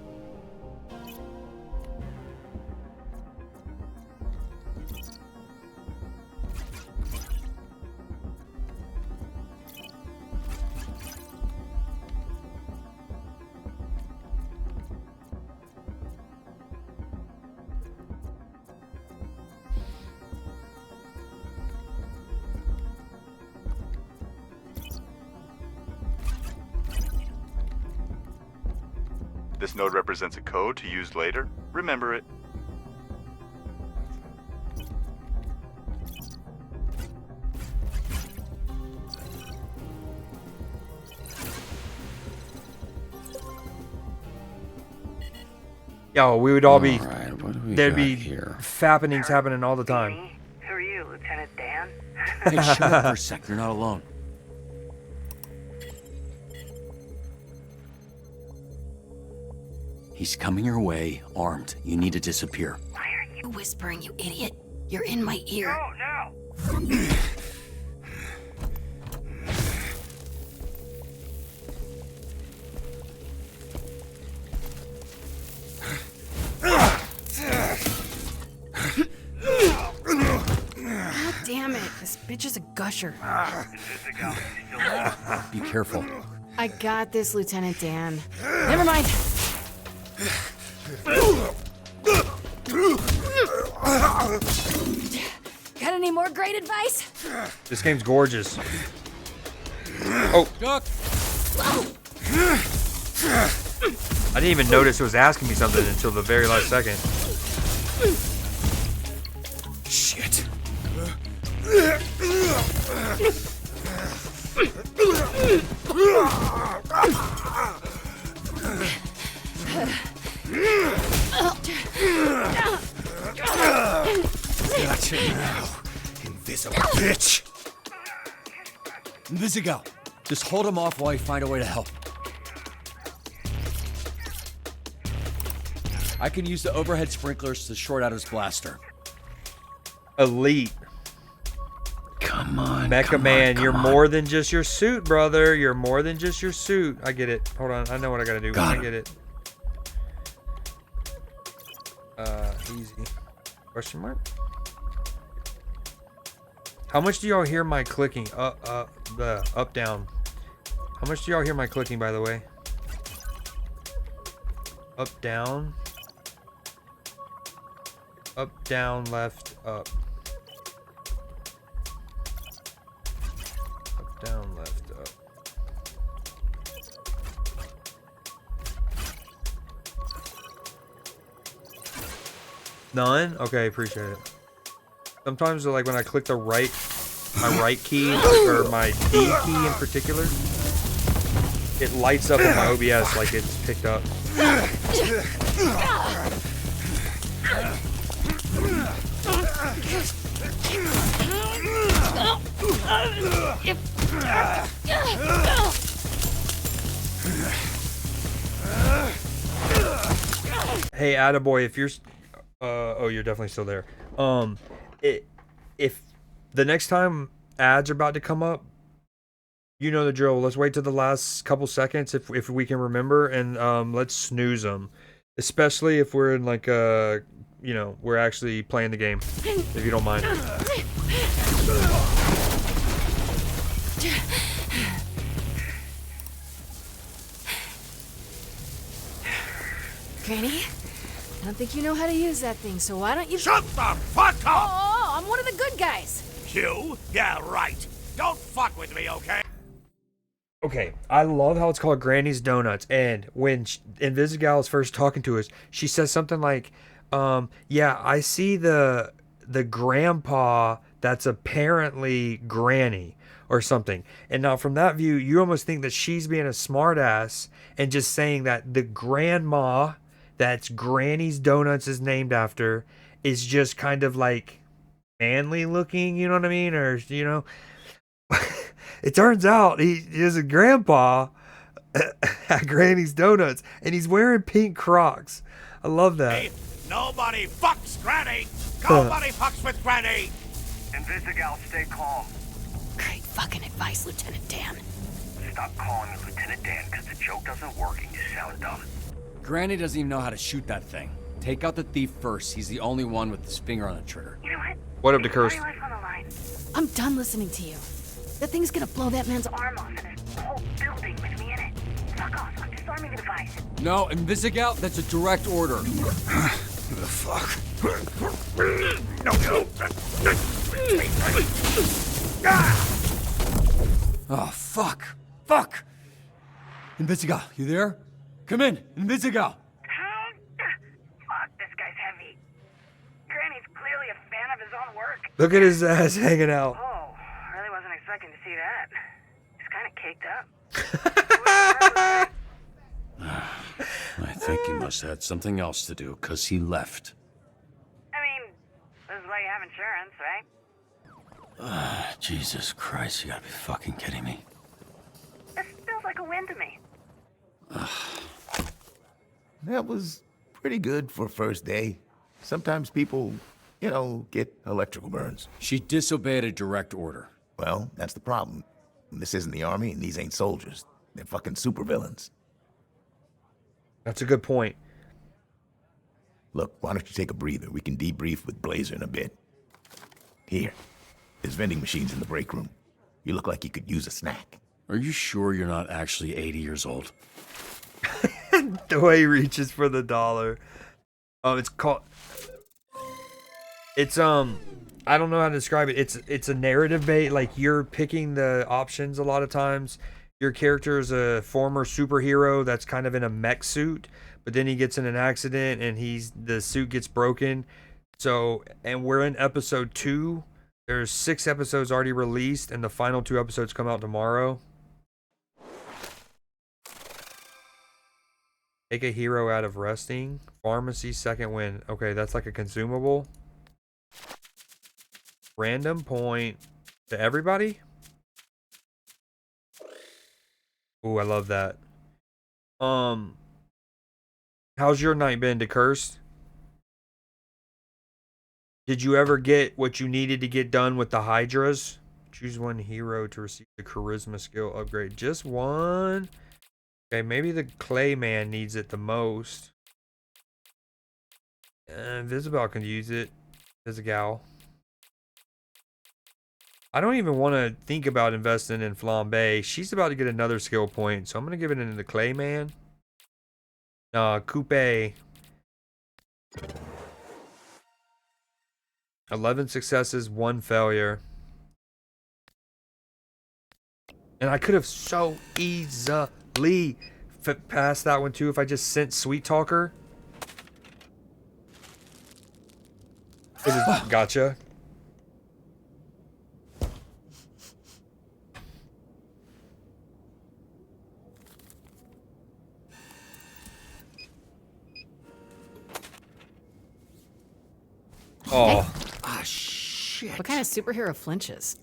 This node represents a code to use later. Remember it. Yo, we would all be. Alright, what do we There'd got be here? happenings happening all the time. Who are you, Lieutenant Dan? Hey, shut up for a sec. You're not alone. He's coming your way, armed. You need to disappear. Why are you whispering, you idiot? You're in my ear. No. God damn it. This bitch is a gusher. Be careful. I got this, Lieutenant Dan. Never mind. Got any more great advice? This game's gorgeous. Oh. Duck. I didn't even notice it was asking me something until the very last second. Shit. Gotcha now, invisible bitch. Invisigal, just hold him off while I find a way to help. I can use the overhead sprinklers to short out his blaster. Elite. Come on, Mecha Man, you're more than just your suit, brother. You're more than just your suit. I get it. Hold on, I know what I gotta do. I get it. Easy. Question mark? How much do y'all hear my clicking? Up, down. How much do y'all hear my clicking, by the way? Up, down. Up, down, left, up. Up, down, left, up. None? Okay, appreciate it. Sometimes, like, when I click the my right key, or my D key in particular, it lights up in my OBS like it's picked up. Hey, attaboy, if you're... oh, you're definitely still there. If the next time ads are about to come up, you know the drill. Let's wait till the last couple seconds if we can remember, and let's snooze them. Especially if we're in like you know, we're actually playing the game. If you don't mind. Granny, I don't think you know how to use that thing, so why don't you... Shut the fuck up! Oh, I'm one of the good guys. You? Yeah, right. Don't fuck with me, okay? Okay, I love how it's called Granny's Donuts, and when Invisigal is first talking to us, she says something like, yeah, I see the grandpa that's apparently Granny, or something. And now from that view, you almost think that she's being a smartass and just saying that the grandma that's Granny's Donuts is named after is just kind of like manly looking, you know what I mean? Or, you know, it turns out he is a grandpa at Granny's Donuts, and he's wearing pink Crocs. I love that. Hey, nobody fucks Granny! Nobody fucks with Granny! Invisigal, stay calm. Great fucking advice, Lieutenant Dan. Stop calling me Lieutenant Dan, because the joke doesn't work and you sound dumb. Granny doesn't even know how to shoot that thing. Take out the thief first. He's the only one with his finger on the trigger. You know what? What up, DeCurse? I'm done listening to you. That thing's gonna blow that man's Arm off and there's a whole building with me in it. Fuck off, I'm disarming the device. No, Invisigal, that's a direct order. Who the fuck? Oh, fuck. Fuck! Invisigal, you there? Come in, Invisigal! Fuck, this guy's heavy. Granny's clearly a fan of his own work. Look at his ass hanging out. Oh, really wasn't expecting to see that. He's kind of caked up. I think he must have had something else to do, because he left. I mean, this is why you have insurance, right? Jesus Christ, you gotta be fucking kidding me. This feels like a win to me. That was pretty good for first day. Sometimes people, get electrical burns. She disobeyed a direct order. Well, that's the problem. This isn't the army, and these ain't soldiers. They're fucking supervillains. That's a good point. Look, why don't you take a breather? We can debrief with Blazer in a bit. Here, there's vending machines in the break room. You look like you could use a snack. Are you sure you're not actually 80 years old? The way he reaches for the dollar. It's called... It's, I don't know how to describe it. It's a narrative bait. Like, you're picking the options a lot of times. Your character is a former superhero that's kind of in a mech suit, but then he gets in an accident and the suit gets broken. So, and we're in episode 2. There's 6 episodes already released, and the final 2 episodes come out tomorrow. Take a hero out of resting. Pharmacy second win. Okay, that's like a consumable. Random point to everybody. Ooh, I love that. How's your night been, DeCurse? Did you ever get what you needed to get done with the Hydras? Choose one hero to receive the charisma skill upgrade. Just one? Okay, maybe the Clay Man needs it the most. Visibel can use it. Visigal. I don't even want to think about investing in Flambe. She's about to get another skill point, so I'm going to give it into the Clay Man. Coupe. 11 successes, 1 failure. And I could have so easily passed that one too if I just sent Sweet Talker. Gotcha. Oh. Ah, shit. What kind of superhero flinches?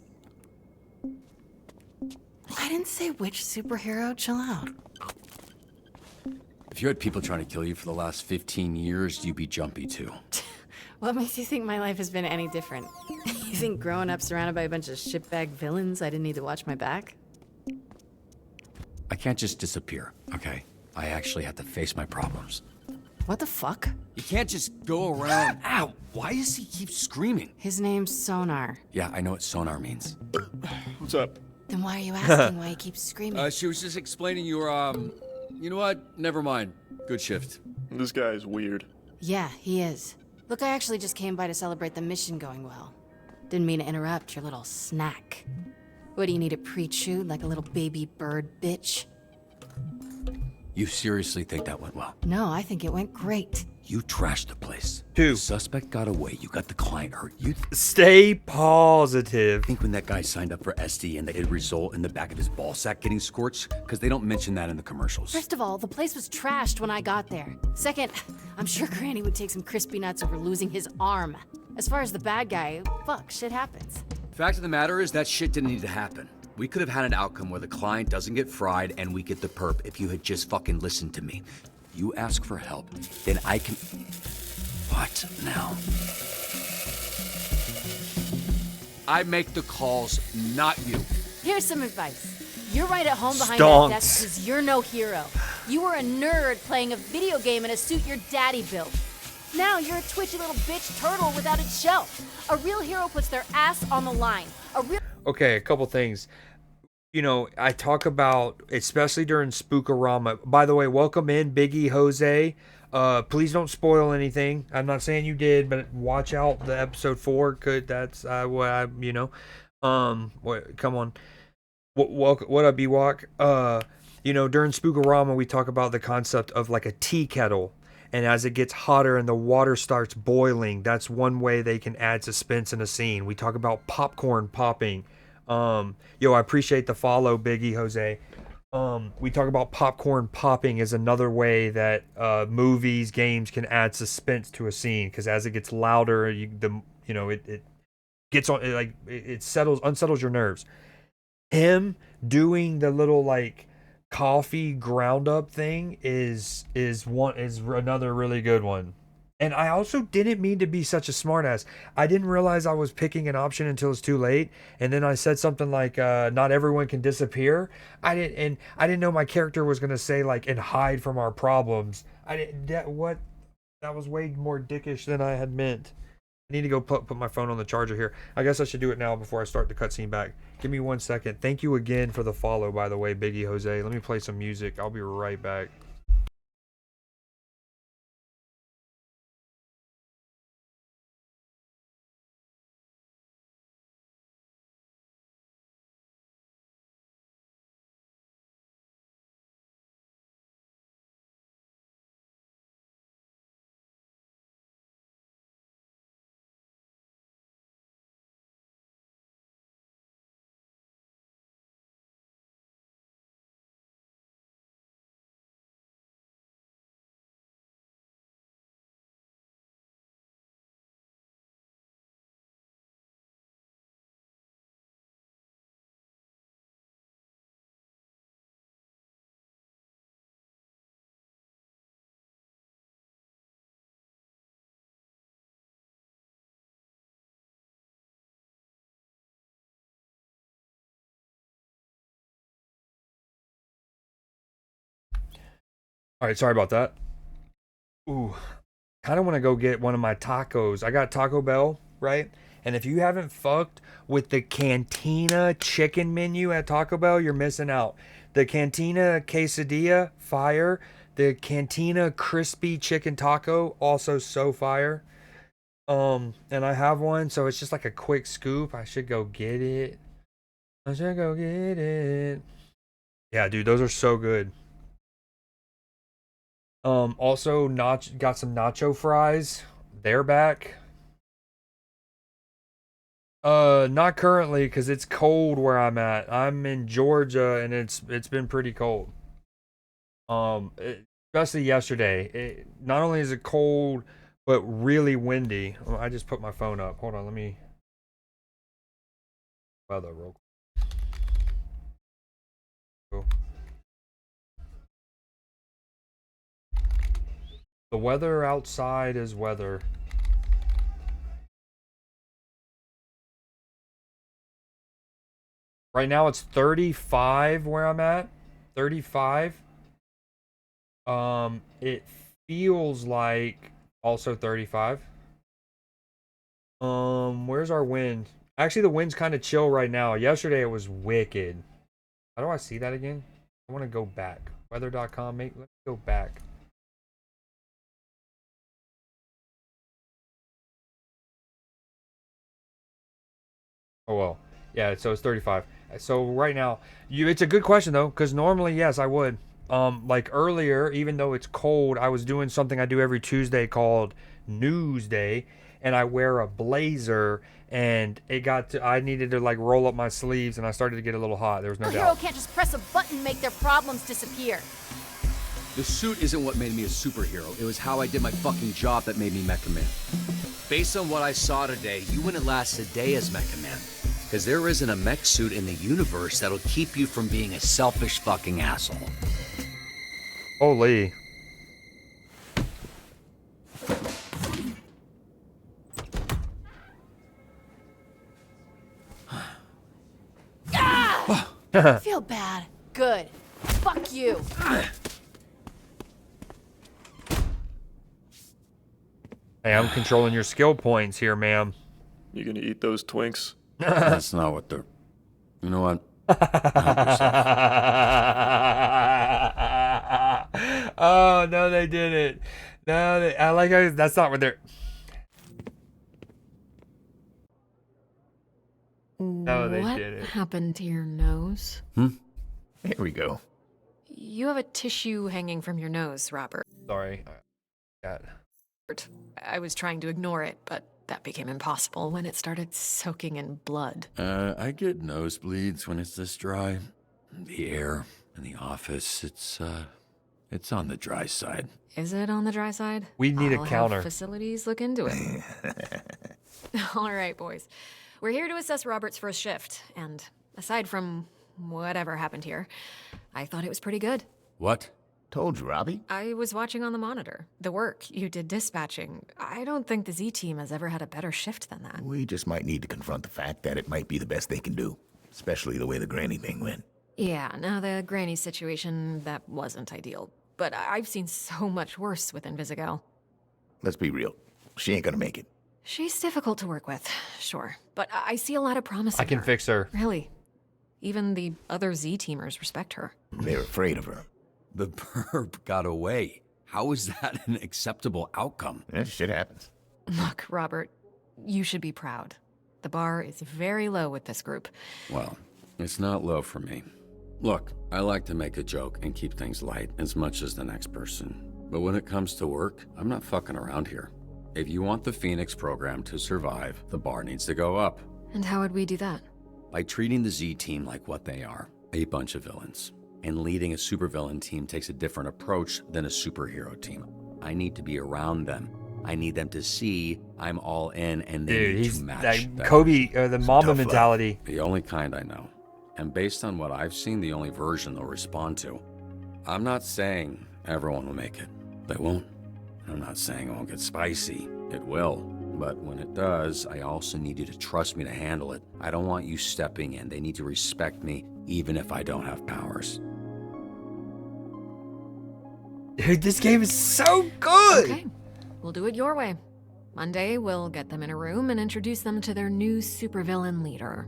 I didn't say which superhero. Chill out. If you had people trying to kill you for the last 15 years, you'd be jumpy too. What makes you think my life has been any different? You think growing up surrounded by a bunch of shitbag villains, I didn't need to watch my back? I can't just disappear, okay? I actually have to face my problems. What the fuck? You can't just go around... Ow! Why does he keep screaming? His name's Sonar. Yeah, I know what sonar means. What's up? Then why are you asking why he keeps screaming? She was just explaining your, You know what? Never mind. Good shift. This guy's weird. Yeah, he is. Look, I actually just came by to celebrate the mission going well. Didn't mean to interrupt your little snack. What, do you need it pre-chewed like a little baby bird bitch? You seriously think that went well? No, I think it went great. You trashed the place. 2. The suspect got away. You got the client hurt. You stay positive. Think when that guy signed up for SD and it'd result in the back of his ball sack getting scorched? Because they don't mention that in the commercials. First of all, the place was trashed when I got there. Second, I'm sure Granny would take some crispy nuts over losing his arm. As far as the bad guy, fuck, shit happens. Fact of the matter is that shit didn't need to happen. We could have had an outcome where the client doesn't get fried and we get the perp if you had just fucking listened to me. You ask for help, then I can... What now? I make the calls, not you. Here's some advice. You're right at home behind that desk because you're no hero. You were a nerd playing a video game in a suit your daddy built. Now you're a twitchy little bitch turtle without its shell. A real hero puts their ass on the line. Okay, a couple things. You know, I talk about, especially during Spookorama. By the way, welcome in, Biggie Jose. Please don't spoil anything. I'm not saying you did, but watch out the episode 4. That's what I, come on. What up, Ewok? During Spookorama, we talk about the concept of like a tea kettle. And as it gets hotter and the water starts boiling, that's one way they can add suspense in a scene. We talk about popcorn popping. I appreciate the follow, Biggie Jose. We talk about popcorn popping as another way that movies, games can add suspense to a scene, because as it gets louder, it gets on, it unsettles your nerves. Him doing the little like coffee ground up thing is another really good one. And I also didn't mean to be such a smartass. I didn't realize I was picking an option until it's too late. And then I said something like, "Not everyone can disappear." I didn't know my character was gonna say like, "and hide from our problems." That was way more dickish than I had meant. I need to go put my phone on the charger here. I guess I should do it now before I start the cutscene back. Give me 1 second. Thank you again for the follow, by the way, Biggie Jose. Let me play some music. I'll be right back. All right, sorry about that. Ooh, kind of want to go get one of my tacos. I got Taco Bell, right? And if you haven't fucked with the Cantina chicken menu at Taco Bell, you're missing out. The Cantina quesadilla, fire. The Cantina crispy chicken taco, also so fire. And I have one, so it's just like a quick scoop. I should go get it. I should go get it. Yeah, dude, those are so good. Also, got some nacho fries. They're back. Not currently, because it's cold where I'm at. I'm in Georgia, and it's been pretty cold. Especially yesterday. Not only is it cold, but really windy. Oh, I just put my phone up. Hold on, let me. Weather real quick. Cool. The weather outside is weather. Right now it's 35 where I'm at. 35. It feels like also 35. Where's our wind? Actually, the wind's kind of chill right now. Yesterday it was wicked. How do I see that again? I want to go back. Weather.com, let me go back. Oh well. Yeah, so it's 35. So right now, it's a good question though, because normally, yes, I would. Like earlier, even though it's cold, I was doing something I do every Tuesday called Newsday, and I wear a blazer, and I needed to like roll up my sleeves, and I started to get a little hot. There was no doubt. A hero can't just press a button and make their problems disappear. The suit isn't what made me a superhero. It was how I did my fucking job that made me Mecha Man. Based on what I saw today, you wouldn't last a day as Mecha Man. Because there isn't a mech suit in the universe that'll keep you from being a selfish fucking asshole. Holy. I feel bad. Good. Fuck you. Hey, I'm controlling your skill points here, ma'am. You gonna eat those Twinks? That's not what they're... You know what? Oh, no, they didn't. No, I like how that's not what they're... No, they didn't. What happened to your nose? Here we go. You have a tissue hanging from your nose, Robert. Sorry. God. I was trying to ignore it, but that became impossible when it started soaking in blood. I get nosebleeds when it's this dry. The air, In the office, it's on the dry side. Is it on the dry side? We need a I'll counter. Have facilities look into it. All right, boys. We're here to assess Robert's first shift, and aside from whatever happened here, I thought it was pretty good. What? Told you, Robbie. I was watching on the monitor. The work you did dispatching. I don't think the Z team has ever had a better shift than that. We just might need to confront the fact that it might be the best they can do. Especially the way the Granny thing went. Yeah, now the Granny situation, that wasn't ideal. But I've seen so much worse with Invisigal. Let's be real. She ain't gonna make it. She's difficult to work with, sure. But I see a lot of promise in I can her. fix her. Really. Even the other Z-teamers respect her. They're afraid of her. The perp got away. How is that an acceptable outcome? That shit happens. Look, Robert, you should be proud. The bar is very low with this group. Well, it's not low for me. Look, I like to make a joke and keep things light as much as the next person. But when it comes to work, I'm not fucking around here. If you want the Phoenix program to survive, the bar needs to go up. And how would we do that? By treating the Z team like what they are, a bunch of villains. And leading a supervillain team takes a different approach than a superhero team. I need to be around them. I need them to see I'm all in, and they need to match like that. Kobe, the Mamba mentality. The only kind I know. And based on what I've seen, the only version they'll respond to. I'm not saying everyone will make it. They won't. I'm not saying it won't get spicy. It will. But when it does, I also need you to trust me to handle it. I don't want you stepping in. They need to respect me, even if I don't have powers. Dude, this game is so good! Okay, we'll do it your way. Monday, we'll get them in a room and introduce them to their new supervillain leader.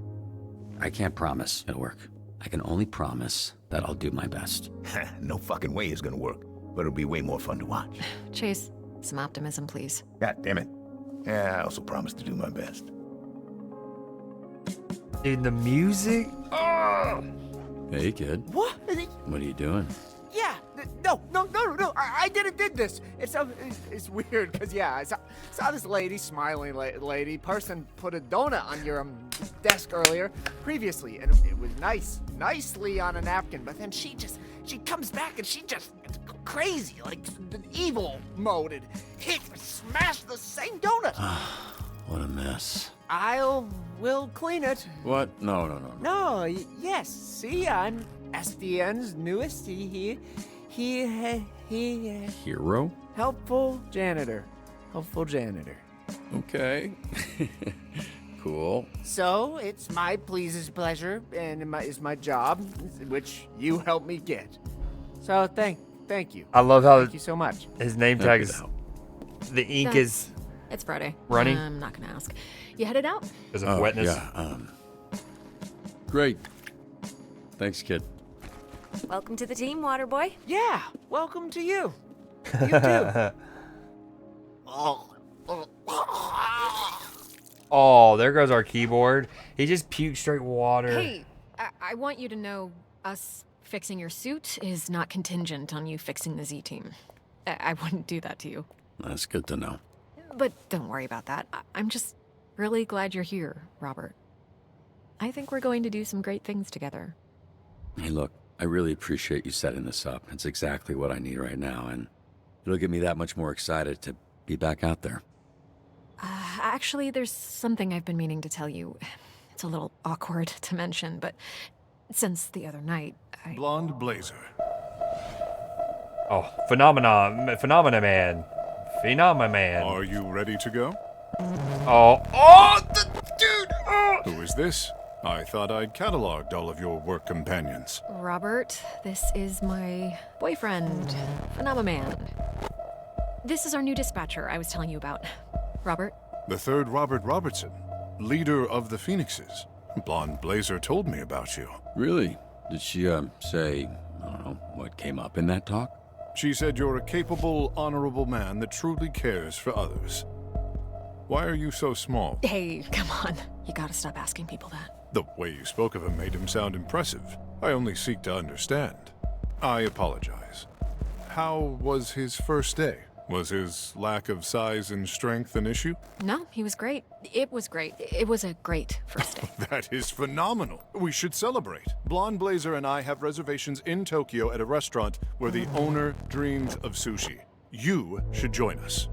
I can't promise it'll work. I can only promise that I'll do my best. No fucking way it's gonna work, but it'll be way more fun to watch. Chase, some optimism, please. God damn it. Yeah, I also promise to do my best. Dude, the music? Oh! Hey, kid. What? What are you doing? Yeah, no. I did this. It's weird because I saw this lady, smiling lady, person put a donut on your desk earlier, previously, and it was nicely on a napkin. But then she comes back and she just crazy, like the evil mode, and smashed the same donut. What a mess. We'll clean it. What? No. No, yes. See, I'm SDN's newest. He Hero? Helpful janitor. Okay. Cool. So it's my pleasure, and it's my job, which you helped me get. So thank you. I love how thank you so much. His name tag is the ink is It's Friday. running. I'm not gonna ask. You headed out? Because of wetness. Yeah, great. Thanks, kid. Welcome to the team, Waterboy. Yeah, welcome to you. You too. Oh, there goes our keyboard. He just puked straight water. Hey, I want you to know us fixing your suit is not contingent on you fixing the Z team. I wouldn't do that to you. That's good to know. But don't worry about that. I'm just really glad you're here, Robert. I think we're going to do some great things together. Hey, look, I really appreciate you setting this up. It's exactly what I need right now, and it'll get me that much more excited to be back out there. Actually, there's something I've been meaning to tell you. It's a little awkward to mention, but since the other night, Blonde Blazer. Oh, Phenomena Man. Phenomena Man. Are you ready to go? Dude! Oh. Who is this? I thought I'd cataloged all of your work companions. Robert, this is my boyfriend, Phenomenon. This is our new dispatcher I was telling you about. Robert? The third Robert Robertson, leader of the Phoenixes. Blonde Blazer told me about you. Really? Did she, say, I don't know, what came up in that talk? She said you're a capable, honorable man that truly cares for others. Why are you so small? Hey, come on. You gotta stop asking people that. The way you spoke of him made him sound impressive. I only seek to understand. I apologize. How was his first day? Was his lack of size and strength an issue? No, he was great. It was great. It was a great first day. That is phenomenal. We should celebrate. Blonde Blazer and I have reservations in Tokyo at a restaurant where the owner dreams of sushi. You should join us.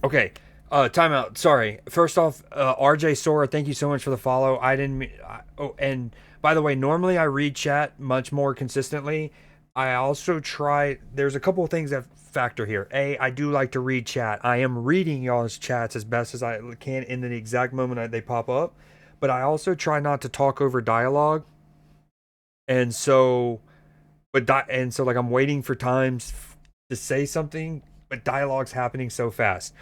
Okay. Timeout. Sorry. First off, RJ Sora, thank you so much for the follow. And by the way, normally I read chat much more consistently. I also try, there's a couple of things that factor here. I do like to read chat. I am reading y'all's chats as best as I can in the exact moment they pop up. But I also try not to talk over dialogue. And so, like I'm waiting for times to say something, but dialogue's happening so fast.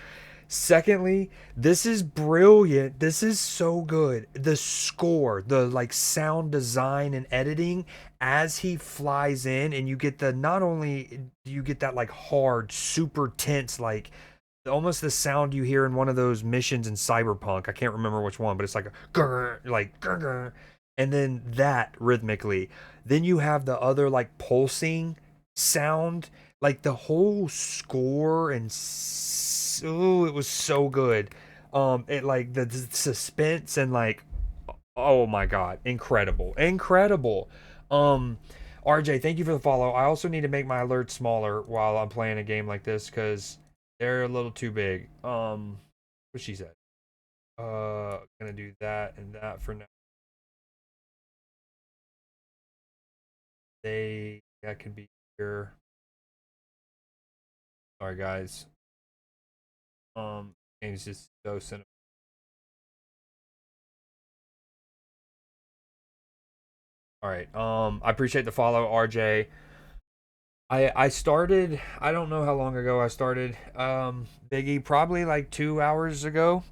Secondly, this is brilliant. This is so good. The score, the like sound design and editing as he flies in, and you get the, not only do you get that like hard, super tense, like almost the sound you hear in one of those missions in Cyberpunk. I can't remember which one, but it's like a grr, like grr, grr. And then that rhythmically. Then you have the other like pulsing sound, like the whole score, and it was so good. It like the suspense and like, oh my god, incredible. RJ, thank you for the follow. I also need to make my alerts smaller while I'm playing a game like this because they're a little too big. What she said. Gonna do that and that for now. That could be here. Sorry guys. Game's just so cinematic. All right. I appreciate the follow, RJ. I started, I don't know how long ago I started Biggie, probably like 3 hours ago.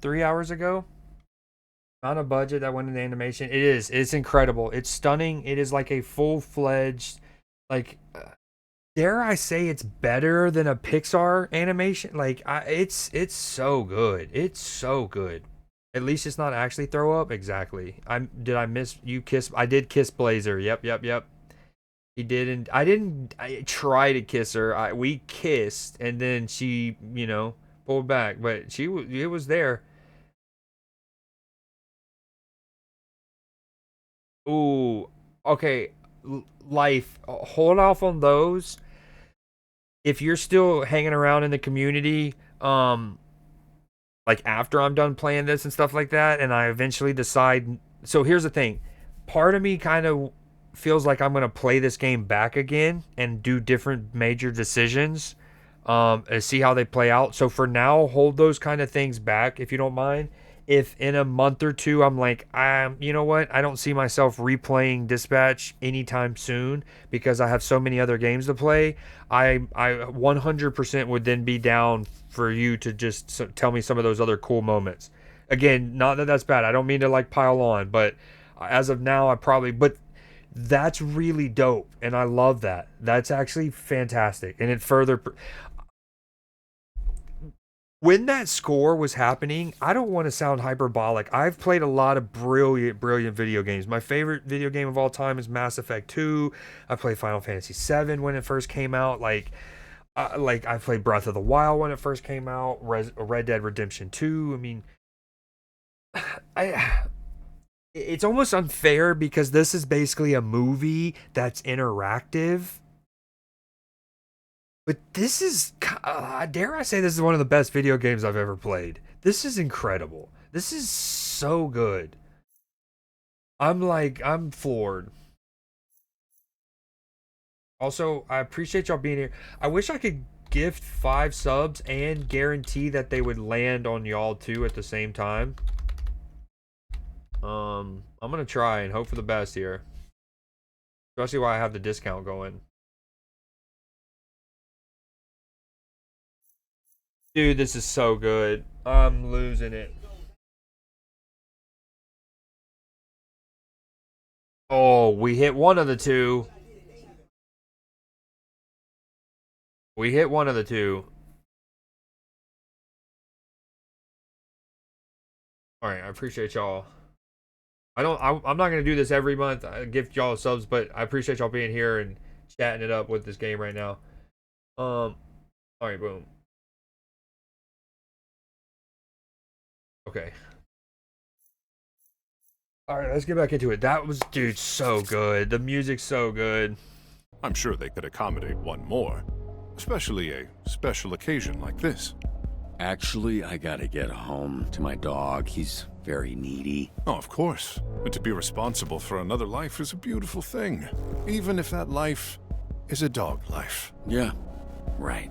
Amount of budget that went into animation. It's incredible. It's stunning. It is like a full-fledged, like dare I say it's better than a Pixar animation? Like it's so good. It's so good. At least it's not actually throw up. Exactly. I did kiss Blazer. Yep. He didn't. I tried to kiss her. We kissed, and then she, pulled back. But it was there. Ooh. Okay. Life. Hold off on those. If you're still hanging around in the community, like after I'm done playing this and stuff like that, and I eventually decide. So here's the thing. Part of me kind of feels like I'm going to play this game back again and do different major decisions and see how they play out. So for now, hold those kind of things back if you don't mind. If in a month or two I'm like, you know what, I don't see myself replaying Dispatch anytime soon because I have so many other games to play, I 100% would then be down for you to just tell me some of those other cool moments. Again, not that that's bad. I don't mean to like pile on, but as of now, but that's really dope, and I love that. That's actually fantastic, and it further. When that score was happening, I don't want to sound hyperbolic. I've played a lot of brilliant video games. My favorite video game of all time is Mass Effect 2. I played Final Fantasy 7 when it first came out. Like I played Breath of the Wild when it first came out. Red Dead Redemption 2. I mean, it's almost unfair because this is basically a movie that's interactive. But this is, dare I say, this is one of the best video games I've ever played. This is incredible. This is so good. I'm floored. Also, I appreciate y'all being here. I wish I could gift 5 subs and guarantee that they would land on y'all too at the same time. I'm gonna try and hope for the best here. Especially while I have the discount going. Dude, this is so good. I'm losing it. Oh, we hit one of the two. We hit one of the two. Alright, I appreciate y'all. I'm not going to do this every month. I give y'all subs, but I appreciate y'all being here and chatting it up with this game right now. All right, boom. Okay. All right, let's get back into it. That was, dude, so good. The music's so good. I'm sure they could accommodate one more, especially a special occasion like this. Actually, I gotta get home to my dog. He's very needy. Oh, of course. But to be responsible for another life is a beautiful thing, even if that life is a dog life. Yeah, right.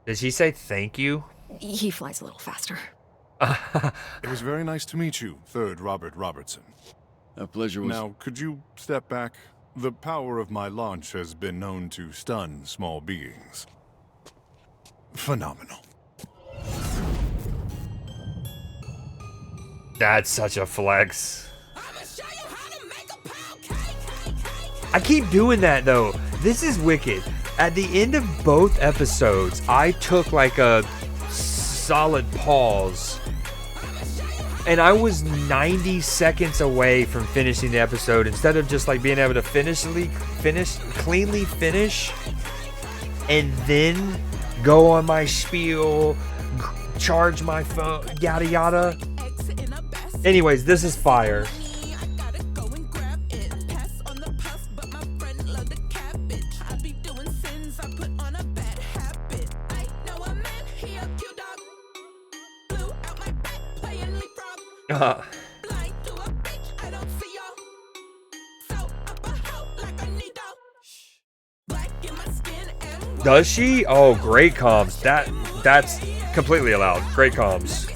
Did he say thank you? He flies a little faster. It was very nice to meet you, 3rd Robert Robertson. A pleasure was... Now, could you step back? The power of my launch has been known to stun small beings. Phenomenal. That's such a flex. I keep doing that though. This is wicked. At the end of both episodes, I took like a solid pause. And I was 90 seconds away from finishing the episode instead of just like being able to cleanly finish and then go on my spiel, charge my phone, yada yada. Anyways, this is fire. Does she? Oh, great comms. That's completely allowed. Great comms.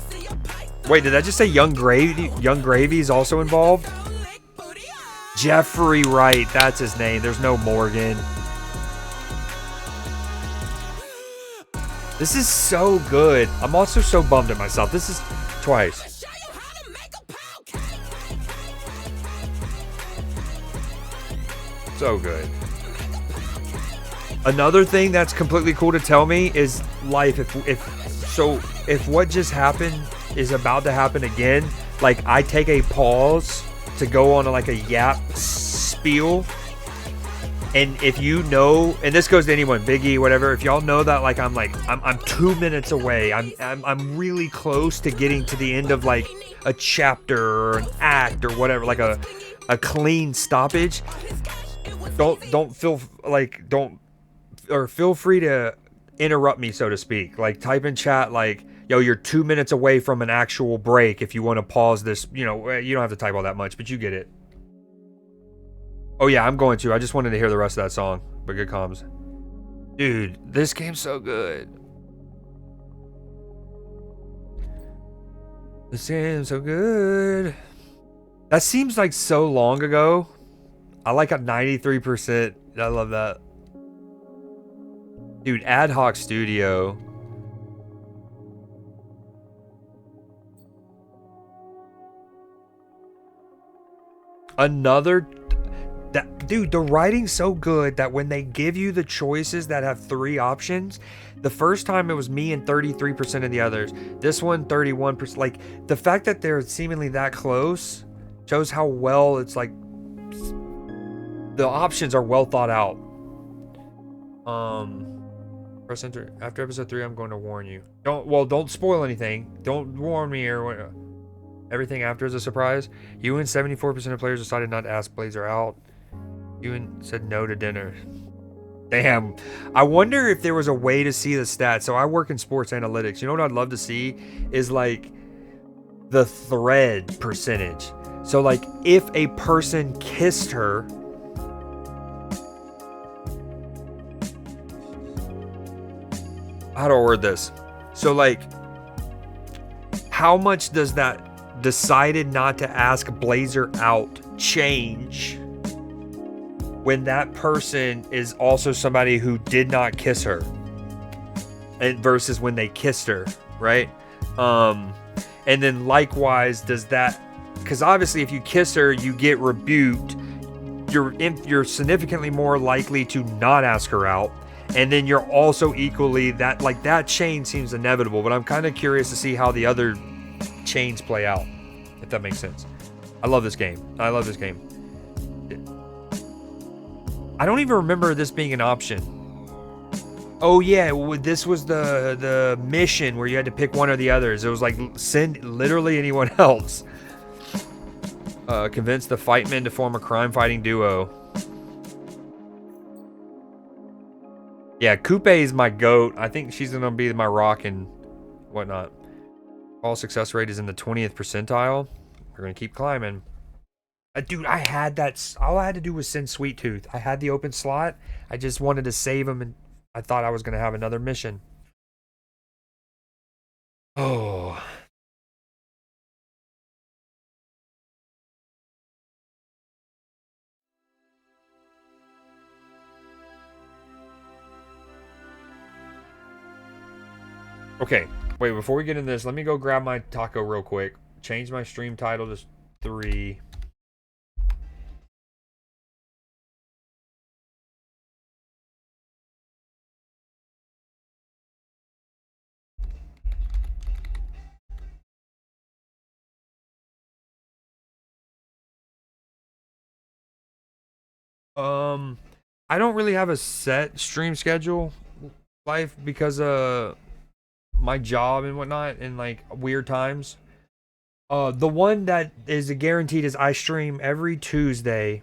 Wait, did I just say Young Gravy? Young Gravy is also involved? Jeffrey Wright, that's his name. There's no Morgan. This is so good. I'm also so bummed at myself. This is twice. So good. Another thing that's completely cool to tell me is life. If what just happened is about to happen again, like I take a pause to go on like a yap spiel, and if you know, and this goes to anyone, Biggie, whatever, if y'all know that like I'm 2 minutes away, I'm really close to getting to the end of like a chapter or an act or whatever, like a clean stoppage. Feel free to interrupt me, so to speak. Like type in chat like, yo, you're 2 minutes away from an actual break if you want to pause this. You know, you don't have to type all that much, but you get it. Oh yeah, I'm going to. I just wanted to hear the rest of that song, but good comms. Dude, this game's so good. This game's so good. That seems like so long ago. I like a 93%. I love that. Dude, Ad Hoc Studio. Dude, the writing's so good that when they give you the choices that have 3 options, the first time it was me and 33% of the others. This one, 31%. Like, the fact that they're seemingly that close shows how well it's like the options are well thought out. Press enter. After episode 3, I'm going to warn you. Don't spoil anything. Don't warn me or everything after is a surprise. You and 74% of players decided not to ask Blazer out. You and said no to dinner. Damn. I wonder if there was a way to see the stats. So I work in sports analytics. You know what I'd love to see is like the thread percentage. So like if a person kissed her, how do I word this? So like, how much does that decided not to ask Blazer out change when that person is also somebody who did not kiss her, and versus when they kissed her, right? And then likewise, does that, because obviously if you kiss her, you get rebuked. You're significantly more likely to not ask her out. And then you're also equally that chain seems inevitable, but I'm kind of curious to see how the other chains play out, if that makes sense. I love this game. I don't even remember this being an option. Oh yeah, this was the mission where you had to pick one or the others. It was like send literally anyone else. Convince the fightmen to form a crime-fighting duo. Yeah, Coupe is my goat. I think she's gonna be my rock and whatnot. All success rate is in the 20th percentile. We're gonna keep climbing. Dude, I had that. All I had to do was send Sweet Tooth. I had the open slot. I just wanted to save him, and I thought I was gonna have another mission. Oh. Okay, wait, before we get into this, let me go grab my taco real quick. Change my stream title to 3. I don't really have a set stream schedule life because my job and whatnot and like weird times. The one that is guaranteed is I stream every Tuesday,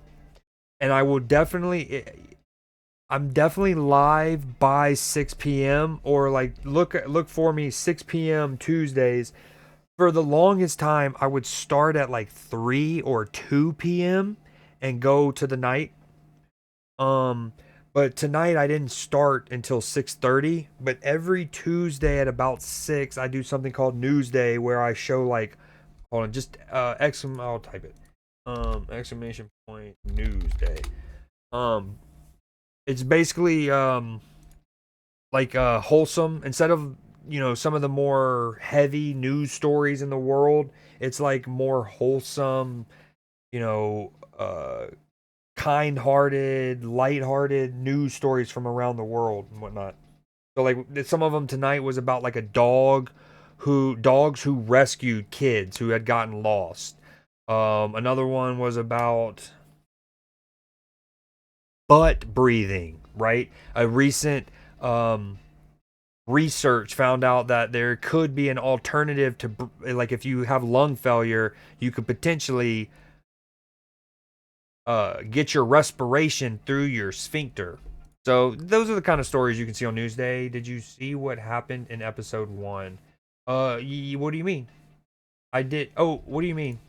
and I will definitely. I'm definitely live by 6 p.m. or like look for me 6 p.m. Tuesdays. For the longest time, I would start at like 3 or 2 p.m. and go to the night. But tonight I didn't start until 6:30. But every Tuesday at about 6, I do something called Newsday where I show like, hold on, just I'll type it. Exclamation point Newsday. It's basically like wholesome instead of some of the more heavy news stories in the world. It's like more wholesome, you know, kind-hearted, light-hearted news stories from around the world and whatnot. So like some of them tonight was about like dogs who rescued kids who had gotten lost. Another one was about butt breathing, right? A recent research found out that there could be an alternative to like if you have lung failure, you could potentially get your respiration through your sphincter. So those are the kind of stories you can see on Newsday. Did you see what happened in episode 1? What do you mean? I did. Oh, what do you mean?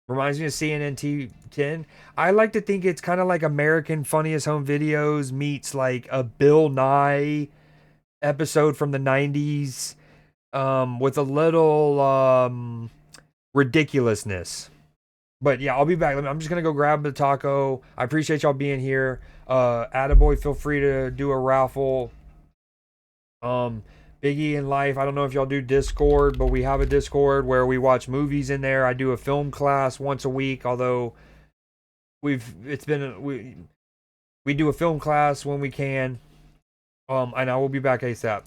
Reminds me of CNN T10. I like to think it's kind of like American Funniest Home Videos meets like a Bill Nye episode from the 90s with a little ridiculousness. But yeah, I'll be back. I'm just going to go grab the taco. I appreciate y'all being here. Attaboy, feel free to do a raffle. Biggie in Life. I don't know if y'all do Discord, but we have a Discord where we watch movies in there. I do a film class once a week, although we do a film class when we can. And I will be back ASAP.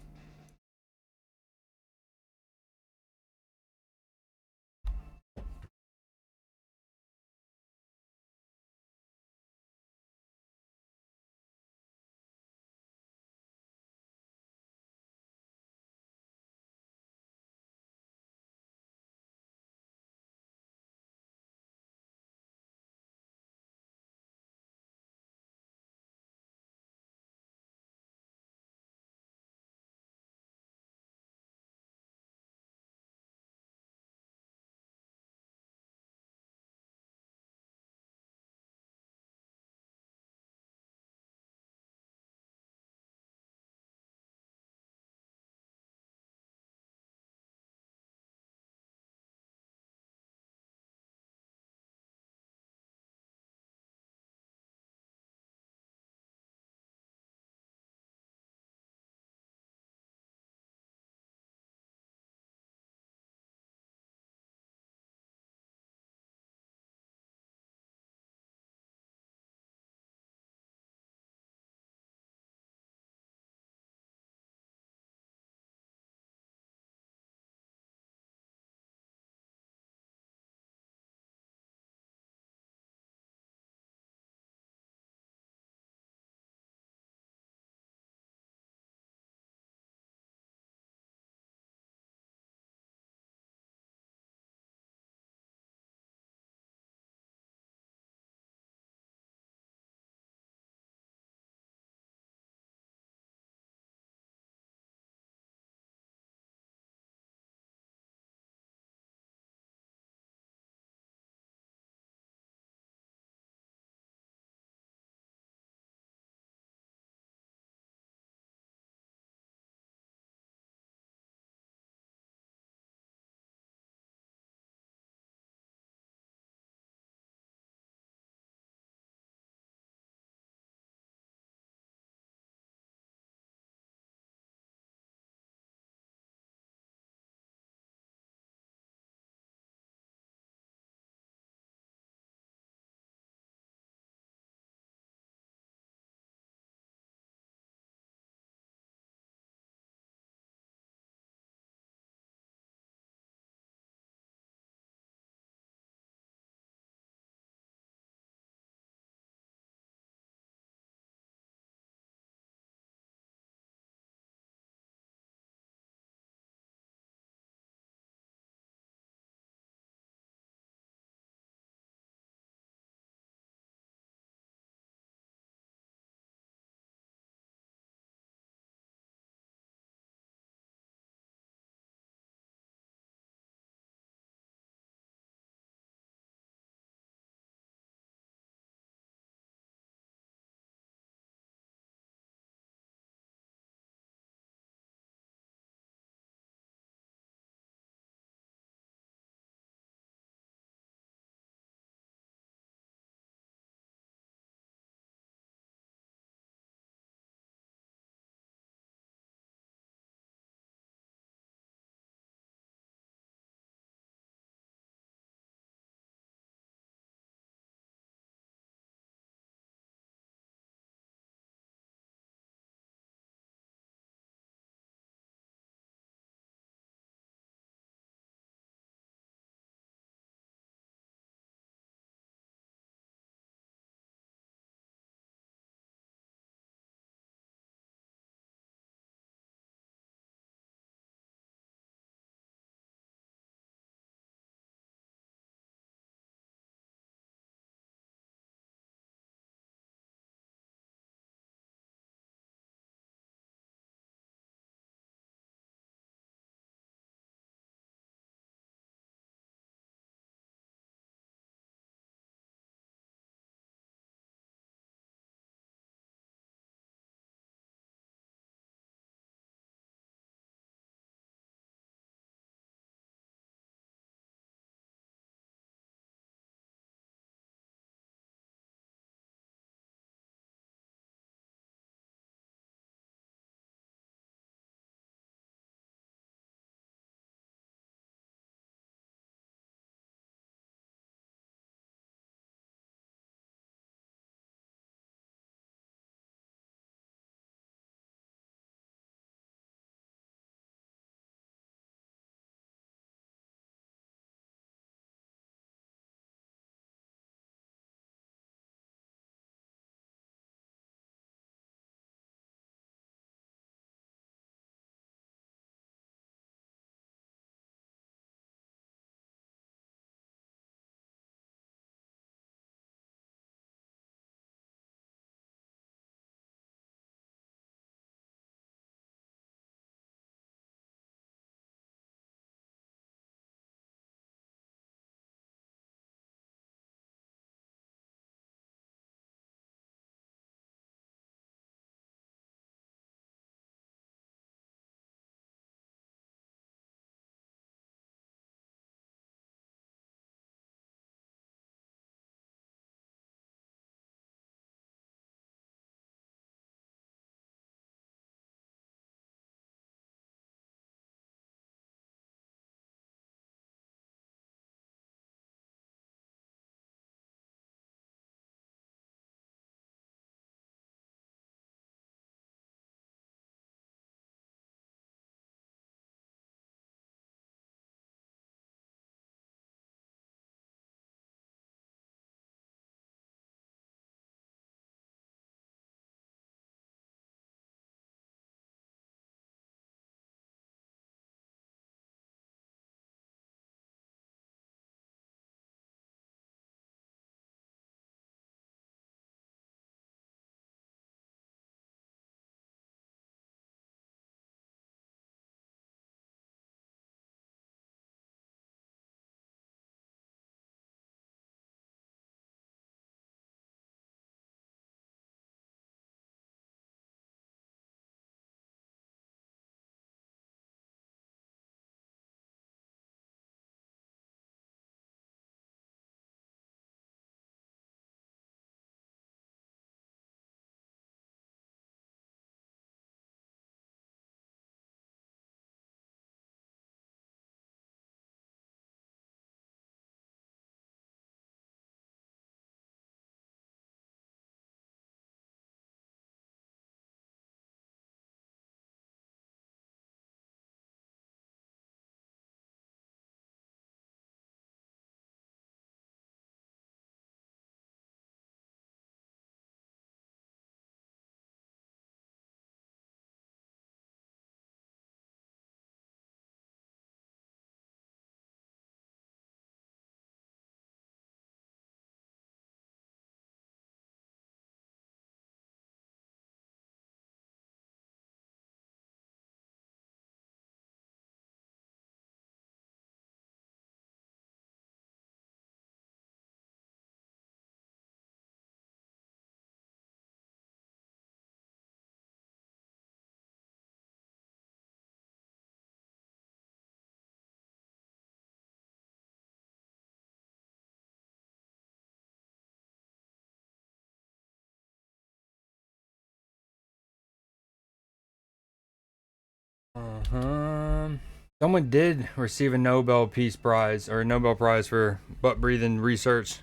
Someone did receive a Nobel Peace Prize or a Nobel Prize for butt breathing research.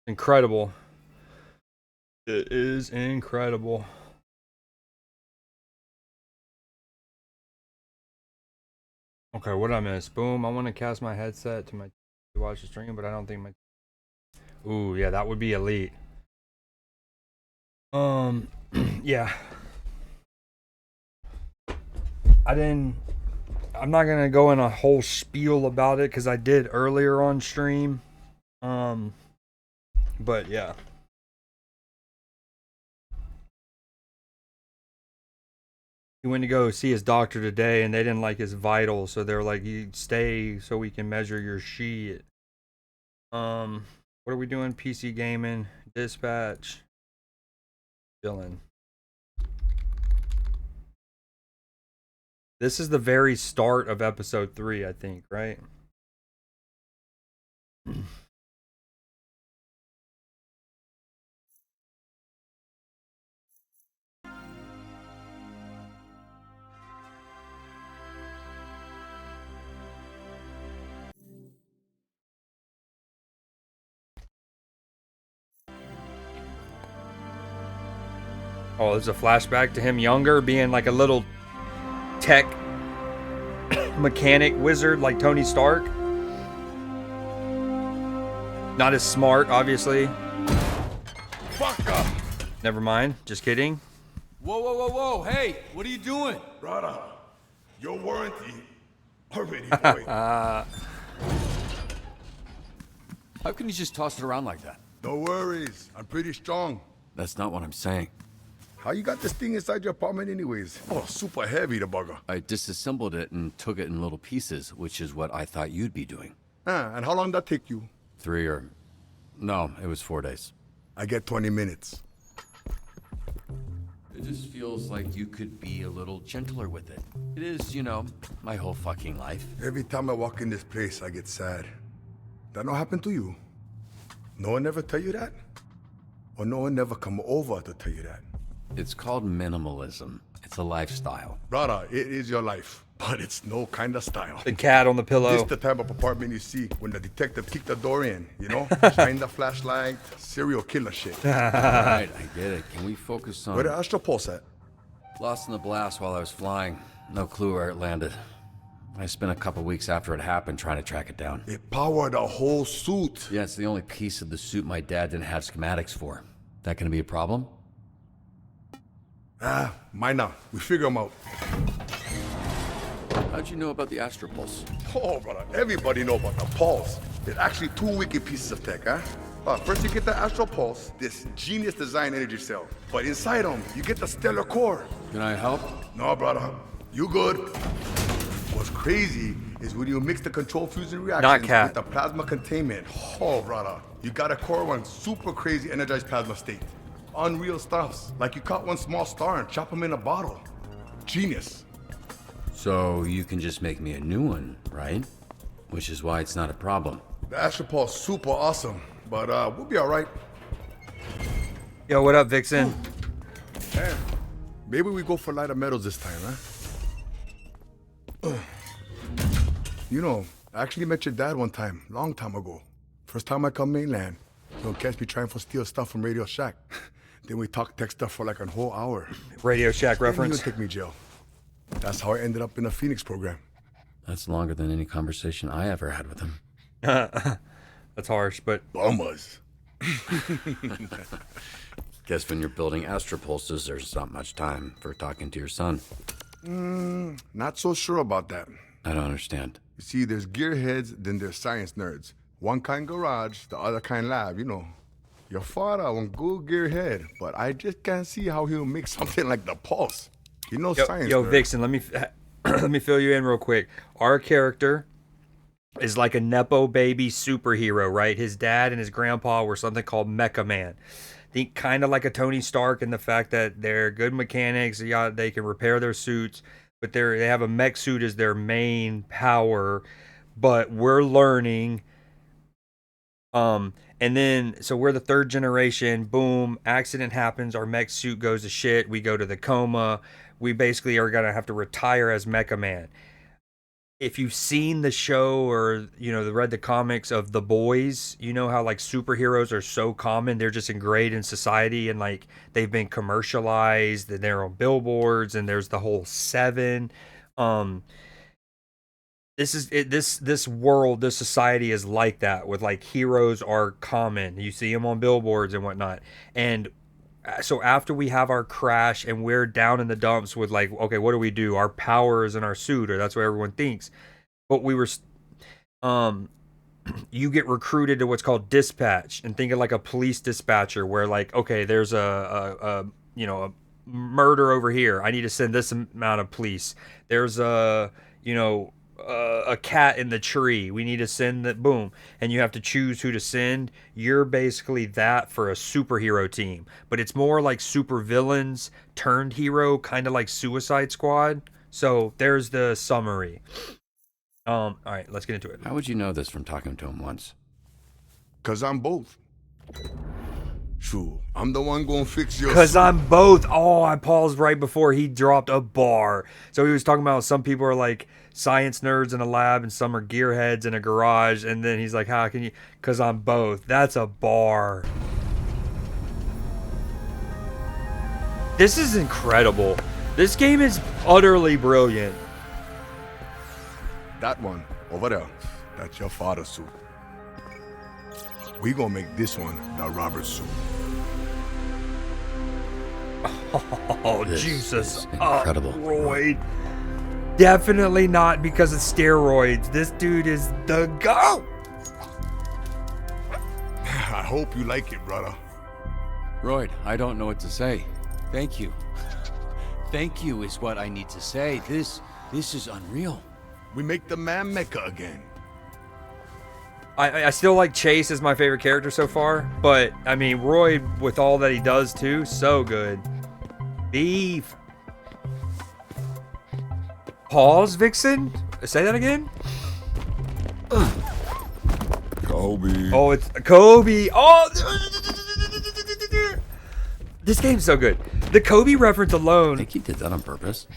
Incredible. It is incredible. Okay, what did I miss? Boom. I want to cast my headset to my to watch the stream, but I don't think my. Ooh, yeah, that would be elite. Yeah. I'm not gonna go in a whole spiel about it because I did earlier on stream. But yeah. He went to go see his doctor today and they didn't like his vitals, so they're like, you stay so we can measure your shit. What are we doing? PC gaming, dispatch, chilling. This is the very start of episode 3, I think, right? Oh, there's a flashback to him younger, being like a little tech mechanic wizard like Tony Stark. Not as smart, obviously. Fuck up! Never mind, just kidding. Whoa, whoa, whoa, whoa! Hey, what are you doing? Brother, your warranty already void. How can you just toss it around like that? No worries, I'm pretty strong. That's not what I'm saying. How you got this thing inside your apartment anyways? Oh, super heavy, the bugger. I disassembled it and took it in little pieces, which is what I thought you'd be doing. And how long did that take you? 3 or... No, it was 4 days. I get 20 minutes. It just feels like you could be a little gentler with it. It is, you know, my whole fucking life. Every time I walk in this place, I get sad. That not happen to you? No one ever tell you that? Or no one never come over to tell you that? It's called minimalism. It's a lifestyle. Brother, it is your life, but it's no kind of style. The cat on the pillow. This the type of apartment you see when the detective kicked the door in, you know? Shine the flashlight, serial killer shit. Alright, I get it. Can we focus on... Where the Astro Pulse at? Lost in the blast while I was flying. No clue where it landed. I spent a couple weeks after it happened trying to track it down. It powered the whole suit. Yeah, it's the only piece of the suit my dad didn't have schematics for. That gonna be a problem? Mine not. We figure them out. How'd you know about the Astro Pulse? Oh, brother, everybody know about the Pulse. It's actually 2 wicked pieces of tech, huh? First you get the Astro Pulse, this genius design energy cell. But inside them, you get the stellar core. Can I help? No, brother. You good. What's crazy is when you mix the control fusion reactions with the plasma containment. Oh, brother. You got a core one super crazy energized plasma state. Unreal stuffs. Like you caught one small star and chop them in a bottle. Genius. So you can just make me a new one, right? Which is why it's not a problem. The Astro Pulse super awesome, but we'll be all right. Yo, what up, Vixen? Hey, maybe we go for lighter metals this time, huh? You know, I actually met your dad one time, long time ago. First time I come mainland. Don't catch me trying to steal stuff from Radio Shack. Then we talk tech stuff for like a whole hour. Radio Shack reference. He would take me to jail. That's how I ended up in the Phoenix program. That's longer than any conversation I ever had with him. That's harsh, but... Bummers. Guess when you're building astropulses, there's not much time for talking to your son. Not so sure about that. I don't understand. You see, there's gearheads, then there's science nerds. One kind garage, the other kind lab, you know. Your father one good gearhead, but I just can't see how he'll make something like the Pulse. He knows science. Yo, nerd. Vixen, let me fill you in real quick. Our character is like a Nepo baby superhero, right? His dad and his grandpa were something called Mecha Man. Think kind of like a Tony Stark in the fact that they're good mechanics. They can repair their suits, but they have a mech suit as their main power. But we're learning. And then, so we're the 3rd generation, boom, accident happens, our mech suit goes to shit, we go to the coma, we basically are gonna have to retire as Mecha Man. If you've seen the show or read the comics of The Boys, you know how like superheroes are so common. They're just ingrained in society, and like they've been commercialized and they're on billboards, and there's the whole Seven. This is it. This world, this society is like that, with like heroes are common. You see them on billboards and whatnot. And so after we have our crash and we're down in the dumps with like, okay, what do we do? Our power is in our suit, or that's what everyone thinks. But we were, you get recruited to what's called dispatch, and think of like a police dispatcher, where like, okay, there's a murder over here. I need to send this amount of police. There's a cat in the tree. We need to send that, boom. And you have to choose who to send. You're basically that for a superhero team, but it's more like super villains turned hero, kind of like Suicide Squad. So there's the summary. All right, let's get into it. How would you know this from talking to him once? 'Cause I'm both. True, I'm the one gonna fix your Because suit. I'm both. Oh, I paused right before he dropped a bar. So he was talking about some people are like science nerds in a lab and some are gearheads in a garage. And then he's like, how can you? Because I'm both. That's a bar. This is incredible. This game is utterly brilliant. That one, over there, that's your father's suit. We gonna make this one the Robert suit. Oh, This Jesus. is incredible. Royd. Definitely not because of steroids. This dude is the GOAT. I hope you like it, brother. Royd, I don't know what to say. Thank you. Thank you is what I need to say. This is unreal. We make the man mecha again. I still like Chase as my favorite character so far, but I mean Roy, with all that he does too, so good. Beef. Pause, Vixen? Say that again? Kobe. Oh, it's Kobe. Oh, this game's so good. The Kobe reference alone. I think he did that on purpose.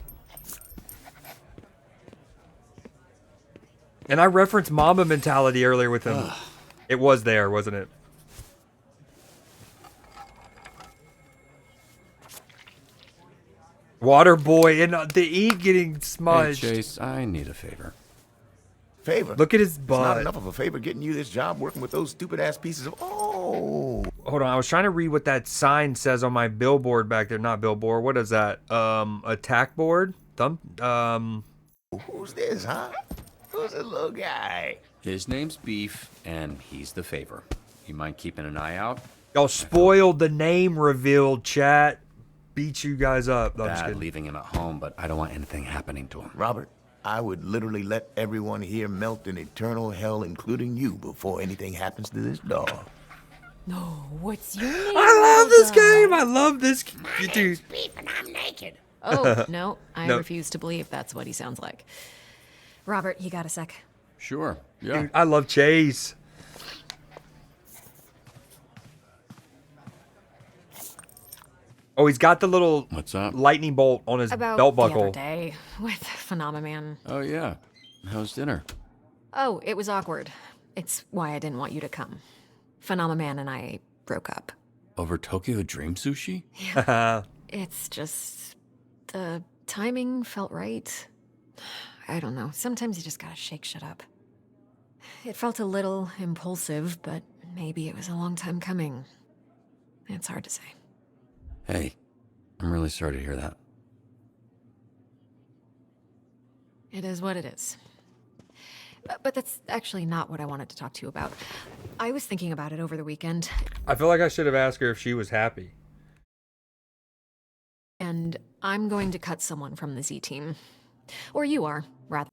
And I referenced Mamba mentality earlier with him. It was there, wasn't it? Water boy and the E getting smudged. Hey, Chase, I need a favor. Favor? Look at his It's butt. not enough of a favor getting you this job working with those stupid ass pieces of. Oh. Hold on, I was trying to read what that sign says on my billboard back there. Not billboard. What is that? Attack board? Who's this, huh? Who's this little guy? His name's Beef, and he's the favor. You mind keeping an eye out? Y'all spoiled the name revealed, chat. Beat you guys up. No, I'm just Bad kidding. leaving him at home, but I don't want anything happening to him. Robert, I would literally let everyone here melt in eternal hell, including you, before anything happens to this dog. No, what's your name? I love this game. I love this dude. Beef and I'm naked. Oh, no, I No. refuse to believe that's what he sounds like. Robert, you got a sec? Sure, yeah. Dude, I love Chase. Oh, he's got the little What's up? lightning bolt on his About belt the other buckle. day with Phenomenon. Oh, yeah. How's dinner? Oh, it was awkward. It's why I didn't want you to come. Phenomenon and I broke up. Over Tokyo Dream Sushi? It's just the timing felt right. I don't know. Sometimes you just gotta shake shit up. It felt a little impulsive, but maybe it was a long time coming. It's hard to say. Hey, I'm really sorry to hear that. It is what it is. But that's actually not what I wanted to talk to you about. I was thinking about it over the weekend, I feel like I should have asked her if she was happy. and I'm going to cut someone from the Z team. Or you are, rather.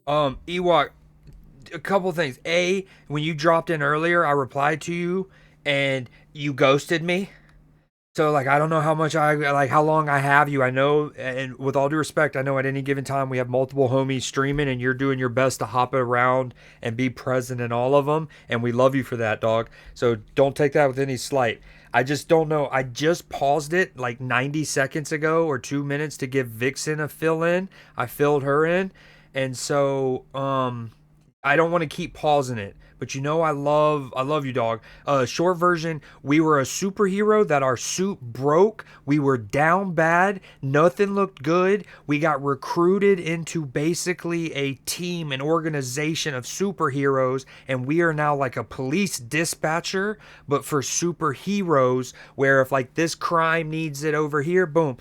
Ewok, a couple things. A, when you dropped in earlier, I replied to you and you ghosted me. So, like, I don't know how much how long I have you. I know, and with all due respect, I know at any given time we have multiple homies streaming, and you're doing your best to hop around and be present in all of them, and we love you for that, dog. So don't take that with any slight. I just don't know. I just paused it like 90 seconds ago or 2 minutes to give Vixen a fill in. I filled her in, and so I don't want to keep pausing it. But you know I love you, dog. Short version, we were a superhero that our suit broke. We were down bad. Nothing looked good. We got recruited into basically a team, an organization of superheroes, and we are now like a police dispatcher, but for superheroes, where if like this crime needs it over here, boom.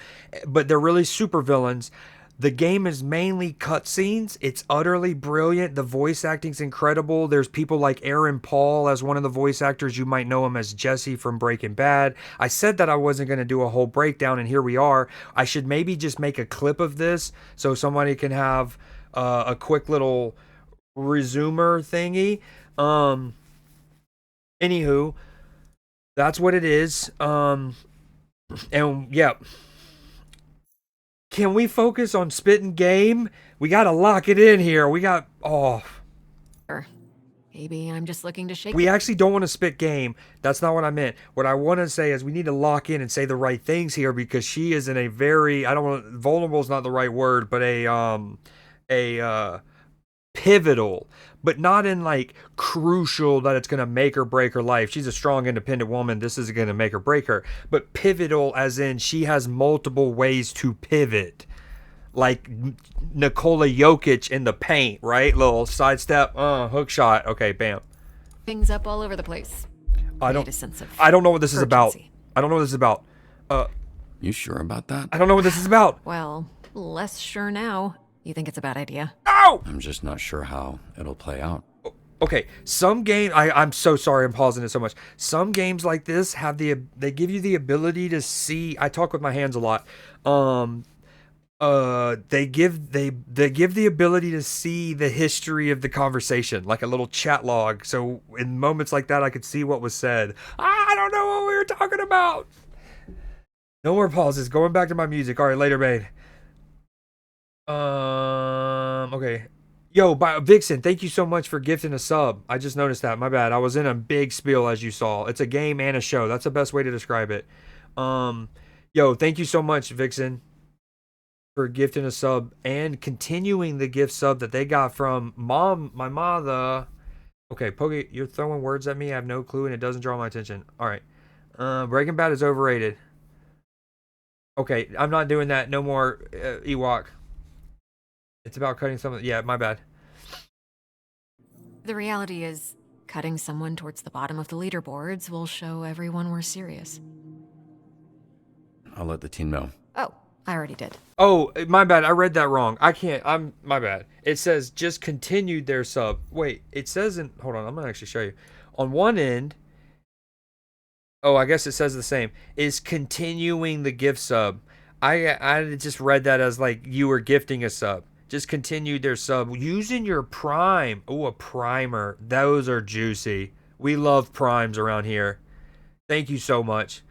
But they're really supervillains. The game is mainly cutscenes. It's utterly brilliant. The voice acting's incredible. There's people like Aaron Paul as one of the voice actors. You might know him as Jesse from Breaking Bad. I said that I wasn't going to do a whole breakdown, and here we are. I should maybe just make a clip of this so somebody can have a quick little resumer thingy. Anywho, that's what it is. And yeah. Can we focus on spitting game? We got to lock it in here. We got... Oh. Maybe I'm just looking to shake... We actually don't want to spit game. That's not what I meant. What I want to say is we need to lock in and say the right things here because she is in a very... I don't want... Vulnerable is not the right word, but a pivotal, but not in like crucial that it's going to make or break her life. She's a strong, independent woman. This isn't going to make or break her, but pivotal as in she has multiple ways to pivot. Like Nikola Jokic in the paint, right? Little sidestep, hook shot. Okay, bam. Things up all over the place. I don't know what this is about. I don't know what this is about. You sure about that? I don't know what this is about. Well, less sure now. You think it's a bad idea? No! I'm just not sure how it'll play out. Okay, some game I'm so sorry I'm pausing it so much. Some games like this have they give you the ability to see. I talk with my hands a lot. They give the ability to see the history of the conversation, like a little chat log. So in moments like that I could see what was said. I don't know what we were talking about. No more pauses. Going back to my music. All right, later, babe. Okay. Yo, Vixen, thank you so much for gifting a sub. I just noticed that. My bad. I was in a big spiel, as you saw. It's a game and a show. That's the best way to describe it. Yo, thank you so much, Vixen, for gifting a sub and continuing the gift sub that they got from my mother. Okay, Pokey, you're throwing words at me. I have no clue, and it doesn't draw my attention. All right. Breaking Bad is overrated. Okay, I'm not doing that. No more Ewok. It's about cutting someone. Yeah, my bad. The reality is, cutting someone towards the bottom of the leaderboards will show everyone we're serious. I'll let the team know. Oh, I already did. Oh, my bad. I read that wrong. My bad. It says just continued their sub. Wait, it says hold on, I'm going to actually show you. On one end, I guess it says the same, is continuing the gift sub. I just read that as like you were gifting a sub. Just continued their sub using your prime. Oh, a primer. Those are juicy. We love primes around here. Thank you so much.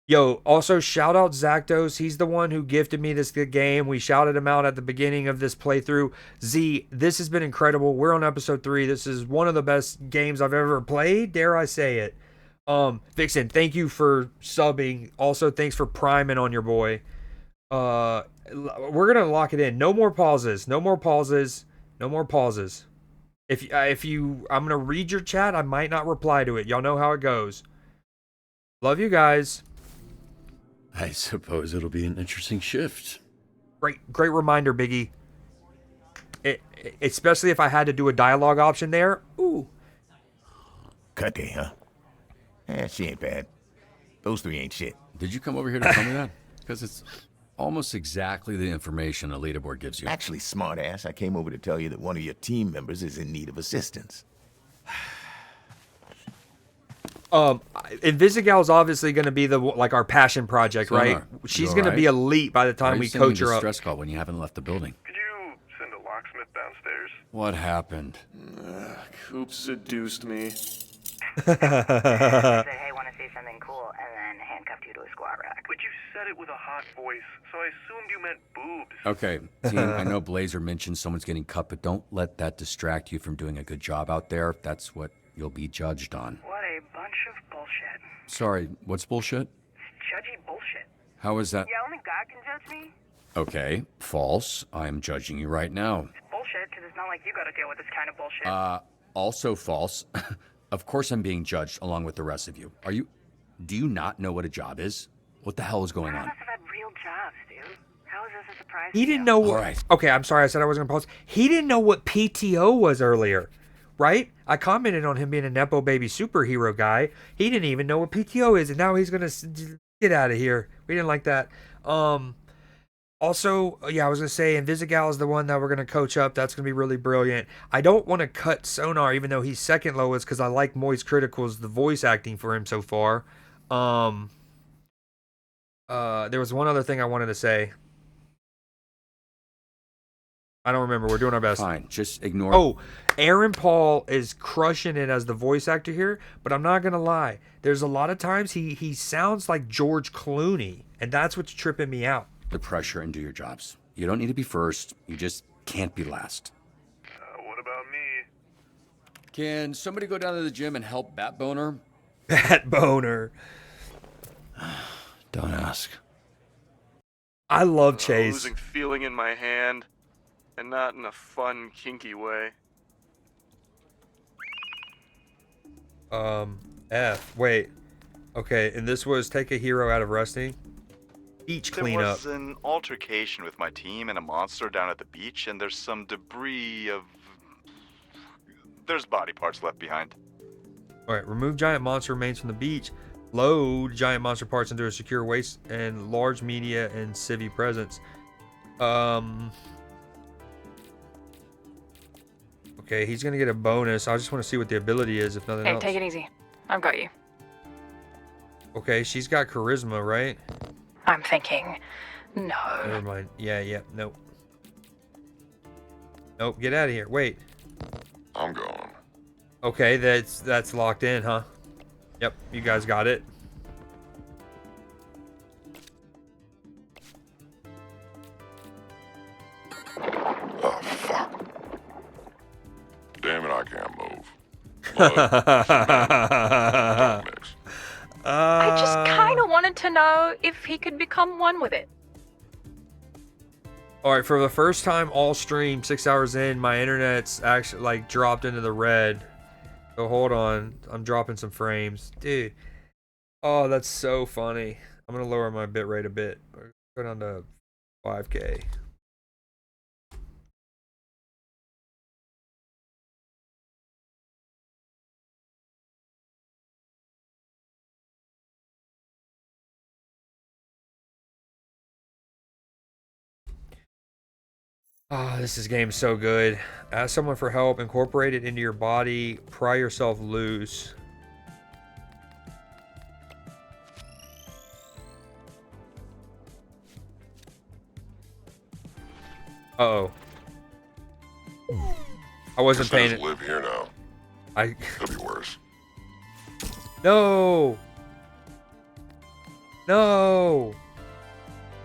Yo, also shout out Zactos. He's the one who gifted me this good game. We shouted him out at the beginning of this playthrough. Z, this has been incredible. We're on episode 3. This is one of the best games I've ever played. Dare I say it. Vixen, thank you for subbing. Also, thanks for priming on your boy. We're gonna lock it in. No more pauses. No more pauses. No more pauses. I'm gonna read your chat. I might not reply to it. Y'all know how it goes. Love you guys. I suppose it'll be an interesting shift. Great reminder, Biggie. Especially if I had to do a dialogue option there. Ooh. Cut day, huh? She ain't bad. Those 3 ain't shit. Did you come over here to tell me that? Because it's almost exactly the information a leaderboard gives you. Actually, smartass, I came over to tell you that one of your team members is in need of assistance. Invisigal's obviously going to be our passion project, right? She's going to be elite by the time we coach her up. Stress call when you haven't left the building. Could you send a locksmith downstairs? What happened? Coop seduced me. Say, hey, want to see something cool, and then handcuff said it with a hot voice, so I assumed you meant boobs. Okay, team, I know Blazer mentioned someone's getting cut, but don't let that distract you from doing a good job out there. That's what you'll be judged on. What a bunch of bullshit. Sorry, what's bullshit? Judgy bullshit. How is that? Yeah, only God can judge me. Okay, false. I'm judging you right now. It's bullshit, because it's not like you gotta deal with this kind of bullshit. Also false. Of course I'm being judged along with the rest of you. Do you not know what a job is? What the hell is going None on? of us have had real jobs, dude. How is this a surprise He to didn't you? know what... All right. Okay, I'm sorry I said I wasn't going to pause. He didn't know what PTO was earlier, right? I commented on him being a Nepo baby superhero guy. He didn't even know what PTO is, and now he's going to get out of here. We didn't like that. Also, yeah, I was going to say, Invisigal is the one that we're going to coach up. That's going to be really brilliant. I don't want to cut Sonar, even though he's second lowest, because I like Moist Critical's the voice acting for him so far. There was one other thing I wanted to say. I don't remember. We're doing our best. Fine, just ignore. Oh, Aaron Paul is crushing it as the voice actor here, but I'm not gonna lie. There's a lot of times he sounds like George Clooney, and that's what's tripping me out. The pressure and do your jobs. You don't need to be first. You just can't be last. What about me? Can somebody go down to the gym and help Bat Boner? Bat Boner. Don't ask. I love Chase. Losing feeling in my hand, and not in a fun, kinky way. F. Wait. Okay, and this was take a hero out of Rusty. Beach There cleanup. was an altercation with my team and a monster down at the beach, and there's some debris of... There's body parts left behind. Alright, remove giant monster remains from the beach. Load giant monster parts into a secure waste and large media and civvy presence. Okay, he's gonna get a bonus. I just want to see what the ability is, if nothing Hey, else. take it easy. I've got you. Okay, she's got charisma, right? I'm thinking, no. Never mind. Yeah, nope. Nope, get out of here. Wait. I'm going. Okay, that's locked in, huh? Yep, you guys got it. Oh, fuck. Damn it, I can't move. I just kind of wanted to know if he could become one with it. All right, for the first time all stream, 6 hours in, my internet's actually like dropped into the red. So hold on, I'm dropping some frames, dude. Oh, that's so funny. I'm gonna lower my bitrate a bit. Go down to 5K. Ah, this game's so good. Ask someone for help, incorporate it into your body, pry yourself loose. Uh-oh. I wasn't Guess I paying just it. live here now. Could be worse. No! No!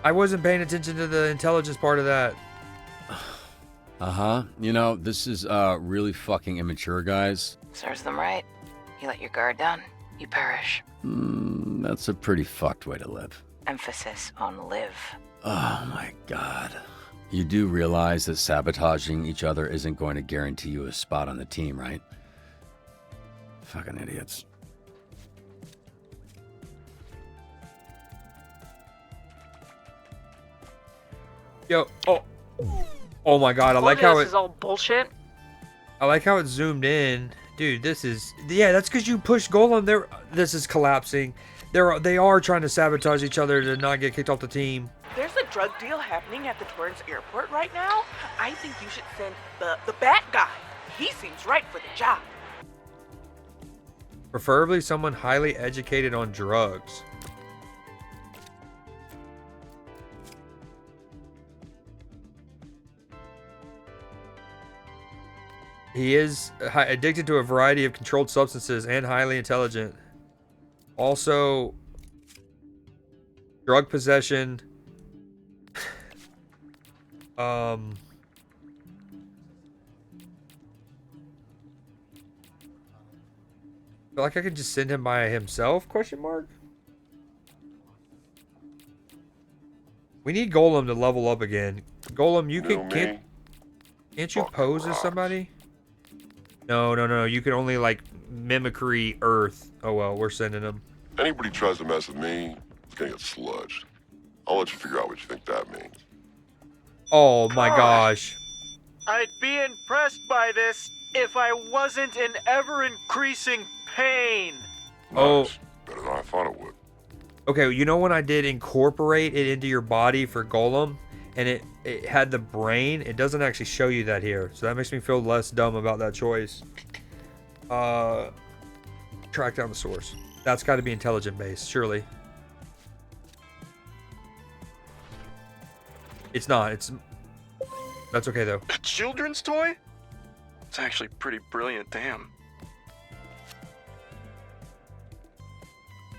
I wasn't paying attention to the intelligence part of that. Uh-huh. You know, this is really fucking immature, guys. Serves them right. You let your guard down, you perish. That's a pretty fucked way to live. Emphasis on live. Oh my god. You do realize that sabotaging each other isn't going to guarantee you a spot on the team, right? Fucking idiots. Yo, oh my god, I like Told you how this is all bullshit. I like how it zoomed in. Dude, this is... Yeah, that's because you pushed Golem there. This is collapsing. They are trying to sabotage each other to not get kicked off the team. There's a drug deal happening at the Torrance airport right now. I think you should send the bat guy. He seems right for the job. Preferably someone highly educated on drugs. He is addicted to a variety of controlled substances and highly intelligent. Also, Drug possession. Feel like I could just send him by himself? Question mark. We need Golem to level up again. Golem, you can't you pose as somebody? No. You can only like mimicry Earth. Oh well, we're sending him. Anybody tries to mess with me, it's gonna get sludged. I'll let you figure out what you think that means. Oh my gosh. I'd be impressed by this if I wasn't in ever-increasing pain. Oh. Better than I thought it would. Okay, you know when I did incorporate it into your body for Golem, and it had the brain, it doesn't actually show you that here. So that makes me feel less dumb about that choice. Track down the source. That's got to be intelligent based, surely. It's not. That's okay though. A children's toy? It's actually pretty brilliant, damn.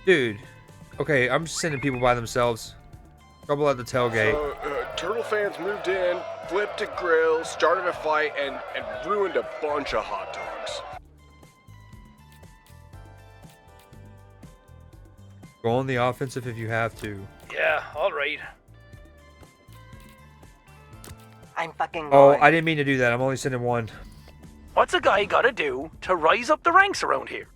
Dude. Okay, I'm just sending people by themselves. Trouble at the tailgate. Turtle fans moved in, flipped a grill, started a fight, and ruined a bunch of hot dogs. Go on the offensive if you have to. Yeah, alright. I'm fucking Oh, going. I didn't mean to do that. I'm only sending one. What's a guy gotta do to rise up the ranks around here?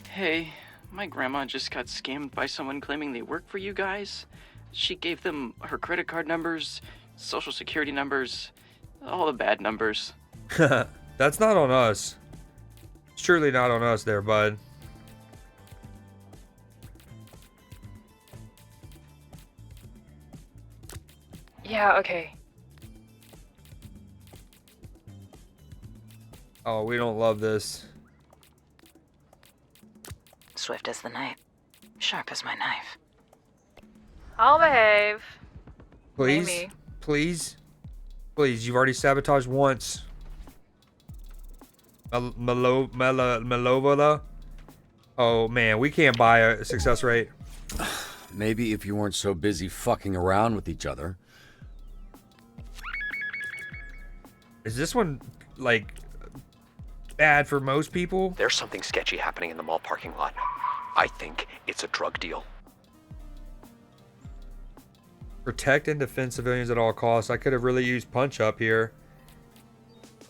Hey, my grandma just got scammed by someone claiming they work for you guys. She gave them her credit card numbers, social security numbers, all the bad numbers. That's not on us. It's truly not on us there, bud. Yeah, okay. Oh, we don't love this. Swift as the night, sharp as my knife. I'll behave. Please? Maybe. Please? Please, you've already sabotaged once. Malovola? Oh, man, we can't buy a success rate. Maybe if you weren't so busy fucking around with each other. Is this one, like, bad for most people? There's something sketchy happening in the mall parking lot. I think it's a drug deal. Protect and defend civilians at all costs. I could have really used punch up here.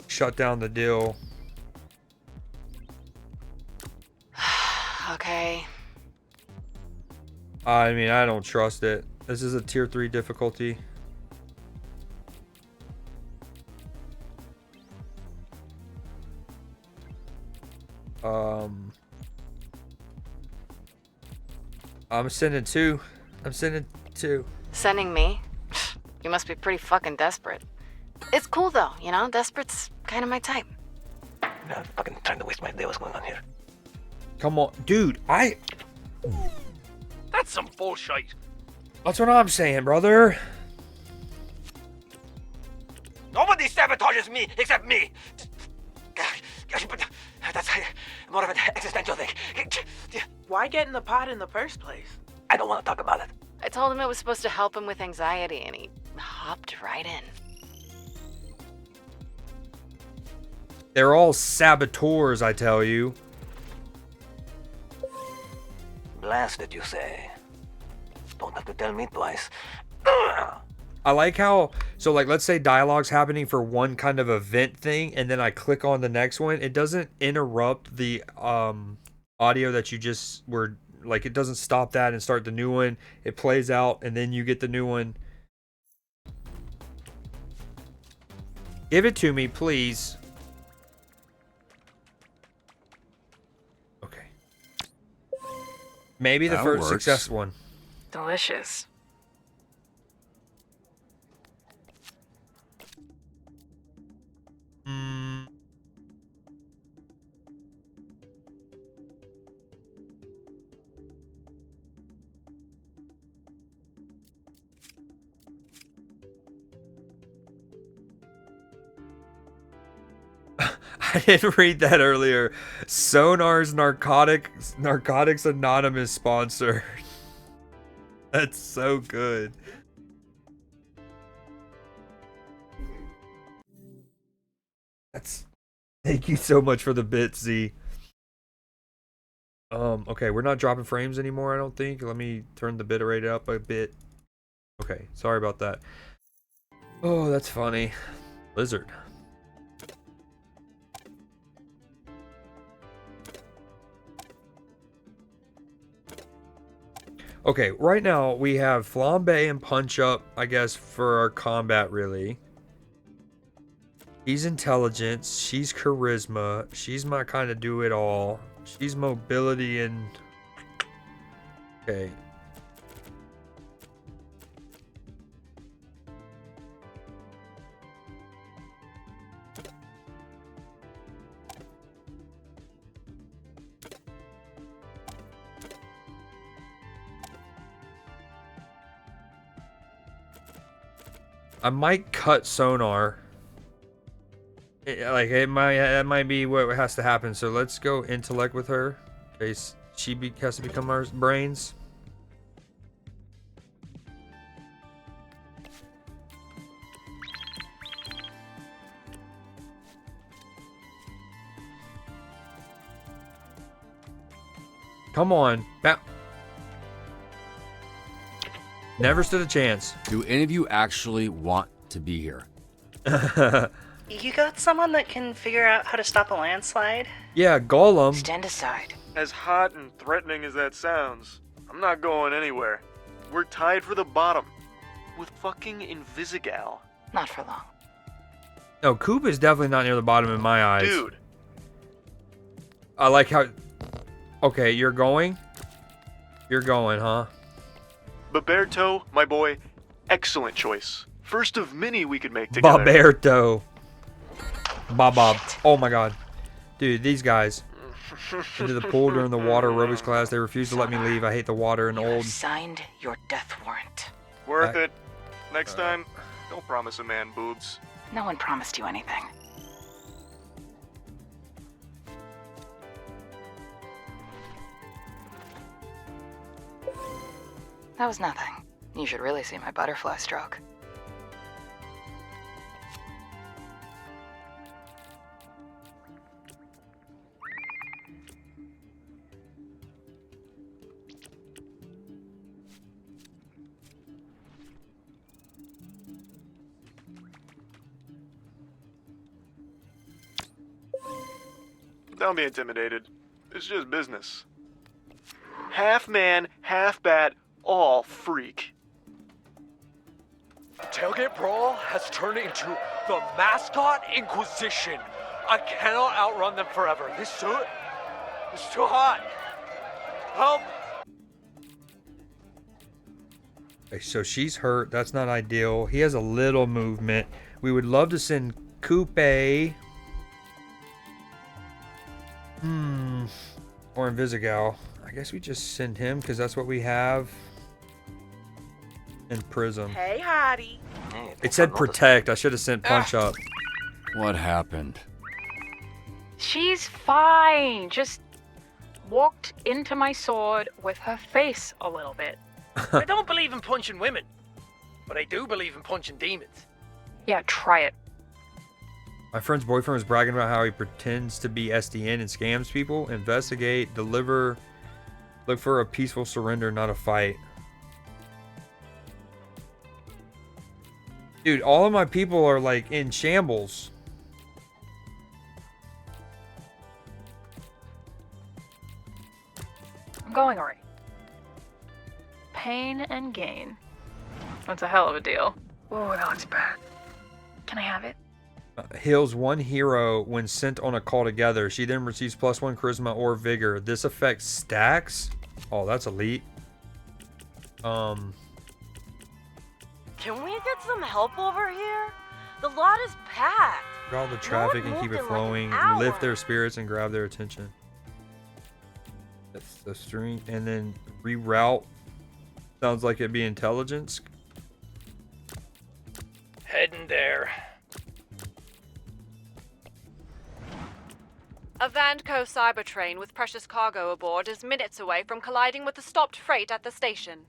Shut down the deal. Okay. I mean, I don't trust it. This is a tier 3 difficulty. I'm sending 2. I'm sending 2. Sending me? You must be pretty fucking desperate. It's cool though, you know? Desperate's kind of my type. I'm not fucking trying to waste my day. What's going on here? Come on, dude. That's some bullshit. That's what I'm saying, brother. Nobody sabotages me except me. That's more of an existential thing. Why get in the pot in the first place? I don't want to talk about it. I told him it was supposed to help him with anxiety, and he hopped right in. They're all saboteurs, I tell you. Blasted, you say? Don't have to tell me twice. I like how, so like, let's say dialogue's happening for one kind of event thing, and then I click on the next one. It doesn't interrupt the audio that you just were, like, it doesn't stop that and start the new one. It plays out, and then you get the new one. Give it to me, please. Okay. Maybe the That first works. success one. Delicious. I didn't read that earlier. Sonar's Narcotics Anonymous sponsor. That's so good. Thank you so much for the bit, Z. Okay, we're not dropping frames anymore, I don't think. Let me turn the bit rate up a bit. Okay, sorry about that. Oh, that's funny. Lizard. Okay, right now we have Flambe and Punch Up, I guess, for our combat, really. He's intelligence, she's charisma, she's my kind of do-it-all. She's mobility and... Okay. I might cut Sonar. That might be what has to happen. So let's go intellect with her, in case she has to become our brains. Come on, never stood a chance. Do any of you actually want to be here? You got someone that can figure out how to stop a landslide? Yeah, Gollum. Stand aside. As hot and threatening as that sounds, I'm not going anywhere. We're tied for the bottom. With fucking Invisigal. Not for long. No, Coop is definitely not near the bottom in my eyes. Dude. I like how... Okay, you're going? You're going, huh? Baberto, my boy, excellent choice. First of many we could make together. Baberto. Bob. Oh my god. Dude, these guys. Into the pool during the water aerobics class. They refused to let me leave. I hate the water and old. Signed your death warrant. Worth it. Next time, don't promise a man boobs. No one promised you anything. That was nothing. You should really see my butterfly stroke. Don't be intimidated. It's just business. Half man, half bat, all freak. Tailgate Brawl has turned into the Mascot Inquisition. I cannot outrun them forever. This suit is too hot. Help! Okay, so she's hurt. That's not ideal. He has a little movement. We would love to send Coupe. Or Invisigal. I guess we just send him because that's what we have. And Prism. Hey, Hottie. It said protect. I should have sent Punch Up. What happened? She's fine. Just walked into my sword with her face a little bit. I don't believe in punching women, but I do believe in punching demons. Yeah, try it. My friend's boyfriend was bragging about how he pretends to be SDN and scams people. Investigate, deliver, look for a peaceful surrender, not a fight. Dude, all of my people are like in shambles. I'm going already. Pain and gain. That's a hell of a deal. Oh, that looks bad. Can I have it? Heals one hero when sent on a call together. She then receives +1 charisma or vigor. This affects stacks. Oh, that's elite. Can we get some help over here? The lot is packed. Draw the traffic and keep it flowing. Lift their spirits and grab their attention. That's the string. And then reroute. Sounds like it'd be intelligence. Heading there. Vanco Cybertrain with precious cargo aboard is minutes away from colliding with the stopped freight at the station.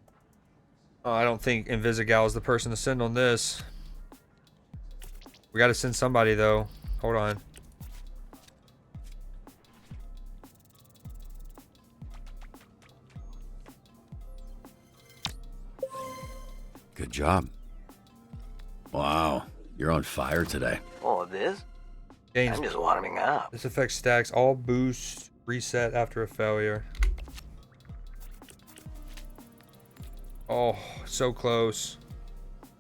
Oh, I don't think Invisigal is the person to send on this. We gotta send somebody, though. Hold on. Good job. Wow, you're on fire today. Oh, this? Gains. I'm just warming up. This affects stacks. All boosts reset after a failure. Oh, so close.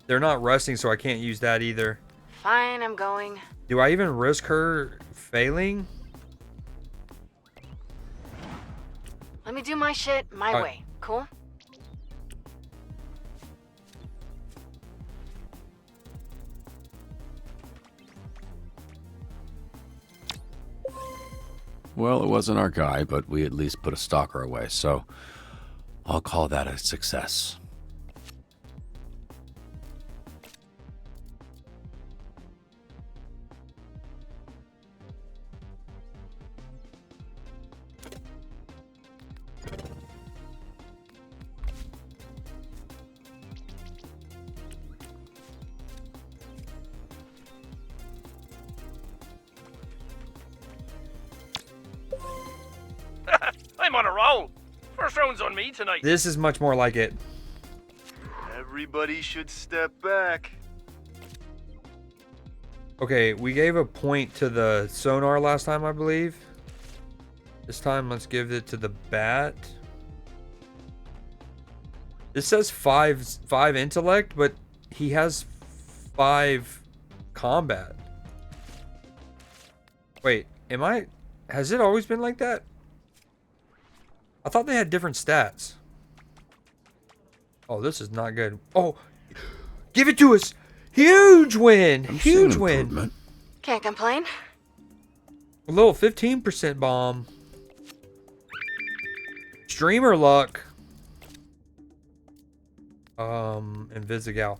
They're not rusting, so I can't use that either. Fine, I'm going. Do I even risk her failing? Let me do my shit my way. Cool? Well, it wasn't our guy, but we at least put a stalker away, so I'll call that a success. I'm on a roll. First round's on me tonight. This is much more like it. Everybody should step back. Okay, we gave a point to the sonar last time, I believe. This time, let's give it to the bat. This says five intellect, but he has 5 combat. Wait, has it always been like that? I thought they had different stats. Oh, this is not good. Oh, give it to us. Huge win. Huge win. Can't complain. A little 15% bomb. Streamer luck. Invisigal.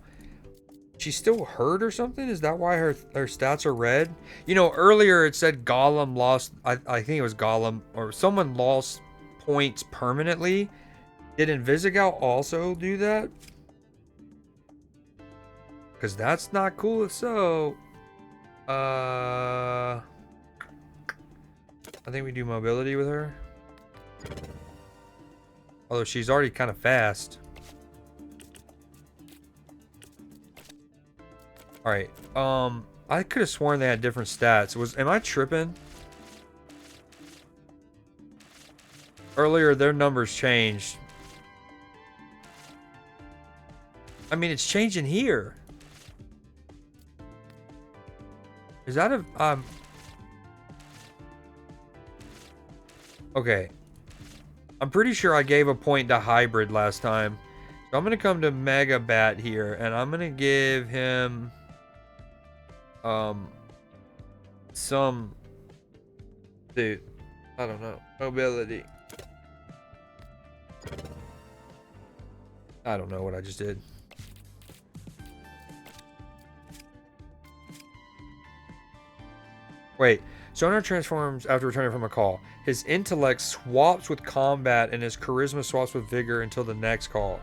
She's still hurt or something? Is that why her stats are red? You know, earlier it said Gollum lost. I think it was Gollum or someone lost points permanently. Did Invisigal also do that? Because that's not cool if so. I think we do mobility with her. Although she's already kind of fast. Alright. I could have sworn they had different stats. Am I tripping? Earlier, their numbers changed. I mean, it's changing here. Is that a... Okay. I'm pretty sure I gave a point to Hybrid last time. So I'm going to come to Mega Bat here, and I'm going to give him... some... Dude. I don't know. Mobility. I don't know what I just did. Wait. Sonar transforms after returning from a call. His intellect swaps with combat and his charisma swaps with vigor until the next call.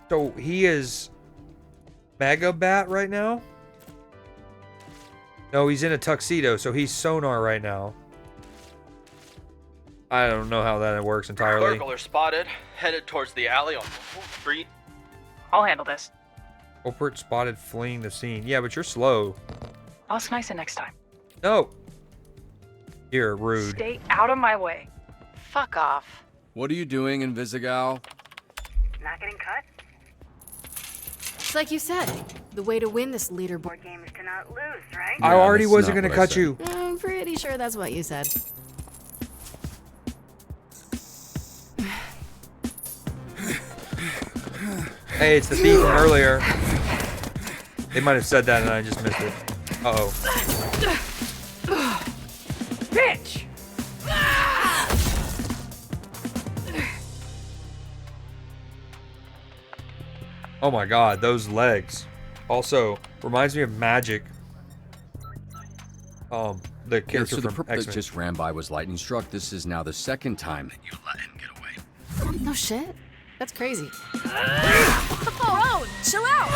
So he is Mega Bat right now? No, he's in a tuxedo, so he's Sonar right now. I don't know how that works entirely. Burglar spotted, headed towards the alley on Street. I'll handle this. Culprit spotted fleeing the scene. Yeah, but you're slow. I'll slice it next time. No. You're rude. Stay out of my way. Fuck off. What are you doing, Invisigal? Not getting cut? It's like you said. The way to win this leaderboard Board game is to not lose, right? I already wasn't going to cut you. I'm pretty sure that's what you said. Hey, it's the thief from earlier. They might have said that and I just missed it. Uh-oh. Bitch! Oh my god, those legs. Also, reminds me of Magic The Yeah, character so the from perp that X-Men. just ran by was lightning struck. This is now the second time that you let him get away. No shit. That's crazy. Bro, chill out!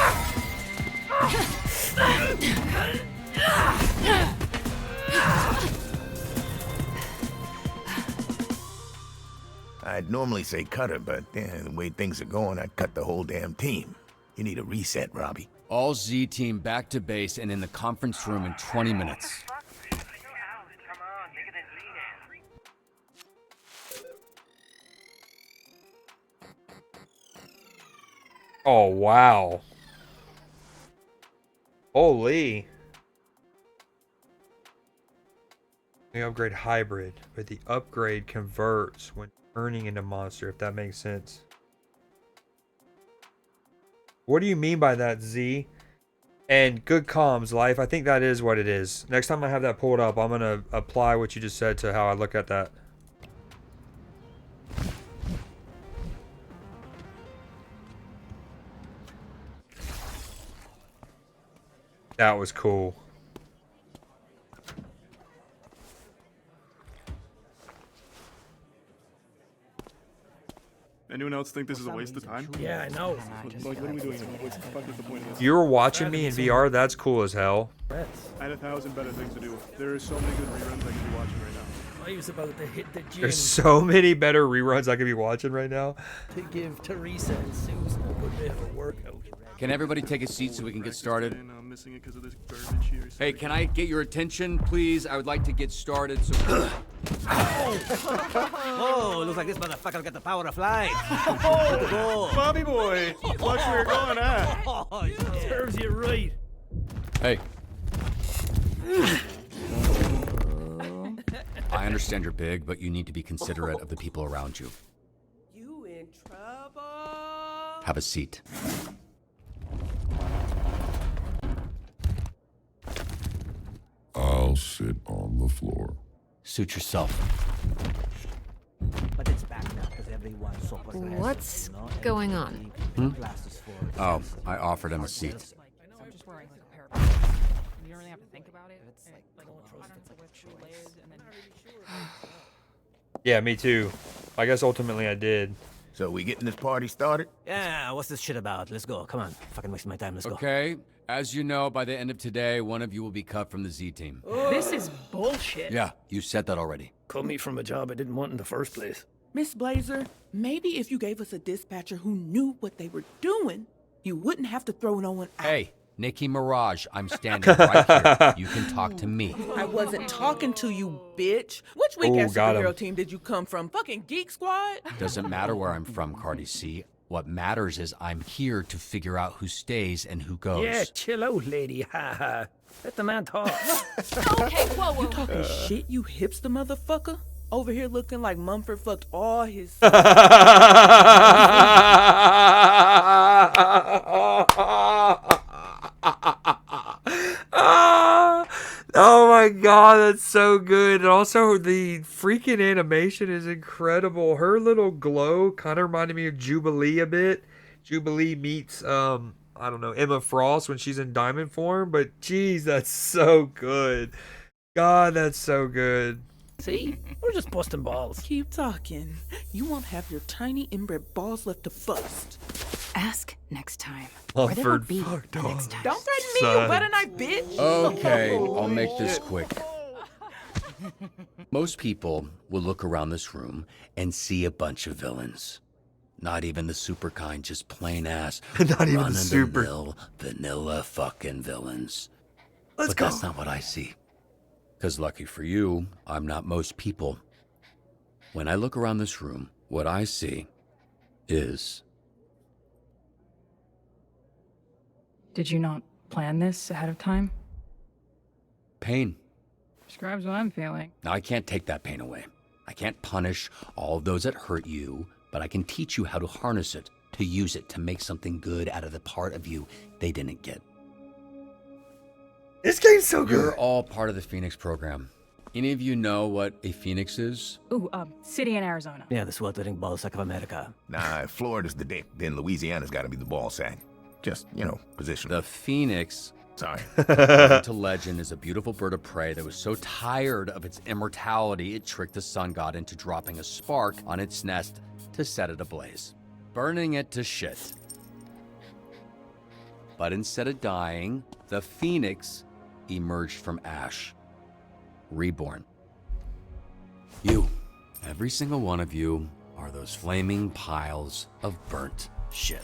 I'd normally say cut her, but the way things are going, I'd cut the whole damn team. You need a reset, Robbie. All Z team back to base and in the conference room in 20 minutes. Oh, wow. Holy. The upgrade hybrid, but the upgrade converts when turning into monster, if that makes sense. What do you mean by that, Z? And good comms, life. I think that is what it is. Next time I have that pulled up, I'm going to apply what you just said to how I look at that. That was cool. Anyone else think this is a waste of time? Yeah, I know. Like, what are we doing here? What's the fuck is the point of this? You were watching me in VR? That's cool as hell. I had 1,000 better things to do. There are so many good reruns I could be watching right now. I was about to hit the gym There's so many better reruns I could be watching right now. to give Teresa and Susan a good bit of a workout. Can everybody take a seat so we can get started? I'm missing it because of this garbage here. Hey, can I get your attention, please? I would like to get started. So. Oh, looks like this motherfucker got the power of light. Oh, Bobby boy, watch where you're going, huh? Oh, serves you right. Hey. I understand you're big, but you need to be considerate of the people around you. You in trouble? Have a seat. I'll sit on the floor. Suit yourself. But it's back now because everyone's so What's going on? Oh, I offered him a seat. I'm just wearing like a pair of you don't really have to think about it. It's like patterns with shoelaces and then Yeah, me too. I guess ultimately I did. So we getting this party started? Yeah, what's this shit about? Let's go. Come on. Fucking wasting my time. Let's go. Okay. As you know, by the end of today, one of you will be cut from the Z team. This is bullshit. Yeah, you said that already. Cut me from a job I didn't want in the first place. Miss Blazer, maybe if you gave us a dispatcher who knew what they were doing, you wouldn't have to throw no one out. Hey, Nikki Mirage, I'm standing right here. You can talk to me. I wasn't talking to you, bitch. Which weak-ass superhero team did you come from? Fucking Geek Squad? Doesn't matter where I'm from, Cardi C. What matters is I'm here to figure out who stays and who goes. Yeah, chill out, lady. Ha ha. Let the man talk. Okay, whoa. You talking shit, you hipster motherfucker? Over here looking like Mumford fucked all his... Oh my god, that's so good. And also, the freaking animation is incredible. Her little glow kind of reminded me of Jubilee a bit. Jubilee meets, I don't know, Emma Frost when she's in diamond form. But geez, that's so good. God, that's so good. See? We're just busting balls. Keep talking. You won't have your tiny inbred balls left to bust. Ask next time. Or there won't be next time. Don't threaten me, you better not, bitch. Okay, I'll make this quick. Most people will look around this room and see a bunch of villains. Not even the super kind, just plain ass. Not even the super. run-of-the-mill, vanilla fucking villains. Let's but go. That's not what I see. Because lucky for you, I'm not most people. When I look around this room, what I see is... Did you not plan this ahead of time? pain. Describes what I'm feeling. Now, I can't take that pain away. I can't punish all of those that hurt you, but I can teach you how to harness it, to use it, to make something good out of the part of you they didn't get. This game's so good. You're all part of the Phoenix program. Any of you know what a Phoenix is? Ooh, city in Arizona. Yeah, the sweltering ballsack of America. Nah, if Florida's the dick, then Louisiana's gotta be the ball sack. Just, position. The Phoenix Sorry. To legend is a beautiful bird of prey that was so tired of its immortality, it tricked the sun god into dropping a spark on its nest to set it ablaze, burning it to shit. But instead of dying, the phoenix emerged from ash, reborn. You, every single one of you, are those flaming piles of burnt shit.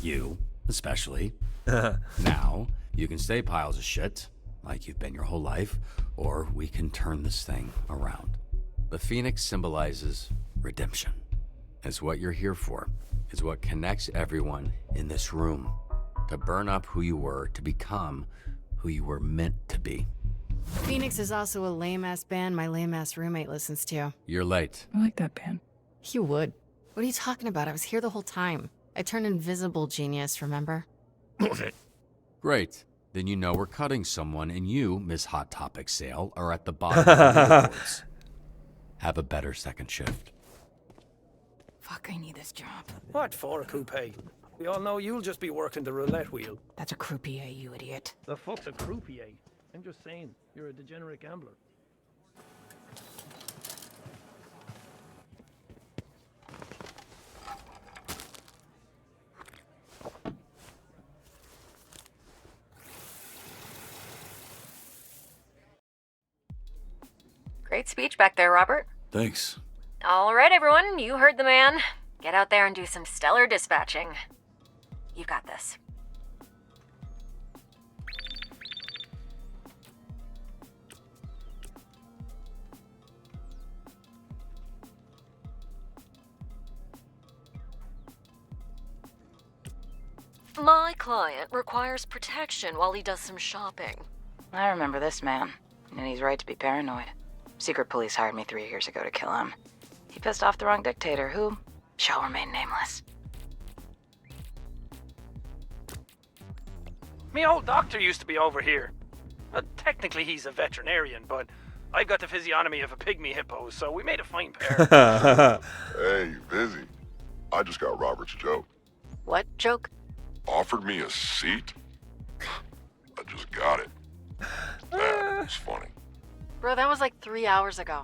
You, especially. Now, you can stay piles of shit, like you've been your whole life, or we can turn this thing around. The phoenix symbolizes redemption. It's what you're here for. It's what connects everyone in this room. To burn up who you were, to become who you were meant to be. Phoenix is also a lame-ass band my lame-ass roommate listens to. You're late. I like that band. You would. What are you talking about? I was here the whole time. I turned invisible, genius, remember? Great. Then you know we're cutting someone, and you, Miss Hot Topic Sale, are at the bottom of the leaderboards. Have a better second shift. Fuck, I need this job. What for a coupe? We all know you'll just be working the roulette wheel. That's a croupier, you idiot. The fuck's a croupier? I'm just saying, you're a degenerate gambler. Great speech back there, Robert. Thanks. All right, everyone, you heard the man. Get out there and do some stellar dispatching. You've got this. My client requires protection while he does some shopping. I remember this man, and he's right to be paranoid. Secret police hired me 3 years ago to kill him. He pissed off the wrong dictator, who shall remain nameless. Me old doctor used to be over here. Technically he's a veterinarian, but I've got the physiognomy of a pygmy hippo, so we made a fine pair. Hey, busy. I just got Robert's joke. What joke? Offered me a seat? I just got it. That was funny. Bro, that was like 3 hours ago.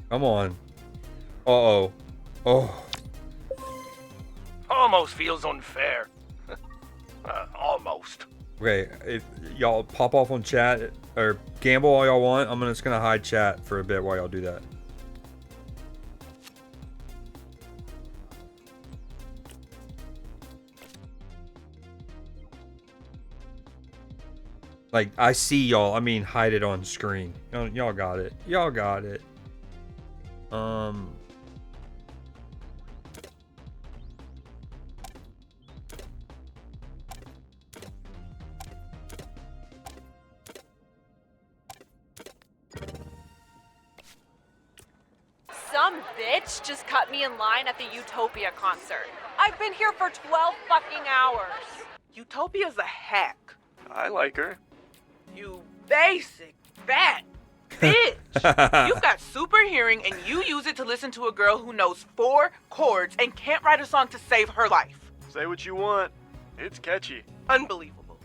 Come on. Uh-oh. Oh. Almost feels unfair. Almost. Okay, if y'all pop off on chat or gamble all y'all want, I'm just gonna hide chat for a bit while y'all do that. Like, I see y'all. I mean, hide it on screen. Y'all got it. Y'all got it. Some bitch just cut me in line at the Utopia concert. I've been here for 12 fucking hours. Utopia's a hack. I like her. You basic fat bitch. You've got super hearing and you use it to listen to a girl who knows 4 chords and can't write a song to save her life. Say what you want. It's catchy. Unbelievable.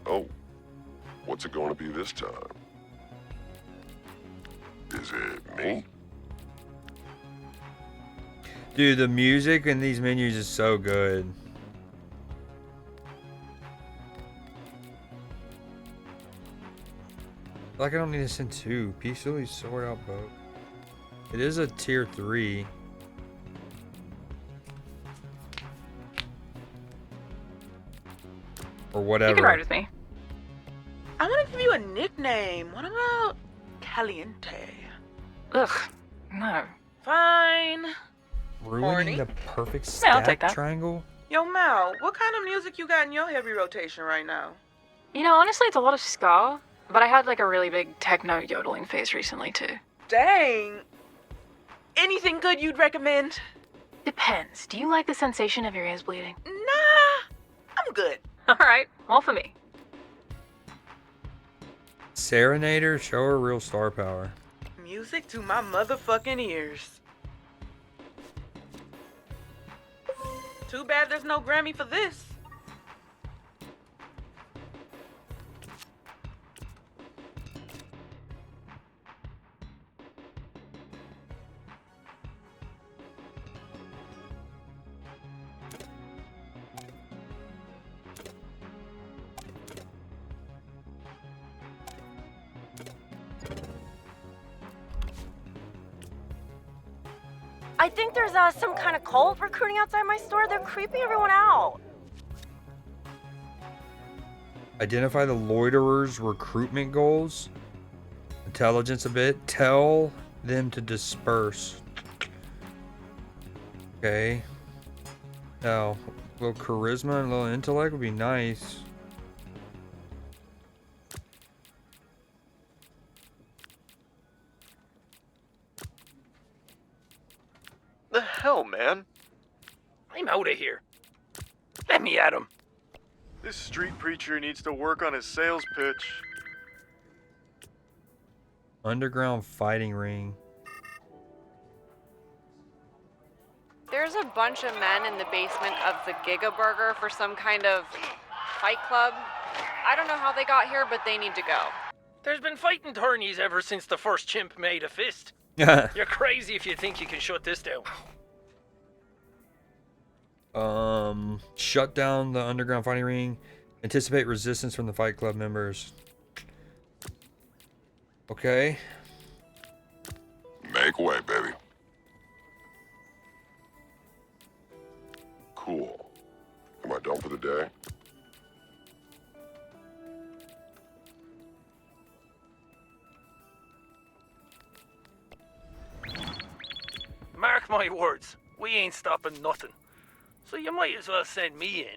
Oh, what's it going to be this time? Is it me? Dude, the music in these menus is so good. Like, I don't need to send 2. Peacefully sort out both. It is a tier 3. Or whatever. You can ride with me. I want to give you a nickname. What about Caliente? Ugh, no. Fine. Ruining the perfect Yeah, I'll take stack that. triangle? Yo, Mal, what kind of music you got in your heavy rotation right now? You know, honestly, it's a lot of ska, but I had like a really big techno yodeling phase recently too. Dang. Anything good you'd recommend? Depends. Do you like the sensation of your ears bleeding? Nah, I'm good. All right, all for me. Serenader, show her real star power. Music to my motherfucking ears. Too bad there's no Grammy for this. I think there's some kind of cult recruiting outside my store. They're creeping everyone out. Identify the loiterers' recruitment goals. Intelligence a bit. Tell them to disperse. Okay. Now, a little charisma and a little intellect would be nice. The hell, man? I'm out of here. Let me at him. This street preacher needs to work on his sales pitch. Underground fighting ring. There's a bunch of men in the basement of the Giga Burger for some kind of fight club. I don't know how they got here, but they need to go. There's been fighting tourneys ever since the first chimp made a fist. You're crazy if you think you can shut this down. Shut down the underground fighting ring. Anticipate resistance from the Fight Club members. Okay. Make way, baby. Cool. Am I done for the day? Mark my words, we ain't stopping nothing. So you might as well send me in.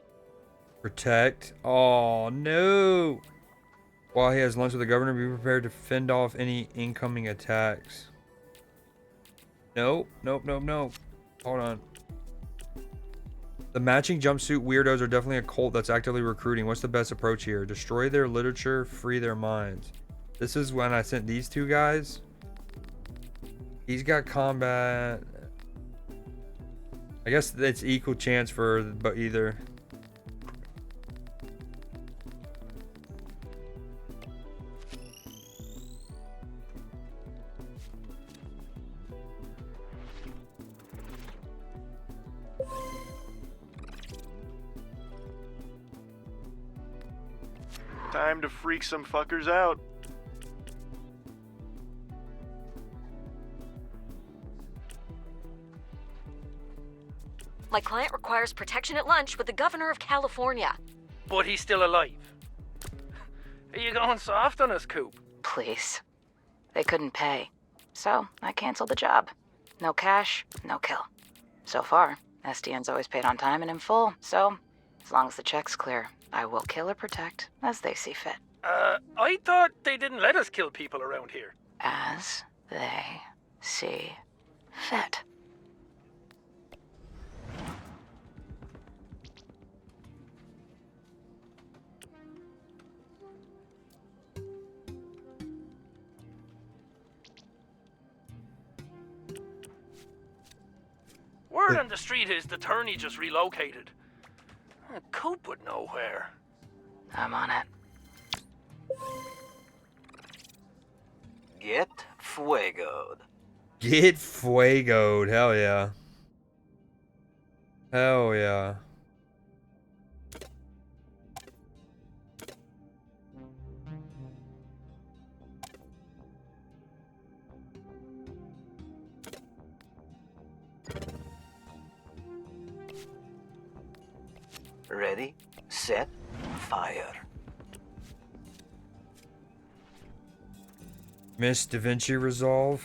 Protect. Oh, no. While he has lunch with the governor, be prepared to fend off any incoming attacks. Nope. Nope. Hold on. The matching jumpsuit weirdos are definitely a cult that's actively recruiting. What's the best approach here? Destroy their literature, free their minds. This is when I sent these two guys. He's got combat. I guess it's equal chance for either. Time to freak some fuckers out. My client requires protection at lunch with the governor of California. But he's still alive. Are you going soft on us, Coop? Please. They couldn't pay. So, I canceled the job. No cash, no kill. So far, SDN's always paid on time and in full, so as long as the check's clear, I will kill or protect as they see fit. I thought they didn't let us kill people around here. As they see fit. Word on the street is the tourney just relocated. Coop would know where. I'm on it. Get fuegoed. Get fuegoed. Hell yeah. Hell yeah. Ready, set, fire. Miss Da Vinci resolve.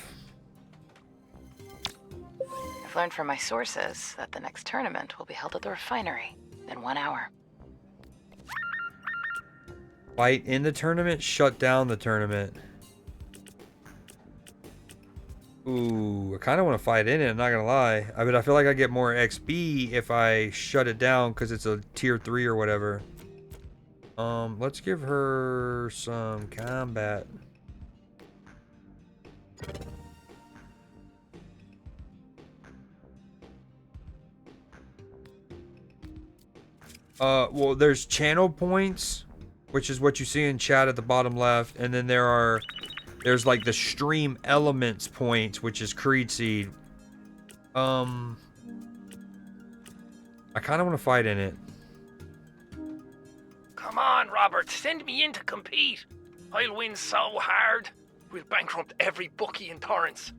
I've learned from my sources that the next tournament will be held at the refinery in 1 hour. Fight in the tournament, shut down the tournament. Ooh, I kind of want to fight in it, I'm not gonna lie. I mean, I feel like I get more XP if I shut it down because it's a tier 3 or whatever. Let's give her some combat. Well, there's channel points, which is what you see in chat at the bottom left, and then there's like the stream elements points, which is Creed Seed. I kind of want to fight in it. Come on, Robert, send me in to compete. I'll win so hard. We'll bankrupt every bookie in Torrance.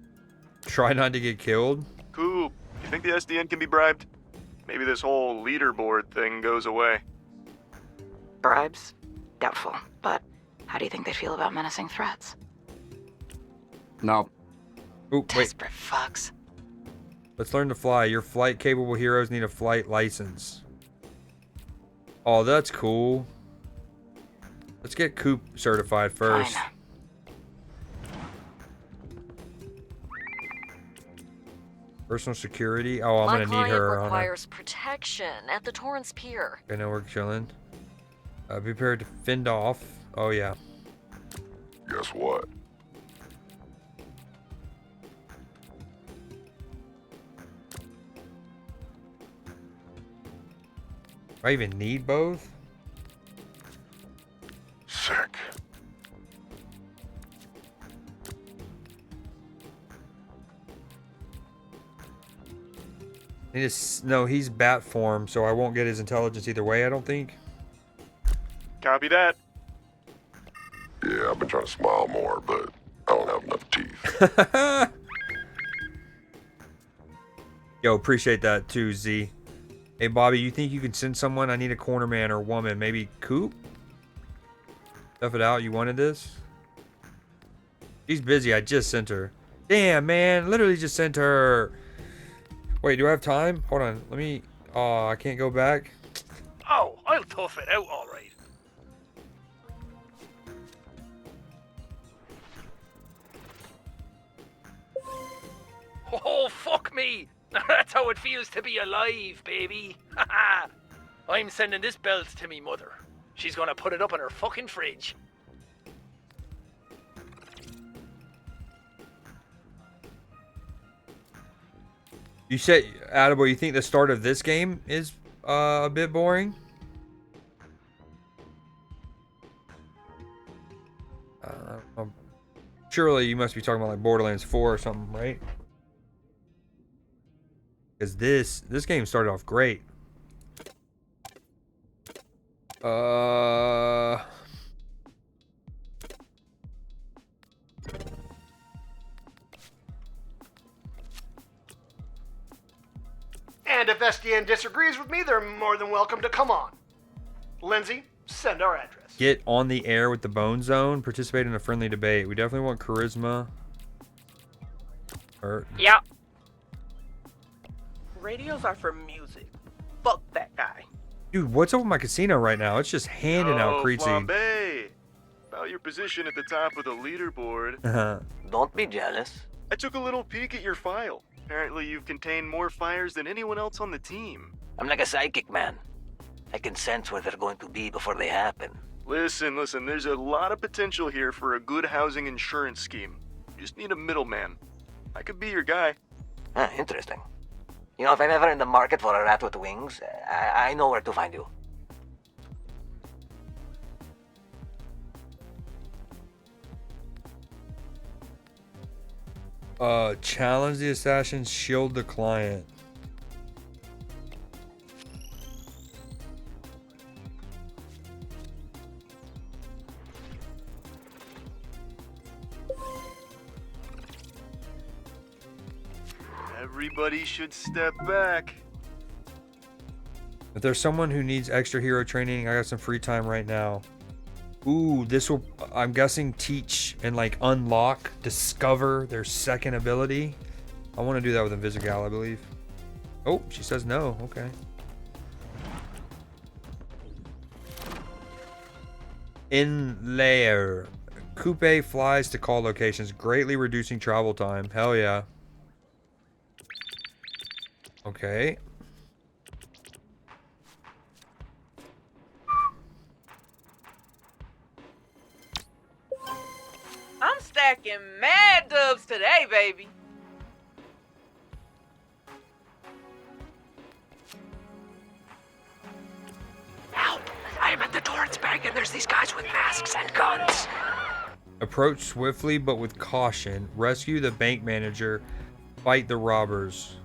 Try not to get killed. Cool. You think the SDN can be bribed? Maybe this whole leaderboard thing goes away. Bribes? Doubtful. But how do you think they feel about menacing threats? No. Ooh, wait. Desperate fucks. Let's learn to fly. Your flight-capable heroes need a flight license. Oh, that's cool. Let's get Coop certified first. Fine. Personal security. Oh, I'm My gonna need client her. requires protection at the Torrance Pier. I know we're chilling. Be prepared to fend off. Oh yeah. Guess what? Do I even need both? Sick. No, he's bat form, so I won't get his intelligence either way, I don't think. Copy that. Yeah, I've been trying to smile more, but I don't have enough teeth. Yo, appreciate that too, Z. Hey, Bobby, you think you can send someone? I need a cornerman or woman. Maybe Coop? Stuff it out. You wanted this? She's busy. I just sent her. Damn, man. Literally just sent her. Wait, do I have time? Hold on. Let me... Oh, I can't go back. Oh, I'll tough it out all right. Oh, fuck me! That's how it feels to be alive, baby. I'm sending this belt to me mother. She's gonna put it up in her fucking fridge. You said, Attaboy, you think the start of this game is a bit boring? Surely you must be talking about like Borderlands 4 or something, right? Because this game started off great. And if SDN disagrees with me, they're more than welcome to come on. Lindsay, send our address. Get on the air with the Bone Zone. Participate in a friendly debate. We definitely want charisma. Yeah. Radios are for music. Fuck that guy. Dude, what's up with my casino right now? It's just handing out Creed Seed. Flambe. About your position at the top of the leaderboard. Don't be jealous. I took a little peek at your file. Apparently you've contained more fires than anyone else on the team. I'm like a psychic, man. I can sense where they're going to be before they happen. Listen, there's a lot of potential here for a good housing insurance scheme. You just need a middleman. I could be your guy. Interesting. You know, if I'm ever in the market for a rat with wings, I know where to find you. Challenge the assassins, shield the client. Everybody should step back. If there's someone who needs extra hero training, I got some free time right now. Ooh, this will, I'm guessing, teach and like unlock, discover their second ability. I want to do that with Invisigal, I believe. Oh, she says no. Okay. In layer. Coupe flies to call locations, greatly reducing travel time. Hell yeah. Okay. stacking mad dubs today, baby. Help! I am at the Torrance Bank and there's these guys with masks and guns. Approach swiftly but with caution. Rescue the bank manager. Fight the robbers.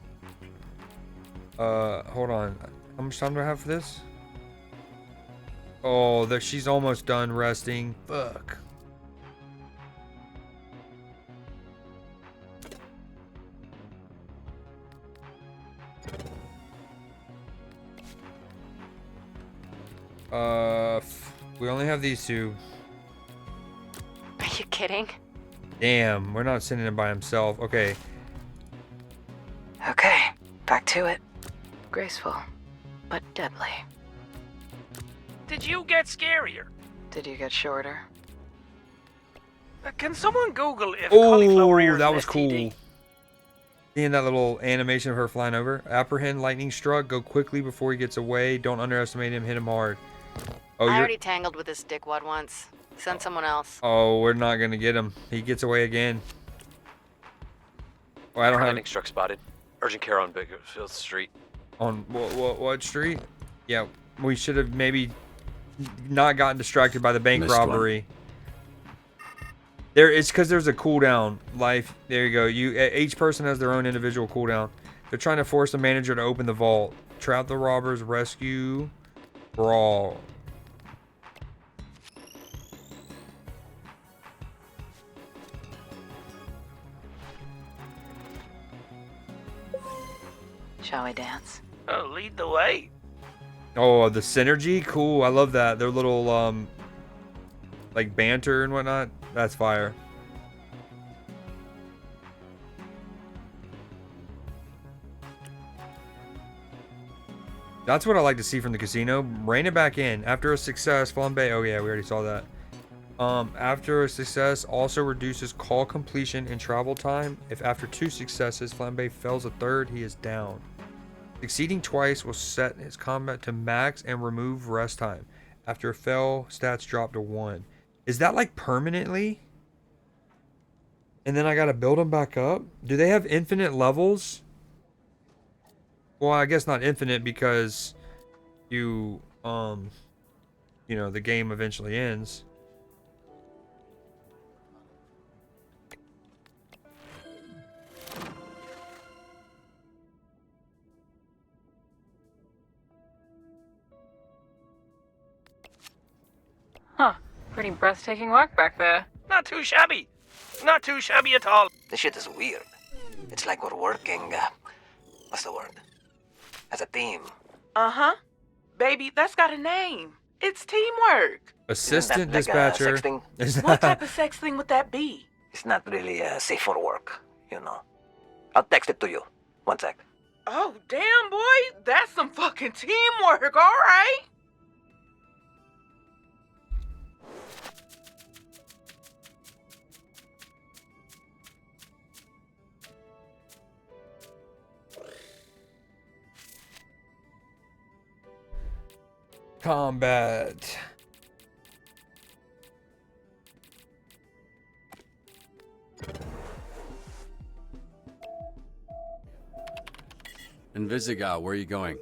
Hold on. How much time do I have for this? Oh, there, she's almost done resting. Fuck. We only have these two. Are you kidding? Damn, we're not sending him by himself. Okay. Okay, back to it. Graceful, but deadly. Did you get scarier? Did you get shorter? Can someone Google if cauliflower ear Oh, is that an was STD? cool. Seeing that little animation of her flying over. Apprehend lightning struck. Go quickly before he gets away. Don't underestimate him. Hit him hard. Oh, I already tangled with this dickwad once. Send someone else. Oh, we're not gonna get him. He gets away again. Oh, I don't have. Lightning struck spotted. Urgent care on Bakersfield Street. On what street? Yeah, we should have maybe not gotten distracted by the bank Missed one. robbery. There, it's because there's a cooldown. Life. There you go. Each person has their own individual cooldown. They're trying to force the manager to open the vault. Trap the robbers. Rescue. Brawl. Shall we dance? Oh, lead the way. Oh, the synergy? Cool. I love that. Their little, like banter and whatnot. That's fire. That's what I like to see from the casino. Rein it back in. After a success, flambe. Oh yeah, we already saw that. After a success, also reduces call completion and travel time. If after 2 successes, flambe fails a third, he is down. Succeeding twice will set his combat to max and remove rest time. After a fail, stats drop to 1. Is that like permanently? And then I gotta build them back up? Do they have infinite levels? Well, I guess not infinite because you know, the game eventually ends. Huh. Pretty breathtaking work back there. Not too shabby. Not too shabby at all. This shit is weird. It's like we're working, what's the word? As a team. Uh-huh. Baby, that's got a name. It's teamwork. Assistant Isn't that like dispatcher. a sex thing? What type of sex thing would that be? It's not really safe for work, you know. I'll text it to you. One sec. Oh, damn, boy. That's some fucking teamwork, all right? Combat. Invisiga, where are you going?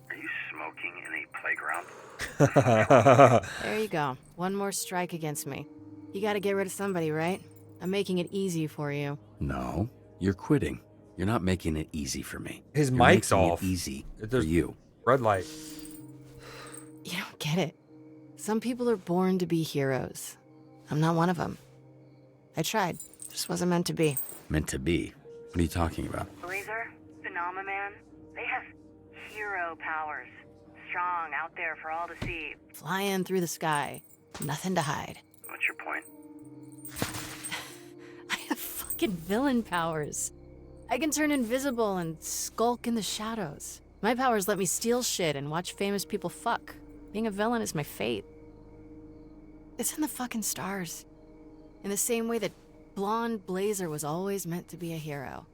Are you smoking in a playground? There you go. One more strike against me. You gotta get rid of somebody, right? I'm making it easy for you. No, you're quitting. You're not making it easy for me. His You're mic's making off. It easy for There's you. red light. You don't get it. Some people are born to be heroes. I'm not one of them. I tried. Just wasn't meant to be. Meant to be. What are you talking about? Blazer, Phenomenon, they have hero powers. Strong, out there for all to see. Flying through the sky. Nothing to hide. What's your point? I have fucking villain powers. I can turn invisible and skulk in the shadows. My powers let me steal shit and watch famous people fuck. Being a villain is my fate. It's in the fucking stars. In the same way that blonde blazer was always meant to be a hero.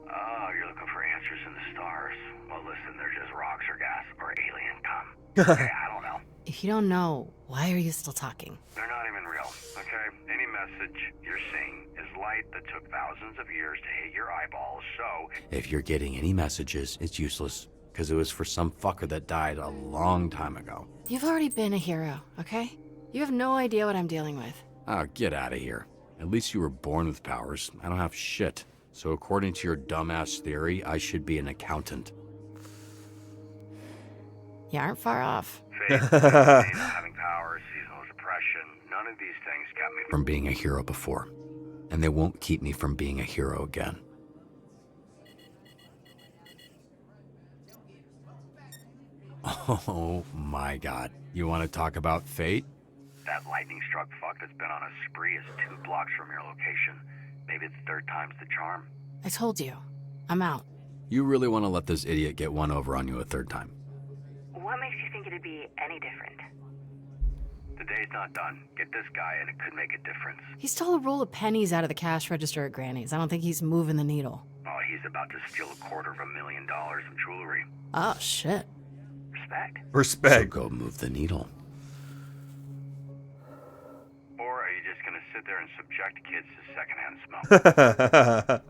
Oh, you're looking for answers in the stars. Well, listen, they're just rocks or gas or alien cum. Okay, I don't know. If you don't know, why are you still talking? They're not even real, okay? Any message you're seeing is light that took thousands of years to hit your eyeballs, so... If you're getting any messages, it's useless, because it was for some fucker that died a long time ago. You've already been a hero, okay? You have no idea what I'm dealing with. Oh, get out of here. At least you were born with powers. I don't have shit. So according to your dumbass theory, I should be an accountant. You aren't far off. Fate, having powers, seasonal depression, none of these things kept me From being a hero before. And they won't keep me from being a hero again. Oh my god. You want to talk about fate? That lightning-struck fuck that's been on a spree is 2 blocks from your location. Maybe the third time's the charm. I told you. I'm out. You really want to let this idiot get one over on you a third time? What makes you think it'd be any different? The day's not done. Get this guy and it could make a difference. He stole a roll of pennies out of the cash register at Granny's. I don't think he's moving the needle. Oh, he's about to steal $250,000 of jewelry. Oh, shit. Respect. So go move the needle. Or are you just gonna sit there and subject kids to secondhand smoke?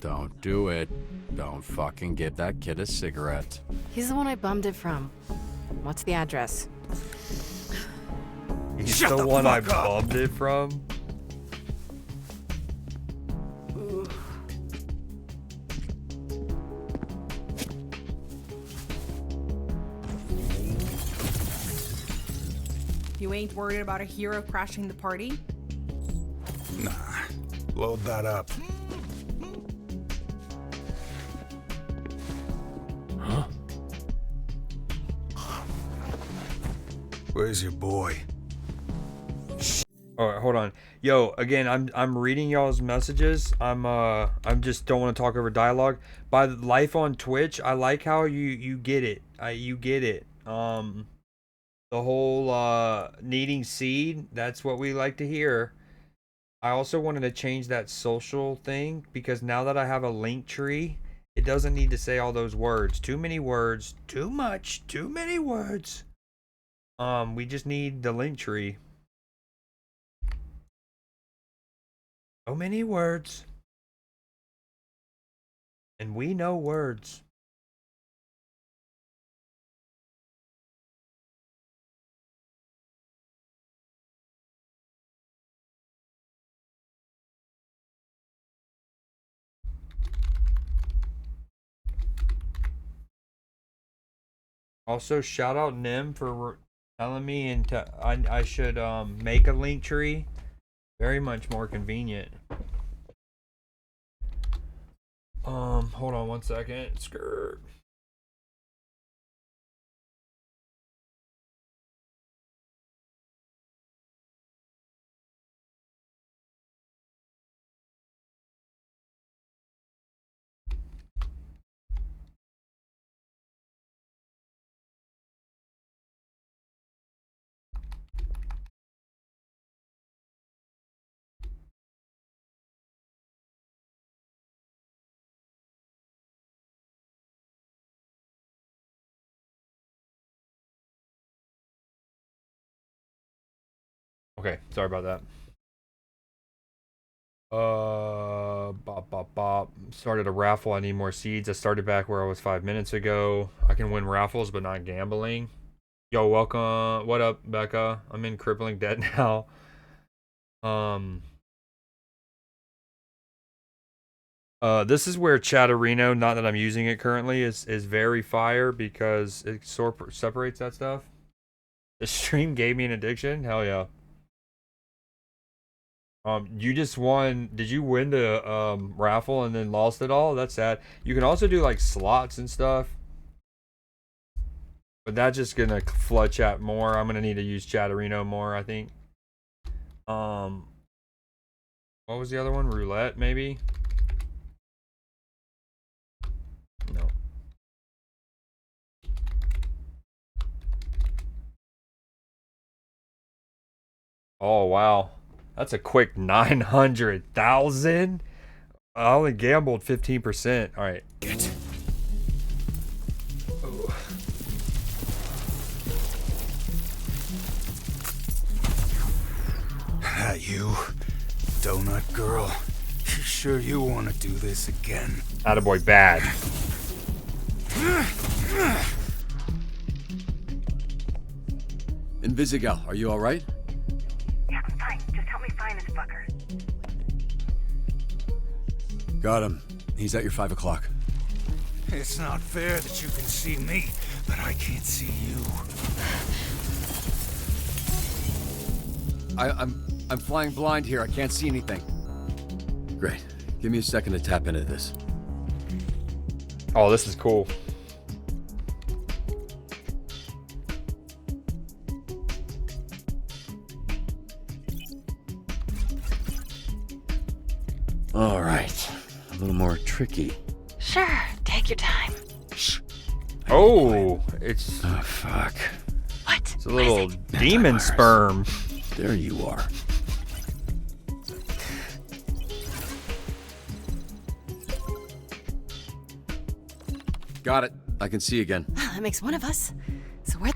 Don't do it. Don't fucking give that kid a cigarette. He's the one I bummed it from. What's the address? He's the one I bummed it from? You ain't worried about a hero crashing the party? Nah. Load that up. Huh? Where's your boy? All right, hold on. Yo, again, I'm reading y'all's messages. I'm just don't want to talk over dialogue. By the life on Twitch, I like how you get it. You get it. The whole needing seed, that's what we like to hear. I also wanted to change that social thing because now that I have a link tree, it doesn't need to say all those words. Too many words, too many words. We just need the link tree. So many words. And we know words. Also, shout out Nim for telling me I should make a link tree. Very much more convenient. Hold on one second. Skirt. Okay, sorry about that. Bop. Started a raffle. I need more seeds. I started back where I was 5 minutes ago. I can win raffles, but not gambling. Yo, welcome. What up, Becca? I'm in crippling debt now. This is where Chatterino, not that I'm using it currently, is very fire because it separates that stuff. The stream gave me an addiction. Hell yeah. You just won. Did you win the raffle and then lost it all? That's sad. You can also do like slots and stuff, but that's just gonna flood chat more. I'm gonna need to use Chatterino more, I think. What was the other one? Roulette, maybe? No. Oh wow, that's a quick 900,000. I only gambled 15%. All right. Oh. You, donut girl. You sure you want to do this again? Attaboy, bad. Invisigal, are you all right? Yeah, I'm fine. Just help me find this fucker. Got him. He's at your 5 o'clock. It's not fair that you can see me, but I can't see you. I'm flying blind here. I can't see anything. Great. Give me a second to tap into this. Oh, this is cool. All right. A little more tricky. Sure, take your time. Oh, it's... Oh, fuck. What? It's a little demon sperm. There you are. Got it. I can see again. That makes one of us. So where?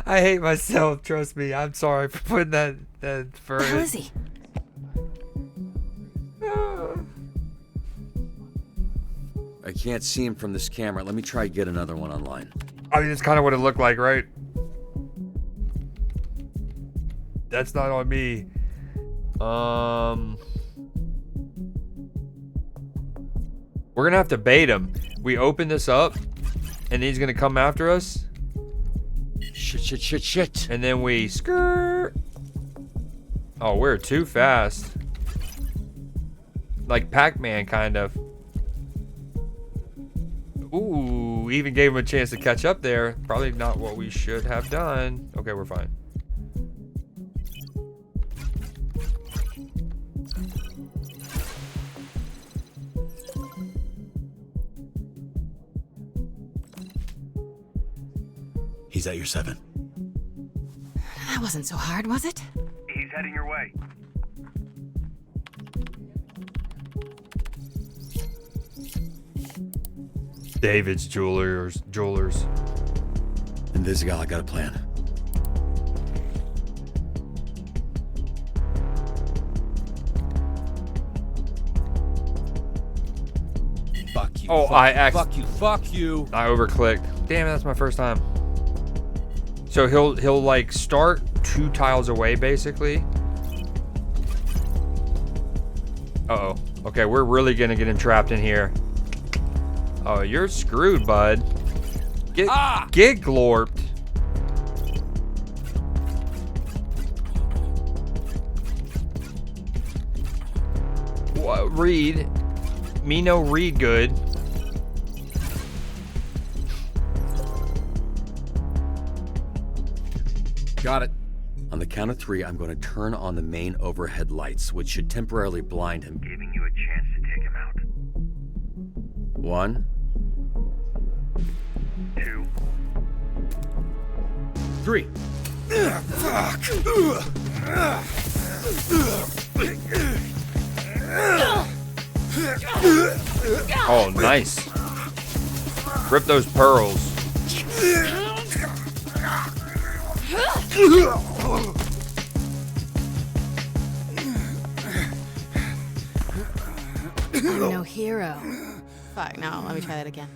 I hate myself, trust me. I'm sorry for putting that for Where is he? I can't see him from this camera. Let me try get another one online. I mean, it's kind of what it looked like, right? That's not on me. We're gonna have to bait him. We open this up, and he's gonna come after us. Shit. And then we skirt. Oh, we're too fast. Like Pac-Man, kind of. Ooh, even gave him a chance to catch up there. Probably not what we should have done. Okay, we're fine. He's at your 7. That wasn't so hard, was it? He's heading your way. David's Jewelers. Invisigal, I got a plan. Fuck you. Oh, fuck you. I overclicked. Damn, that's my first time. So he'll like start 2 tiles away, basically. Uh-oh. Okay, we're really gonna get him trapped in here. Oh, you're screwed, bud. Get glorped. What? Read. Me no read good. Got it. On the count of 3, I'm going to turn on the main overhead lights, which should temporarily blind him. Giving you a chance to take him out. 1, 2, 3. Fuck! Oh, nice. Rip those pearls. I'm no hero. Fuck, no, let me try that again.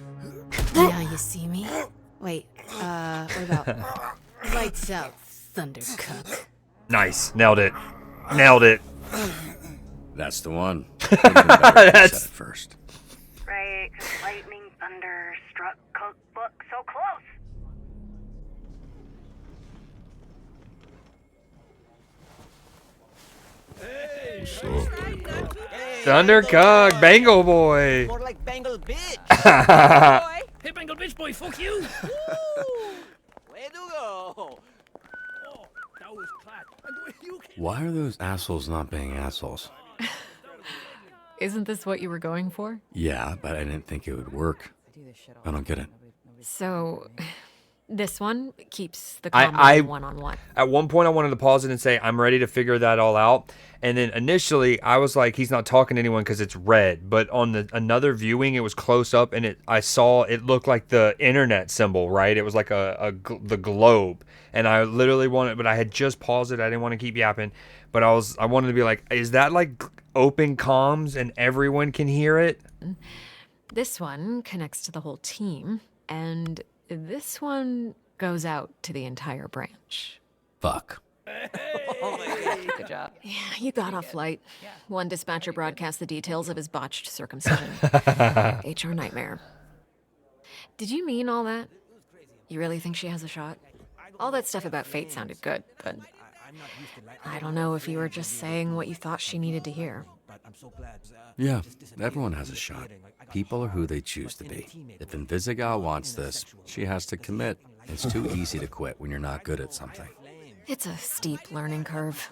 Now you see me? Wait, what about lights out, Thundercock? Nice. Nailed it. Nailed it. That's the one. That's first. Right, 'cause lightning, thunder, struck, cookbook, so close. What's up, Thundercock? Thundercock, Bangle Boy. More like Bangle Bitch. Hey, Bengal bitch boy, fuck you! Way to go. Oh, that was clap. And the way you came... Why are those assholes not being assholes? Isn't this what you were going for? Yeah, but I didn't think it would work. I don't get it. So, This one keeps the I- combo one-on-one. At one point, I wanted to pause it and say, I'm ready to figure that all out. And then initially, I was like, he's not talking to anyone because it's red. But on another viewing, it was close up, and I saw it looked like the internet symbol, right? It was like the globe. And I literally wanted, but I had just paused it. I didn't want to keep yapping. But I wanted to be like, is that like open comms and everyone can hear it? This one connects to the whole team, and this one goes out to the entire branch. Fuck. Good job. Yeah, you got off light. One dispatcher broadcast the details of his botched circumcision. HR nightmare. Did you mean all that? You really think she has a shot? All that stuff about fate sounded good, but I don't know if you were just saying what you thought she needed to hear. Yeah, everyone has a shot. People are who they choose to be. If Invisigal wants this, she has to commit. It's too easy to quit when you're not good at something. It's a steep learning curve.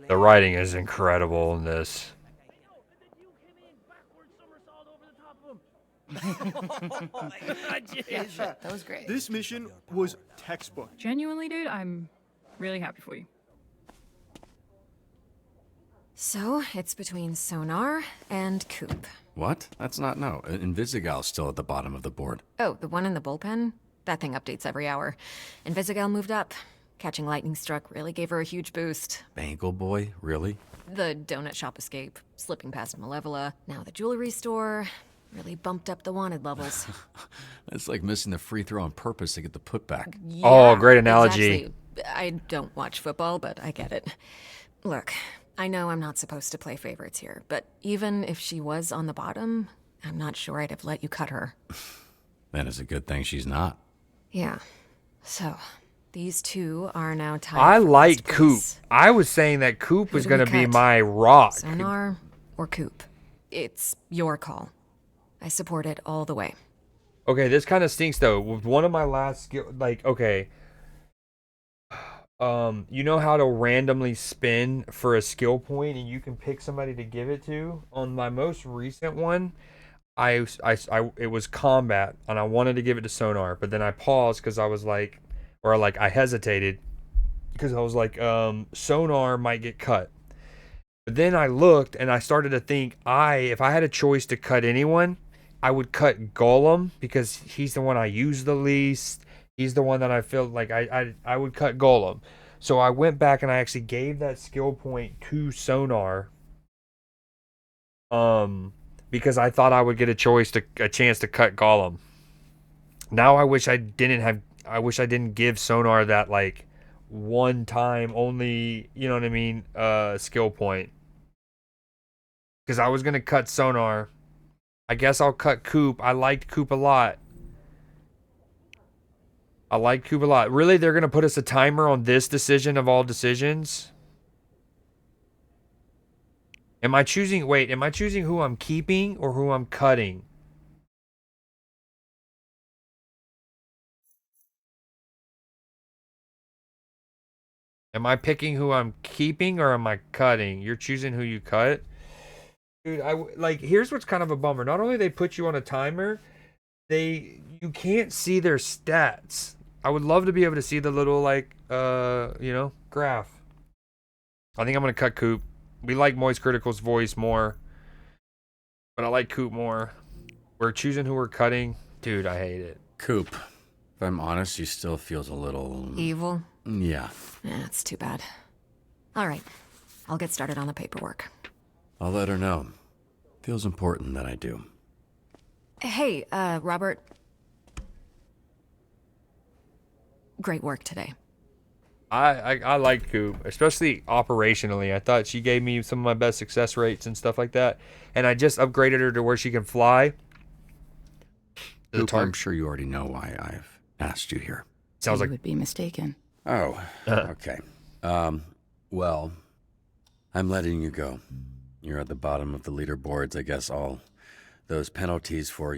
The writing is incredible in this. Yeah, that was great. This mission was textbook. Genuinely, dude, I'm really happy for you. So, it's between Sonar and Coop. What? That's not no. Invisigal's still at the bottom of the board. Oh, the one in the bullpen? That thing updates every hour. Invisigal moved up. Catching lightning struck really gave her a huge boost. Bagel boy? Really? The donut shop escape, slipping past Malevola, now the jewelry store, really bumped up the wanted levels. That's like missing the free throw on purpose to get the putback. Yeah, Oh, great analogy. Exactly. I don't watch football, but I get it. Look, I know I'm not supposed to play favorites here, but even if she was on the bottom, I'm not sure I'd have let you cut her. Then it's a good thing she's not. Yeah. So, these two are now tied. I for like last Coop. place. I was saying that Coop Who was do we going to be cut? my rock. Sonar or Coop? It's your call. I support it all the way. Okay, this kind of stinks though. With one of my last skill, like, okay, you know how to randomly spin for a skill point, and you can pick somebody to give it to. On my most recent one, it was combat, and I wanted to give it to Sonar, but then I paused because I was like, I hesitated because I was like, Sonar might get cut. But then I looked and I started to think, if I had a choice to cut anyone, I would cut Golem because he's the one I use the least. He's the one that I feel like I would cut Golem. So I went back and I actually gave that skill point to Sonar. Because I thought I would get a chance to cut Golem. Now I wish I didn't give Sonar that like one time only, you know what I mean, skill point. Because I was gonna cut Sonar. I guess I'll cut Coop. I liked Coop a lot. Really, they're gonna put us a timer on this decision of all decisions? Am I choosing who I'm keeping or who I'm cutting? Am I picking who I'm keeping or am I cutting? You're choosing who you cut? Dude, here's what's kind of a bummer. Not only they put you on a timer, you can't see their stats. I would love to be able to see the little graph. I think I'm gonna cut Coop. We like Moist Critical's voice more, but I like Coop more. We're choosing who we're cutting. Dude, I hate it. Coop. If I'm honest, she still feels a little... Evil? Yeah. That's too bad. All right. I'll get started on the paperwork. I'll let her know. Feels important that I do. Hey, Robert. Great work today. I like Coop, especially operationally. I thought she gave me some of my best success rates and stuff like that. And I just upgraded her to where she can fly. Coop, I'm sure you already know why I've asked you here. Sounds like... You would be mistaken. Oh, okay. Well, I'm letting you go. You're at the bottom of the leaderboards. I guess all those penalties for,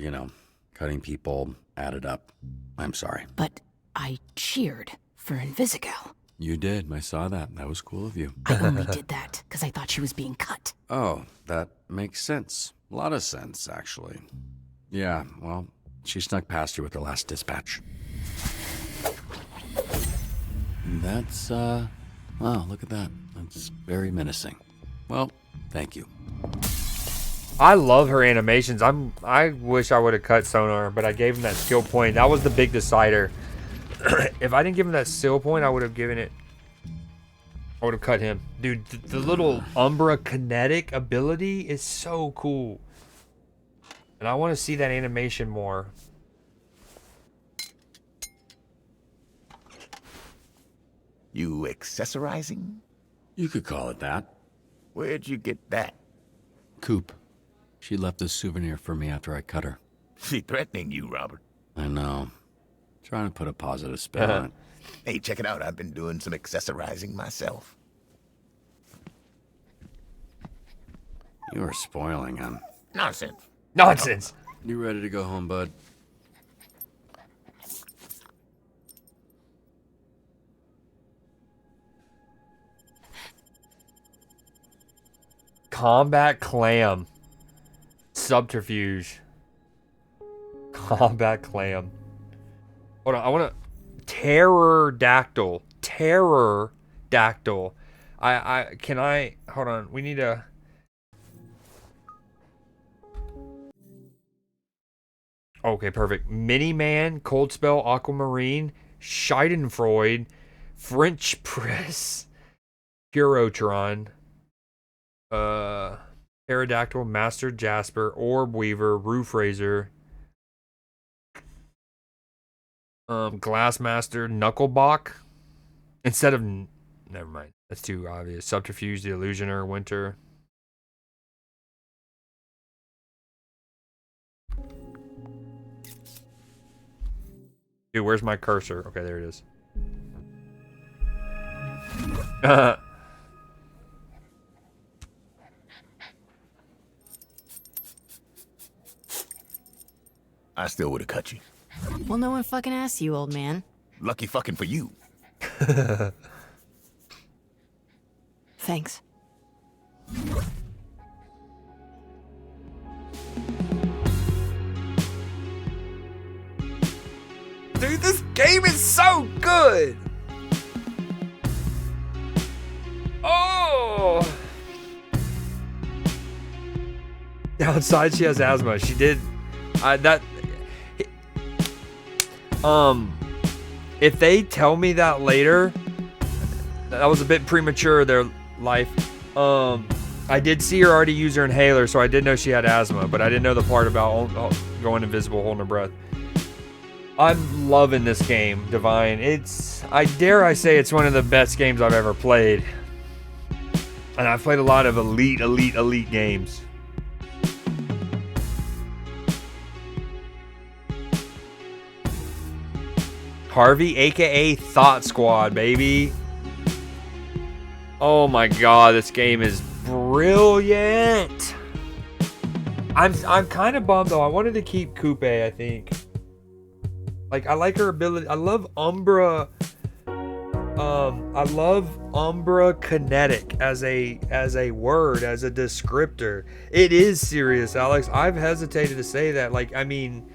cutting people added up. I'm sorry. But I cheered for Invisigal. You did. I saw that. That was cool of you. I only did that because I thought she was being cut. Oh, that makes sense. A lot of sense, actually. Yeah, well, she snuck past you with the last dispatch. That's, wow, look at that. That's very menacing. Well, thank you. I love her animations. I wish I would have cut Sonar, but I gave him that skill point. That was the big decider. If I didn't give him that skill point, I would have given it. I would have cut him. Dude, the little Umbra kinetic ability is so cool. And I want to see that animation more. You accessorizing? You could call it that. Where'd you get that? Coop. She left this souvenir for me after I cut her. She threatening you, Robert. I know. Trying to put a positive spin on it. Hey, check it out. I've been doing some accessorizing myself. You are spoiling him. Nonsense. Nonsense. You ready to go home, bud? Combat clam. Subterfuge. Combat clam. Hold on, I want to... Pterodactyl. Pterodactyl. Can I... Hold on, we need a... Okay, perfect. Miniman, Cold Spell, Aquamarine, Schadenfreude, French Press, Purotron, Pterodactyl, Master Jasper, Orb Weaver, Roof Razor, Glassmaster, Knucklebach. Instead of... Never mind. That's too obvious. Subterfuge, the Illusioner, Winter. Dude, where's my cursor? Okay, there it is. I still would have cut you. Well, no one fucking asked you, old man. Lucky fucking for you. Thanks. Dude, this game is so good. Oh. Downside, she has asthma. She did. If they tell me that later, that was a bit premature. Their life. I did see her already use her inhaler, so I did know she had asthma, but I didn't know the part about going invisible, holding her breath. I'm loving this game, Divine. I dare say it's one of the best games I've ever played. And I've played a lot of elite games. Harvey, aka Thought Squad, baby. Oh my god, this game is brilliant. I'm kind of bummed though. I wanted to keep Coupe, I think. Like, I like her ability. I love Umbra. I love Umbra kinetic as a word, as a descriptor. It is serious, Alex. I've hesitated to say that. Like, I mean,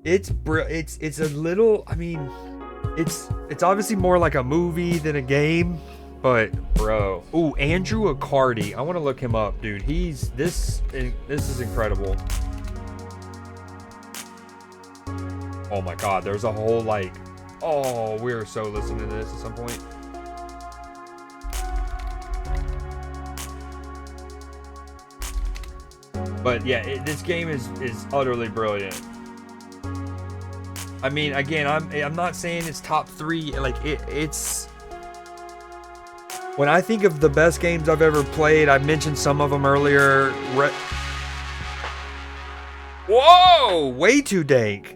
it's a little. I mean, it's obviously more like a movie than a game. But bro, ooh, Andrew Accardi. I want to look him up, dude. This is incredible. Oh my god, there's a whole like, oh, we're so listening to this at some point. But yeah, this game is utterly brilliant. I mean, again, I'm not saying it's top 3. Like it's. When I think of the best games I've ever played, I mentioned some of them earlier. Whoa, way too dank.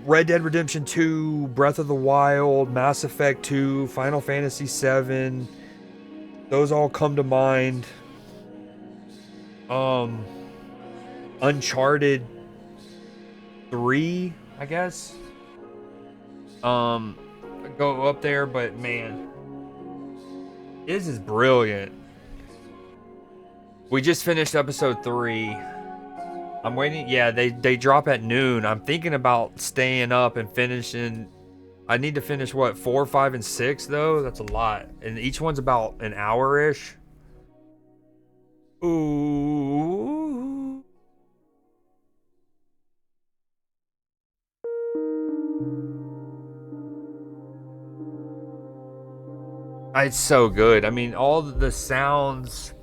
Red Dead Redemption 2, Breath of the Wild, Mass Effect 2, Final Fantasy 7. Those all come to mind. Uncharted 3, I guess. Go up there, but man, this is brilliant. We just finished episode 3. I'm waiting. Yeah, they drop at noon. I'm thinking about staying up and finishing I need to finish what, 4, 5, and 6 though. That's a lot, and each one's about an hour-ish. Ooh. It's so good. I mean, all the sounds,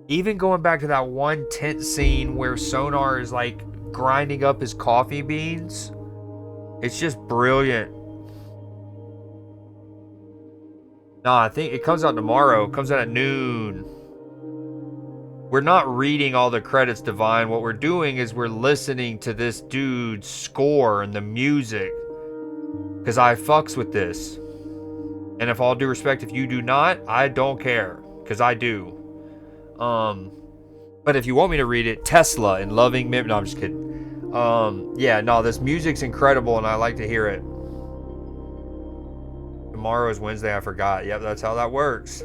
even going back to that one tent scene where Sonar is like grinding up his coffee beans. It's just brilliant. Nah, I think it comes out tomorrow. It comes out at noon. We're not reading all the credits, Divine. What we're doing is we're listening to this dude's score and the music. Because I fucks with this. And if all due respect, if you do not, I don't care. Because I do. But if you want me to read it, Tesla and Loving Mem. No, I'm just kidding. Yeah, no, this music's incredible and I like to hear it. Tomorrow is Wednesday, I forgot. Yep, that's how that works.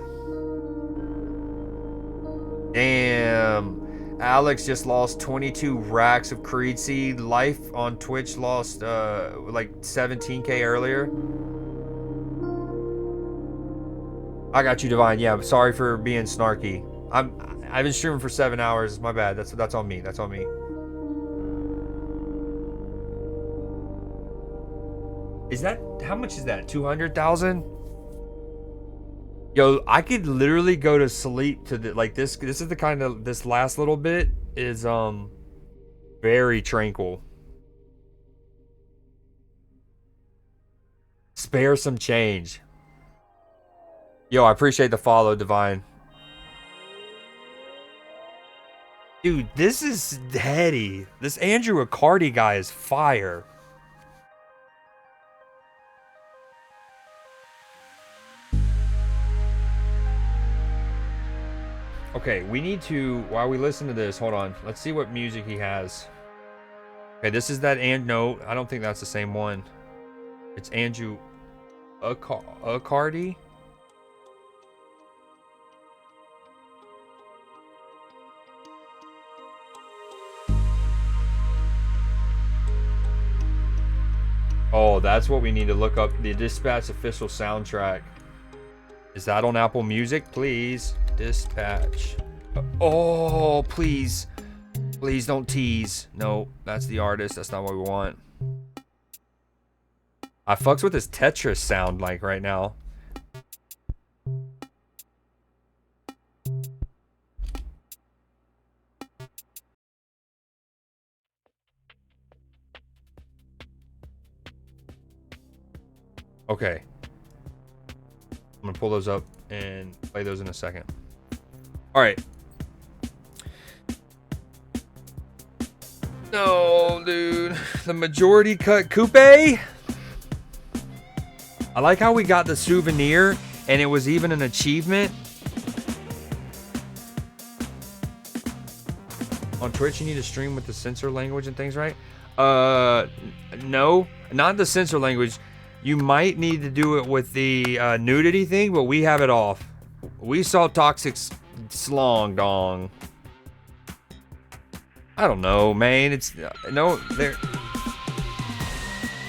Damn. Alex just lost 22 racks of Creed Seed. Life on Twitch lost like 17k earlier. I got you, Divine. Yeah, I'm sorry for being snarky. I've been streaming for 7 hours. My bad. That's on me. That's on me. Is that, how much is that? 200,000? Yo, I could literally go to sleep to the, like this is the kind of, this last little bit is very tranquil. Spare some change. Yo, I appreciate the follow, Divine. Dude, this is heady. This Andrew Accardi guy is fire. Okay, we need to, while we listen to this, hold on. Let's see what music he has. Okay, this is that, and no, I don't think that's the same one. It's Andrew Accardi. Oh, that's what we need to look up. The Dispatch official soundtrack. Is that on Apple Music? Please. Dispatch. Oh, please. Please don't tease. No, that's the artist. That's not what we want. I fucks with this Tetris sound like right now. Okay. I'm gonna pull those up and play those in a second. All right. No, dude. The majority cut coupe. I like how we got the souvenir and it was even an achievement. On Twitch, you need to stream with the censor language and things, right? No, not the censor language. You might need to do it with the nudity thing, but we have it off. We saw Toxic Slong Dong. I don't know, man. It's no, there.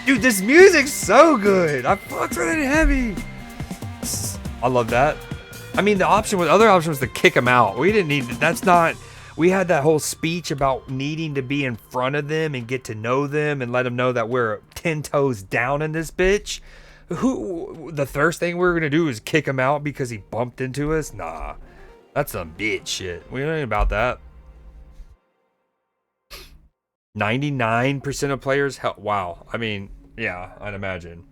Dude, this music's so good. I fucked with it heavy. I love that. I mean, the other option was to kick him out. We didn't need. That's not. We had that whole speech about needing to be in front of them and get to know them and let them know that we're 10 toes down in this bitch. The first thing we're gonna do is kick him out because he bumped into us? Nah, that's some bitch shit. We don't know about that. 99% of players. Wow. I mean, yeah, I'd imagine.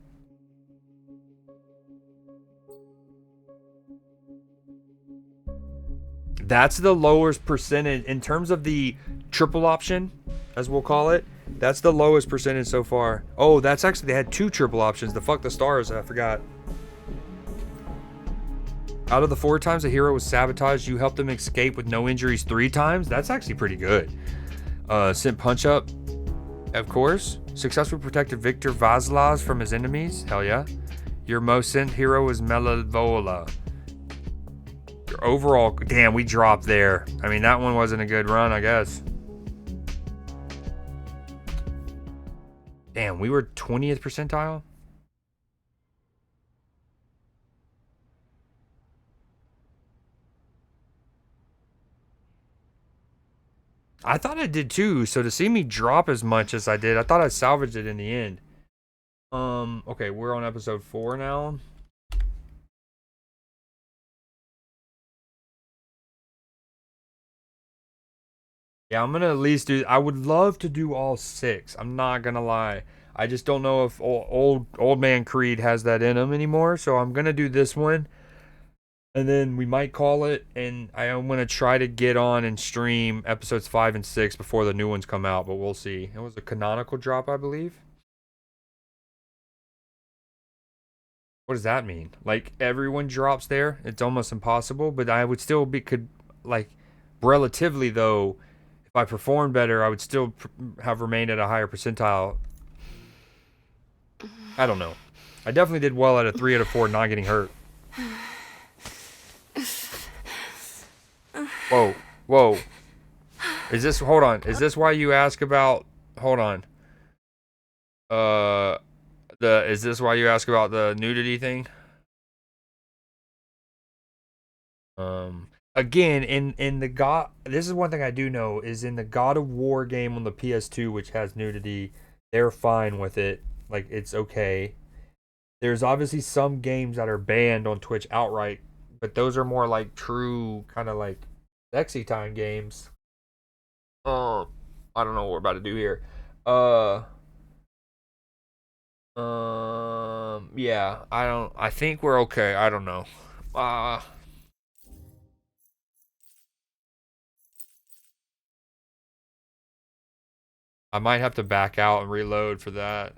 That's the lowest percentage in terms of the triple option, as we'll call it. That's the lowest percentage so far. Oh, that's actually, they had 2 triple options. The fuck the stars, I forgot. Out of the 4 times a hero was sabotaged, you helped them escape with no injuries 3 times. That's actually pretty good. Sent punch up, of course. Successfully protected Victor Vasilaz from his enemies. Hell yeah. Your most sent hero was Melavola. Your overall, damn, we dropped there. I mean, that one wasn't a good run, I guess. Damn, we were 20th percentile. I thought I did too. So to see me drop as much as I did, I thought I salvaged it in the end. Okay, we're on episode 4 now. Yeah, I'm gonna at least do. I would love to do all 6. I'm not gonna lie. I just don't know if old man Creed has that in him anymore. So I'm gonna do this one, and then we might call it. And I'm gonna try to get on and stream episodes 5 and 6 before the new ones come out. But we'll see. It was a canonical drop, I believe. What does that mean? Like everyone drops there? It's almost impossible. But I would still be relatively though. If I performed better, I would still have remained at a higher percentile. I don't know. I definitely did well at a 3 out of 4 not getting hurt. Whoa. Whoa. Hold on. Is this why you ask about, hold on. Is this why you ask about the nudity thing? Again, in the this is one thing I do know, is in the God of War game on the PS2, which has nudity, they're fine with it. Like, it's okay. There's obviously some games that are banned on Twitch outright, but those are more like true kind of like sexy time games. I don't know what we're about to do here. Yeah, I think we're okay. I don't know. I might have to back out and reload for that.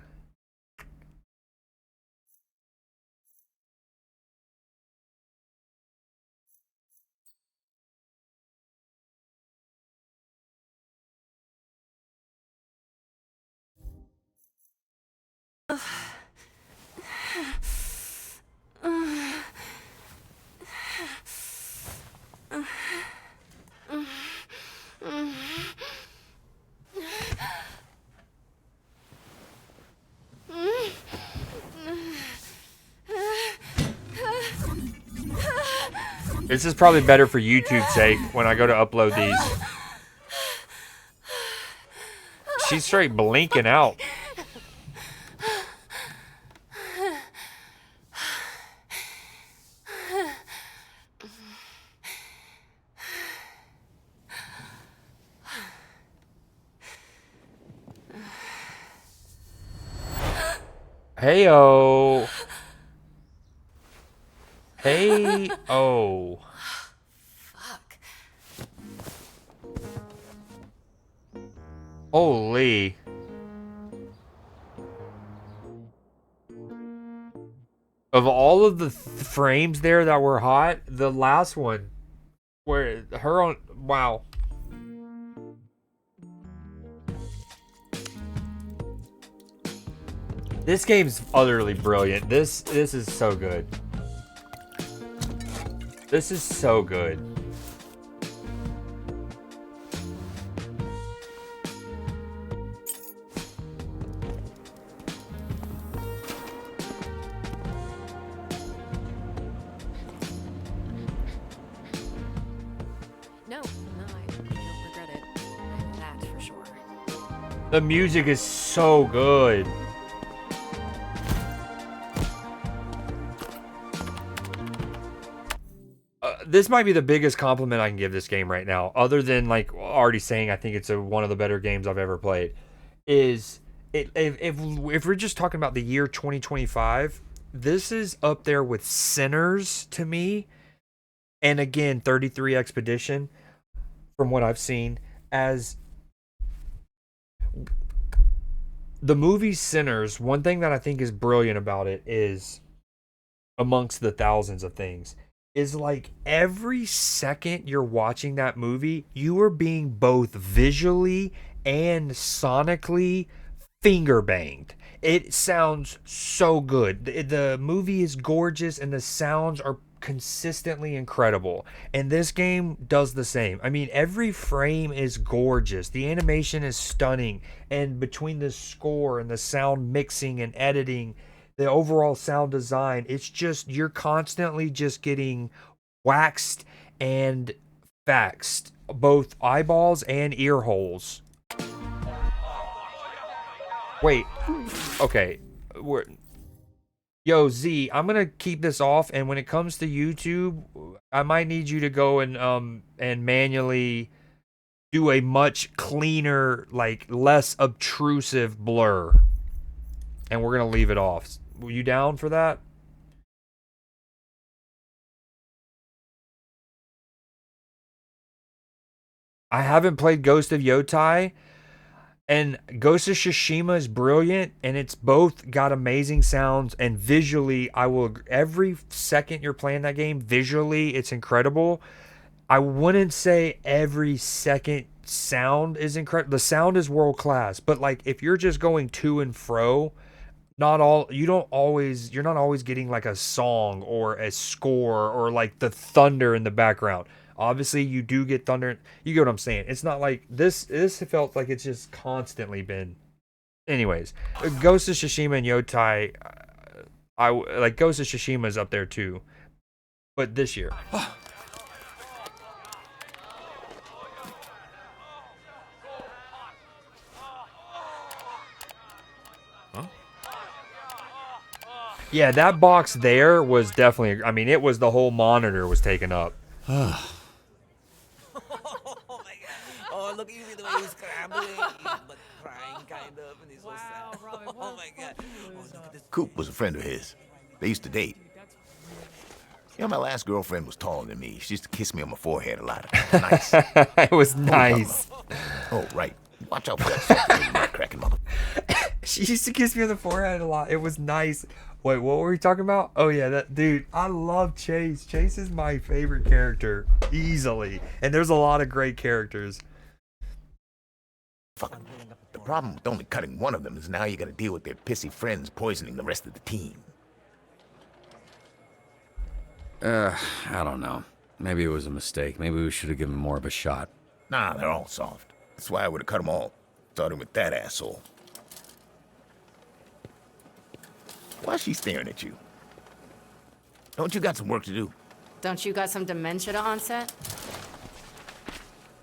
This is probably better for YouTube's sake when I go to upload these. She's straight blinking out. Hey-o. Hey-o. Fuck. Holy. Of all of the frames there that were hot, the last one, where her on, wow. This game's utterly brilliant. This is so good. This is so good. No, I don't regret it. That for sure. The music is so good. This might be the biggest compliment I can give this game right now, other than like already saying I think it's one of the better games I've ever played. Is it if we're just talking about the year 2025, this is up there with Sinners to me, and again 33 Expedition, from what I've seen, as the movie Sinners. One thing that I think is brilliant about it is, amongst the thousands of things, is like every second you're watching that movie, you are being both visually and sonically finger banged. It sounds so good. The movie is gorgeous and the sounds are consistently incredible. And this game does the same. I mean, every frame is gorgeous. The animation is stunning. And between the score and the sound mixing and editing, the overall sound design, it's just, you're constantly just getting waxed and faxed both eyeballs and ear holes. Wait. Okay. Yo, Z, I'm gonna keep this off, and when it comes to YouTube, I might need you to go and manually do a much cleaner, like less obtrusive blur. And we're gonna leave it off. Were you down for that? I haven't played Ghost of Yotai, and Ghost of Tsushima is brilliant, and it's both got amazing sounds, and visually, every second you're playing that game, visually, it's incredible. I wouldn't say every second sound is incredible. The sound is world class, but like if you're just going to and fro, you're not always getting like a song or a score or like the thunder in the background. Obviously, you do get thunder. You get what I'm saying. It's not like this. This felt like it's just constantly been. Anyways, Ghost of Tsushima and Yotai, I like Ghost of Tsushima is up there too, but this year. Yeah, that box there was definitely. I mean, it was the whole monitor was taken up. Oh, look, you see the way he's scrambling, but crying kind of, and he's so sad. Oh my god. Coop was a friend of his. They used to date. You know, my last girlfriend was taller than me. She used to kiss me on my forehead a lot. Nice. It was nice. Oh, right. Watch out for that soft nut cracking mother. She used to kiss me on the forehead a lot. It was nice. Wait, what were we talking about? Oh yeah, that dude. I love Chase. Chase is my favorite character easily, and there's a lot of great characters. Fuck. The problem with only cutting one of them is now you gotta deal with their pissy friends poisoning the rest of the team. I don't know. Maybe it was a mistake. Maybe we should have given more of a shot. Nah, they're all soft. That's why I would've cut them all. Starting with that asshole. Why's she staring at you? Don't you got some work to do? Don't you got some dementia to onset?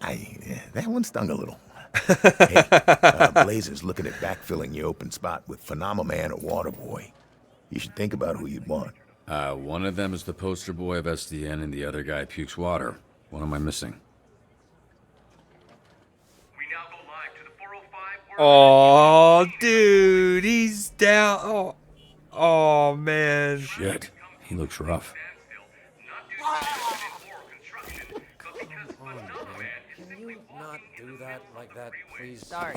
That one stung a little. Hey, Blazer's looking at backfilling your open spot with Phenomenon or Waterboy. You should think about who you'd want. One of them is the poster boy of SDN, and the other guy pukes water. What am I missing? Oh, dude, he's down. Oh, man. Shit, he looks rough. Can you not do that like that, please? Sorry.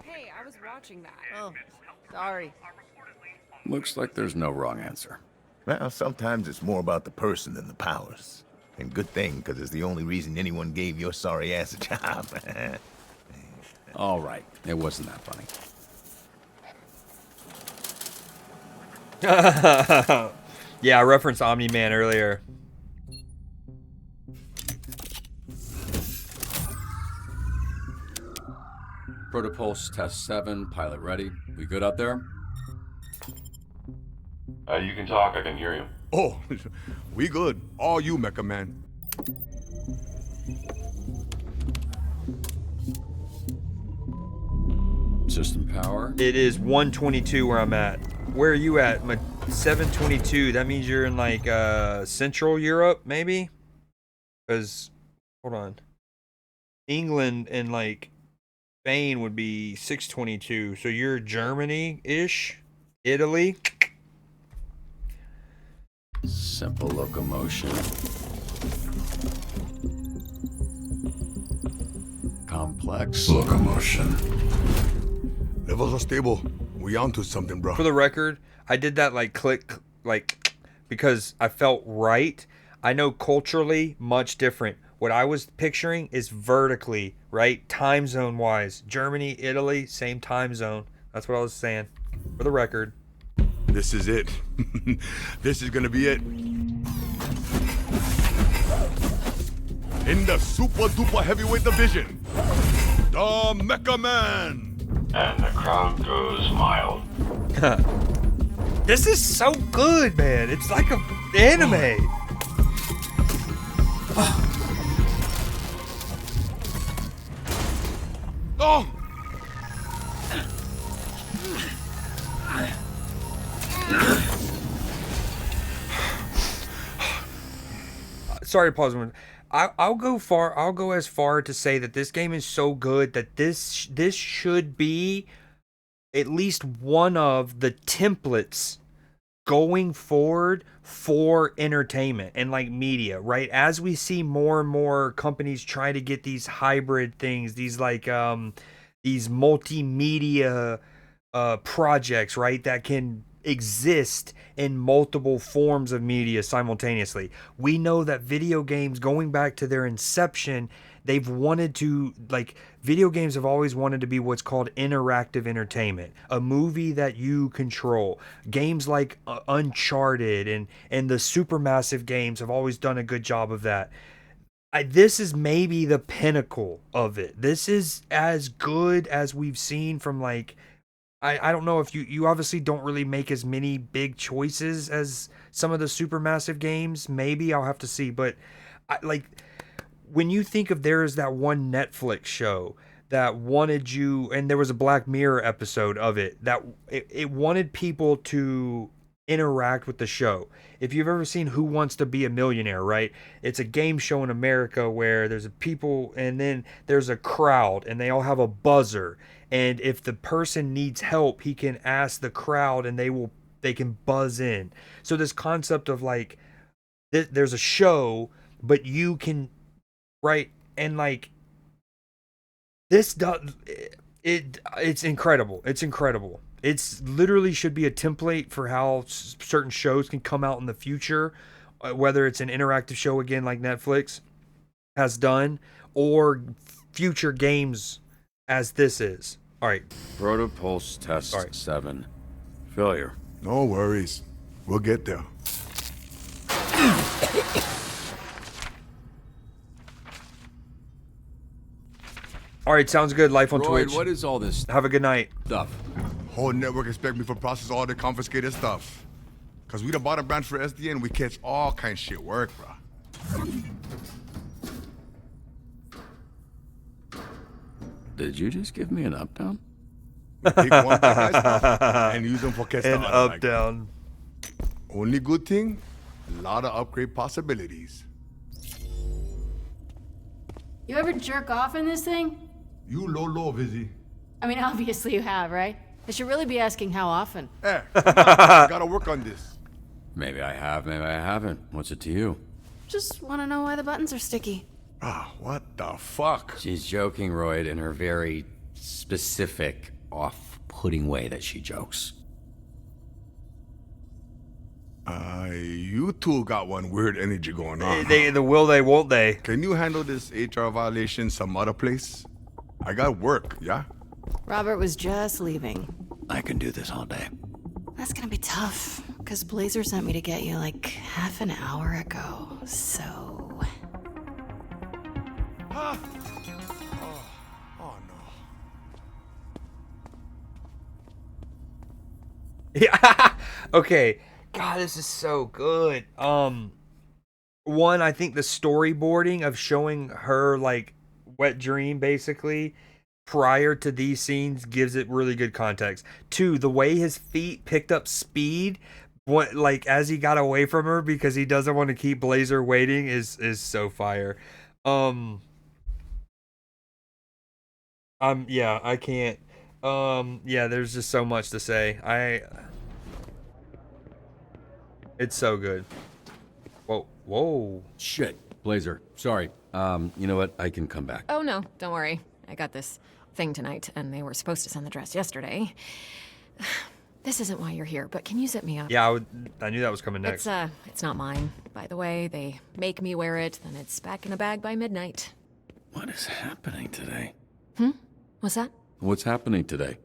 Hey, I was watching that. Oh, sorry. Looks like there's no wrong answer. Well, sometimes it's more about the person than the powers. And good thing, because it's the only reason anyone gave your sorry ass a job. All right, it wasn't that funny. Yeah, I referenced Omni-Man earlier. Protopulse test 7, pilot ready. We good out there? You can talk, I can hear you. Oh, we good. All you, Mecha Man. System power? It is 122 where I'm at. Where are you at? 722. That means you're in like Central Europe, maybe? Because, hold on. England and like Spain would be 622. So you're Germany-ish? Italy? Simple locomotion. Complex locomotion. Levels are stable. We onto something, bro. For the record, I did that like click, like, because I felt right. I know culturally much different. What I was picturing is vertically, right? Time zone wise. Germany, Italy, same time zone. That's what I was saying. For the record. This is it. This is gonna be it. In the super duper heavyweight division, the Mecha Man. And the crowd goes mild. This is so good, man. It's like a anime. Oh! Sorry to pause a minute. I'll go as far to say that this game is so good that this should be at least one of the templates going forward for entertainment and like media, right? As we see more and more companies try to get these hybrid things, these like these multimedia projects, right, that can exist in multiple forms of media simultaneously. We know that video games, going back to their inception, they've wanted to, like, video games have always wanted to be what's called interactive entertainment, a movie that you control. Games like Uncharted and the Supermassive games have always done a good job of that. This is maybe the pinnacle of it. This is as good as we've seen from, like, I don't know if you obviously don't really make as many big choices as some of the Supermassive games. Maybe I'll have to see, but like, when you think of, there is that one Netflix show that wanted you, and there was a Black Mirror episode of it, that it wanted people to interact with the show. If you've ever seen Who Wants to Be a Millionaire, right? It's a game show in America where there's a people and then there's a crowd and they all have a buzzer. And if the person needs help, he can ask the crowd and they can buzz in. So this concept of like, there's a show, but you can, right? And like, this does, it's incredible. It's incredible. It's literally should be a template for how certain shows can come out in the future, whether it's an interactive show again like Netflix has done, or future games as this is. All right. Protopulse test 7. Failure. No worries. We'll get there. All right, sounds good. Life on Roy, Twitch. what is all this Have a good night. stuff? Whole network expect me to process all the confiscated stuff. Cause we the bottom branch for SDN, we catch all kind of shit work, bro. Did you just give me an up down? We take one bad guy stuff and use them for catch the An other, up like. down. Only good thing, a lot of upgrade possibilities. You ever jerk off in this thing? You low, Vizzy. I mean, obviously you have, right? I should really be asking how often. Come on, I gotta work on this. Maybe I have, maybe I haven't. What's it to you? Just want to know why the buttons are sticky. Ah, what the fuck? She's joking, Royd, in her very specific, off-putting way that she jokes. You two got one weird energy going on. The will they, won't they? Can you handle this HR violation some other place? I got work, yeah? Robert was just leaving. I can do this all day. That's gonna be tough, because Blazer sent me to get you like half an hour ago, so... Oh no. Yeah. Okay. God, this is so good. One, I think the storyboarding of showing her like wet dream basically prior to these scenes gives it really good context. Two, the way his feet picked up speed, like as he got away from her because he doesn't want to keep Blazer waiting is so fire. Yeah, I can't. Yeah, there's just so much to say. It's so good. Whoa. Shit, Blazer. Sorry. You know what? I can come back. Oh, no, don't worry. I got this thing tonight, and they were supposed to send the dress yesterday. This isn't why you're here, but can you zip me up? Yeah, I knew that was coming next. It's not mine, by the way. They make me wear it, then it's back in a bag by midnight. What is happening today? What's that? What's happening today?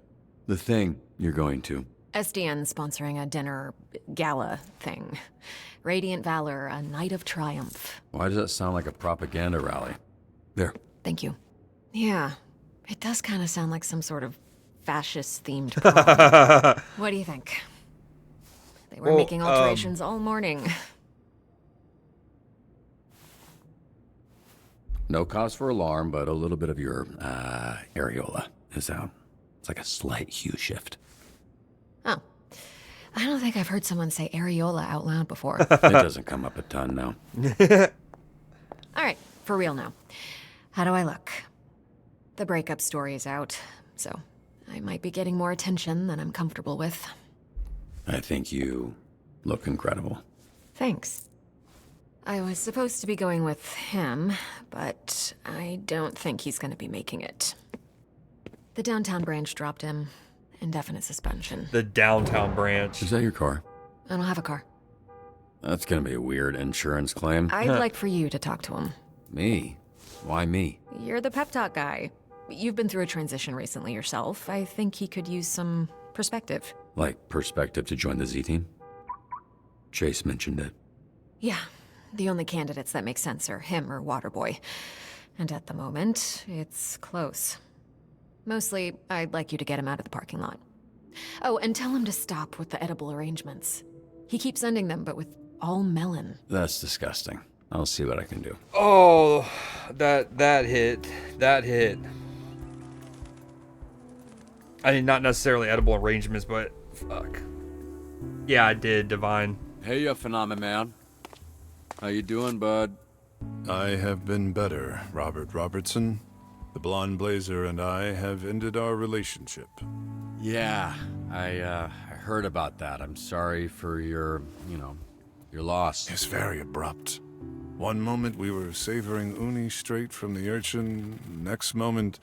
The thing you're going to. SDN sponsoring a dinner gala thing. Radiant Valor, a night of triumph. Why does that sound like a propaganda rally? There. Thank you. Yeah, it does kind of sound like some sort of fascist-themed prom. What do you think? They were making alterations all morning. No cause for alarm, but a little bit of your, areola is out. It's like a slight hue shift. Oh. I don't think I've heard someone say areola out loud before. It doesn't come up a ton, no. All right, for real now. How do I look? The breakup story is out, so I might be getting more attention than I'm comfortable with. I think you look incredible. Thanks. I was supposed to be going with him, but I don't think he's going to be making it. The downtown branch dropped him. Indefinite suspension. The downtown branch. Is that your car? I don't have a car. That's gonna be a weird insurance claim. I'd like for you to talk to him. Me? Why me? You're the pep talk guy. You've been through a transition recently yourself. I think he could use some perspective. Like perspective to join the Z-Team? Chase mentioned it. Yeah, the only candidates that make sense are him or Waterboy. And at the moment, it's close. Mostly, I'd like you to get him out of the parking lot. Oh, and tell him to stop with the edible arrangements. He keeps sending them, but with all melon. That's disgusting. I'll see what I can do. Oh, that hit. That hit. I mean, not necessarily edible arrangements, but fuck. Yeah, I did, Divine. Hey, you phenomenon. How you doing, bud? I have been better, Robert Robertson. The blonde blazer and I have ended our relationship. Yeah, I heard about that. I'm sorry for your loss. It's very abrupt. One moment we were savoring uni straight from the urchin. Next moment,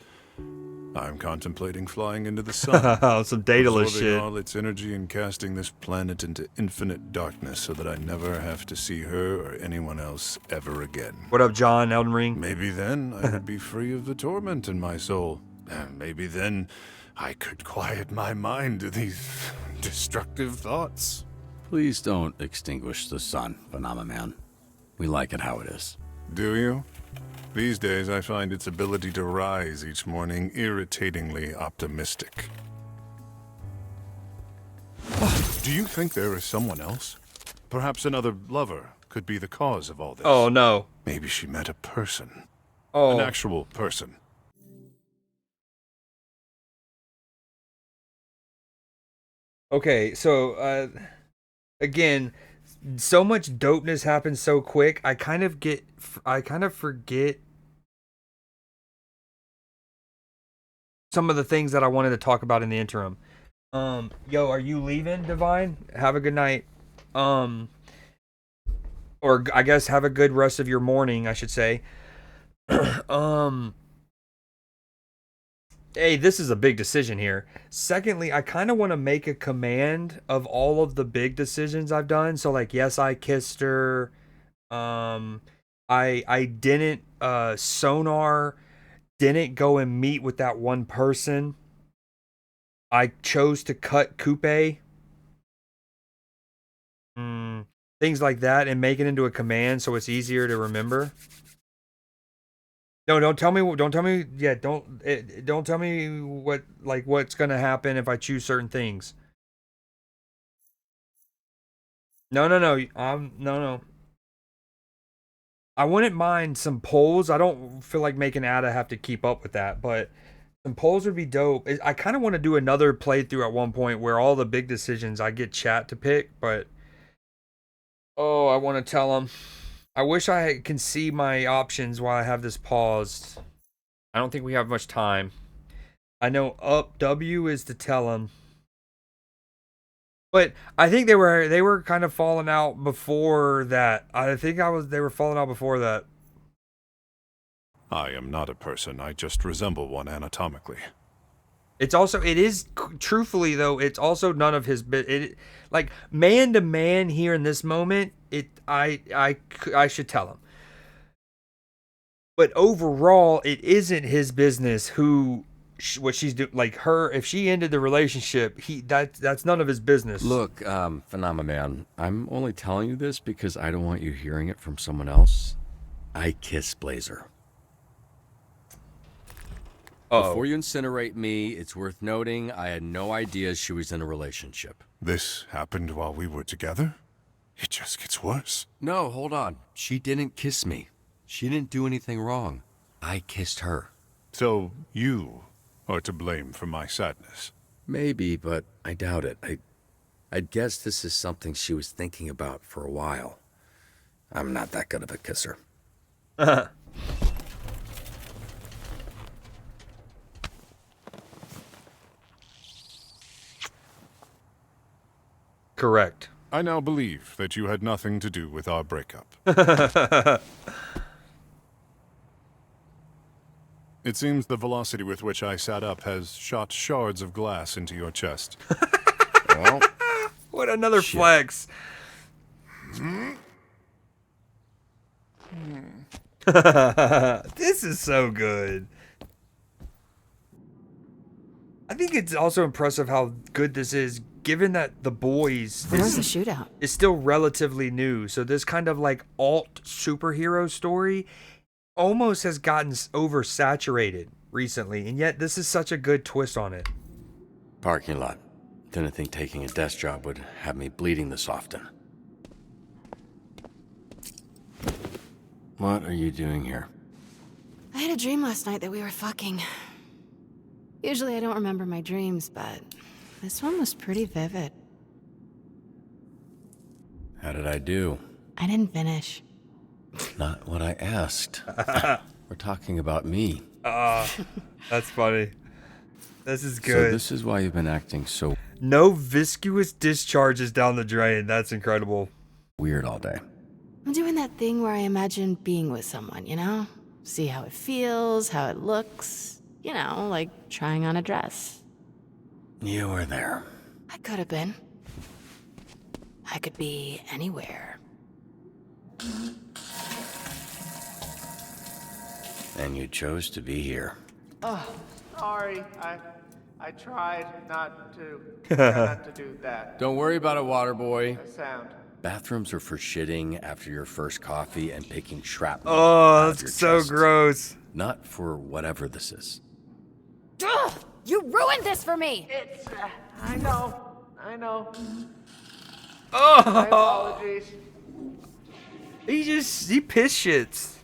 I'm contemplating flying into the sun. Some Daedalus absorbing shit. all its energy and casting this planet into infinite darkness so that I never have to see her or anyone else ever again. What up, John? Elden Ring? Maybe then I would be free of the torment in my soul. And maybe then I could quiet my mind to these destructive thoughts. Please don't extinguish the sun, phenomenon. We like it how it is. Do you? These days, I find its ability to rise each morning irritatingly optimistic. Do you think there is someone else? Perhaps another lover could be the cause of all this. Oh, no. Maybe she met a person. Oh. An actual person. Okay, so, again, so much dopeness happens so quick. I kind of forget some of the things that I wanted to talk about in the interim. Yo, are you leaving, Divine? Have a good night. Or I guess have a good rest of your morning, I should say. Hey, this is a big decision here. Secondly, I kind of want to make a command of all of the big decisions I've done. So, like, yes, I kissed her. I didn't, Sonar didn't go and meet with that one person. I chose to cut Coupe. Things like that, and make it into a command so it's easier to remember. No, don't tell me. Yeah, don't tell me what's gonna happen if I choose certain things. No. No. I wouldn't mind some polls. I don't feel like making Ada have to keep up with that, but some polls would be dope. I kind of want to do another playthrough at one point where all the big decisions I get chat to pick, but I want to tell them. I wish I can see my options while I have this paused. I don't think we have much time. I know up W is to tell them. But I think they were kind of falling out before that. They were falling out before that. I am not a person. I just resemble one anatomically. Truthfully though, it's also none of his like man to man here in this moment. I should tell him. But overall, it isn't his business what she's doing. Like her, if she ended the relationship, that's none of his business. Look, phenomenon, I'm only telling you this because I don't want you hearing it from someone else. I kiss Blazer. Before you incinerate me, it's worth noting I had no idea she was in a relationship. This happened while we were together? It just gets worse. No, hold on. She didn't kiss me. She didn't do anything wrong. I kissed her. So you are to blame for my sadness. Maybe, but I doubt it. I'd guess this is something she was thinking about for a while. I'm not that good of a kisser. Correct. I now believe that you had nothing to do with our breakup. It seems the velocity with which I sat up has shot shards of glass into your chest. Well, what another flex. This is so good. I think it's also impressive how good this is, given that The Boys Where's the shootout? is still relatively new. So this kind of like alt superhero story almost has gotten oversaturated recently, and yet this is such a good twist on it. Parking lot. Didn't think taking a desk job would have me bleeding this often. What are you doing here? I had a dream last night that we were fucking. Usually I don't remember my dreams, but this one was pretty vivid. How did I do? I didn't finish. Not what I asked. We're talking about me. That's funny. This is So good. this is why you've been acting so No viscous discharges down the drain. That's incredible. weird all day. I'm doing that thing where I imagine being with someone, you know? See how it feels, how it looks. You know, like trying on a dress. You were there. I could have been. I could be anywhere. And you chose to be here. Oh, sorry. I tried not to do that. Don't worry about it, water boy. Sound. Bathrooms are for shitting after your first coffee and picking shrapnel. Oh, out of that's your so chest. gross. Not for whatever this is. Ugh! You ruined this for me! It's, I know. Oh! My apologies. He piss shits.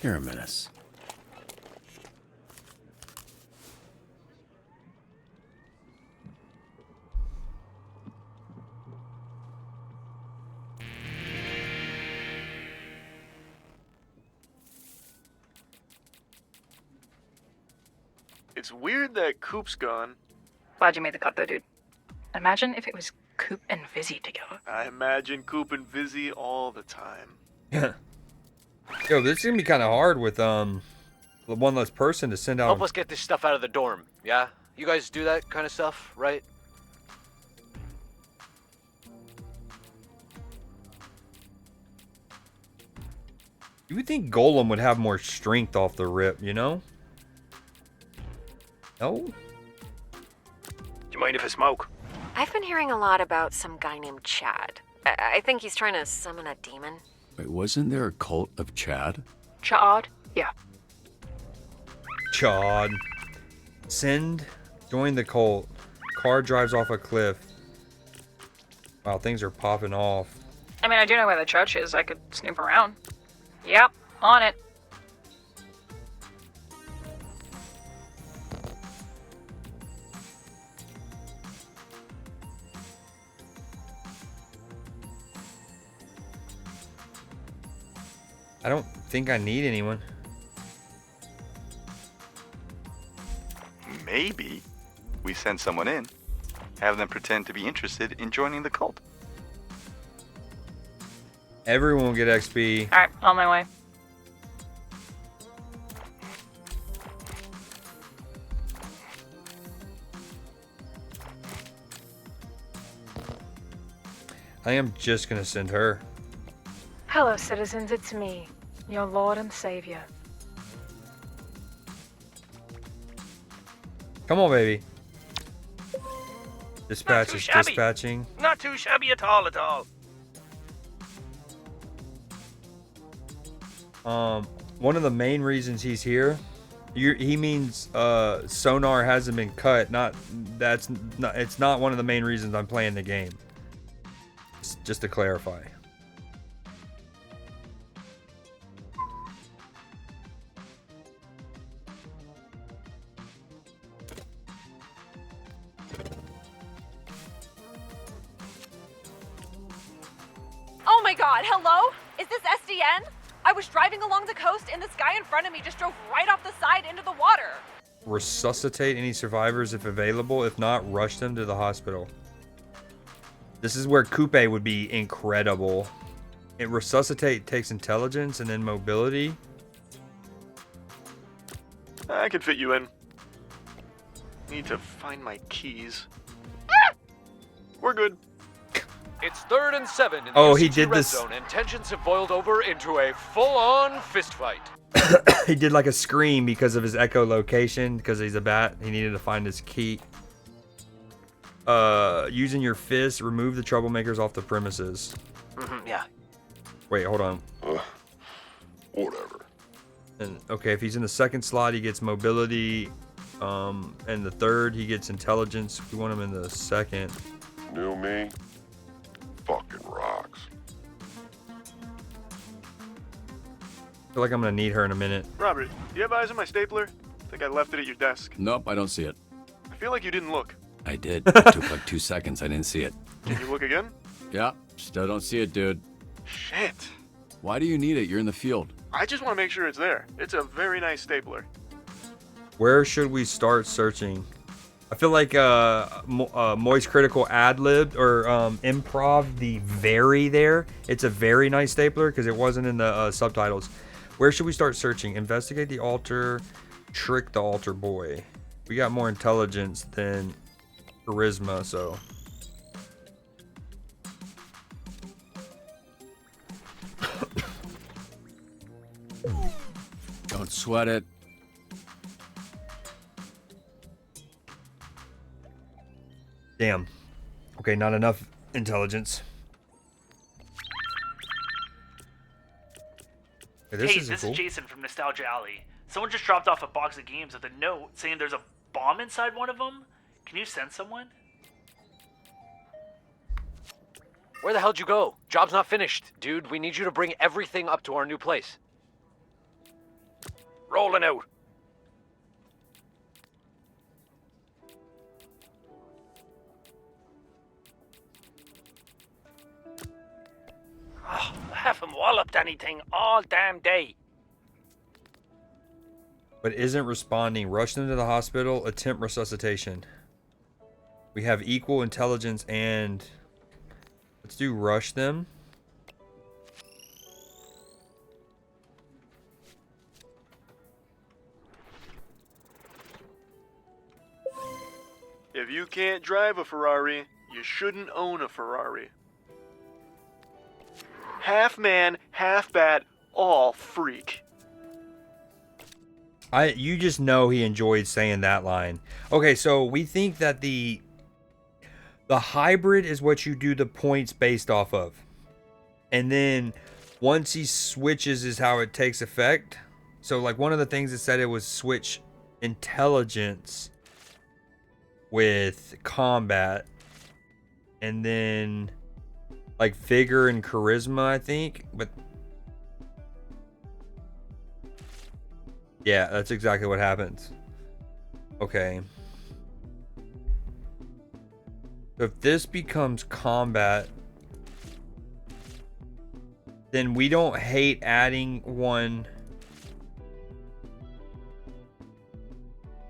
You're a menace. It's weird that Coop's gone. Glad you made the cut though, dude. Imagine if it was Coop and Vizzy together. I imagine Coop and Vizzy all the time. Yo, this is gonna be kind of hard with one less person to send out. Help us get this stuff out of the dorm, yeah? You guys do that kind of stuff, right? You would think Golem would have more strength off the rip, you know? No? Do you mind if I smoke? I've been hearing a lot about some guy named Chad. I think he's trying to summon a demon. Wait, wasn't there a cult of Chad? Chad? Yeah. Chad. Send. Join the cult. Car drives off a cliff. Wow, things are popping off. I mean, I do know where the church is. I could snoop around. Yep, on it. I don't think I need anyone. Maybe we send someone in, have them pretend to be interested in joining the cult. Everyone will get XP. Alright, on my way. I am just gonna send her. Hello, citizens. It's me, your Lord and Savior. Come on, baby. Dispatch is shabby. dispatching. Not too shabby at all, at all. One of the main reasons he's here, he means sonar hasn't been cut. It's not one of the main reasons I'm playing the game. Just to clarify. Oh my god, hello? Is this SDN? I was driving along the coast and this guy in front of me just drove right off the side into the water. Resuscitate any survivors if available. If not, rush them to the hospital. This is where Coupe would be incredible. It resuscitate takes intelligence and then mobility. I could fit you in. Need to find my keys. We're good. It's 3rd and 7 in the Oh, he UCT did red this. zone, and tensions have boiled over into a full-on fistfight. He did like a scream because of his echolocation, because he's a bat. He needed to find his key. Using your fist, remove the troublemakers off the premises. Yeah. Wait, hold on. Whatever. And okay, if he's in the second slot, he gets mobility. And the third, he gets intelligence. We want him in the second. Knew me? Fucking rocks. I feel like I'm gonna need her in a minute. Robert, do you have eyes on my stapler? I think I left it at your desk. Nope, I don't see it. I feel like you didn't look. I did. It took like 2 seconds. I didn't see it. Can you look again? Yeah, still don't see it, dude. Shit. Why do you need it? You're in the field. I just want to make sure it's there. It's a very nice stapler. Where should we start searching? I feel like Moist Critical ad-libbed or improv the very there. It's a very nice stapler because it wasn't in the subtitles. Where should we start searching? Investigate the altar, trick the altar boy. We got more intelligence than charisma, so. Don't sweat it. Damn. Okay, not enough intelligence. Hey, This isn't cool. is Jason from Nostalgia Alley. Someone just dropped off a box of games with a note saying there's a bomb inside one of them. Can you send someone? Where the hell'd you go? Job's not finished. Dude, we need you to bring everything up to our new place. Rolling out. Oh, I haven't walloped anything all damn day. But isn't responding. Rush them to the hospital. Attempt resuscitation. We have equal intelligence and... Let's do rush them. If you can't drive a Ferrari, you shouldn't own a Ferrari. Half man, half bat, all freak. You just know he enjoyed saying that line. Okay, so we think that the hybrid is what you do the points based off of. And then once he switches is how it takes effect. So like one of the things it said it was switch intelligence with combat. And then like vigor and charisma, I think. But yeah, that's exactly what happens. Okay. So if this becomes combat, then we don't hate adding one.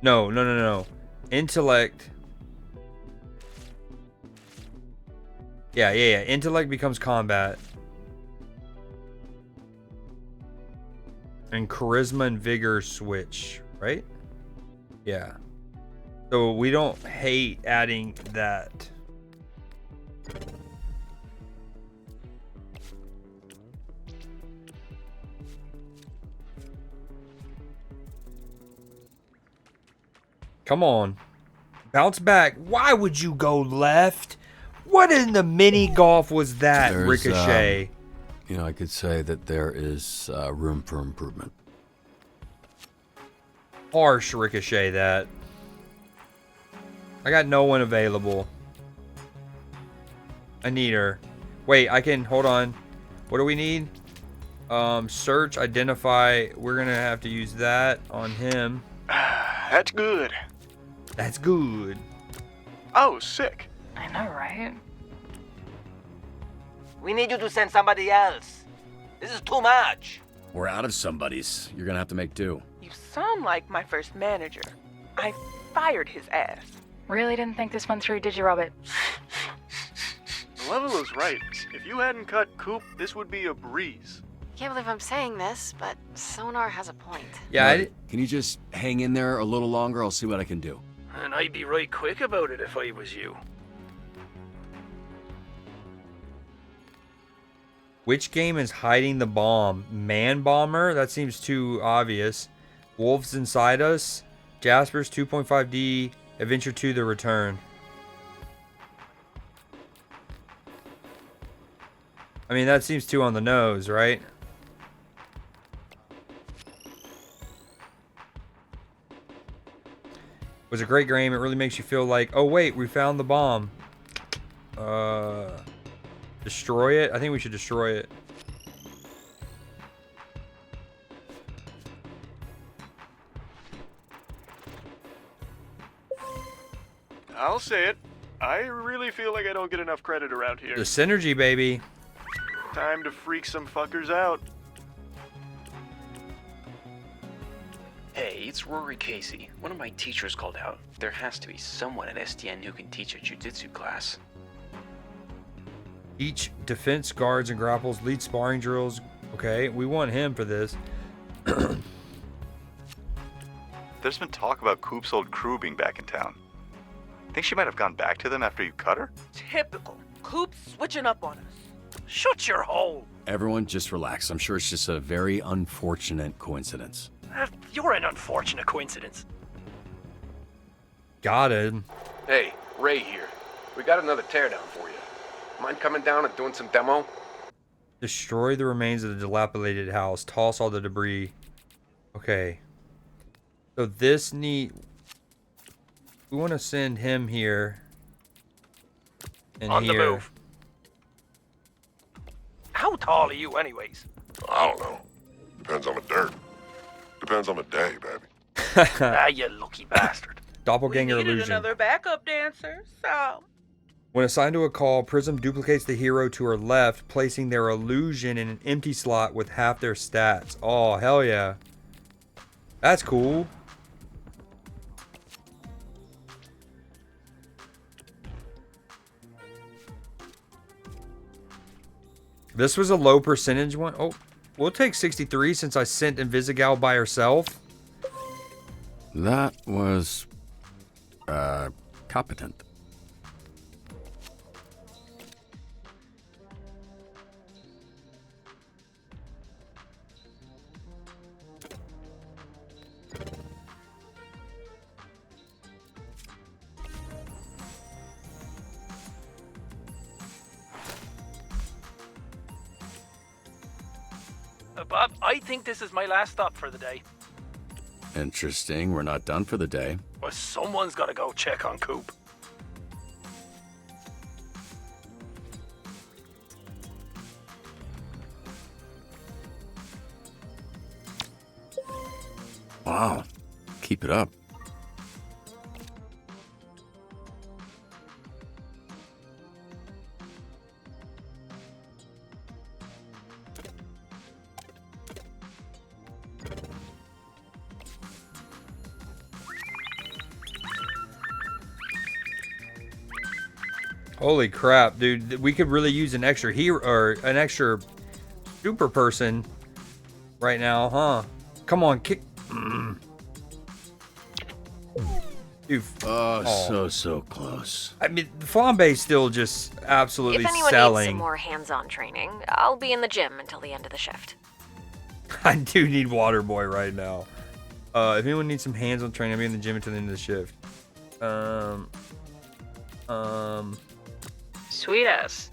No. Intellect. Yeah. Intellect becomes combat. And charisma and vigor switch, right? Yeah. So we don't hate adding that. Come on. Bounce back. Why would you go left? What in the mini golf was that, Ricochet? You know, I could say that there is room for improvement. Harsh, Ricochet, that. I got no one available. I need her. Wait, I can, hold on. What do we need? Search, identify. We're gonna have to use that on him. That's good. That's good. Oh, sick. I know, right? We need you to send somebody else. This is too much. We're out of somebody's. You're gonna have to make do. You sound like my first manager. I fired his ass. Really didn't think this one through, did you, Robert? The level is right. If you hadn't cut Coop, this would be a breeze. Can't believe I'm saying this, but Sonar has a point. Yeah, Can you just hang in there a little longer? I'll see what I can do. And I'd be right quick about it if I was you. Which game is hiding the bomb? Man Bomber? That seems too obvious. Wolves Inside Us? Jasper's 2.5D, Adventure 2 The Return. I mean, that seems too on the nose, right? It was a great game. It really makes you feel like, oh wait, we found the bomb. Destroy it? I think we should destroy it. I'll say it. I really feel like I don't get enough credit around here. The synergy, baby. Time to freak some fuckers out. Hey, it's Rory Casey. One of my teachers called out. There has to be someone at SDN who can teach a jiu-jitsu class. Each defense, guards, and grapples, lead sparring drills. Okay, we want him for this. There's been talk about Coop's old crew being back in town. Think she might have gone back to them after you cut her? Typical. Coop switching up on us. Shut your hole. Everyone just relax. I'm sure it's just a very unfortunate coincidence. You're an unfortunate coincidence. Got him. Hey, Ray here. We got another teardown for you. Mind coming down and doing some demo? Destroy the remains of the dilapidated house. Toss all the debris. Okay. So this need... We want to send him here. And On here. the move. How tall are you anyways? I don't know. Depends on the dirt. Depends on the day, baby. Ah, you lucky bastard. Doppelganger We needed illusion. another backup dancer, so... When assigned to a call, Prism duplicates the hero to her left, placing their illusion in an empty slot with half their stats. Oh, hell yeah. That's cool. This was a low percentage one. Oh, we'll take 63 since I sent Invisigal by herself. That was competent. Bob, I think this is my last stop for the day. Interesting. We're not done for the day. Well, someone's got to go check on Coop. Wow. Keep it up. Holy crap, dude. We could really use an extra hero or an extra super person right now, huh? Come on, kick. Dude. Oh, so close. I mean, Flambe's still just absolutely If anyone selling. needs some more hands-on training, I'll be in the gym until the end of the shift. I do need Waterboy right now. If anyone needs some hands-on training, I'll be in the gym until the end of the shift. Sweet ass.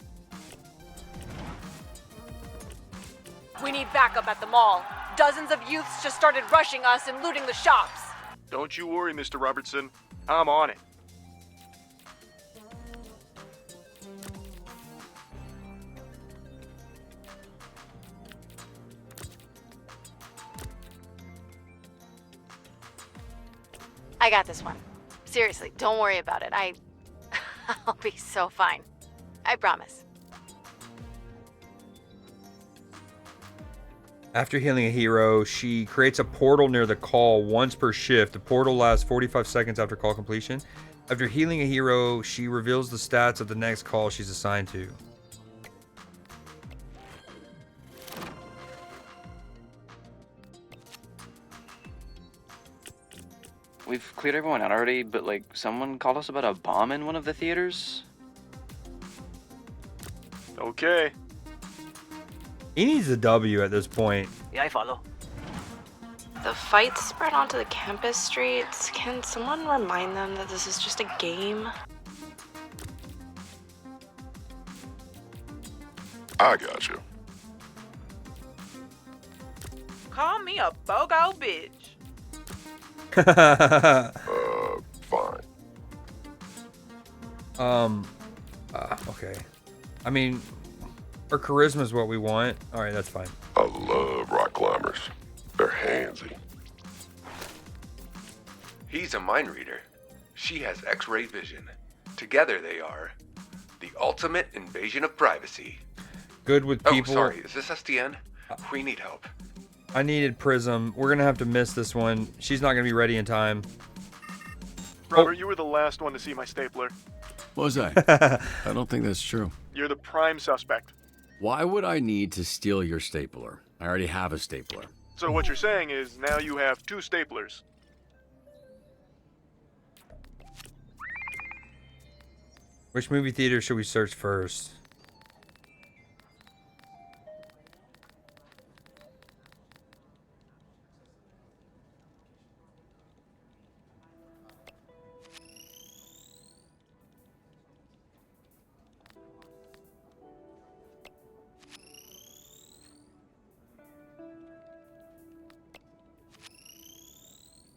We need backup at the mall. Dozens of youths just started rushing us and looting the shops. Don't you worry, Mr. Robertson. I'm on it. I got this one. Seriously, don't worry about it. I'll be so fine. I promise. After healing a hero, she creates a portal near the call once per shift. The portal lasts 45 seconds after call completion. After healing a hero, she reveals the stats of the next call she's assigned to. We've cleared everyone out already, but like, someone called us about a bomb in one of the theaters? Okay. He needs a W at this point. Yeah, I follow. The fight spread onto the campus streets. Can someone remind them that this is just a game? I got you. Call me a BOGO bitch. Fine. Okay. I mean, her charisma is what we want. All right, that's fine. I love rock climbers. They're handsy. He's a mind reader. She has X-ray vision. Together they are the ultimate invasion of privacy. Good with people. Oh, sorry. Is this SDN? We need help. I needed Prism. We're gonna have to miss this one. She's not gonna be ready in time. Robert, you were the last one to see my stapler. Was I? I don't think that's true. You're the prime suspect. Why would I need to steal your stapler? I already have a stapler. So what you're saying is now you have 2 staplers. Which movie theater should we search first?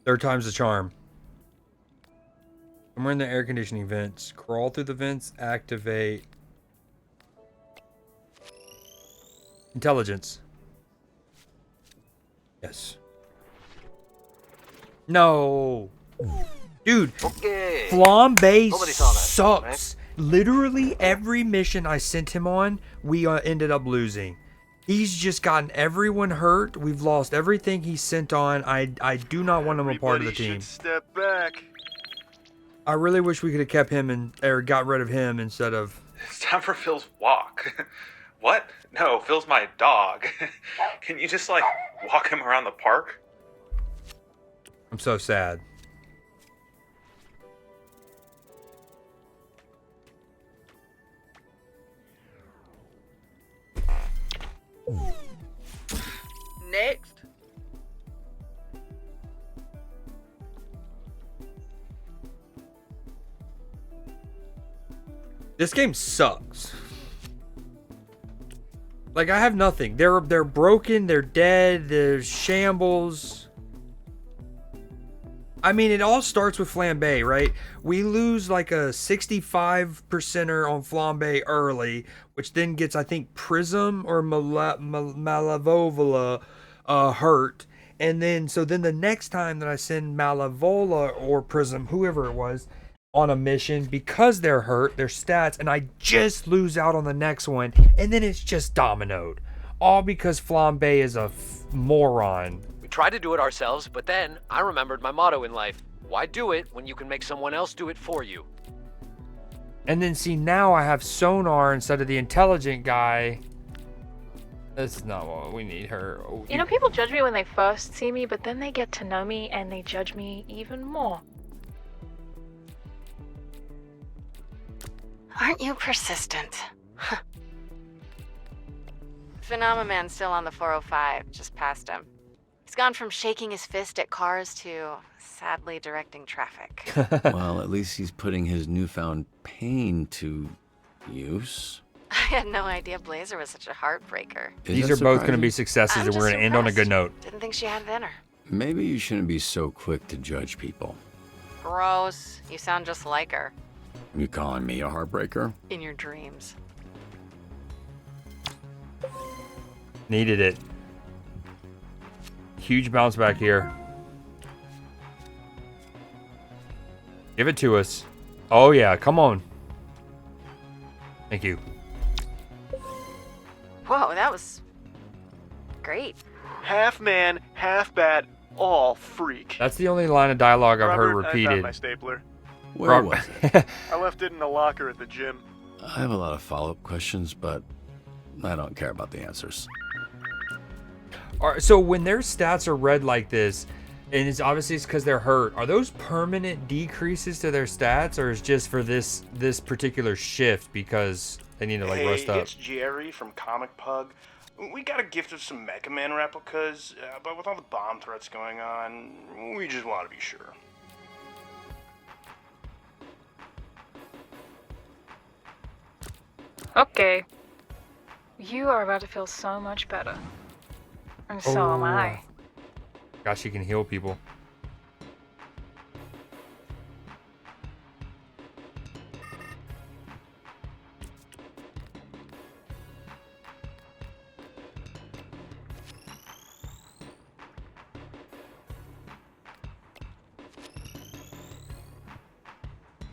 Third time's the charm. Somewhere in the air conditioning vents. Crawl through the vents, activate. Intelligence. Yes. No. Dude, Okay. Flambe Nobody saw that, sucks. Literally every mission I sent him on, we ended up losing. He's just gotten everyone hurt. We've lost everything he sent on. I do not want him a part of the team. Everybody should step back. I really wish we could have kept him or got rid of him instead of... It's time for Phil's walk. What? No, Phil's my dog. Can you just, like, walk him around the park? I'm so sad. Next. This game sucks. Like, I have nothing. They're broken, they're dead, there's shambles. I mean, it all starts with Flambe, right? We lose like a 65%er on Flambe early, which then gets, I think, Prism or Malavola hurt. And then, so then the next time that I send Malavola or Prism, whoever it was, on a mission, because they're hurt, their stats, and I just lose out on the next one, and then it's just dominoed. All because Flambe is a moron. We tried to do it ourselves, but then I remembered my motto in life. Why do it when you can make someone else do it for you? And then see, now I have Sonar instead of the intelligent guy. This is not what we need her. Oh, You know, people judge me when they first see me, but then they get to know me and they judge me even more. Aren't you persistent? Phenomenon still on the 405, just past him. He's gone from shaking his fist at cars to sadly directing traffic. Well, at least he's putting his newfound pain to use. I had no idea Blazer was such a heartbreaker. These are both going to be successes, and we're going to end on a good note. Didn't think she had it in her. Maybe you shouldn't be so quick to judge people. Gross. You sound just like her. You calling me a heartbreaker? In your dreams. Needed it. Huge bounce back here. Give it to us. Oh yeah, come on. Thank you. Whoa, that was great. Half man, half bat, all freak. That's the only line of dialogue I've heard Robert, I repeated. found my stapler. Where was it? I left it in the locker at the gym. I have a lot of follow-up questions, but I don't care about the answers. All right, so when their stats are red like this, and it's obviously because they're hurt, are those permanent decreases to their stats, or is just for this particular shift because they need to like rust up? It's Jerry from Comic Pug. We got a gift of some Mecha Man replicas, but with all the bomb threats going on, we just want to be sure. Okay. You are about to feel so much better. And so am I. Gosh, she can heal people.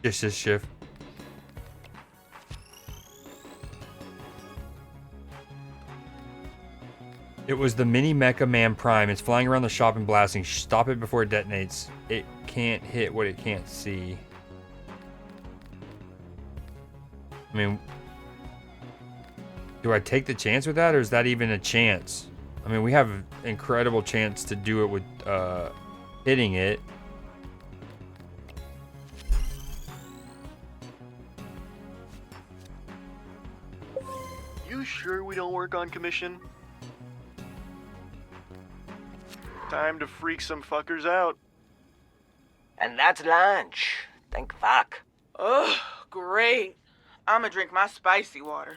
Just this shift. It was the mini Mecha Man Prime. It's flying around the shop and blasting. Stop it before it detonates. It can't hit what it can't see. I mean, do I take the chance with that, or is that even a chance? I mean, we have an incredible chance to do it with hitting it. You sure we don't work on commission? Time to freak some fuckers out. And that's lunch. Thank fuck. Oh, great. I'ma drink my spicy water.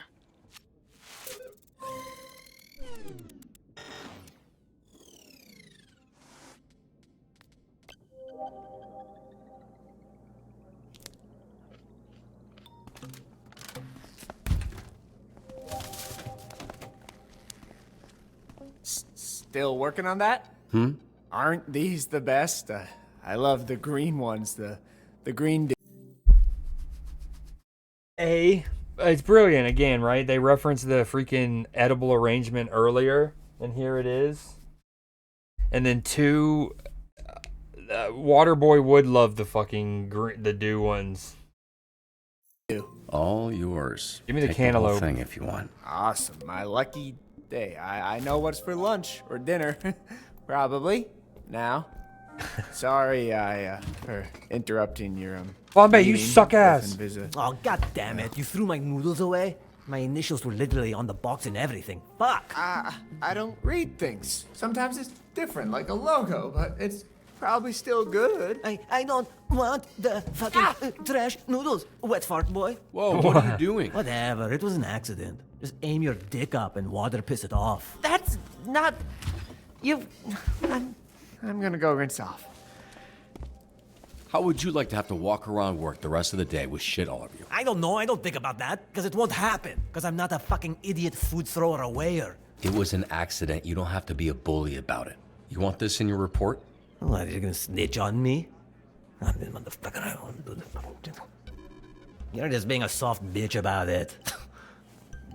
Still working on that? Aren't these the best? I love the green ones, the green... It's brilliant again, right? They referenced the freaking edible arrangement earlier, and here it is. And then two, Waterboy would love the fucking the dew ones. All yours. Give me the Take cantaloupe. The whole thing if you want. Awesome, my lucky day. I know what's for lunch or dinner, probably now. Sorry, for interrupting your Bombay, you suck ass. Oh, god damn it. You threw my noodles away? My initials were literally on the box and everything. Fuck! I don't read things. Sometimes it's different, like a logo, but it's probably still good. I don't want the fucking trash noodles, wet fart boy. Whoa, what are you doing? Whatever, it was an accident. Just aim your dick up and water piss it off. That's not... I'm gonna go rinse off. How would you like to have to walk around work the rest of the day with shit all over you? I don't know, I don't think about that, because it won't happen, because I'm not a fucking idiot food thrower awayer. It was an accident. You don't have to be a bully about it. You want this in your report? What, are you gonna snitch on me? Motherfucker, I don't do that. You're just being a soft bitch about it.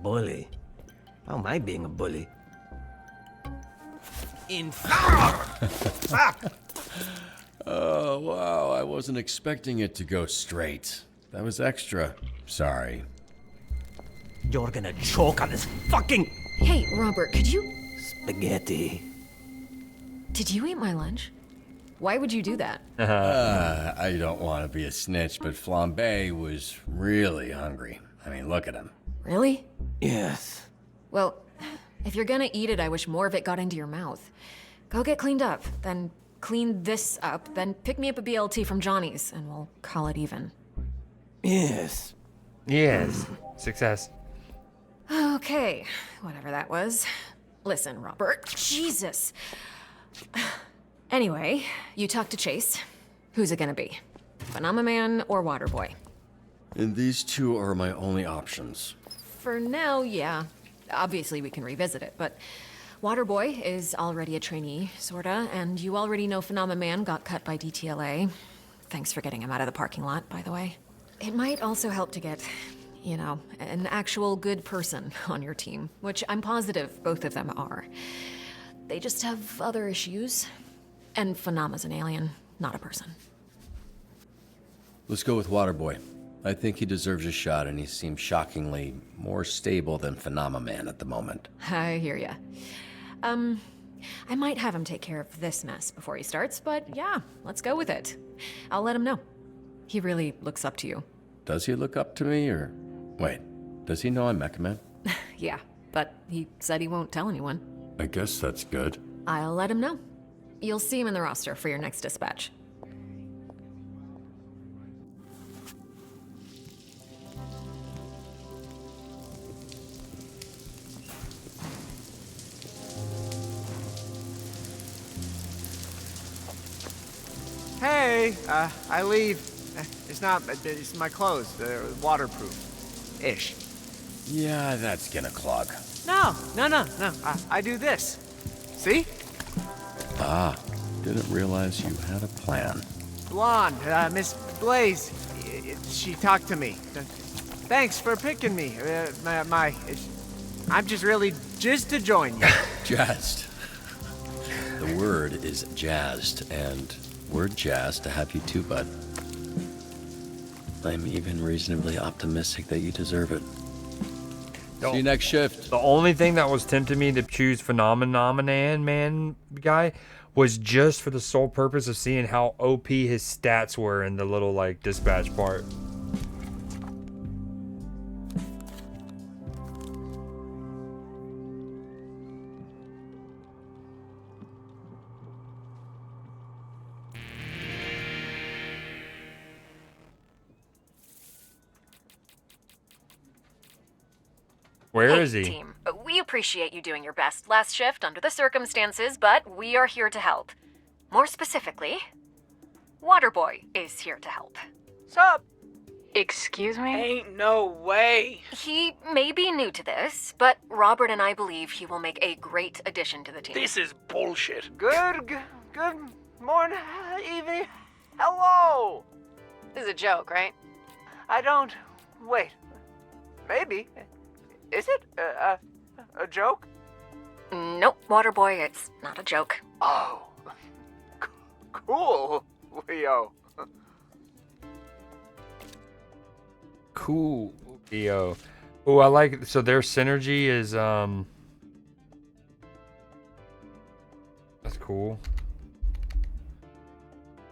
Bully? How am I being a bully? In fuck! Oh, wow. I wasn't expecting it to go straight. That was extra. Sorry. You're gonna choke on this fucking... Hey, Robert, could you... Spaghetti. Did you eat my lunch? Why would you do that? I don't want to be a snitch, but Flambe was really hungry. I mean, look at him. Really? Yes. Well, if you're gonna eat it, I wish more of it got into your mouth. Go get cleaned up, then clean this up, then pick me up a BLT from Johnny's, and we'll call it even. Yes. Yes. Success. Okay, whatever that was. Listen, Robert. Jesus. Anyway, you talked to Chase. Who's it gonna be? Phenomenon or Waterboy? And these two are my only options. For now, yeah. Obviously, we can revisit it, but Waterboy is already a trainee, sorta, and you already know Phenomenon got cut by DTLA. Thanks for getting him out of the parking lot, by the way. It might also help to get, you know, an actual good person on your team, which I'm positive both of them are. They just have other issues. And Phenom's an alien, not a person. Let's go with Waterboy. I think he deserves a shot, and he seems shockingly more stable than Phenomenon at the moment. I hear ya. I might have him take care of this mess before he starts, but yeah, let's go with it. I'll let him know. He really looks up to you. Does he look up to me, or... Wait, does he know I'm Mecha Man? Yeah, but he said he won't tell anyone. I guess that's good. I'll let him know. You'll see him in the roster for your next dispatch. Hey, I leave. It's my clothes. They're waterproof-ish. Yeah, that's gonna clog. No. I do this. See? Ah, didn't realize you had a plan. Blonde, Miss Blaze. She talked to me. Thanks for picking me. I'm just really to join you. Jazzed. The word is jazzed, and we're jazzed to have you too, bud. I'm even reasonably optimistic that you deserve it. See you next shift. The only thing that was tempting me to choose Phenomenon Man guy was just for the sole purpose of seeing how OP his stats were in the little like dispatch part. Where is he? Team, we appreciate you doing your best last shift under the circumstances, but we are here to help. More specifically, Waterboy is here to help. Sup? Excuse me? Ain't no way. He may be new to this, but Robert and I believe he will make a great addition to the team. This is bullshit. Good morning, evening. Hello. This is a joke, right? I don't... Wait. Maybe. Is it a joke? Nope, Waterboy, it's not a joke. Oh. Cool, Leo. Cool, Leo. Oh, I like it. So their synergy is that's cool.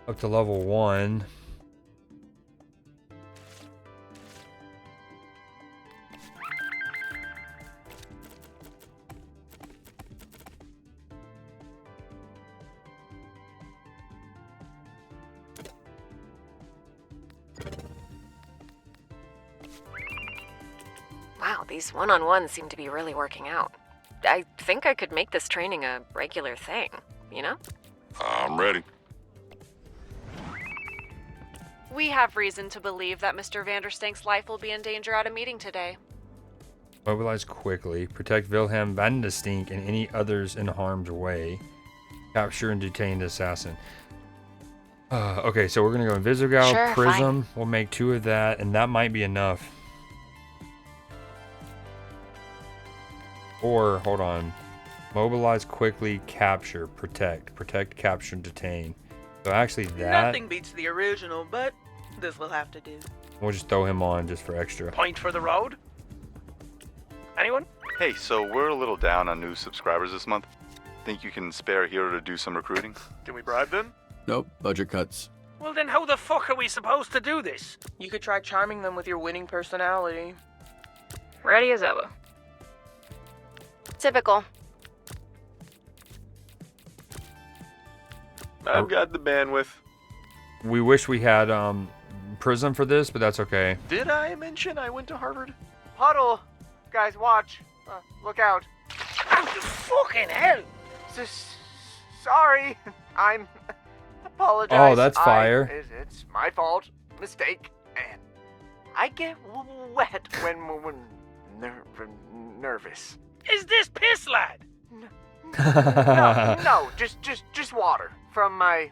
Up to level 1. Wow, these one-on-ones seem to be really working out. I think I could make this training a regular thing, you know? I'm ready. We have reason to believe that Mr. Vanderstank's life will be in danger at a meeting today. Mobilize quickly. Protect Wilhelm Vanderstink and any others in harm's way. Capture and detain the assassin. Okay, so we're gonna go Invisigal, Sure, Prism. fine. We'll make 2 of that, and that might be enough. Or, hold on. Mobilize quickly, capture, protect. Protect, capture, and detain. So actually that, Nothing beats the original, but this will have to do. we'll just throw him on just for extra. Point for the road? Anyone? Hey, so we're a little down on new subscribers this month. Think you can spare a hero to do some recruiting? Can we bribe them? Nope, budget cuts. Well, then how the fuck are we supposed to do this? You could try charming them with your winning personality. Ready as ever. Typical. I've got the bandwidth. We wish we had Prism for this, but that's okay. Did I mention I went to Harvard? Huddle! Guys, watch. Look out. Fucking hell! Sorry. I'm... Apologize. Oh, that's fire. It's my fault. Mistake. And I get wet when nervous. Is this piss, lad? No, just water from my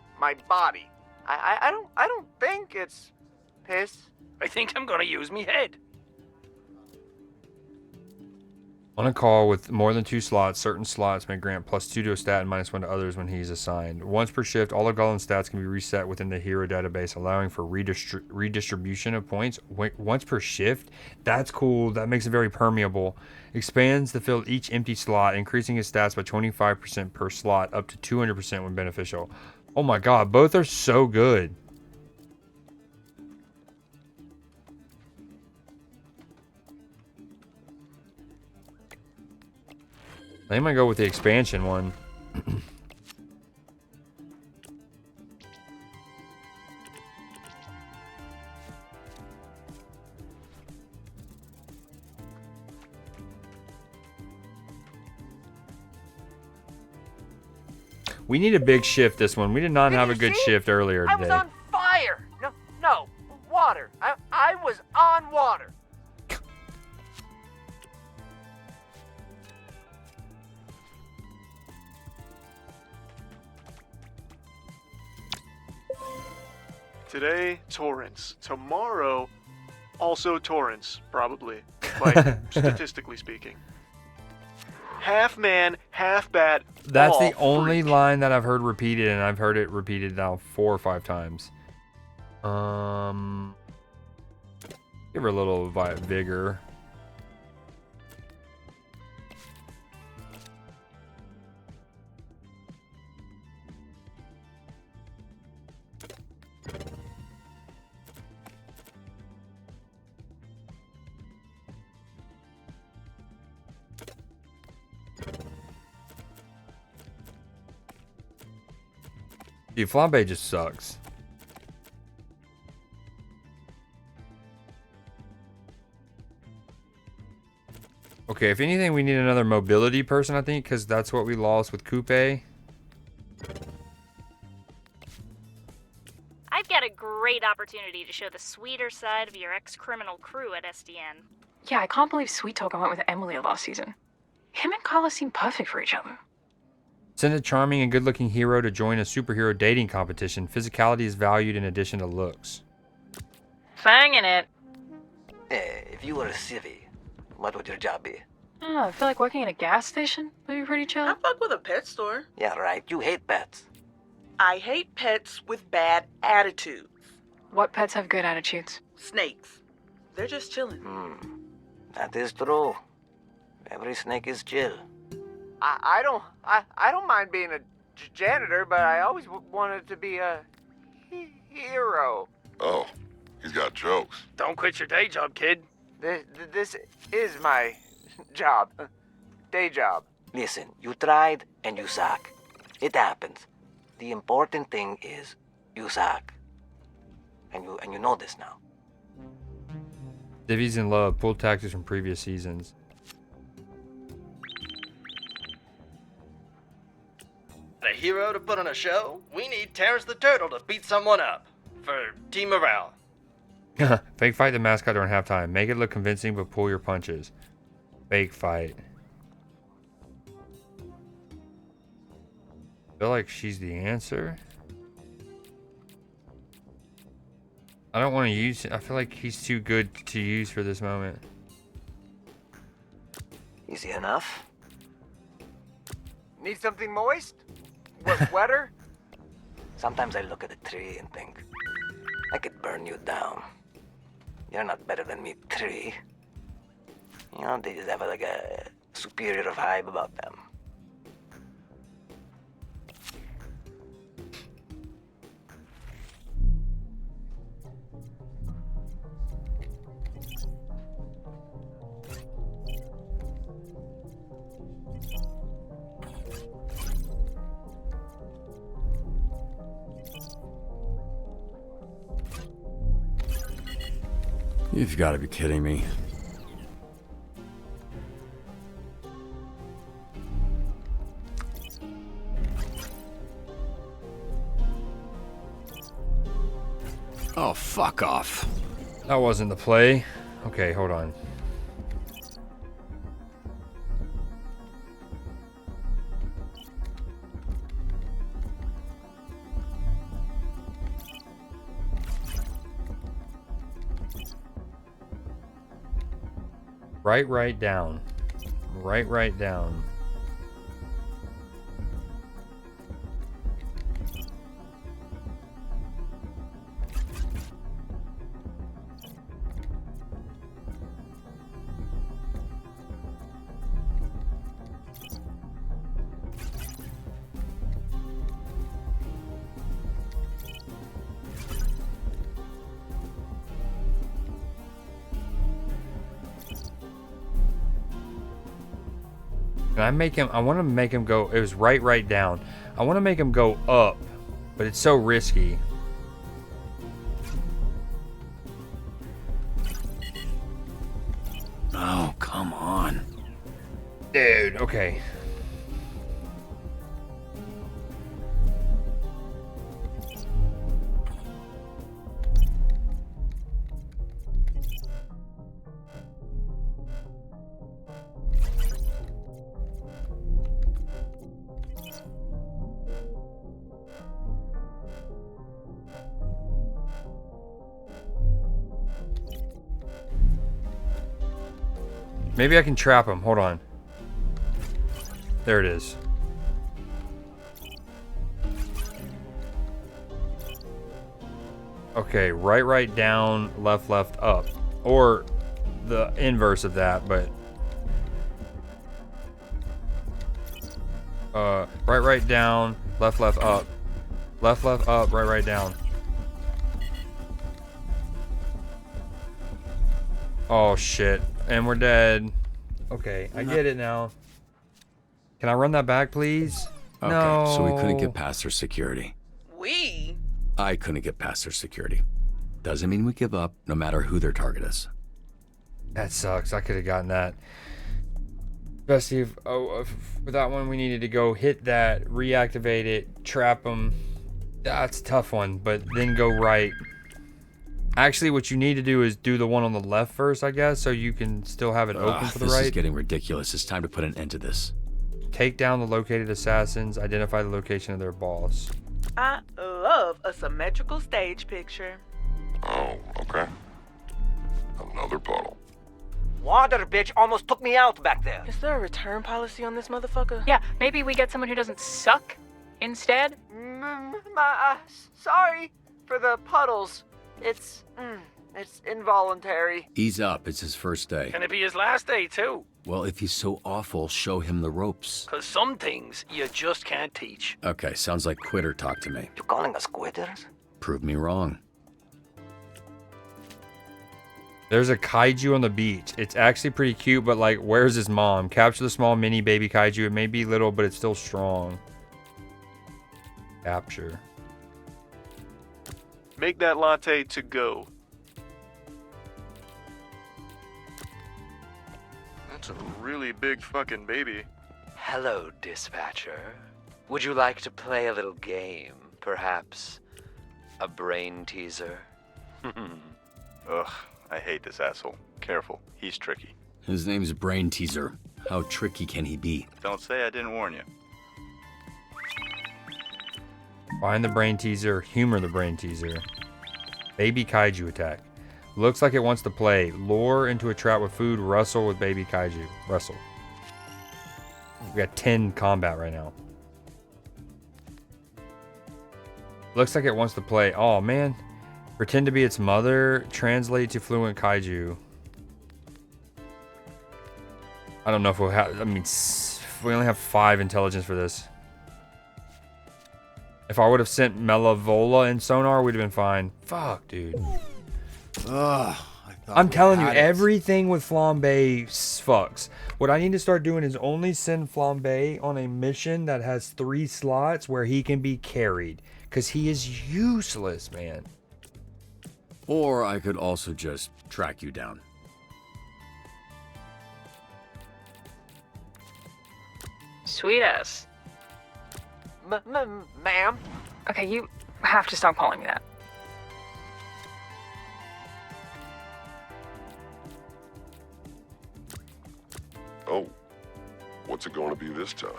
body. I don't think it's piss. I think I'm gonna use me head. On a call with more than 2 slots, certain slots may grant +2 to a stat and -1 to others when he's assigned. Once per shift, all the golem stats can be reset within the hero database, allowing for redistribution of points. Once per shift? That's cool. That makes it very permeable. Expands to fill each empty slot, increasing his stats by 25% per slot, up to 200% when beneficial. Oh my god, both are so good. I think I'm gonna go with the expansion one. We need a big shift this one. We did not have a good shift earlier I was today. on fire. No, water. I was on water. Today, torrents. Tomorrow, also torrents, probably. Like, statistically speaking. Half man, half bat. That's the only line that I've heard repeated, and I've heard it repeated now 4 or 5 times. Give her a little vigor. Dude, flambe just sucks. Okay, if anything, we need another mobility person, I think, because that's what we lost with Coupe. I've got a great opportunity to show the sweeter side of your ex-criminal crew at SDN. Yeah, I can't believe Sweet Talker went with Emily last season. Him and Carla seem perfect for each other. Send a charming and good-looking hero to join a superhero dating competition. Physicality is valued in addition to looks. Fanging it. If you were a civvy, what would your job be? Oh, I feel like working at a gas station would be pretty chill. I fuck with a pet store. Yeah, right. You hate pets. I hate pets with bad attitudes. What pets have good attitudes? Snakes. They're just chilling. That is true. Every snake is chill. I don't mind being a janitor, but I always wanted to be a hero. Oh, he's got jokes. Don't quit your day job, kid. This is my job. Day job. Listen, you tried and you suck. It happens. The important thing is you suck. And you know this now. Divvy's in love. Pull tactics from previous seasons. A hero to put on a show? We need Terrence the Turtle to beat someone up. For team morale. Fake fight the mascot during halftime. Make it look convincing, but pull your punches. Fake fight. I feel like she's the answer. I don't want to use... I feel like he's too good to use for this moment. Easy enough. Need something moist? Wetter? Sometimes I look at a tree and think, I could burn you down. You're not better than me, tree. You know, they just have like a superior vibe about them. You've got to be kidding me. Oh, fuck off. That wasn't the play. Okay, hold on. Right down. Right down. Can I make him, I want to make him go, it was right down. I want to make him go up, but it's so risky. Oh, come on. Dude, okay. Maybe I can trap him. Hold on. There it is. Okay, right down, left up. Or the inverse of that, but right down, left up. Left up, right down. Oh shit. And we're dead. Okay, I get it now. Can I run that back, please? Okay, no. so we couldn't get past their security. We? I couldn't get past their security. Doesn't mean we give up, no matter who their target is. That sucks. I could have gotten that. Especially if, for that one, we needed to go hit that, reactivate it, trap them. That's a tough one, but then go right. Actually, what you need to do is do the one on the left first, I guess, so you can still have it open for the right. This is getting ridiculous. It's time to put an end to this. Take down the located assassins, identify the location of their boss. I love a symmetrical stage picture. Oh, okay. Another puddle. Water bitch almost took me out back there. Is there a return policy on this motherfucker? Yeah, maybe we get someone who doesn't suck instead? Sorry for the puddles. It's involuntary. Ease up. It's his first day. Can it be his last day, too? Well, if he's so awful, show him the ropes. Because some things you just can't teach. Okay, sounds like quitter talk to me. You calling us quitters? Prove me wrong. There's a kaiju on the beach. It's actually pretty cute, but like, where's his mom? Capture the small mini baby kaiju. It may be little, but it's still strong. Capture. Make that latte to go. That's a really big fucking baby. Hello, dispatcher. Would you like to play a little game? Perhaps a brain teaser? Ugh, I hate this asshole. Careful, he's tricky. His name's Brain Teaser. How tricky can he be? Don't say I didn't warn you. Find the brain teaser. Humor the brain teaser. Baby kaiju attack. Looks like it wants to play. Lure into a trap with food. Wrestle with baby kaiju. Wrestle. We got 10 combat right now. Looks like it wants to play. Oh, man. Pretend to be its mother. Translate to fluent kaiju. I don't know if we'll have... I mean, we only have 5 intelligence for this. If I would have sent Melavola and Sonar, we'd have been fine. Fuck, dude. Ugh. I'm telling you, everything with Flambe fucks. What I need to start doing is only send Flambe on a mission that has 3 slots where he can be carried. Because he is useless, man. Or I could also just track you down. Sweet ass. Ma'am? Okay, you have to stop calling me that. Oh, what's it going to be this time?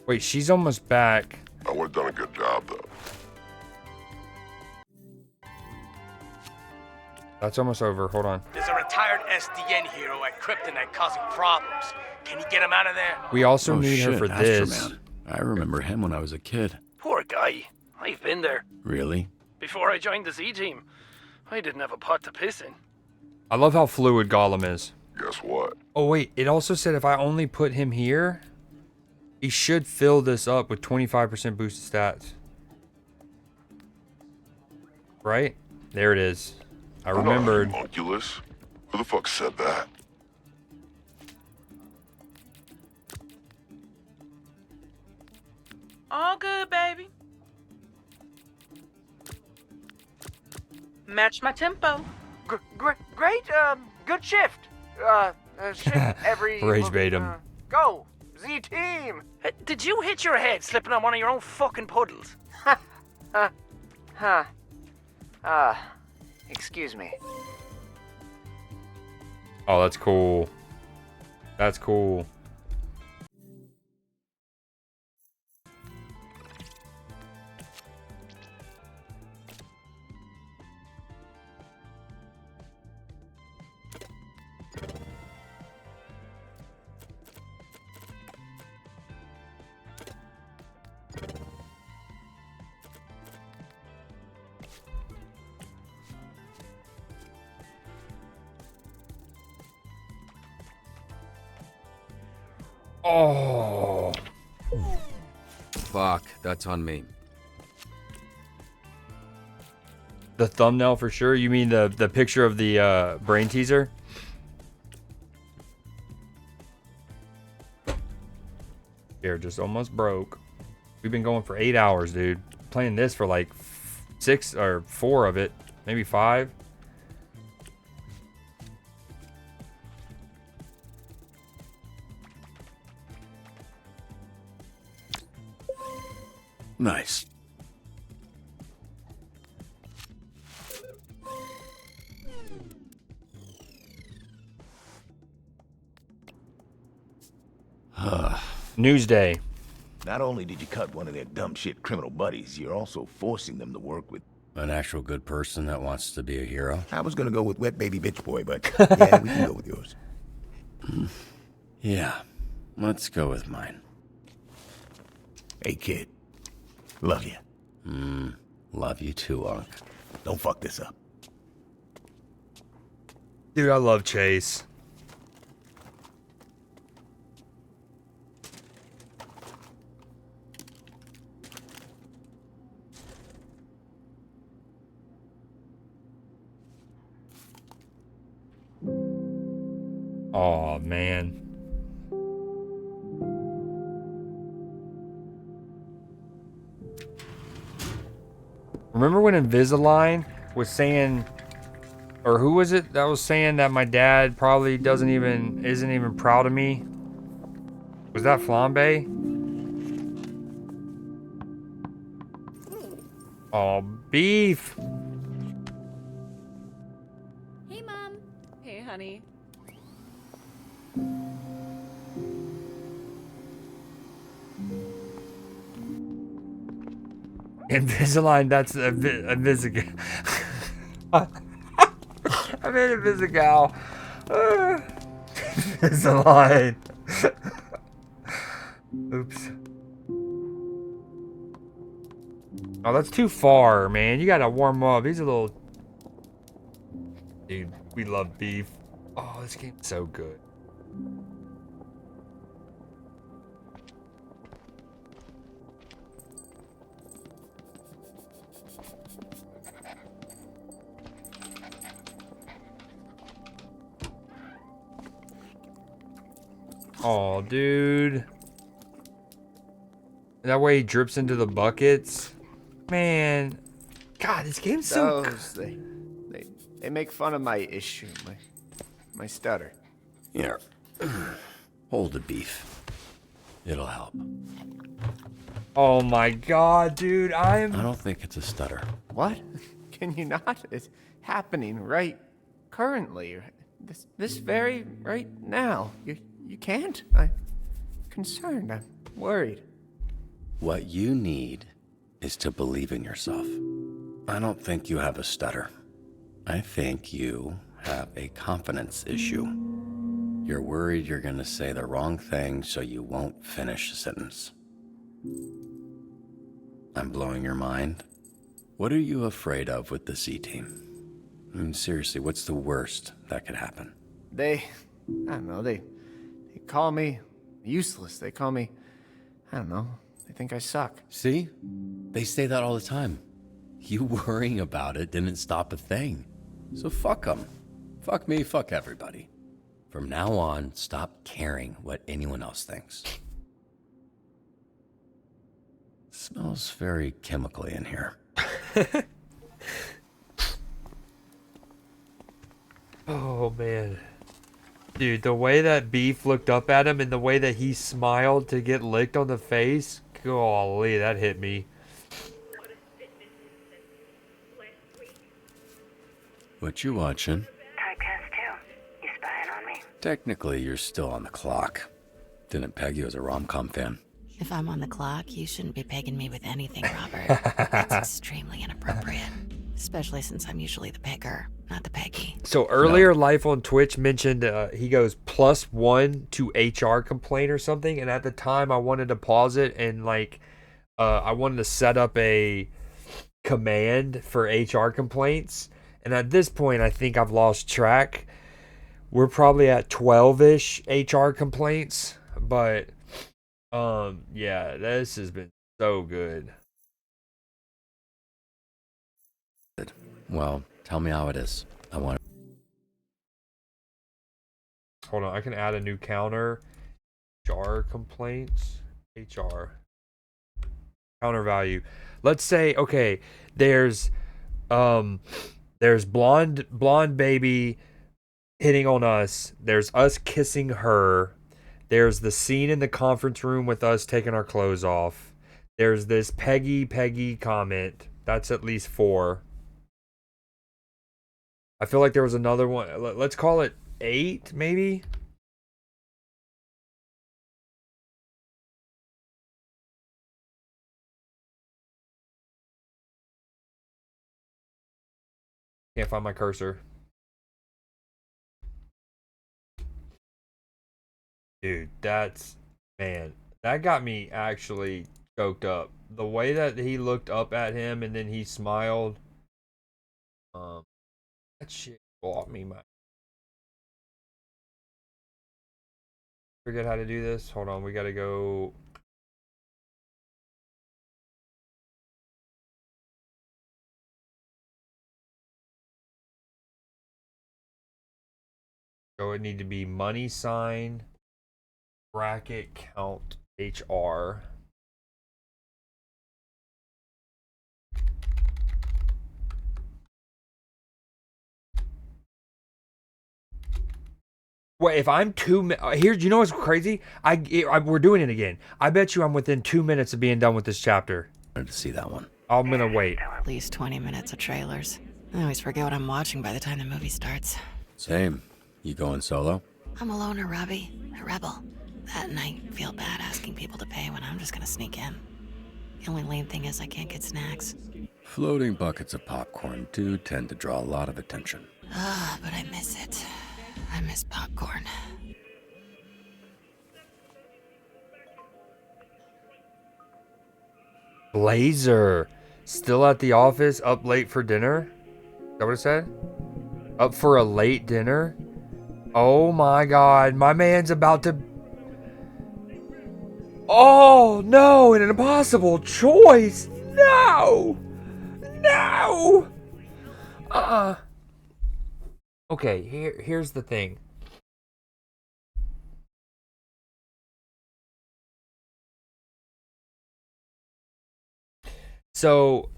Wait, she's almost back. I would have done a good job, though. That's almost over. Hold on. There's a retired SDN hero at Kryptonite causing problems. Can you get him out of there? We also Oh, need shit, her for Astro this. Man. I remember him when I was a kid. Poor guy. I've been there. Really? Before I joined the Z team, I didn't have a pot to piss in. I love how fluid Gollum is. Guess what? Oh wait, it also said if I only put him here, he should fill this up with 25% boosted stats. Right? There it is. I remembered. Homunculus? Who the fuck said that? All good, baby. Match my tempo. Great, good shift. Shift every... Rage bait him. Go, Z team. Did you hit your head slipping on one of your own fucking puddles? Excuse me. Oh, that's cool. That's cool. Oh. Fuck, that's on me. The thumbnail for sure? You mean the picture of the brain teaser? Here, just almost broke. We've been going for 8 hours, dude. Playing this for like 6 or 4 of it. Maybe 5. Nice. Newsday. Not only did you cut one of their dumb shit criminal buddies, you're also forcing them to work with An actual good person that wants to be a hero. I was gonna go with Wet Baby Bitch Boy, but yeah, we can go with yours. Yeah, let's go with mine. Hey, kid. Love you. Love you too, Unc. Don't fuck this up. Dude, I love Chase. Oh man. Remember when Invisalign was saying, or who was it that was saying that my dad probably isn't even proud of me? Was that Flambe? Oh, beef. Hey, Mom. Hey, honey. Invisalign, that's Invisigal. I made Invisigal. Invisalign. Oops. Oh, that's too far, man. You gotta warm up. He's a little... Dude, we love beef. Oh, this game's so good. Oh, dude. That way he drips into the buckets. Man, God, this game's so... Those, they make fun of my issue, my stutter. Here. Hold the beef. It'll help. Oh my god, dude, I don't think it's a stutter. What? Can you not? It's happening right currently. This very right now. You can't? I'm concerned. I'm worried. What you need is to believe in yourself. I don't think you have a stutter. I think you have a confidence issue. You're worried you're gonna say the wrong thing so you won't finish the sentence. I'm blowing your mind. What are you afraid of with the C-Team? I mean, seriously, what's the worst that could happen? I don't know, they call me useless. They call me, I don't know, they think I suck. See? They say that all the time. You worrying about it didn't stop a thing. So fuck them. Fuck me, fuck everybody. From now on, stop caring what anyone else thinks. Smells very chemically in here. Oh, man. Dude, the way that Beef looked up at him and the way that he smiled to get licked on the face, golly, that hit me. What you watching? Typecast 2. You spying on me? Technically, you're still on the clock. Didn't peg you as a rom-com fan. If I'm on the clock, you shouldn't be pegging me with anything, Robert. That's extremely inappropriate. Especially since I'm usually the picker, not the peggy. So earlier, Life on Twitch mentioned he goes +1 to HR complaint or something, and at the time I wanted to pause it and like I wanted to set up a command for HR complaints, and at this point I think I've lost track. We're probably at 12-ish HR complaints, but yeah, this has been so good. Well, tell me how it is. I want. Hold on, I can add a new counter. HR complaints. HR. Counter value. Let's say, okay, there's blonde baby hitting on us. There's us kissing her. There's the scene in the conference room with us taking our clothes off. There's this Peggy comment. That's at least 4. I feel like there was another one. Let's call it 8, maybe? Can't find my cursor. Dude, man, that got me actually choked up. The way that he looked up at him and then he smiled. That shit bought me, man. Forget how to do this. Hold on, we gotta go. So it need to be money sign bracket count HR. Wait, if I'm here, do you know what's crazy? We're doing it again. I bet you I'm within 2 minutes of being done with this chapter. I wanted to see that one. I'm gonna wait. At least 20 minutes of trailers. I always forget what I'm watching by the time the movie starts. Same. You going solo? I'm a loner, Robbie. A rebel. That and I feel bad asking people to pay when I'm just gonna sneak in. The only lame thing is I can't get snacks. Floating buckets of popcorn do tend to draw a lot of attention. Ah, but I miss it. I miss popcorn. Blazer. Still at the office, up late for dinner? Is that what it said? Up for a late dinner? Oh my god, my man's about to... Oh no, an impossible choice! No! No! Okay, here's the thing. So,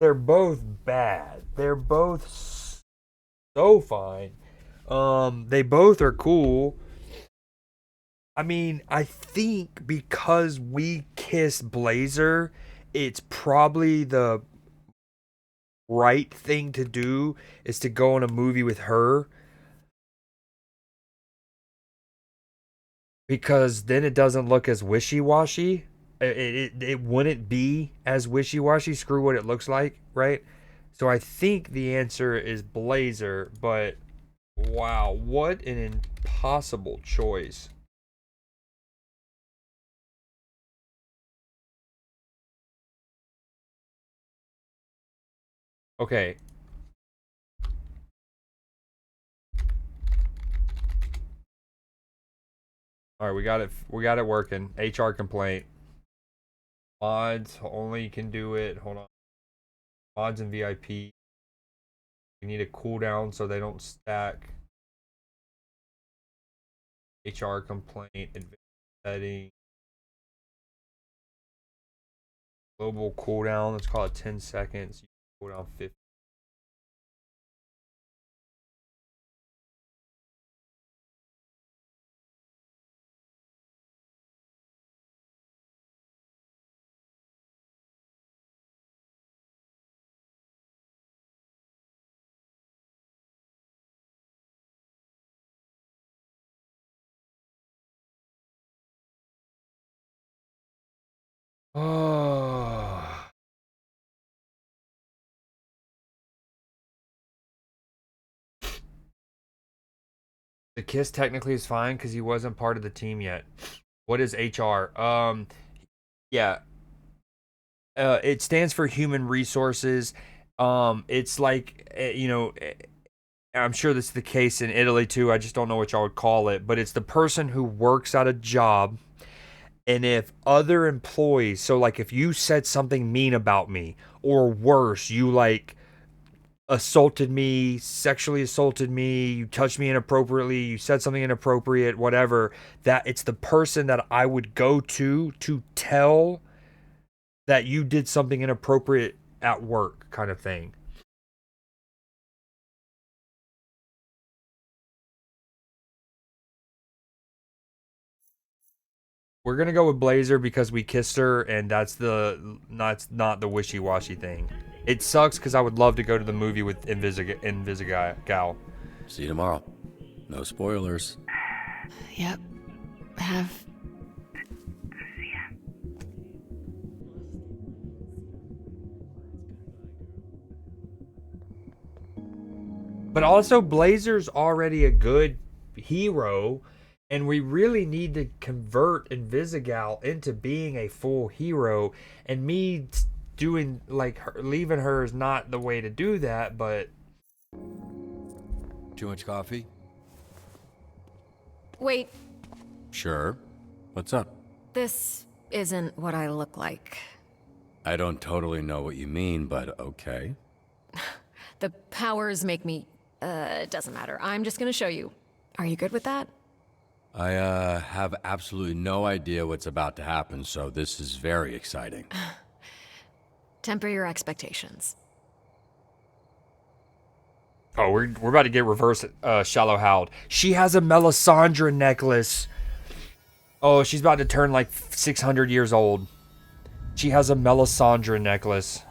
They're both bad. They're both so fine. They both are cool. I mean, I think because we kissed Blazer, it's probably the right thing to do is to go on a movie with her. Because then it doesn't look as wishy-washy. It wouldn't be as wishy-washy. Screw what it looks like, right? So I think the answer is Blazer, but wow, what an impossible choice. Okay. All right, we got it. We got it working. HR complaint. Mods only can do it. Hold on. Mods and VIP. We need a cooldown so they don't stack. HR complaint. Advanced setting. Global cooldown. Let's call it 10 seconds. Cooldown 50. Oh. The kiss technically is fine because he wasn't part of the team yet. What is HR? Yeah. It stands for human resources. It's like I'm sure this is the case in Italy too. I just don't know what y'all would call it, but it's the person who works at a job. And if other employees, so like if you said something mean about me, or worse, you like assaulted me, sexually assaulted me, you touched me inappropriately, you said something inappropriate, whatever, that it's the person that I would go to tell that you did something inappropriate at work, kind of thing. We're gonna go with Blazer because we kissed her, and that's not the wishy-washy thing. It sucks because I would love to go to the movie with Invisigal. See you tomorrow. No spoilers. Yep. Have. But also, Blazer's already a good hero, and we really need to convert Invisigal into being a full hero. And me doing leaving her is not the way to do that. But Too much coffee? Wait, Sure. What's up? this isn't what I look like. I don't totally know what you mean, but okay. The powers make me. Doesn't matter. I'm just gonna show you. Are you good with that? I have absolutely no idea what's about to happen, so this is very exciting. Temper your expectations. oh, we're about to get reverse shallow howled. She has a Melisandre necklace. Oh, she's about to turn like 600 years old. She has a Melisandre necklace.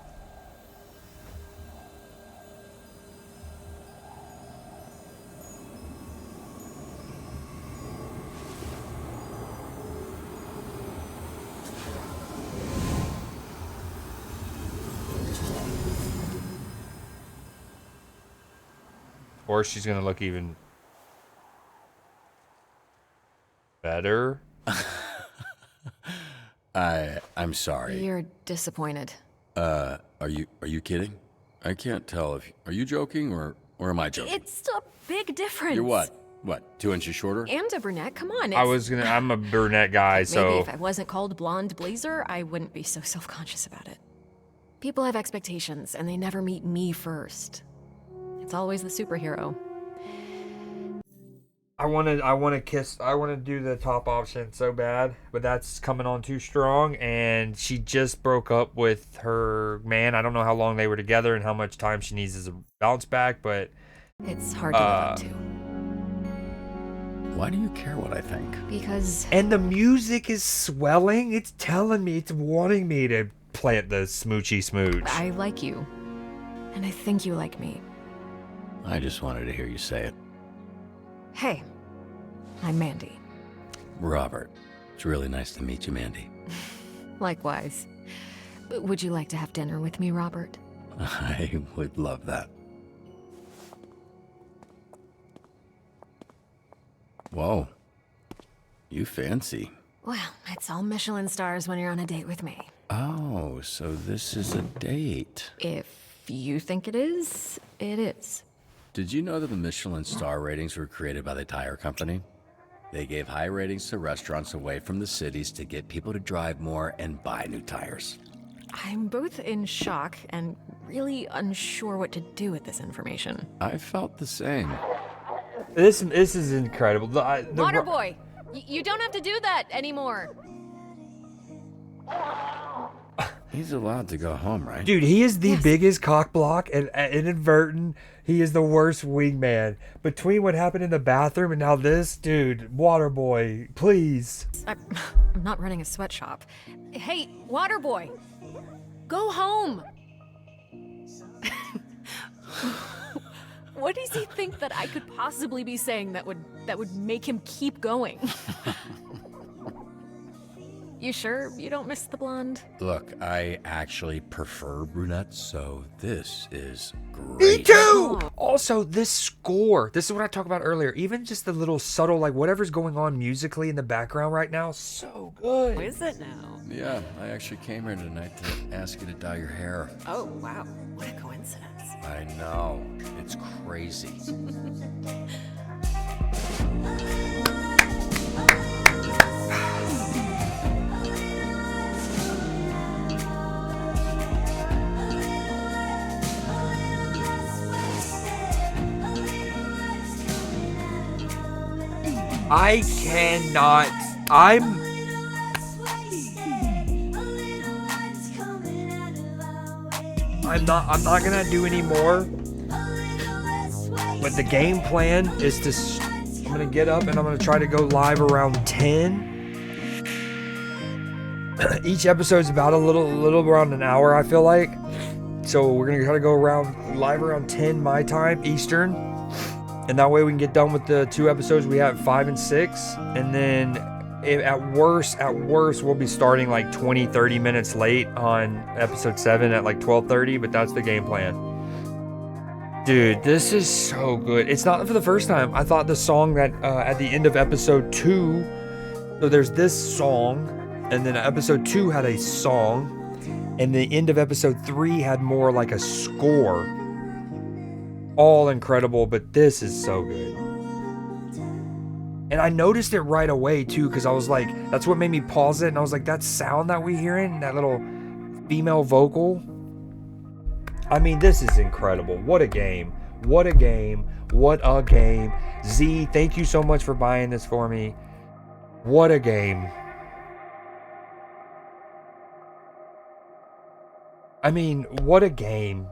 Or she's gonna look even better. I'm sorry. You're disappointed. Are you kidding? I can't tell if are you joking or am I joking? It's a big difference. You're what? What? 2 inches shorter? And a brunette. Come on. I'm a brunette guy, so Maybe if I wasn't called Blonde Blazer, I wouldn't be so self-conscious about it. People have expectations, and they never meet me first. It's always the superhero. I want to do the top option so bad, but that's coming on too strong. And she just broke up with her man. I don't know how long they were together and how much time she needs as a bounce back, but it's hard to live up to. Why do you care what I think? Because... And the music is swelling. It's telling me, it's wanting me to plant the smoochy smooch. I like you. And I think you like me. I just wanted to hear you say it. Hey, I'm Mandy. Robert. It's really nice to meet you, Mandy. Likewise. Would you like to have dinner with me, Robert? I would love that. Whoa. You fancy. Well, it's all Michelin stars when you're on a date with me. Oh, so this is a date. If you think it is, it is. Did you know that the Michelin star ratings were created by the tire company? They gave high ratings to restaurants away from the cities to get people to drive more and buy new tires. I'm both in shock and really unsure what to do with this information. I felt the same. This is incredible. Waterboy, you don't have to do that anymore. He's allowed to go home, right? Dude, he is the biggest cock block and inadvertent. He is the worst wingman. Between what happened in the bathroom and now this, dude, Waterboy, please. I'm not running a sweatshop. Hey, Waterboy, go home. What does he think that I could possibly be saying that would make him keep going? You sure you don't miss the blonde? Look, I actually prefer brunettes, so this is great. Me too! Also, this score, this is what I talked about earlier. Even just the little subtle, like whatever's going on musically in the background right now, so good. What is it now? Yeah, I actually came here tonight to ask you to dye your hair. Oh, wow. What a coincidence. I know. It's crazy. I cannot. I'm not gonna do any more. But the game plan is to. I'm gonna get up and I'm gonna try to go live around 10. Each episode's about a little around an hour, I feel like. So we're gonna try to go live around 10 my time Eastern. And that way we can get done with the 2 episodes we have, 5 and 6. And then at worst, we'll be starting like 20-30 minutes late on episode 7 at like 12:30, but that's the game plan. Dude, this is so good. It's not for the first time. I thought the song that at the end of episode 2, so there's this song, and then episode 2 had a song, and the end of episode 3 had more like a score. All incredible, but this is so good. And I noticed it right away too, because I was like, that's what made me pause it, and I was like, that sound that we hearing, that little female vocal. I mean, this is incredible. What a game. What a game. What a game. Z, thank you so much for buying this for me. What a game. I mean, what a game.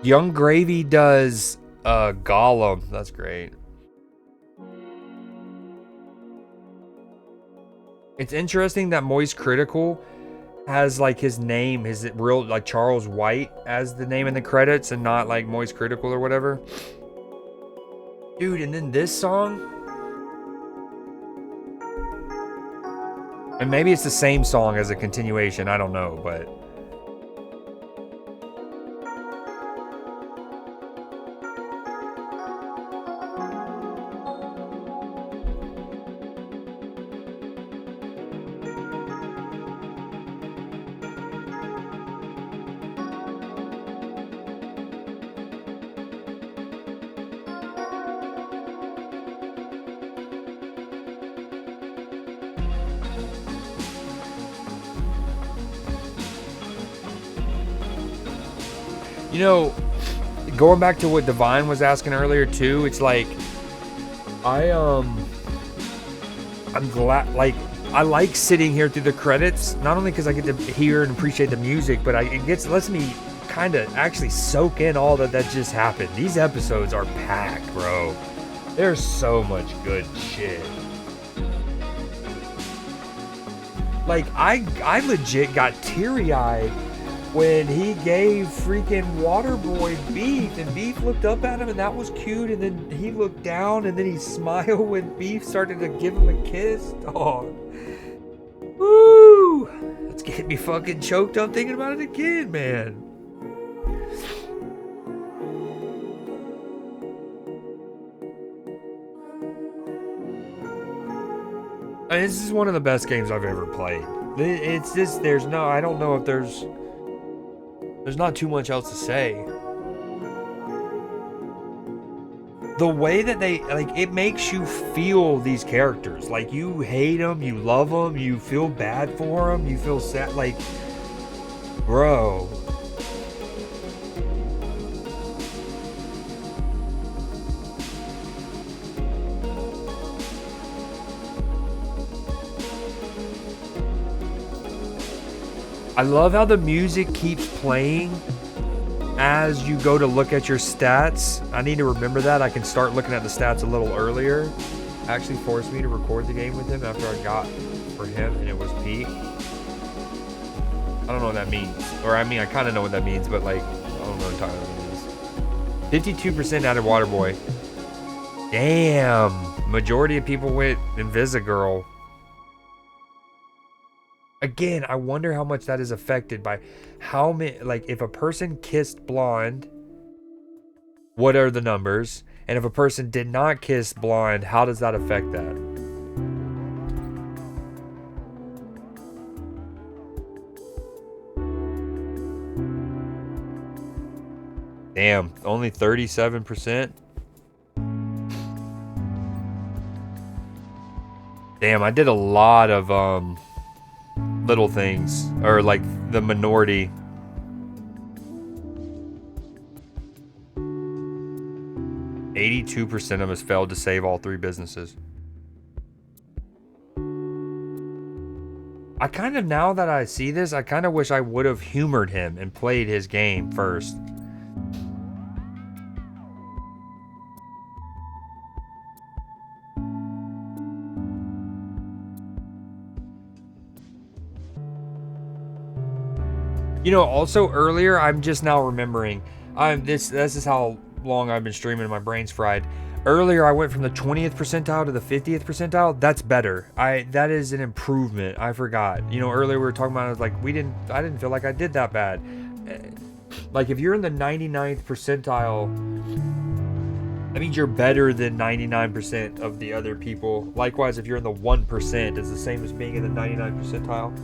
Young Gravy does Gollum. That's great. It's interesting that Moist Critical has like his name, his real like Charles White as the name in the credits and not like Moist Critical or whatever. Dude, and then this song. And maybe it's the same song as a continuation, I don't know, but You know, going back to what Divine was asking earlier too, it's like I'm glad, like, I like sitting here through the credits, not only because I get to hear and appreciate the music, but it lets me kind of actually soak in all that just happened. These episodes are packed, bro. There's so much good shit. Like, I legit got teary-eyed when he gave freaking Waterboy Beef, and Beef looked up at him, and that was cute, and then he looked down, and then he smiled when Beef started to give him a kiss. Oh, woo! It's getting me fucking choked up thinking about it again, man. I mean, this is one of the best games I've ever played. It's just, I don't know if there's not too much else to say. The way that they, like, it makes you feel these characters. Like, you hate them, you love them, you feel bad for them, you feel sad. Like, bro. I love how the music keeps playing as you go to look at your stats. I need to remember that. I can start looking at the stats a little earlier. Actually forced me to record the game with him after I got for him, and it was Pete. I don't know what that means. Or, I mean, I kind of know what that means, but, like, I don't know entirely what it means. 52% added Waterboy. Damn. Majority of people went Invisigirl. Again, I wonder how much that is affected by how many, like, if a person kissed Blonde, what are the numbers? And if a person did not kiss Blonde, how does that affect that? Damn, only 37%? Damn, I did a lot of, little things, or like the minority. %82 of us failed to save all 3 businesses. I kind of, now that I see this, I kind of wish I would have humored him and played his game first. You know, also earlier, I'm just now remembering. This is how long I've been streaming and my brain's fried. Earlier, I went from the 20th percentile to the 50th percentile. That's better. That is an improvement. I forgot. You know, earlier we were talking about, like, I didn't feel like I did that bad. Like, if you're in the 99th percentile, that means you're better than 99% of the other people. Likewise, if you're in the 1%, it's the same as being in the 99th percentile.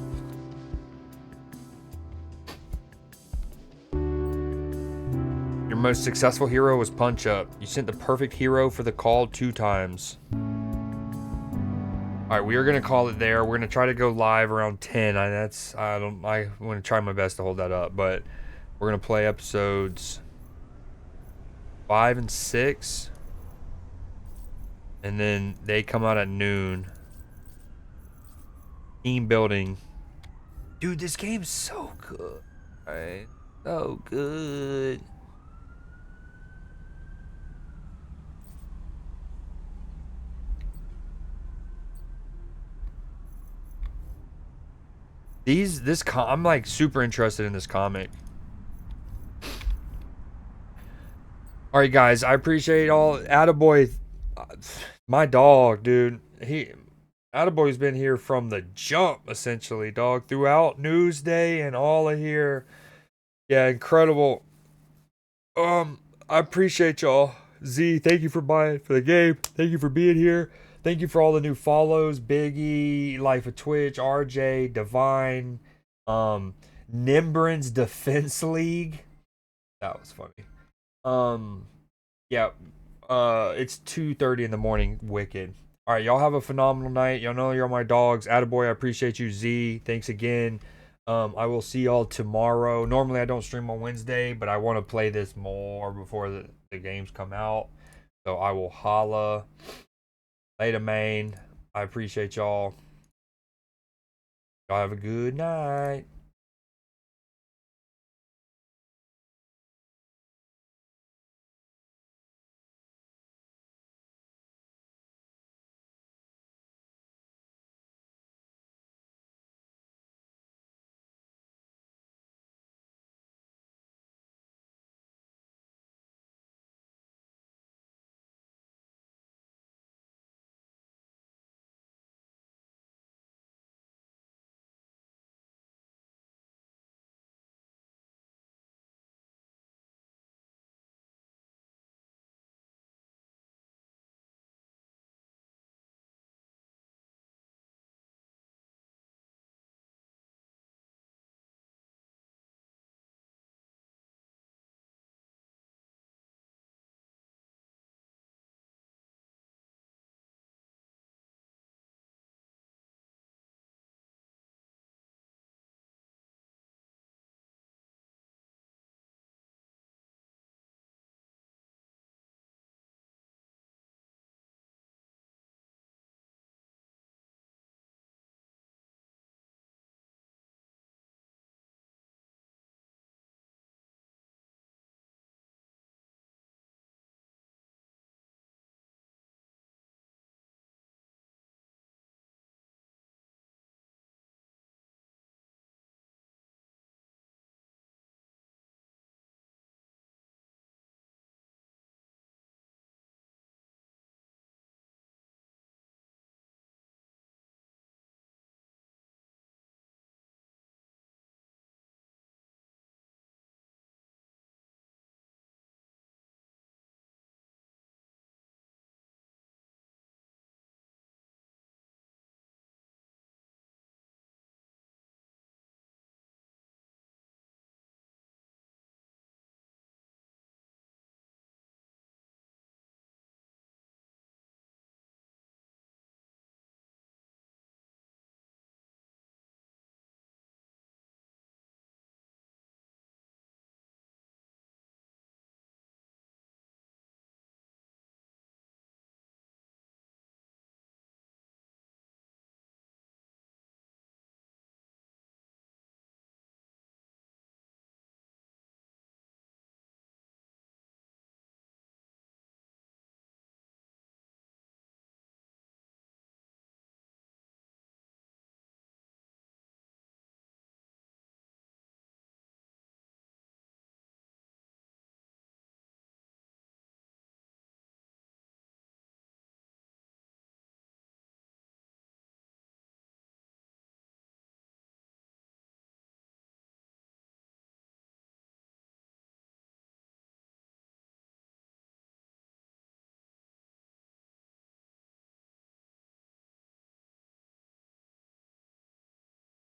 Your most successful hero was Punch Up. You sent the perfect hero for the call 2 times. Alright, we are going to call it there. We're going to try to go live around 10. I want to try my best to hold that up, but we're going to play episodes 5 and 6. And then they come out at noon. Team building. Dude, this game's so good. Alright. So good. I'm like super interested in this comic. All right, guys, I appreciate all. Attaboy, my dog, dude. Attaboy's been here from the jump, essentially, dog, throughout Newsday and all of here. Yeah, incredible. I appreciate y'all. Z, thank you for buying for the game. Thank you for being here. Thank you for all the new follows. Biggie, Life of Twitch, RJ, Divine, Nimbrin's Defense League. That was funny. Yeah. It's 2:30 in the morning. Wicked. All right, y'all have a phenomenal night. Y'all know you're my dogs. Attaboy, I appreciate you. Z, thanks again. I will see y'all tomorrow. Normally I don't stream on Wednesday, but I want to play this more before the games come out. So I will holla. Later, main. I appreciate y'all. Y'all have a good night.